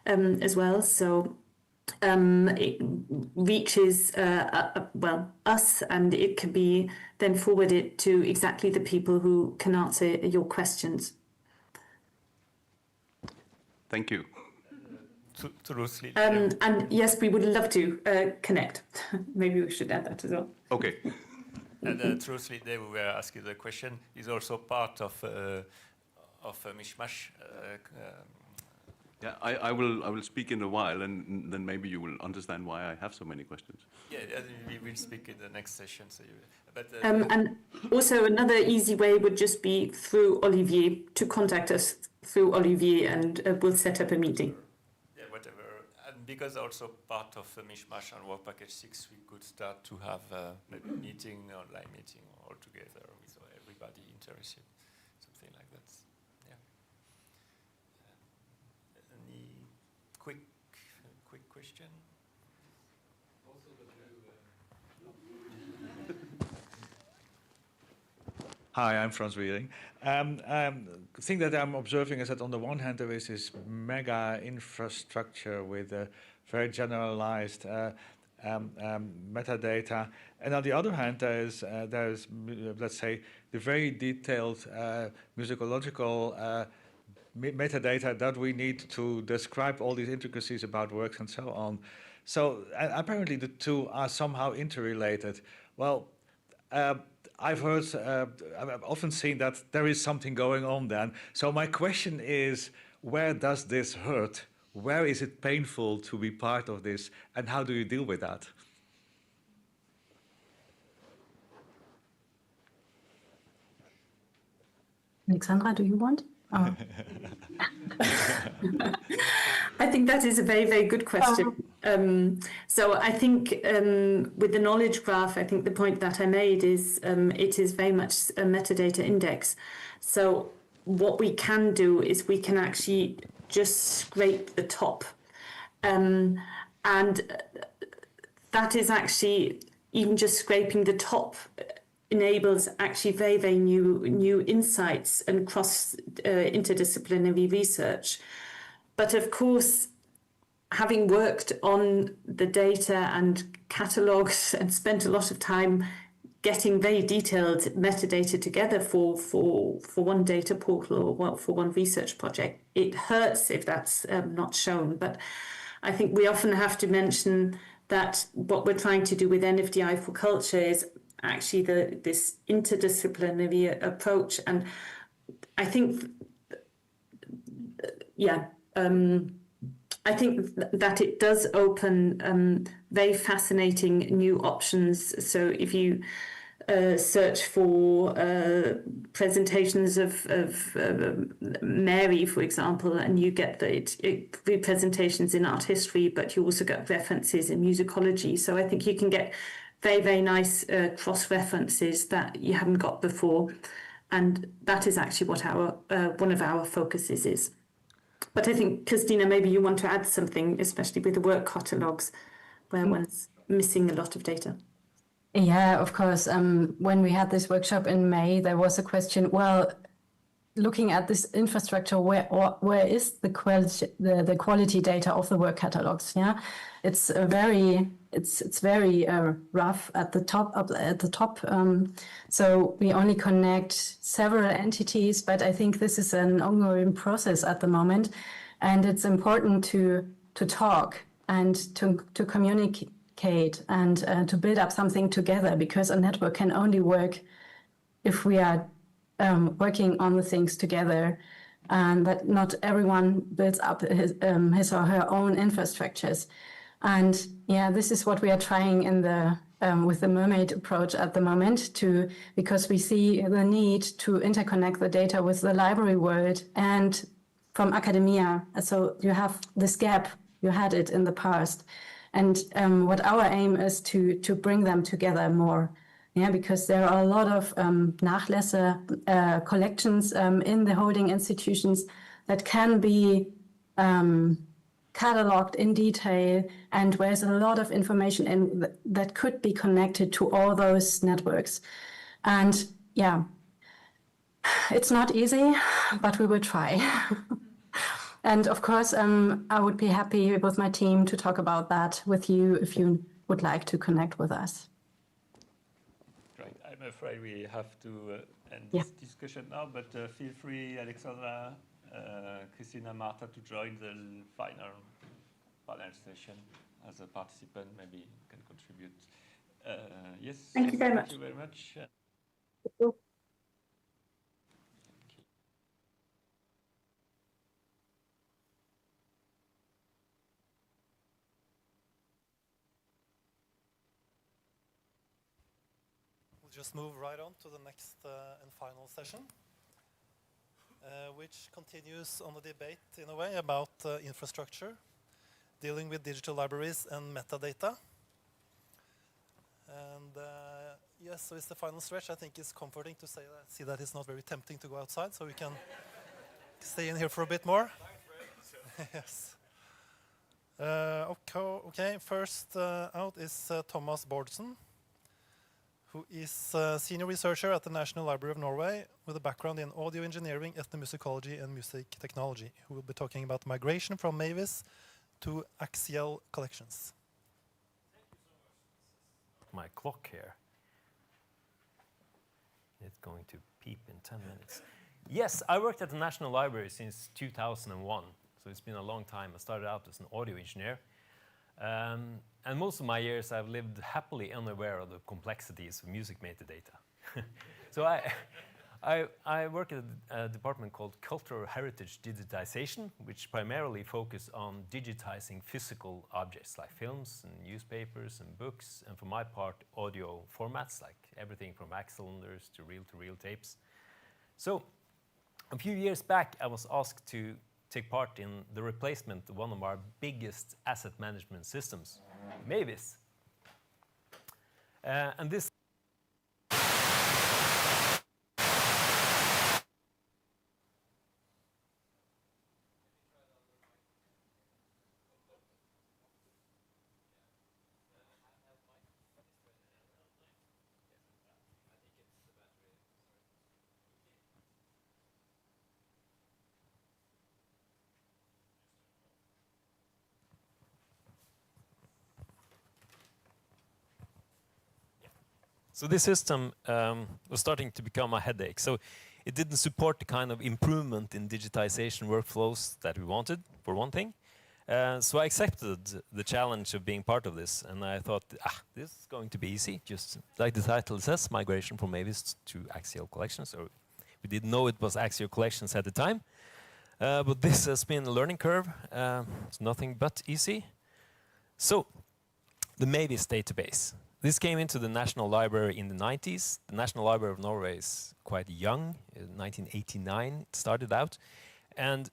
as well. So it reaches us, and it can be then forwarded to exactly the people who can answer your questions. Thank you. And yes, we would love to connect. Maybe we should add that as well. Okay. And truthfully, they were asking the question, is also part of MishMash. Yeah, I will speak in a while, and then maybe you will understand why I have so many questions. Yeah, we will speak in the next session. So and also another easy way would just be through Olivier, to contact us through Olivier, and we'll set up a meeting. Yeah, whatever. And because also part of MishMash and Work Package 6, we could start to have maybe meeting, online meeting all together with everybody interested, something like that. Yeah. Any quick question? Hi, I'm Franz Wiering. The thing that I'm observing is that on the one hand there is this mega infrastructure with very generalized metadata, and on the other hand there's let's say the very detailed musicological metadata that we need to describe all these intricacies about works and so on. So apparently the two are somehow interrelated. Well, I've often seen that there is something going on then. So my question is, where does this hurt? Where is it painful to be part of this? And how do you deal with that? Alexandra, do you want? Oh. I think that is a very, very good question. So I think with the knowledge graph, I think the point that I made is it is very much a metadata index. So what we can do is we can actually just scrape the top. And that is actually, even just scraping the top enables actually very, very new insights and cross interdisciplinary research. But of course, having worked on the data and catalogues and spent a lot of time getting very detailed metadata together for one data portal or for one research project, it hurts if that's not shown. But I think we often have to mention that what we're trying to do with NFDI for culture is actually this interdisciplinary approach. And I think, I think that it does open very fascinating new options. So if you search for presentations of Mary, for example, and you get the representations in art history, but you also get references in musicology. So I think you can get very, very nice cross-references that you haven't got before. And that is actually what our one of our focuses is. But I think, Christina, maybe you want to add something, especially with the work catalogues, where one's missing a lot of data. Yeah, of course. When we had this workshop in May, there was a question, well, looking at this infrastructure, where is the quality data of the work catalogs? Yeah, it's very rough at the top. So we only connect several entities, but I think this is an ongoing process at the moment, and it's important to talk and to communicate and to build up something together, because a network can only work if we are working on the things together, and that not everyone builds up his or her own infrastructures. And yeah, this is what we are trying in the with the Mermaid approach at the moment, because we see the need to interconnect the data with the library world and from academia. So you have this gap, you had it in the past. And what our aim is to bring them together more. Yeah, because there are a lot of Nachlässe collections in the holding institutions that can be cataloged in detail, and where's a lot of information that could be connected to all those networks. And yeah, it's not easy, but we will try. And of course, I would be happy with my team to talk about that with you if you would like to connect with us. Great. I'm afraid we have to end this discussion now, but feel free, Alexandra, Christina, Marta, to join the final panel session as a participant. Maybe you can contribute. Yes. Thank you very much. Thank you very much. We'll just move right on to the next and final session, which continues on the debate in a way about infrastructure, dealing with digital libraries and metadata. And yes, so it's the final stretch. I think it's comforting to see that it's not very tempting to go outside, so we can stay in here for a bit more. Yes. Okay, first out is Thomas Bårdsen, who is a senior researcher at the National Library of Norway with a background in audio engineering, ethnomusicology, and music technology, who will be talking about migration from Mavis to axial collections. My clock here. It's going to peep in 10 minutes. Yes, I worked at the National Library since 2001, so it's been a long time. I started out as an audio engineer. And most of my years I've lived happily unaware of the complexities of music metadata. So I work at a department called Cultural Heritage Digitization, which primarily focus on digitizing physical objects like films and newspapers and books, and for my part, audio formats like everything from wax cylinders to reel tapes. So a few years back, I was asked to take part in the replacement of one of our biggest asset management systems, Mavis. And this So this system was starting to become a headache. So it didn't support the kind of improvement in digitization workflows that we wanted, for one thing. So I accepted the challenge of being part of this, and I thought, this is going to be easy, just like the title says, migration from Mavis to axial collections. So we didn't know it was axial collections at the time, but this has been a learning curve. It's nothing but easy. So the Mavis database. This came into the National Library in the 90s. The National Library of Norway is quite young. In 1989 it started out. And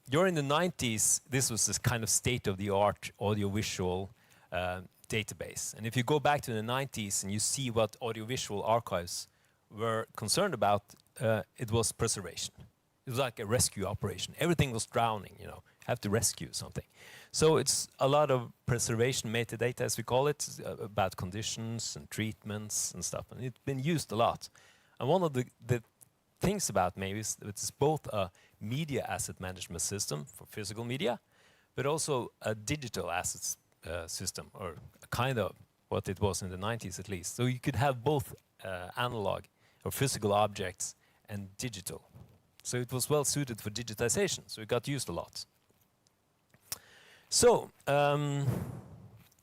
during the 90s, this was this kind of state-of-the-art audiovisual database. And if you go back to the 90s and you see what audiovisual archives were concerned about, it was preservation. It was like a rescue operation. Everything was drowning, you know, have to rescue something. So it's a lot of preservation metadata, as we call it, about conditions and treatments and stuff. And it's been used a lot. And one of the things about Mavis, it's both a media asset management system for physical media, but also a digital assets system, or kind of what it was in the 90s at least. So you could have both analog or physical objects and digital. So it was well suited for digitization, so it got used a lot. So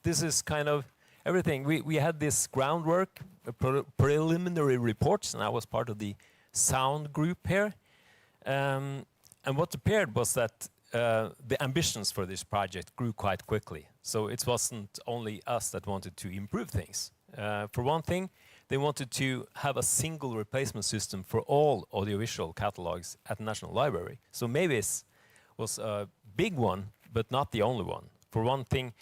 this is kind of everything. We had this groundwork, preliminary reports, and I was part of the sound group here. And what appeared was that the ambitions for this project grew quite quickly. So it wasn't only us that wanted to improve things. For one thing, they wanted to have a single replacement system for all audiovisual catalogs at the National Library. So Mavis was a big one, but not the only one. For one thing,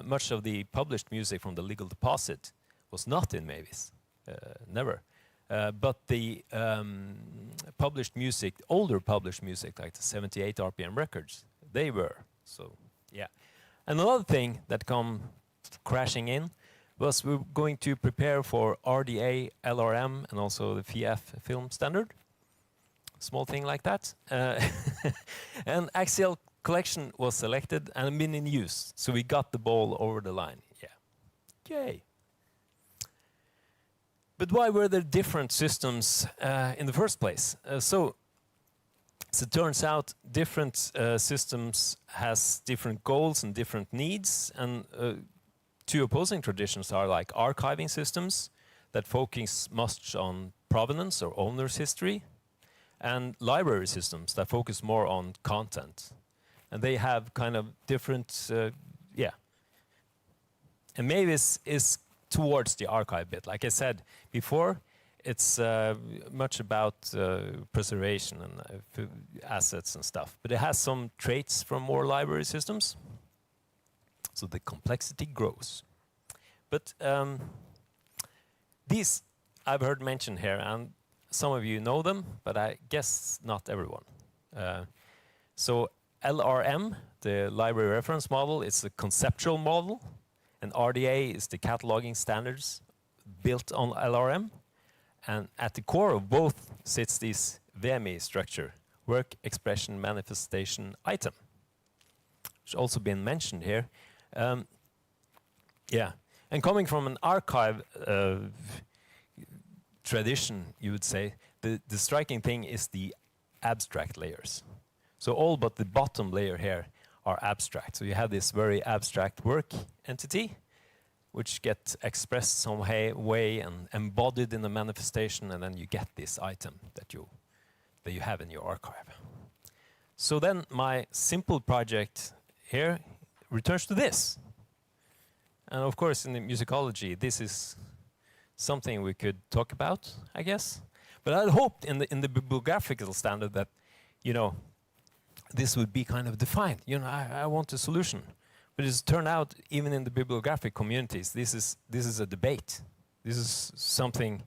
much of the published music from the legal deposit was not in Mavis, never. But the published music, older published music, like the 78 RPM records, they were. So, yeah. And another thing that come crashing in was we're going to prepare for RDA, LRM, and also the FIF film standard. Small thing like that. And axial collection was selected and been in use. So we got the ball over the line. Yeah. Yay. But why were there different systems in the first place? So it turns out different systems has different goals and different needs, and two opposing traditions are like archiving systems that focus much on provenance or owner's history, and library systems that focus more on content. And they have kind of different, yeah. And Mavis is towards the archive bit. Like I said before, it's much about preservation and assets and stuff. But it has some traits from more library systems. So the complexity grows. But these I've heard mentioned here, and some of you know them, but I guess not everyone. So LRM, the library reference model, is a conceptual model, and RDA is the cataloging standards built on LRM, and at the core of both sits this VMI structure, work expression manifestation item, which also been mentioned here. Yeah, and coming from an archive tradition, you would say, the striking thing is the abstract layers. So all but the bottom layer here are abstract. So you have this very abstract work entity, which gets expressed some way and embodied in the manifestation, and then you get this item that you have in your archive. So then my simple project here returns to this. And of course, in the musicology, this is something we could talk about, I guess. But I hoped in the bibliographical standard that, you know, this would be kind of defined. You know, I want a solution. But it's turned out, even in the bibliographic communities, this is a debate. This is something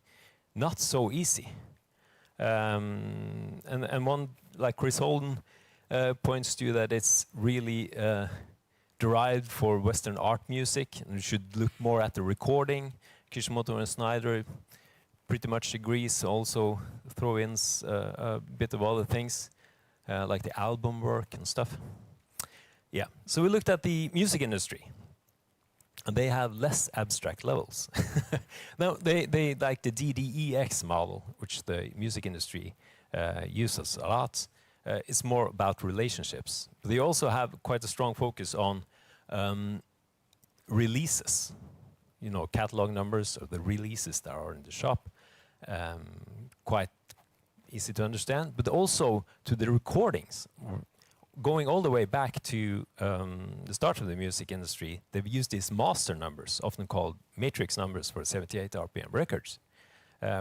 not so easy. And one, like Chris Holden, points to that it's really derived for Western art music, and we should look more at the recording. Kishimoto and Snyder pretty much agrees, also throw in a bit of other things, like the album work and stuff. Yeah, so we looked at the music industry, and they have less abstract levels. Now, they like the DDEX model, which the music industry uses a lot. It's more about relationships. They also have quite a strong focus on releases, you know, catalog numbers or the releases that are in the shop. Quite easy to understand, but also to the recordings. Going all the way back to the start of the music industry, they've used these master numbers, often called matrix numbers for 78 RPM records,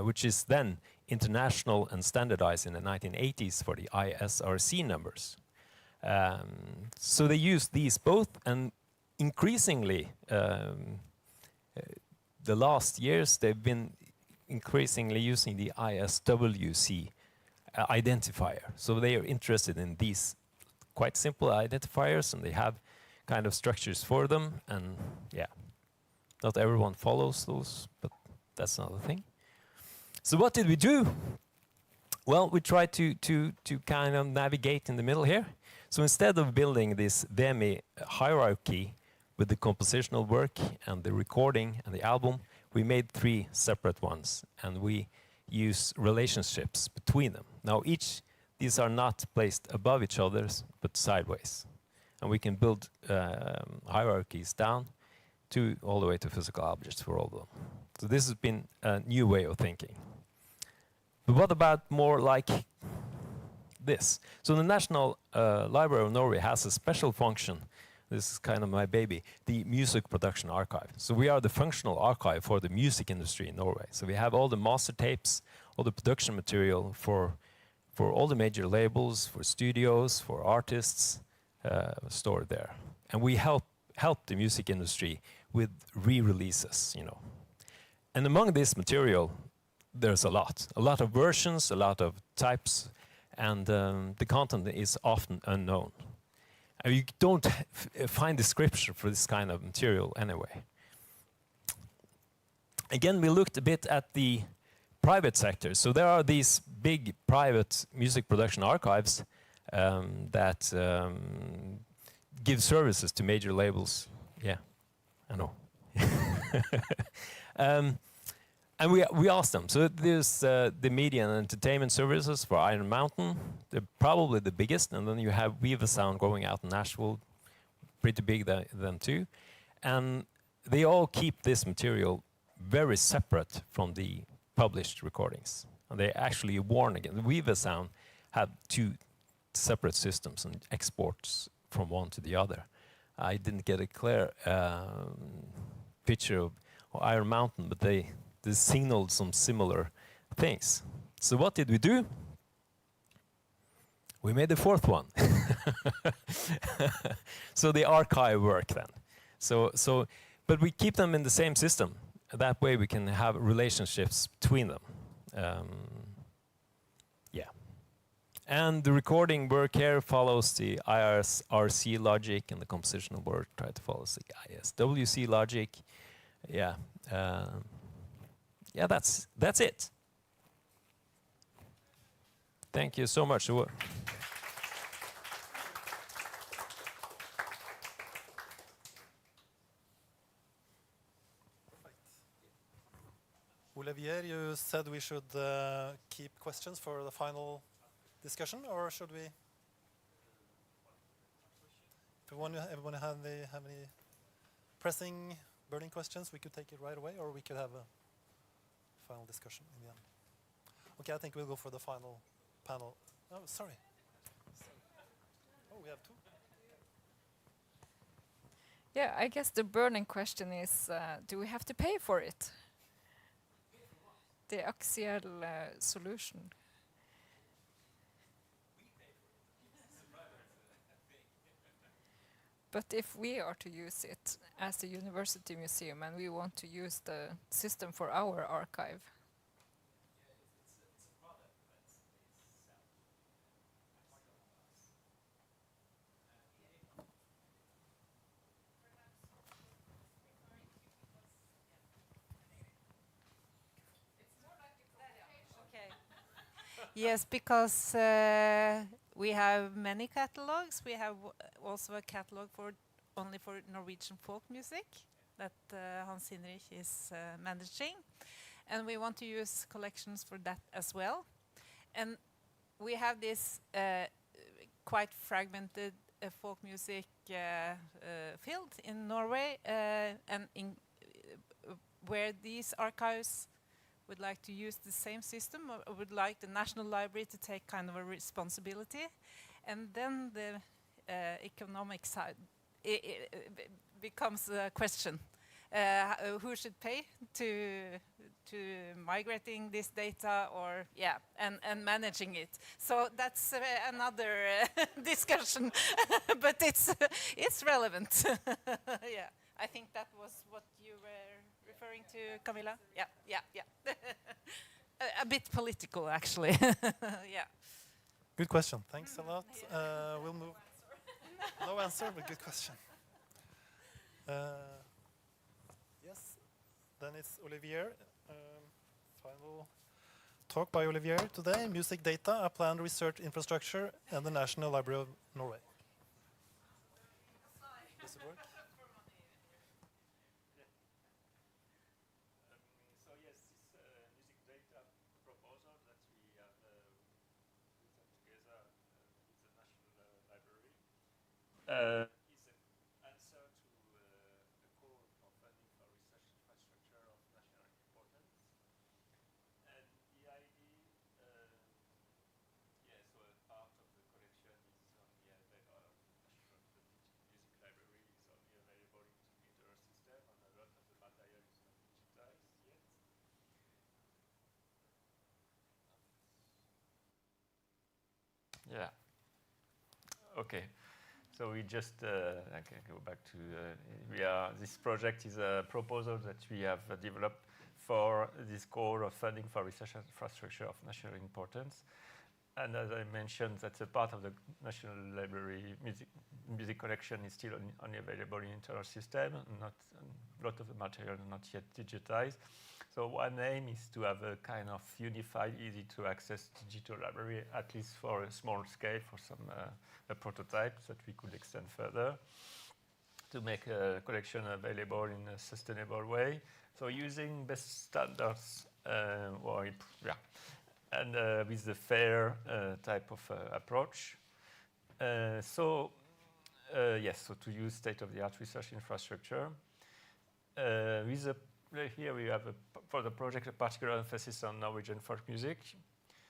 which is then international and standardized in the 1980s for the ISRC numbers. So they use these both, and increasingly, the last years, they've been increasingly using the ISWC identifier. So they are interested in these quite simple identifiers, and they have kind of structures for them. And yeah, not everyone follows those, but that's another thing. So what did we do? Well, we tried to kind of navigate in the middle here. So instead of building this VMI hierarchy with the compositional work and the recording and the album, we made 3 separate ones, and we use relationships between them. Now these are not placed above each other, but sideways. And we can build hierarchies down all the way to physical objects for all of them. So this has been a new way of thinking. But what about more like this? So the National Library of Norway has a special function. This is kind of my baby, the Music Production Archive. So we are the functional archive for the music industry in Norway. So we have all the master tapes, all the production material for all the major labels, for studios, for artists, stored there. And we help the music industry with re-releases, you know. And among this material, there's a lot of versions, a lot of types, and the content is often unknown. And you don't find description for this kind of material anyway. Again, we looked a bit at the private sector. So there are these big private music production archives that give services to major labels. Yeah, I know. And we asked them. So there's the media and entertainment services for Iron Mountain. They're probably the biggest. And then you have Viva Sound going out in Nashville, pretty big them too. And they all keep this material very separate from the published recordings. And they actually warn again. The Viva Sound have 2 separate systems and exports from one to the other. I didn't get a clear picture of Iron Mountain, but they signaled some similar things. So what did we do? We made the 4th one. So the archive work then. But we keep them in the same system. That way we can have relationships between them. Yeah. And the recording work here follows the ISRC logic, and the compositional work tries to follow the ISWC logic. Yeah. yeah, that's it. Thank you so much. Olivier, you said we should keep questions for the final discussion, or should we? If everyone have any pressing, burning questions, we could take it right away, or we could have a final discussion in the end. Okay, I think we'll go for the final panel. Oh, sorry. Oh, we have two. Yeah, I guess the burning question is, do we have to pay for it? The axial solution. But if we are to use it as a university museum and we want to use the system for our archive, Yes, because we have many catalogs. We have also a catalog only for Norwegian folk music that Hans Hinrich is managing. And we want to use collections for that as well. And we have this quite fragmented folk music field in Norway, and where these archives would like to use the same system, or would like the National Library to take kind of a responsibility. And then the economic side becomes a question. Who should pay to migrating this data, or and managing it? So that's another discussion, but it's relevant. Yeah, I think that was what you were referring to, Camilla. Yeah. A bit political, actually. Yeah. Good question. Thanks a lot. We'll move. No answer, but good question. Yes, then it's Olivier. Final talk by Olivier today. Music data, a planned research infrastructure, and the National Library of Norway. Does it work? So yes, this music data proposal that we have put together with the National Library is an answer to a call for funding for research infrastructure of national importance. And the idea, so a part of the collection is only available, the music library is only available in the computer system, and a lot of the material is not digitized yet. Yeah. Okay. So we just I can go back to this project is a proposal that we have developed for this goal of funding for research infrastructure of national importance. And as I mentioned, that's a part of the National Library music collection is still only available in internal system. Not a lot of the material not yet digitized. So one aim is to have a kind of unified, easy to access digital library, at least for a small scale, for some prototypes that we could extend further, to make a collection available in a sustainable way. So using best standards, and with the fair type of approach. So to use state-of-the-art research infrastructure. Here we have, for the project, a particular emphasis on Norwegian folk music.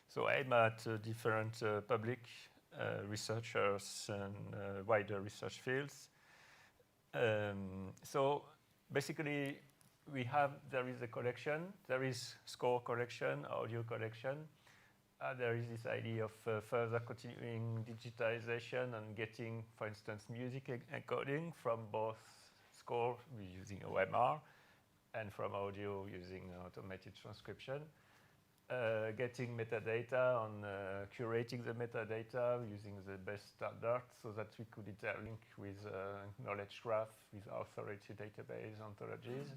So aim at different public researchers and wider research fields. So basically, there is a collection, there is score collection, audio collection. There is this idea of further continuing digitization and getting, for instance, music encoding from both score using OMR and from audio using automated transcription. Getting metadata on curating the metadata using the best standards so that we could interlink with knowledge graph, with authority database ontologies.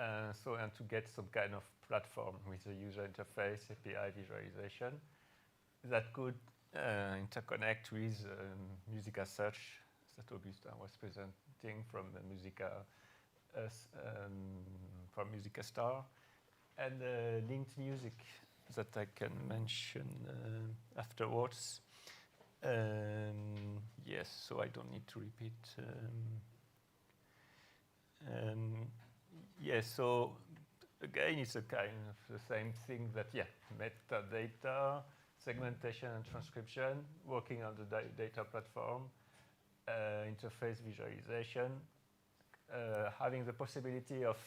and to get some kind of platform with a user interface, API visualization that could interconnect with music as such that Augustin was presenting from the from Musica Star, and linked music that I can mention afterwards. Yes, so I don't need to repeat. Yes, so again, it's a kind of the same thing that, metadata, segmentation and transcription, working on the data platform, interface visualization, having the possibility of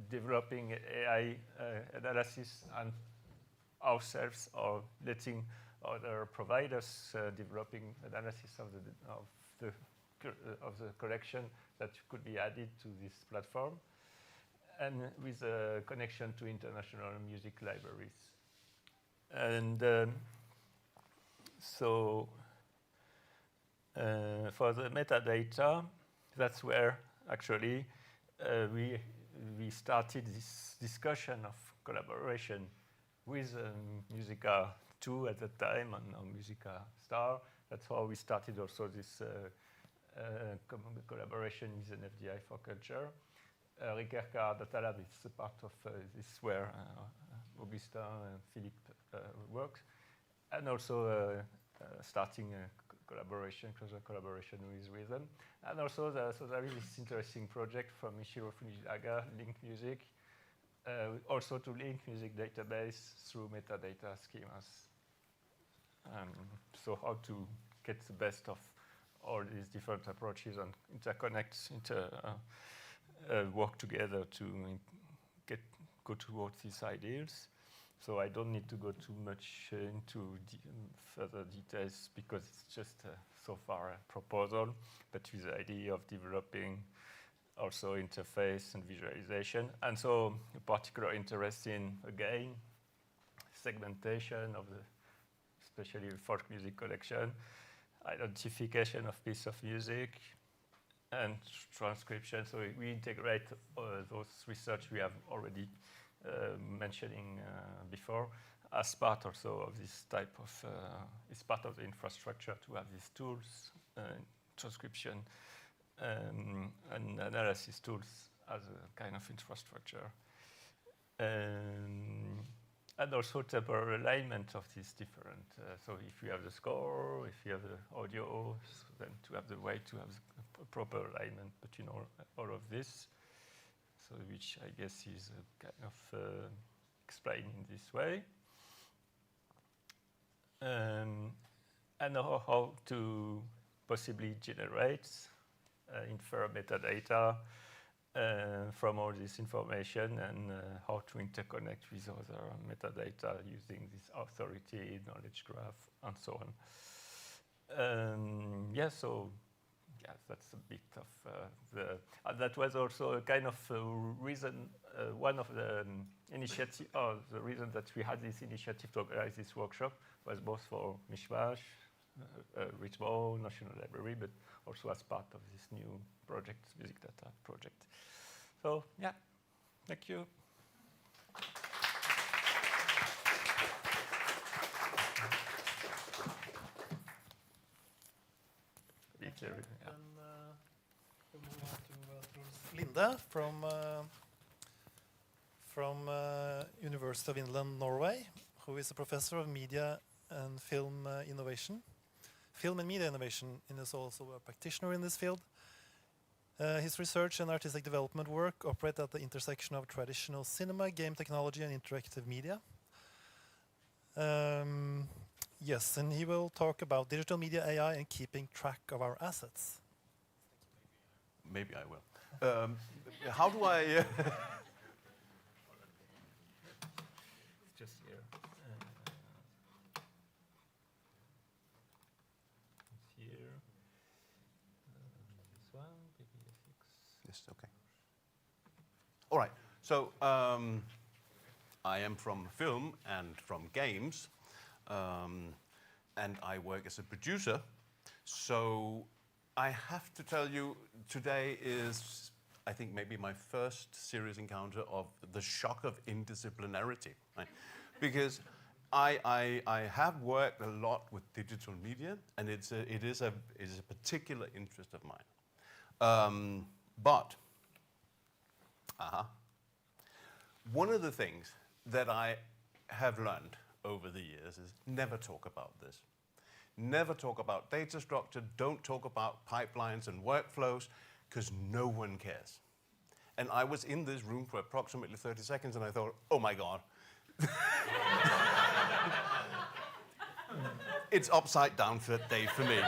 developing AI analysis and ourselves, or letting other providers developing analysis of the collection that could be added to this platform, and with a connection to international music libraries. And so for the metadata, that's where actually we started this discussion of collaboration with Musica 2 at the time, and now Musica Star. That's how we started also this collaboration with an FDI for culture. Ricerca Data Lab is a part of this where Augustin and Philippe work, and also starting a closer collaboration with them. And also so there is this interesting project from Michiro Fujinaga, Link Music, also to link music database through metadata schemas. So how to get the best of all these different approaches and interconnect, work together to go towards these ideals. So I don't need to go too much into further details because it's just so far a proposal, but with the idea of developing also interface and visualization. And so a particular interest in, again, segmentation of the, especially the folk music collection, identification of piece of music, and transcription. So we integrate those research we have already mentioning before as part also of this type of, it's part of the infrastructure to have these tools, transcription and analysis tools as a kind of infrastructure. And also temporal alignment of these different, so if you have the score, if you have the audio, then to have the way to have the proper alignment between all of this. So which I guess is kind of explained in this way. And how to possibly generate, infer metadata from all this information, and how to interconnect with other metadata using this authority, knowledge graph, and so on. Yeah, so yeah, that's a bit of that was also a kind of reason, one of the initiative, or the reason that we had this initiative to organize this workshop was both for MishMash, Richmond, National Library, but also as part of this new project, Musicdata project. So yeah, thank you. Then we'll move on to Linde from University of Inland, Norway, who is a professor of media and film innovation. Film and media innovation, and is also a practitioner in this field. His research and artistic development work operate at the intersection of traditional cinema, game technology, and interactive media. Yes, and he will talk about digital media, AI, and keeping track of our assets. Maybe I will. How do I... Just here. Here. This one, maybe F6. Yes, okay. All right. So I am from film and from games, and I work as a producer. So I have to tell you, today is I think, maybe my first serious encounter of the shock of interdisciplinarity, right? Because I have worked a lot with digital media, and it is a particular interest of mine. But one of the things that I have learned over the years is never talk about this. Never talk about data structure, don't talk about pipelines and workflows, because no one cares. And I was in this room for approximately 30 seconds, and I thought, oh my God. It's upside down day for me.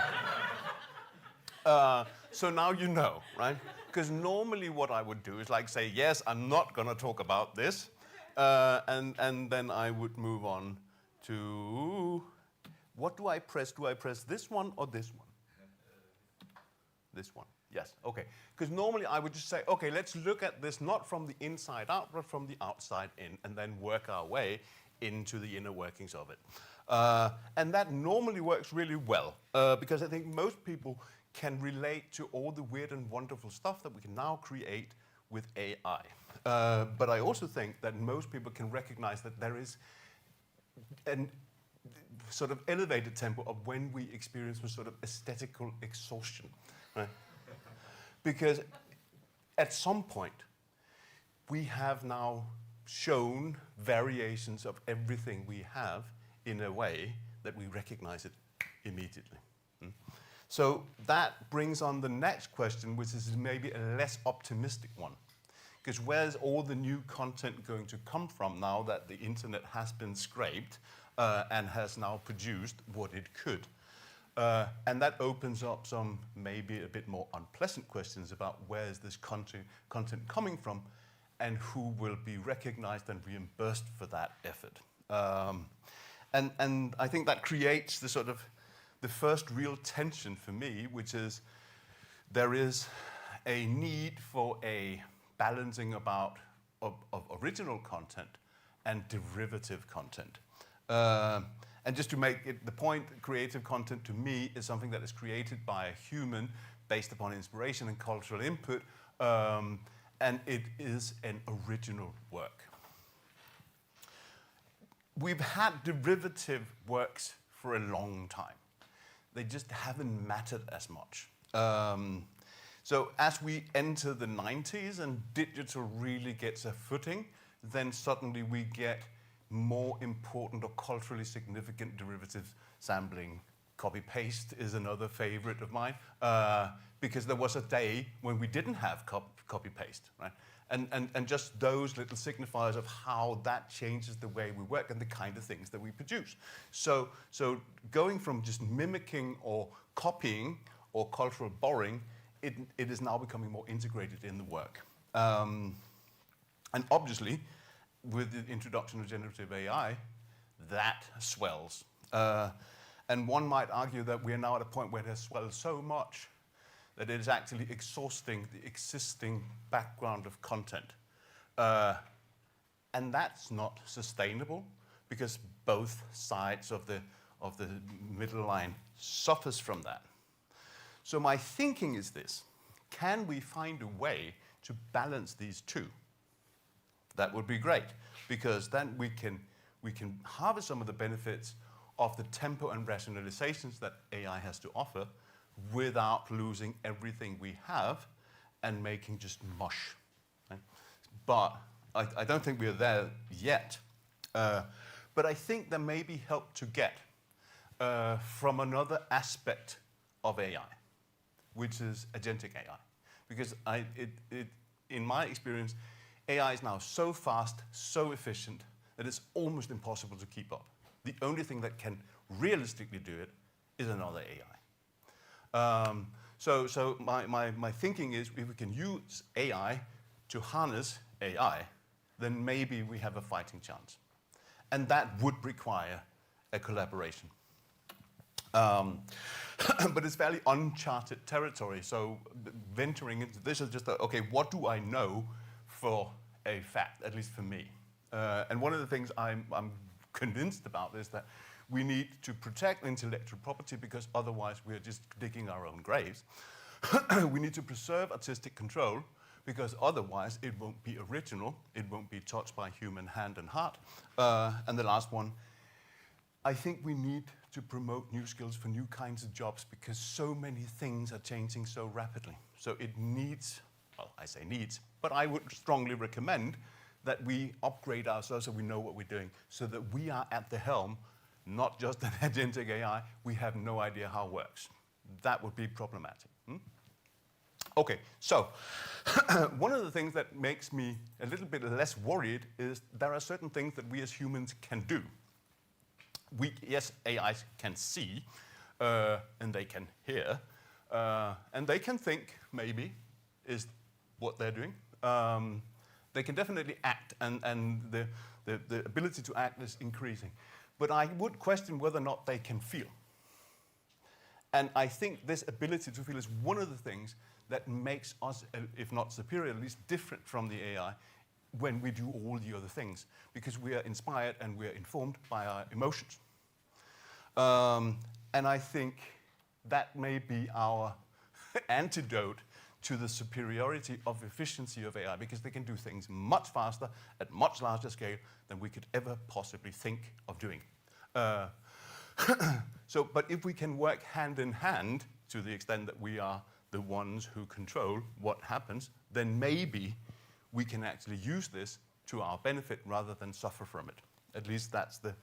So now you know, right? Because normally what I would do is like say, yes, I'm not going to talk about this. And then I would move on to, what do I press? Do I press this one or this one? This one, yes, okay. Because normally I would just say, okay, let's look at this not from the inside out, but from the outside in, and then work our way into the inner workings of it. And that normally works really well, because I think most people can relate to all the weird and wonderful stuff that we can now create with AI. But I also think that most people can recognize that there is an sort of elevated tempo of when we experience some sort of aesthetical exhaustion. Right? Because at some point, we have now shown variations of everything we have in a way that we recognize it immediately. So that brings on the next question, which is maybe a less optimistic one. Because where's all the new content going to come from now that the internet has been scraped and has now produced what it could? And that opens up some maybe a bit more unpleasant questions about where is this content coming from and who will be recognized and reimbursed for that effort. And I think that creates the sort of the first real tension for me, which is there is a need for a balancing of original content and derivative content. And just to make it the point, creative content to me is something that is created by a human based upon inspiration and cultural input, and it is an original work. We've had derivative works for a long time. They just haven't mattered as much. So as we enter the 90s and digital really gets a footing, then suddenly we get more important or culturally significant derivative sampling. Copy-paste is another favorite of mine, because there was a day when we didn't have copy-paste, right? And just those little signifiers of how that changes the way we work and the kind of things that we produce. So going from just mimicking or copying or cultural borrowing, it is now becoming more integrated in the work. And obviously, with the introduction of generative AI, that swells. And one might argue that we are now at a point where it has swelled so much that it is actually exhausting the existing background of content. And that's not sustainable, because both sides of the middle line suffers from that. So my thinking is this: can we find a way to balance these two? That would be great, because then we can harvest some of the benefits of the tempo and rationalizations that AI has to offer without losing everything we have and making just mush. Right? But I don't think we are there yet. But I think there may be help to get from another aspect of AI, which is agentic AI. Because in my experience, AI is now so fast, so efficient, that it's almost impossible to keep up. The only thing that can realistically do it is another AI. So my thinking is, if we can use AI to harness AI, then maybe we have a fighting chance. And that would require a collaboration. But it's fairly uncharted territory, so venturing into this is just, okay, what do I know for a fact, at least for me? And one of the things I'm convinced about is that we need to protect intellectual property, because otherwise we're just digging our own graves. We need to preserve artistic control, because otherwise it won't be original, it won't be touched by human hand and heart. And the last one, I think we need to promote new skills for new kinds of jobs because so many things are changing so rapidly. So it needs, well, I say needs, but I would strongly recommend that we upgrade ourselves so we know what we're doing, so that we are at the helm, not just an agentic AI, we have no idea how it works. That would be problematic. Okay, so one of the things that makes me a little bit less worried is there are certain things that we as humans can do. Yes, AIs can see, and they can hear, and they can think, maybe, is what they're doing. They can definitely act, and the ability to act is increasing. But I would question whether or not they can feel. And I think this ability to feel is one of the things that makes us, if not superior, at least different from the AI when we do all the other things, because we are inspired and we are informed by our emotions. And I think that may be our antidote to the superiority of efficiency of AI, because they can do things much faster at much larger scale than we could ever possibly think of doing. But if we can work hand in hand to the extent that we are the ones who control what happens, then maybe we can actually use this to our benefit rather than suffer from it. At least that's the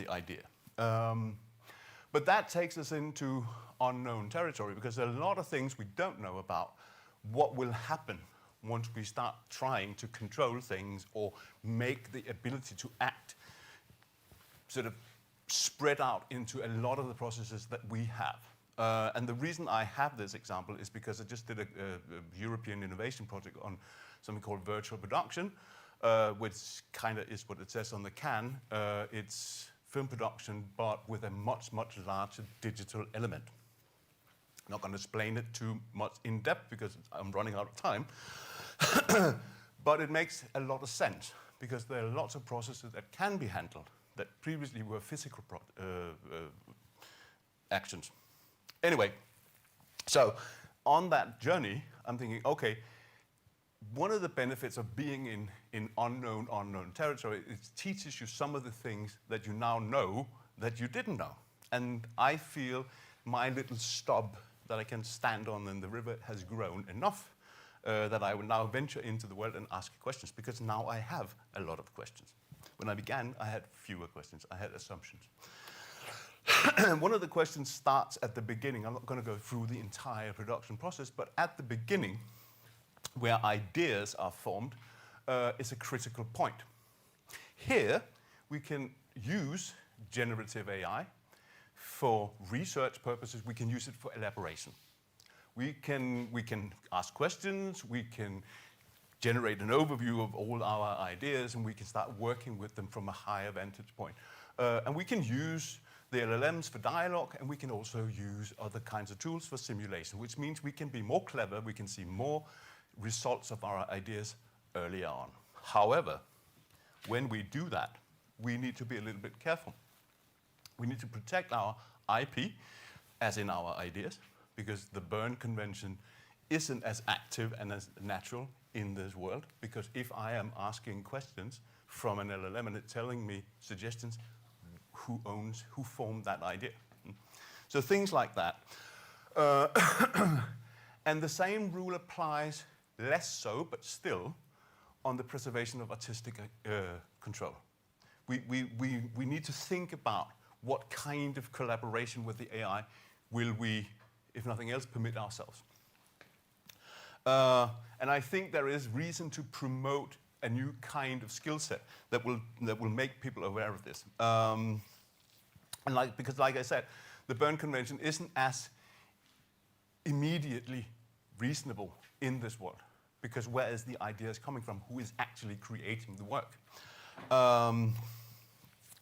idea. But that takes us into unknown territory, because there are a lot of things we don't know about what will happen once we start trying to control things or make the ability to act sort of spread out into a lot of the processes that we have. And the reason I have this example is because I just did a European innovation project on something called virtual production, which kind of is what it says on the can. It's film production, but with a much, much larger digital element. I'm not going to explain it too much in depth because I'm running out of time. But it makes a lot of sense because there are lots of processes that can be handled that previously were physical actions. Anyway, so on that journey, I'm thinking, okay, one of the benefits of being in unknown territory is it teaches you some of the things that you now know that you didn't know. And I feel my little stub that I can stand on in the river has grown enough that I will now venture into the world and ask questions, because now I have a lot of questions. When I began, I had fewer questions. I had assumptions. One of the questions starts at the beginning. I'm not going to go through the entire production process, but at the beginning, where ideas are formed, is a critical point. Here, we can use generative AI for research purposes. We can use it for elaboration. We can ask questions, we can generate an overview of all our ideas, and we can start working with them from a higher vantage point. And we can use the LLMs for dialogue, and we can also use other kinds of tools for simulation, which means we can be more clever, we can see more results of our ideas earlier on. However, when we do that, we need to be a little bit careful. We need to protect our IP, as in our ideas, because the Berne Convention isn't as active and as natural in this world, because if I am asking questions from an LLM and it's telling me suggestions, who formed that idea? So things like that. And the same rule applies less so, but still, on the preservation of artistic control. We need to think about what kind of collaboration with the AI will we, if nothing else, permit ourselves. And I think there is reason to promote a new kind of skill set that will make people aware of this. Because like I said, the Berne Convention isn't as immediately reasonable in this world, because where is the ideas coming from? Who is actually creating the work?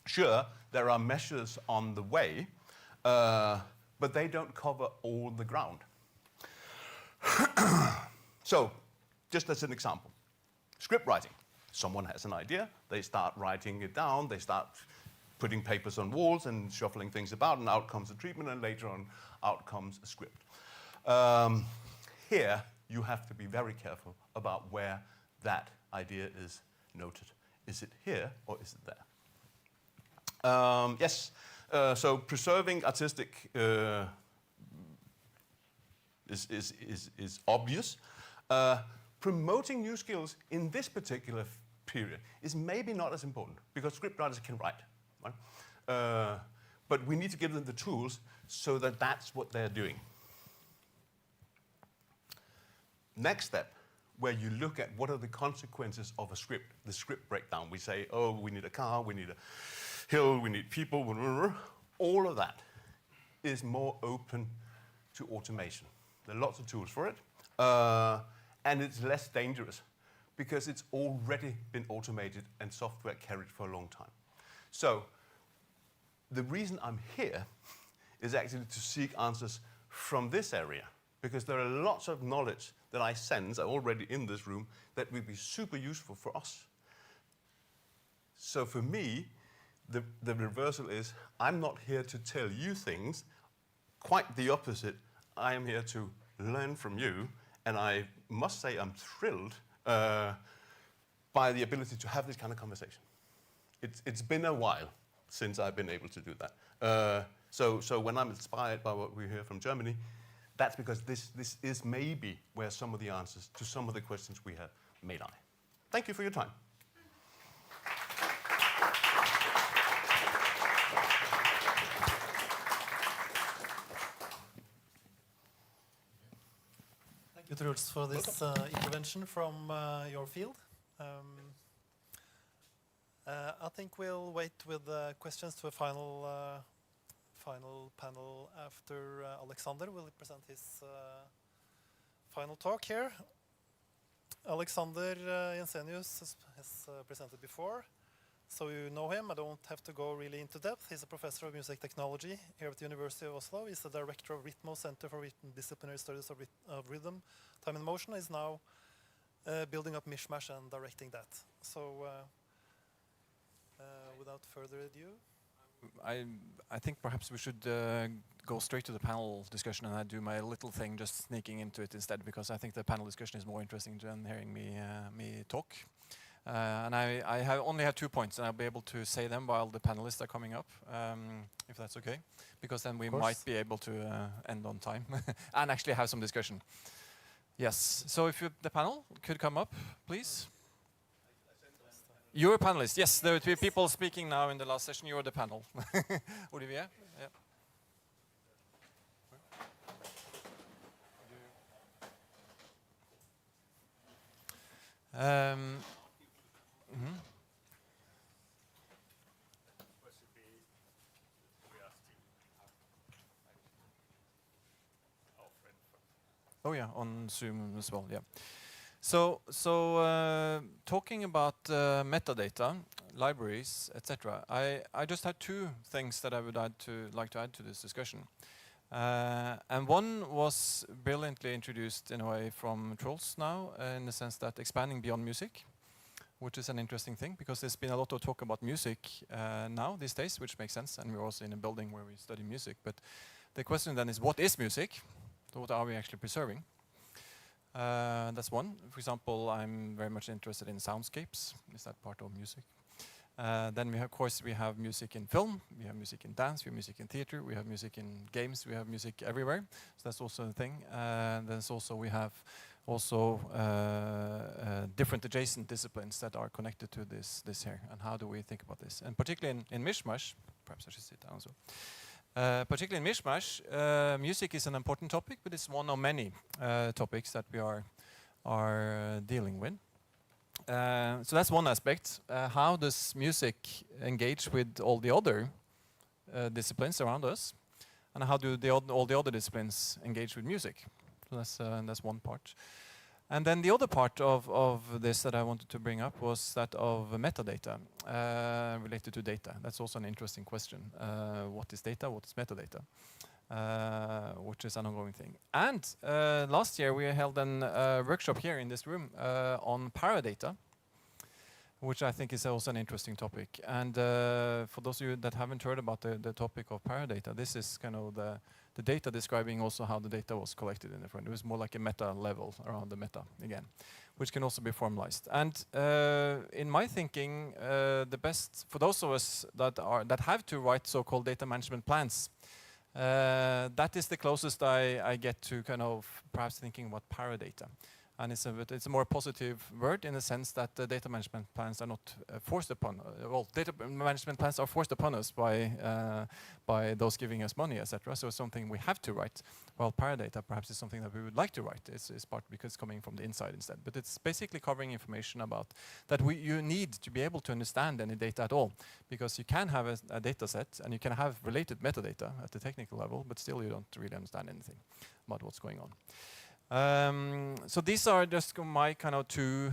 Sure, there are measures on the way, but they don't cover all the ground. So, just as an example, script writing. Someone has an idea, they start writing it down, they start putting papers on walls and shuffling things about, and out comes a treatment, and later on, out comes a script. Here, you have to be very careful about where that idea is noted. Is it here or is it there? Yes, so preserving artistic is obvious. Promoting new skills in this particular period is maybe not as important because scriptwriters can write, right? But we need to give them the tools so that that's what they're doing. Next step, where you look at what are the consequences of a script, the script breakdown. We say, oh, we need a car, we need a hill, we need people, all of that is more open to automation. There are lots of tools for it, and it's less dangerous because it's already been automated and software carried for a long time. So the reason I'm here is actually to seek answers from this area, because there are lots of knowledge that I sense are already in this room that will be super useful for us. So for me, the reversal is, I'm not here to tell you things, quite the opposite. I am here to learn from you, and I must say I'm thrilled by the ability to have this kind of conversation. It's been a while since I've been able to do that. So when I'm inspired by what we hear from Germany, that's because this is maybe where some of the answers to some of the questions we have may lie. Thank you for your time. Thank you, Truls, for this intervention from your field. I think we'll wait with questions to a final panel after Alexander will present his final talk here. Alexander Jensenius has presented before, so you know him. I don't have to go really into depth. He's a professor of music technology here at the University of Oslo. He's the director of Rhythmo Center for Disciplinary Studies of Rhythm, Time and Motion. He's now building up MishMash and directing that. So without further ado. I think perhaps we should go straight to the panel discussion, and I do my little thing just sneaking into it instead, because I think the panel discussion is more interesting than hearing me talk. And I only have 2 points, and I'll be able to say them while the panelists are coming up, if that's okay, because then we might be able to end on time and actually have some discussion. Yes, so if the panel could come up, please. You're a panelist, yes. There will be people speaking now in the last session. You're the panel. Olivier? Yeah. Oh yeah, on Zoom as well, yeah. So talking about metadata, libraries, etc., I just had 2 things that I would like to add to this discussion. And one was brilliantly introduced in a way from Truls now, in the sense that expanding beyond music, which is an interesting thing, because there's been a lot of talk about music now these days, which makes sense, and we're also in a building where we study music. But the question then is, what is music? So what are we actually preserving? That's one. For example, I'm very much interested in soundscapes. Is that part of music? Then of course we have music in film, we have music in dance, we have music in theater, we have music in games, we have music everywhere. So that's also a thing. There's also we have different adjacent disciplines that are connected to this here. And how do we think about this? And particularly in MishMash, perhaps I should sit down as well. Particularly in MishMash, music is an important topic, but it's one of many topics that we are dealing with. So that's one aspect. How does music engage with all the other disciplines around us, and how do all the other disciplines engage with music? So that's one part. And then the other part of this that I wanted to bring up was that of metadata related to data. That's also an interesting question. What is data? What is metadata? Which is an ongoing thing. And last year we held a workshop here in this room on paradata, which I think is also an interesting topic. And for those of you that haven't heard about the topic of paradata, this is kind of the data describing also how the data was collected in the front. It was more like a meta level around the meta again, which can also be formalized. And in my thinking, the best for those of us that have to write so-called data management plans, that is the closest I get to kind of perhaps thinking about paradata. And it's a more positive word in the sense that the data management plans are not forced upon. Well, data management plans are forced upon us by those giving us money, etc. So it's something we have to write. While paradata perhaps is something that we would like to write. It's part because it's coming from the inside instead. But it's basically covering information about that you need to be able to understand any data at all, because you can have a data set and you can have related metadata at the technical level, but still you don't really understand anything about what's going on. So these are just my kind of two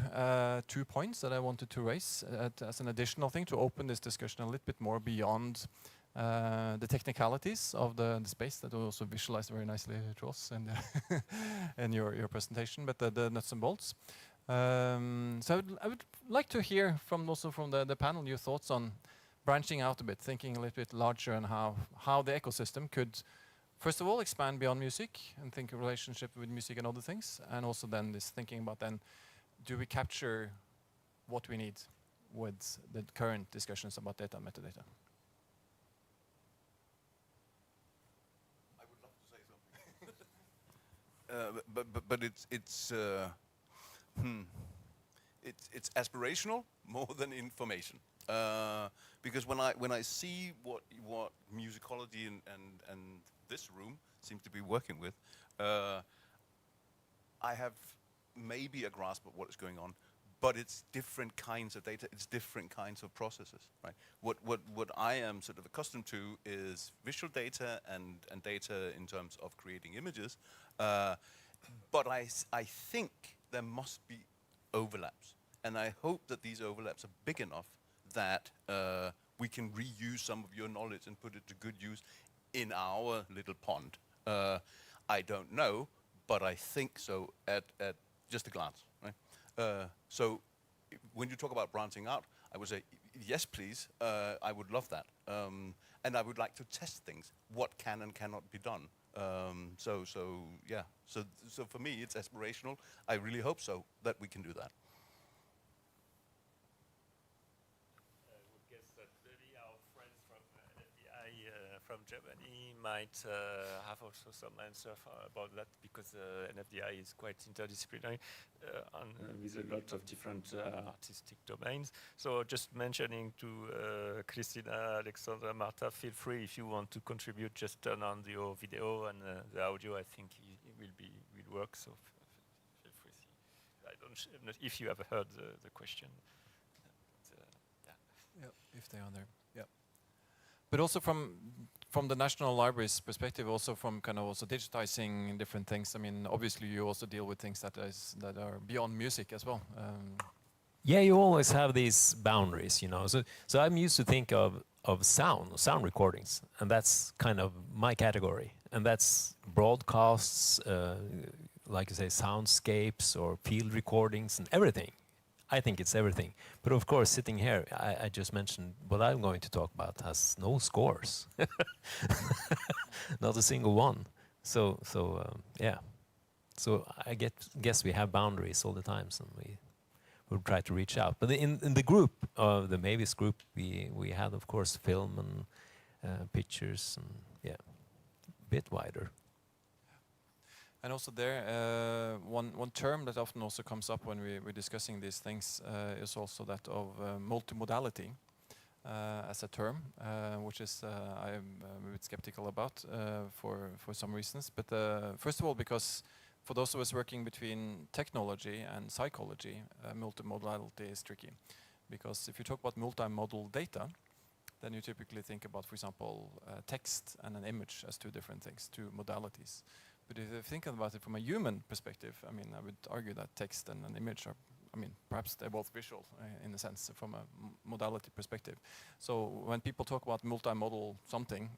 points that I wanted to raise as an additional thing to open this discussion a little bit more beyond the technicalities of the space that also visualized very nicely, Troels, in your presentation, but the nuts and bolts. So I would like to hear from the panel your thoughts on branching out a bit, thinking a little bit larger and how the ecosystem could first of all expand beyond music and think of relationship with music and other things, and also then this thinking about then do we capture what we need with the current discussions about data and metadata. I would love to say something. but it's aspirational more than information. Because when I see what musicology and this room seems to be working with, I have maybe a grasp of what is going on, but it's different kinds of data, it's different kinds of processes, right? What I am sort of accustomed to is visual data and data in terms of creating images, but I think there must be overlaps, and I hope that these overlaps are big enough that we can reuse some of your knowledge and put it to good use in our little pond. I don't know, but I think so at just a glance, right? So when you talk about branching out, I would say, yes, please, I would love that. And I would like to test things, what can and cannot be done. So for me, it's aspirational. I really hope so, that we can do that. From Germany might have also some answer about that, because NFDI is quite interdisciplinary with a lot of different artistic domains. So just mentioning to Christina, Alexandra, Marta, feel free if you want to contribute, just turn on your video and the audio, I think it will work, so feel free. I don't know if you have heard the question. Yeah, if they are there, yeah. But also from the National Library's perspective, also from kind of also digitizing different things. I mean, obviously you also deal with things that are beyond music as well. Yeah, you always have these boundaries, you know. So I'm used to think of sound recordings, and that's kind of my category. And that's broadcasts, like you say, soundscapes or field recordings and everything. I think it's everything. But of course, sitting here, I just mentioned what I'm going to talk about has no scores. Not a single one. So yeah. So I guess we have boundaries all the time, and we'll try to reach out. But in the group, the Mavis group, we had, of course, film and pictures, and yeah, a bit wider. And also there, one term that often also comes up when we're discussing these things is also that of multimodality as a term, which is I'm a bit skeptical about for some reasons. But first of all, because for those of us working between technology and psychology, multimodality is tricky. Because if you talk about multimodal data, then you typically think about, for example, text and an image as two different things, two modalities. But if you think about it from a human perspective, I mean, I would argue that text and an image are I mean, perhaps they're both visual in a sense from a modality perspective. So when people talk about multimodal something,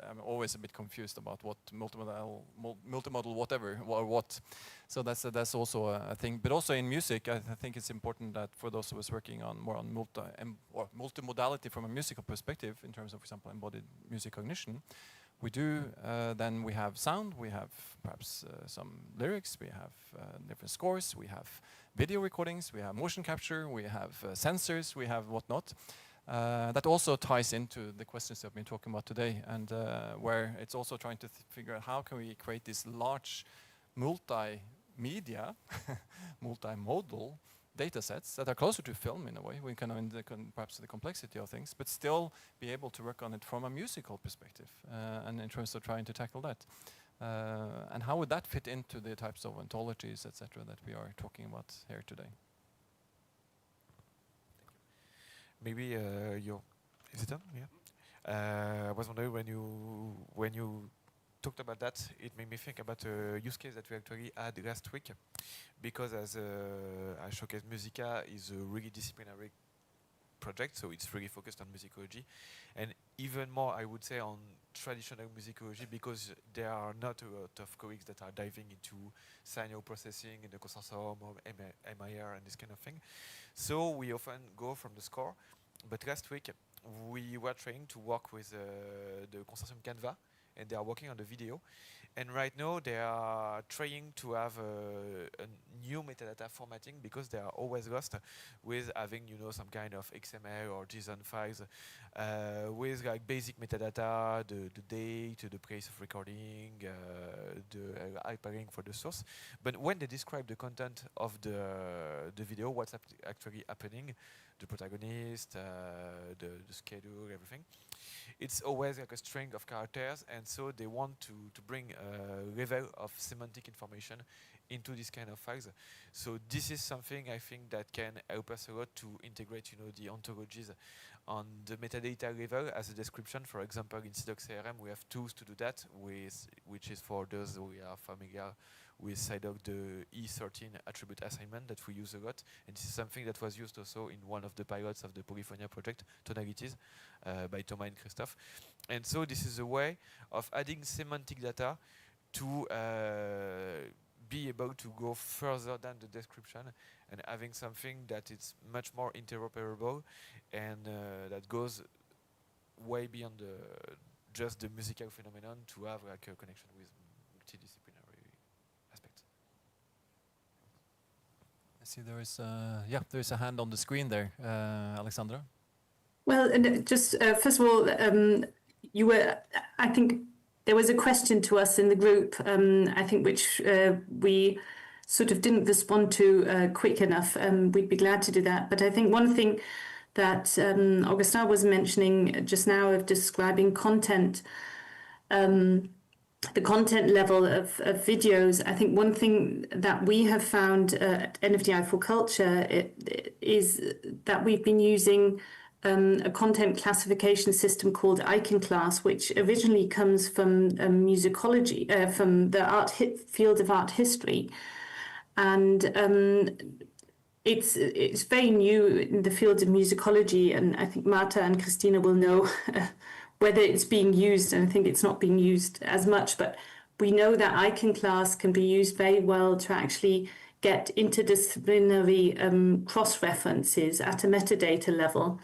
I'm always a bit confused about what multimodal whatever or what. So that's also a thing. But also in music, I think it's important that for those of us working on more on multimodality from a musical perspective, in terms of, for example, embodied music cognition, we do, then we have sound, we have perhaps some lyrics, we have different scores, we have video recordings, we have motion capture, we have sensors, we have whatnot. That also ties into the questions that we've been talking about today, and where it's also trying to figure out how can we create these large multimedia, multimodal data sets that are closer to film in a way. We can perhaps the complexity of things, but still be able to work on it from a musical perspective, and in terms of trying to tackle that. And how would that fit into the types of ontologies, etc., that we are talking about here today? Maybe is it done? Yeah. I was wondering when you talked about that, it made me think about a use case that we actually had last week, because as I showcased, Musica is a really disciplinary project, so it's really focused on musicology, and even more, I would say, on traditional musicology, because there are not a lot of colleagues that are diving into signal processing in the consortium or MIR and this kind of thing. So we often go from the score, but last week we were trying to work with the consortium Canva, and they are working on the video. And right now they are trying to have a new metadata formatting, because they are always lost with having, some kind of XML or JSON files with like basic metadata, the date, the place of recording, the hyperlink for the source. But when they describe the content of the video, what's actually happening, the protagonist, the schedule, everything, it's always like a string of characters, and so they want to bring a level of semantic information into this kind of files. So this is something I think that can help us a lot to integrate, the ontologies on the metadata level as a description. For example, in CDOC CRM, we have tools to do that, which is for those who are familiar with CDOC, the E13 attribute assignment that we use a lot. And this is something that was used also in one of the pilots of the Polyphonia project, Tonalities, by Thomas and Christophe. And so this is a way of adding semantic data to be able to go further than the description, and having something that is much more interoperable, and that goes way beyond just the musical phenomenon, to have like a connection with multidisciplinary aspects. I see there is a hand on the screen there, Alexandra. Well, and just first of all, I think there was a question to us in the group, I think, which we sort of didn't respond to quick enough. We'd be glad to do that. But I think one thing that Augustin was mentioning just now, of describing content, the content level of videos, I think one thing that we have found at NFDI for Culture is that we've been using a content classification system called Iconclass, which originally comes from musicology, from the field of art history, and it's very new in the field of musicology. And I think Marta and Christina will know whether it's being used, and I think it's not being used as much. But we know that Iconclass can be used very well to actually get interdisciplinary cross-references at a metadata level.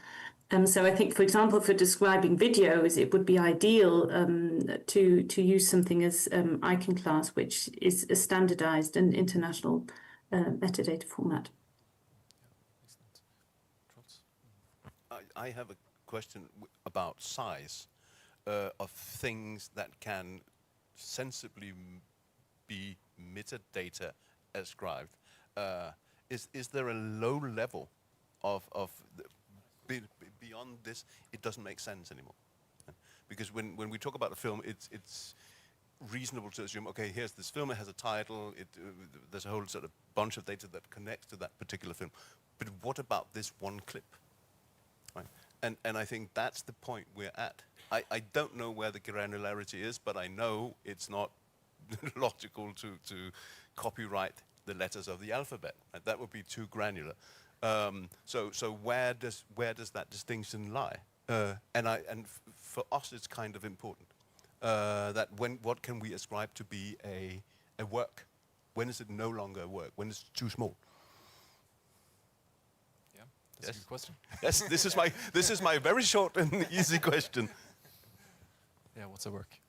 So I think, for example, for describing videos, it would be ideal to use something as Iconclass, which is a standardized and international metadata format. I have a question about size of things that can sensibly be metadata ascribed. Is there a low level of beyond this, it doesn't make sense anymore? Because when we talk about a film, it's reasonable to assume, okay, here's this film, it has a title, there's a whole sort of bunch of data that connects to that particular film. But what about this one clip? Right? And I think that's the point we're at. I don't know where the granularity is, but I know it's not logical to copyright the letters of the alphabet. Right? That would be too granular. So where does that distinction lie? And for us, it's kind of important that what can we ascribe to be a work? When is it no longer a work? When it's too small? Yeah, that's a good question. Yes, this is my very short and easy question. Yeah, what's a work?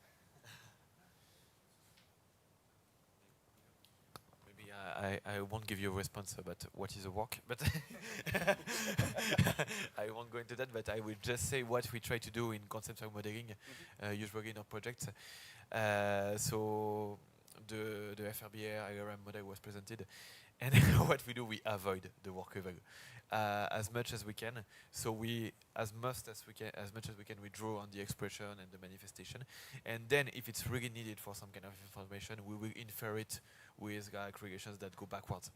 Maybe I won't give you a response about what is a work, but I won't go into that. But I will just say what we try to do in conceptual modeling, usually in our projects. So the FRBR IRM model was presented, and what we do, we avoid the work level as much as we can. So as much as we can, we draw on the expression and the manifestation, and then if it's really needed for some kind of information, we will infer it with aggregations that go backwards.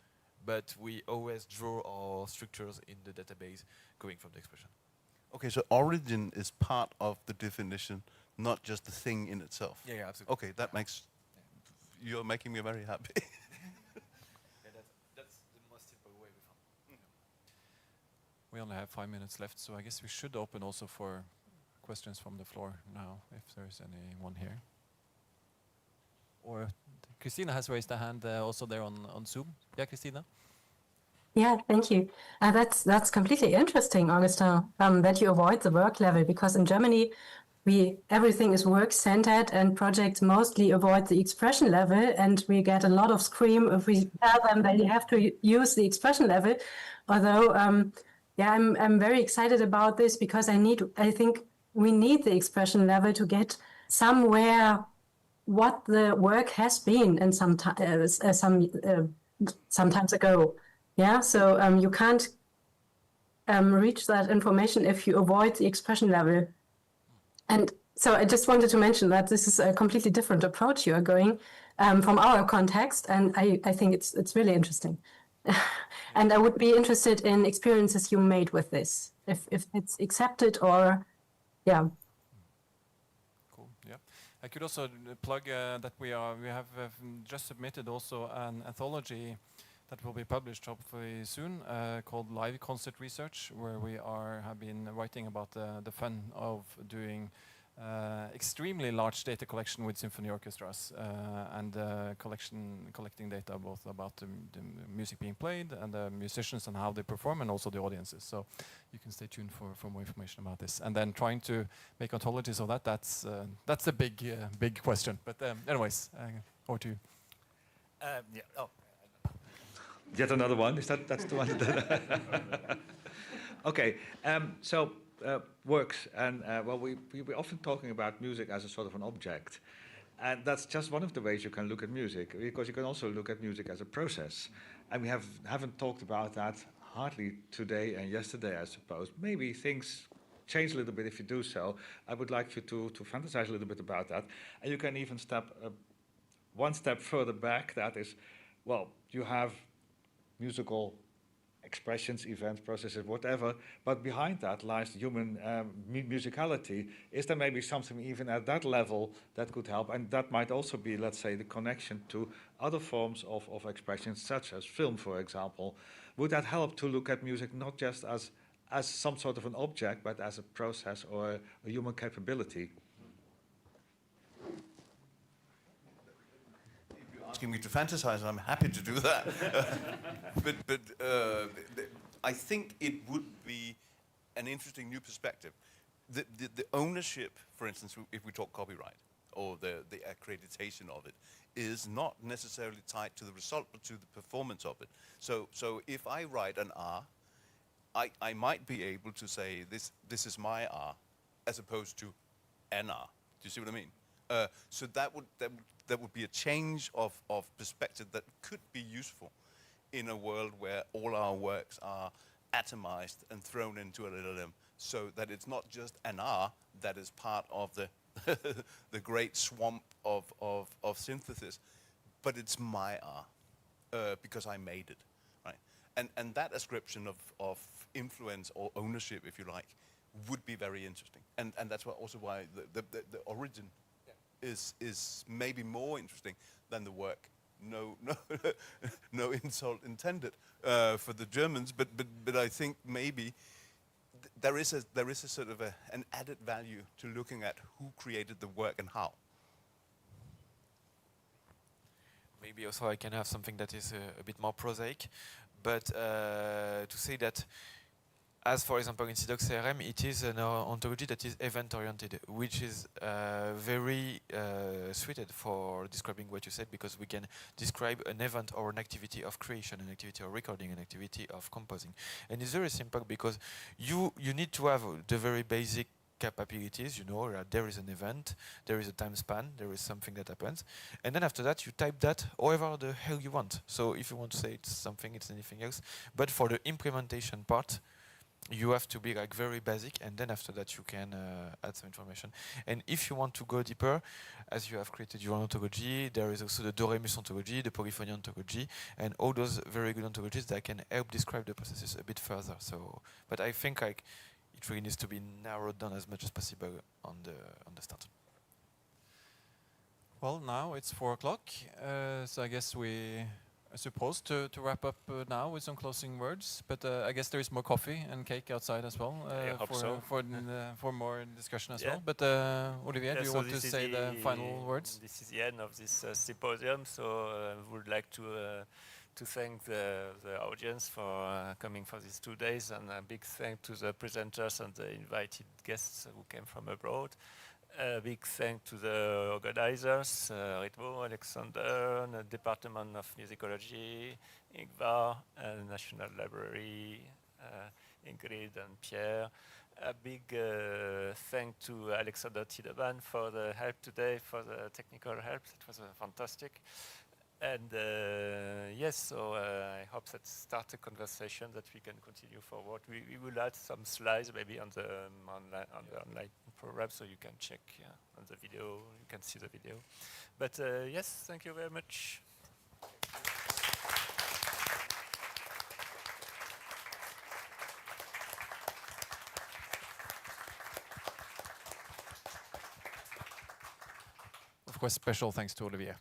But we always draw our structures in the database going from the expression. Okay, so origin is part of the definition, not just the thing in itself. Yeah, absolutely. Okay, that makes. You're making me very happy. That's the most simple way we found. We only have 5 minutes left, so I guess we should open also for questions from the floor now, if there's anyone here. Or Christina has raised a hand also there on Zoom. Yeah, Christina? Yeah, thank you. That's completely interesting, Augustin, that you avoid the work level, because in Germany, everything is work-centered and projects mostly avoid the expression level, and we get a lot of scream if we tell them that you have to use the expression level. Although, I'm very excited about this because I think we need the expression level to get somewhere what the work has been in some times ago. Yeah, so you can't reach that information if you avoid the expression level. And so I just wanted to mention that this is a completely different approach you are going from our context, and I think it's really interesting. And I would be interested in experiences you made with this, if it's accepted or, yeah. Cool. Yeah, I could also plug that we have just submitted also an anthology that will be published hopefully soon, called Live Concert Research, where we have been writing about the fun of doing extremely large data collection with symphony orchestras and collecting data both about the music being played and the musicians and how they perform, and also the audiences. So you can stay tuned for more information about this. And then trying to make ontologies of that's a big question. But anyways, over to you. Yeah. Oh. Yet another one. That's the one? Okay. So works, and we're often talking about music as a sort of an object, and that's just one of the ways you can look at music, because you can also look at music as a process, and we haven't talked about that hardly today and yesterday, I suppose. Maybe things change a little bit if you do so. I would like you to fantasize a little bit about that, and you can even step one step further back. That is, well, you have musical expressions, events, processes, whatever, but behind that lies human musicality. Is there maybe something even at that level that could help? And that might also be, let's say, the connection to other forms of expression, such as film, for example. Would that help to look at music not just as some sort of an object, but as a process or a human capability? Asking me to fantasize, and I'm happy to do that. but I think it would be an interesting new perspective. The ownership, for instance, if we talk copyright, or the accreditation of it, is not necessarily tied to the result, but to the performance of it. So if I write an R, I might be able to say this is my R, as opposed to an R. Do you see what I mean? So that would be a change of perspective that could be useful in a world where all our works are atomized and thrown into a LLM, so that it's not just an R that is part of the great swamp of synthesis, but it's my R because I made it, right? And that ascription of influence or ownership, if you like, would be very interesting. And that's also why the origin is maybe more interesting than the work no, no insult intended for the Germans, but I think maybe there is a sort of an added value to looking at who created the work and how. Maybe also I can have something that is a bit more prosaic, but to say that, as for example in CDOC CRM, it is an ontology that is event-oriented, which is very suited for describing what you said, because we can describe an event or an activity of creation, an activity of recording, an activity of composing. And it's very simple because you need to have the very basic capabilities, you know, there is an event, there is a time span, there is something that happens, and then after that you type that however the hell you want. So if you want to say it's something, it's anything else, but for the implementation part, you have to be like very basic, and then after that you can add some information. And if you want to go deeper, as you have created your own ontology, there is also the DoRemus ontology, the polyphony ontology, and all those very good ontologies that can help describe the processes a bit further. So, but I think like it really needs to be narrowed down as much as possible on the start. Well, now it's 4 o'clock, so I guess we are supposed to wrap up now with some closing words. But I guess there is more coffee and cake outside as well for more discussion as well. But Olivier, do you want to say the final words? This is the end of this symposium, so I would like to thank the audience for coming for these 2 days, and a big thank to the presenters and the invited guests who came from abroad. A big thank to the organizers, Ritmo, Alexander, the Department of Musicology, Ingvar, National Library, Ingrid and Pierre. A big thank to Alexander Tiedemann for the help today, for the technical help. It was fantastic. And yes, so I hope that starts a conversation that we can continue forward. We will add some slides maybe on the online program, so you can check on the video, you can see the video. But yes, thank you very much. Of course, special thanks to Olivier.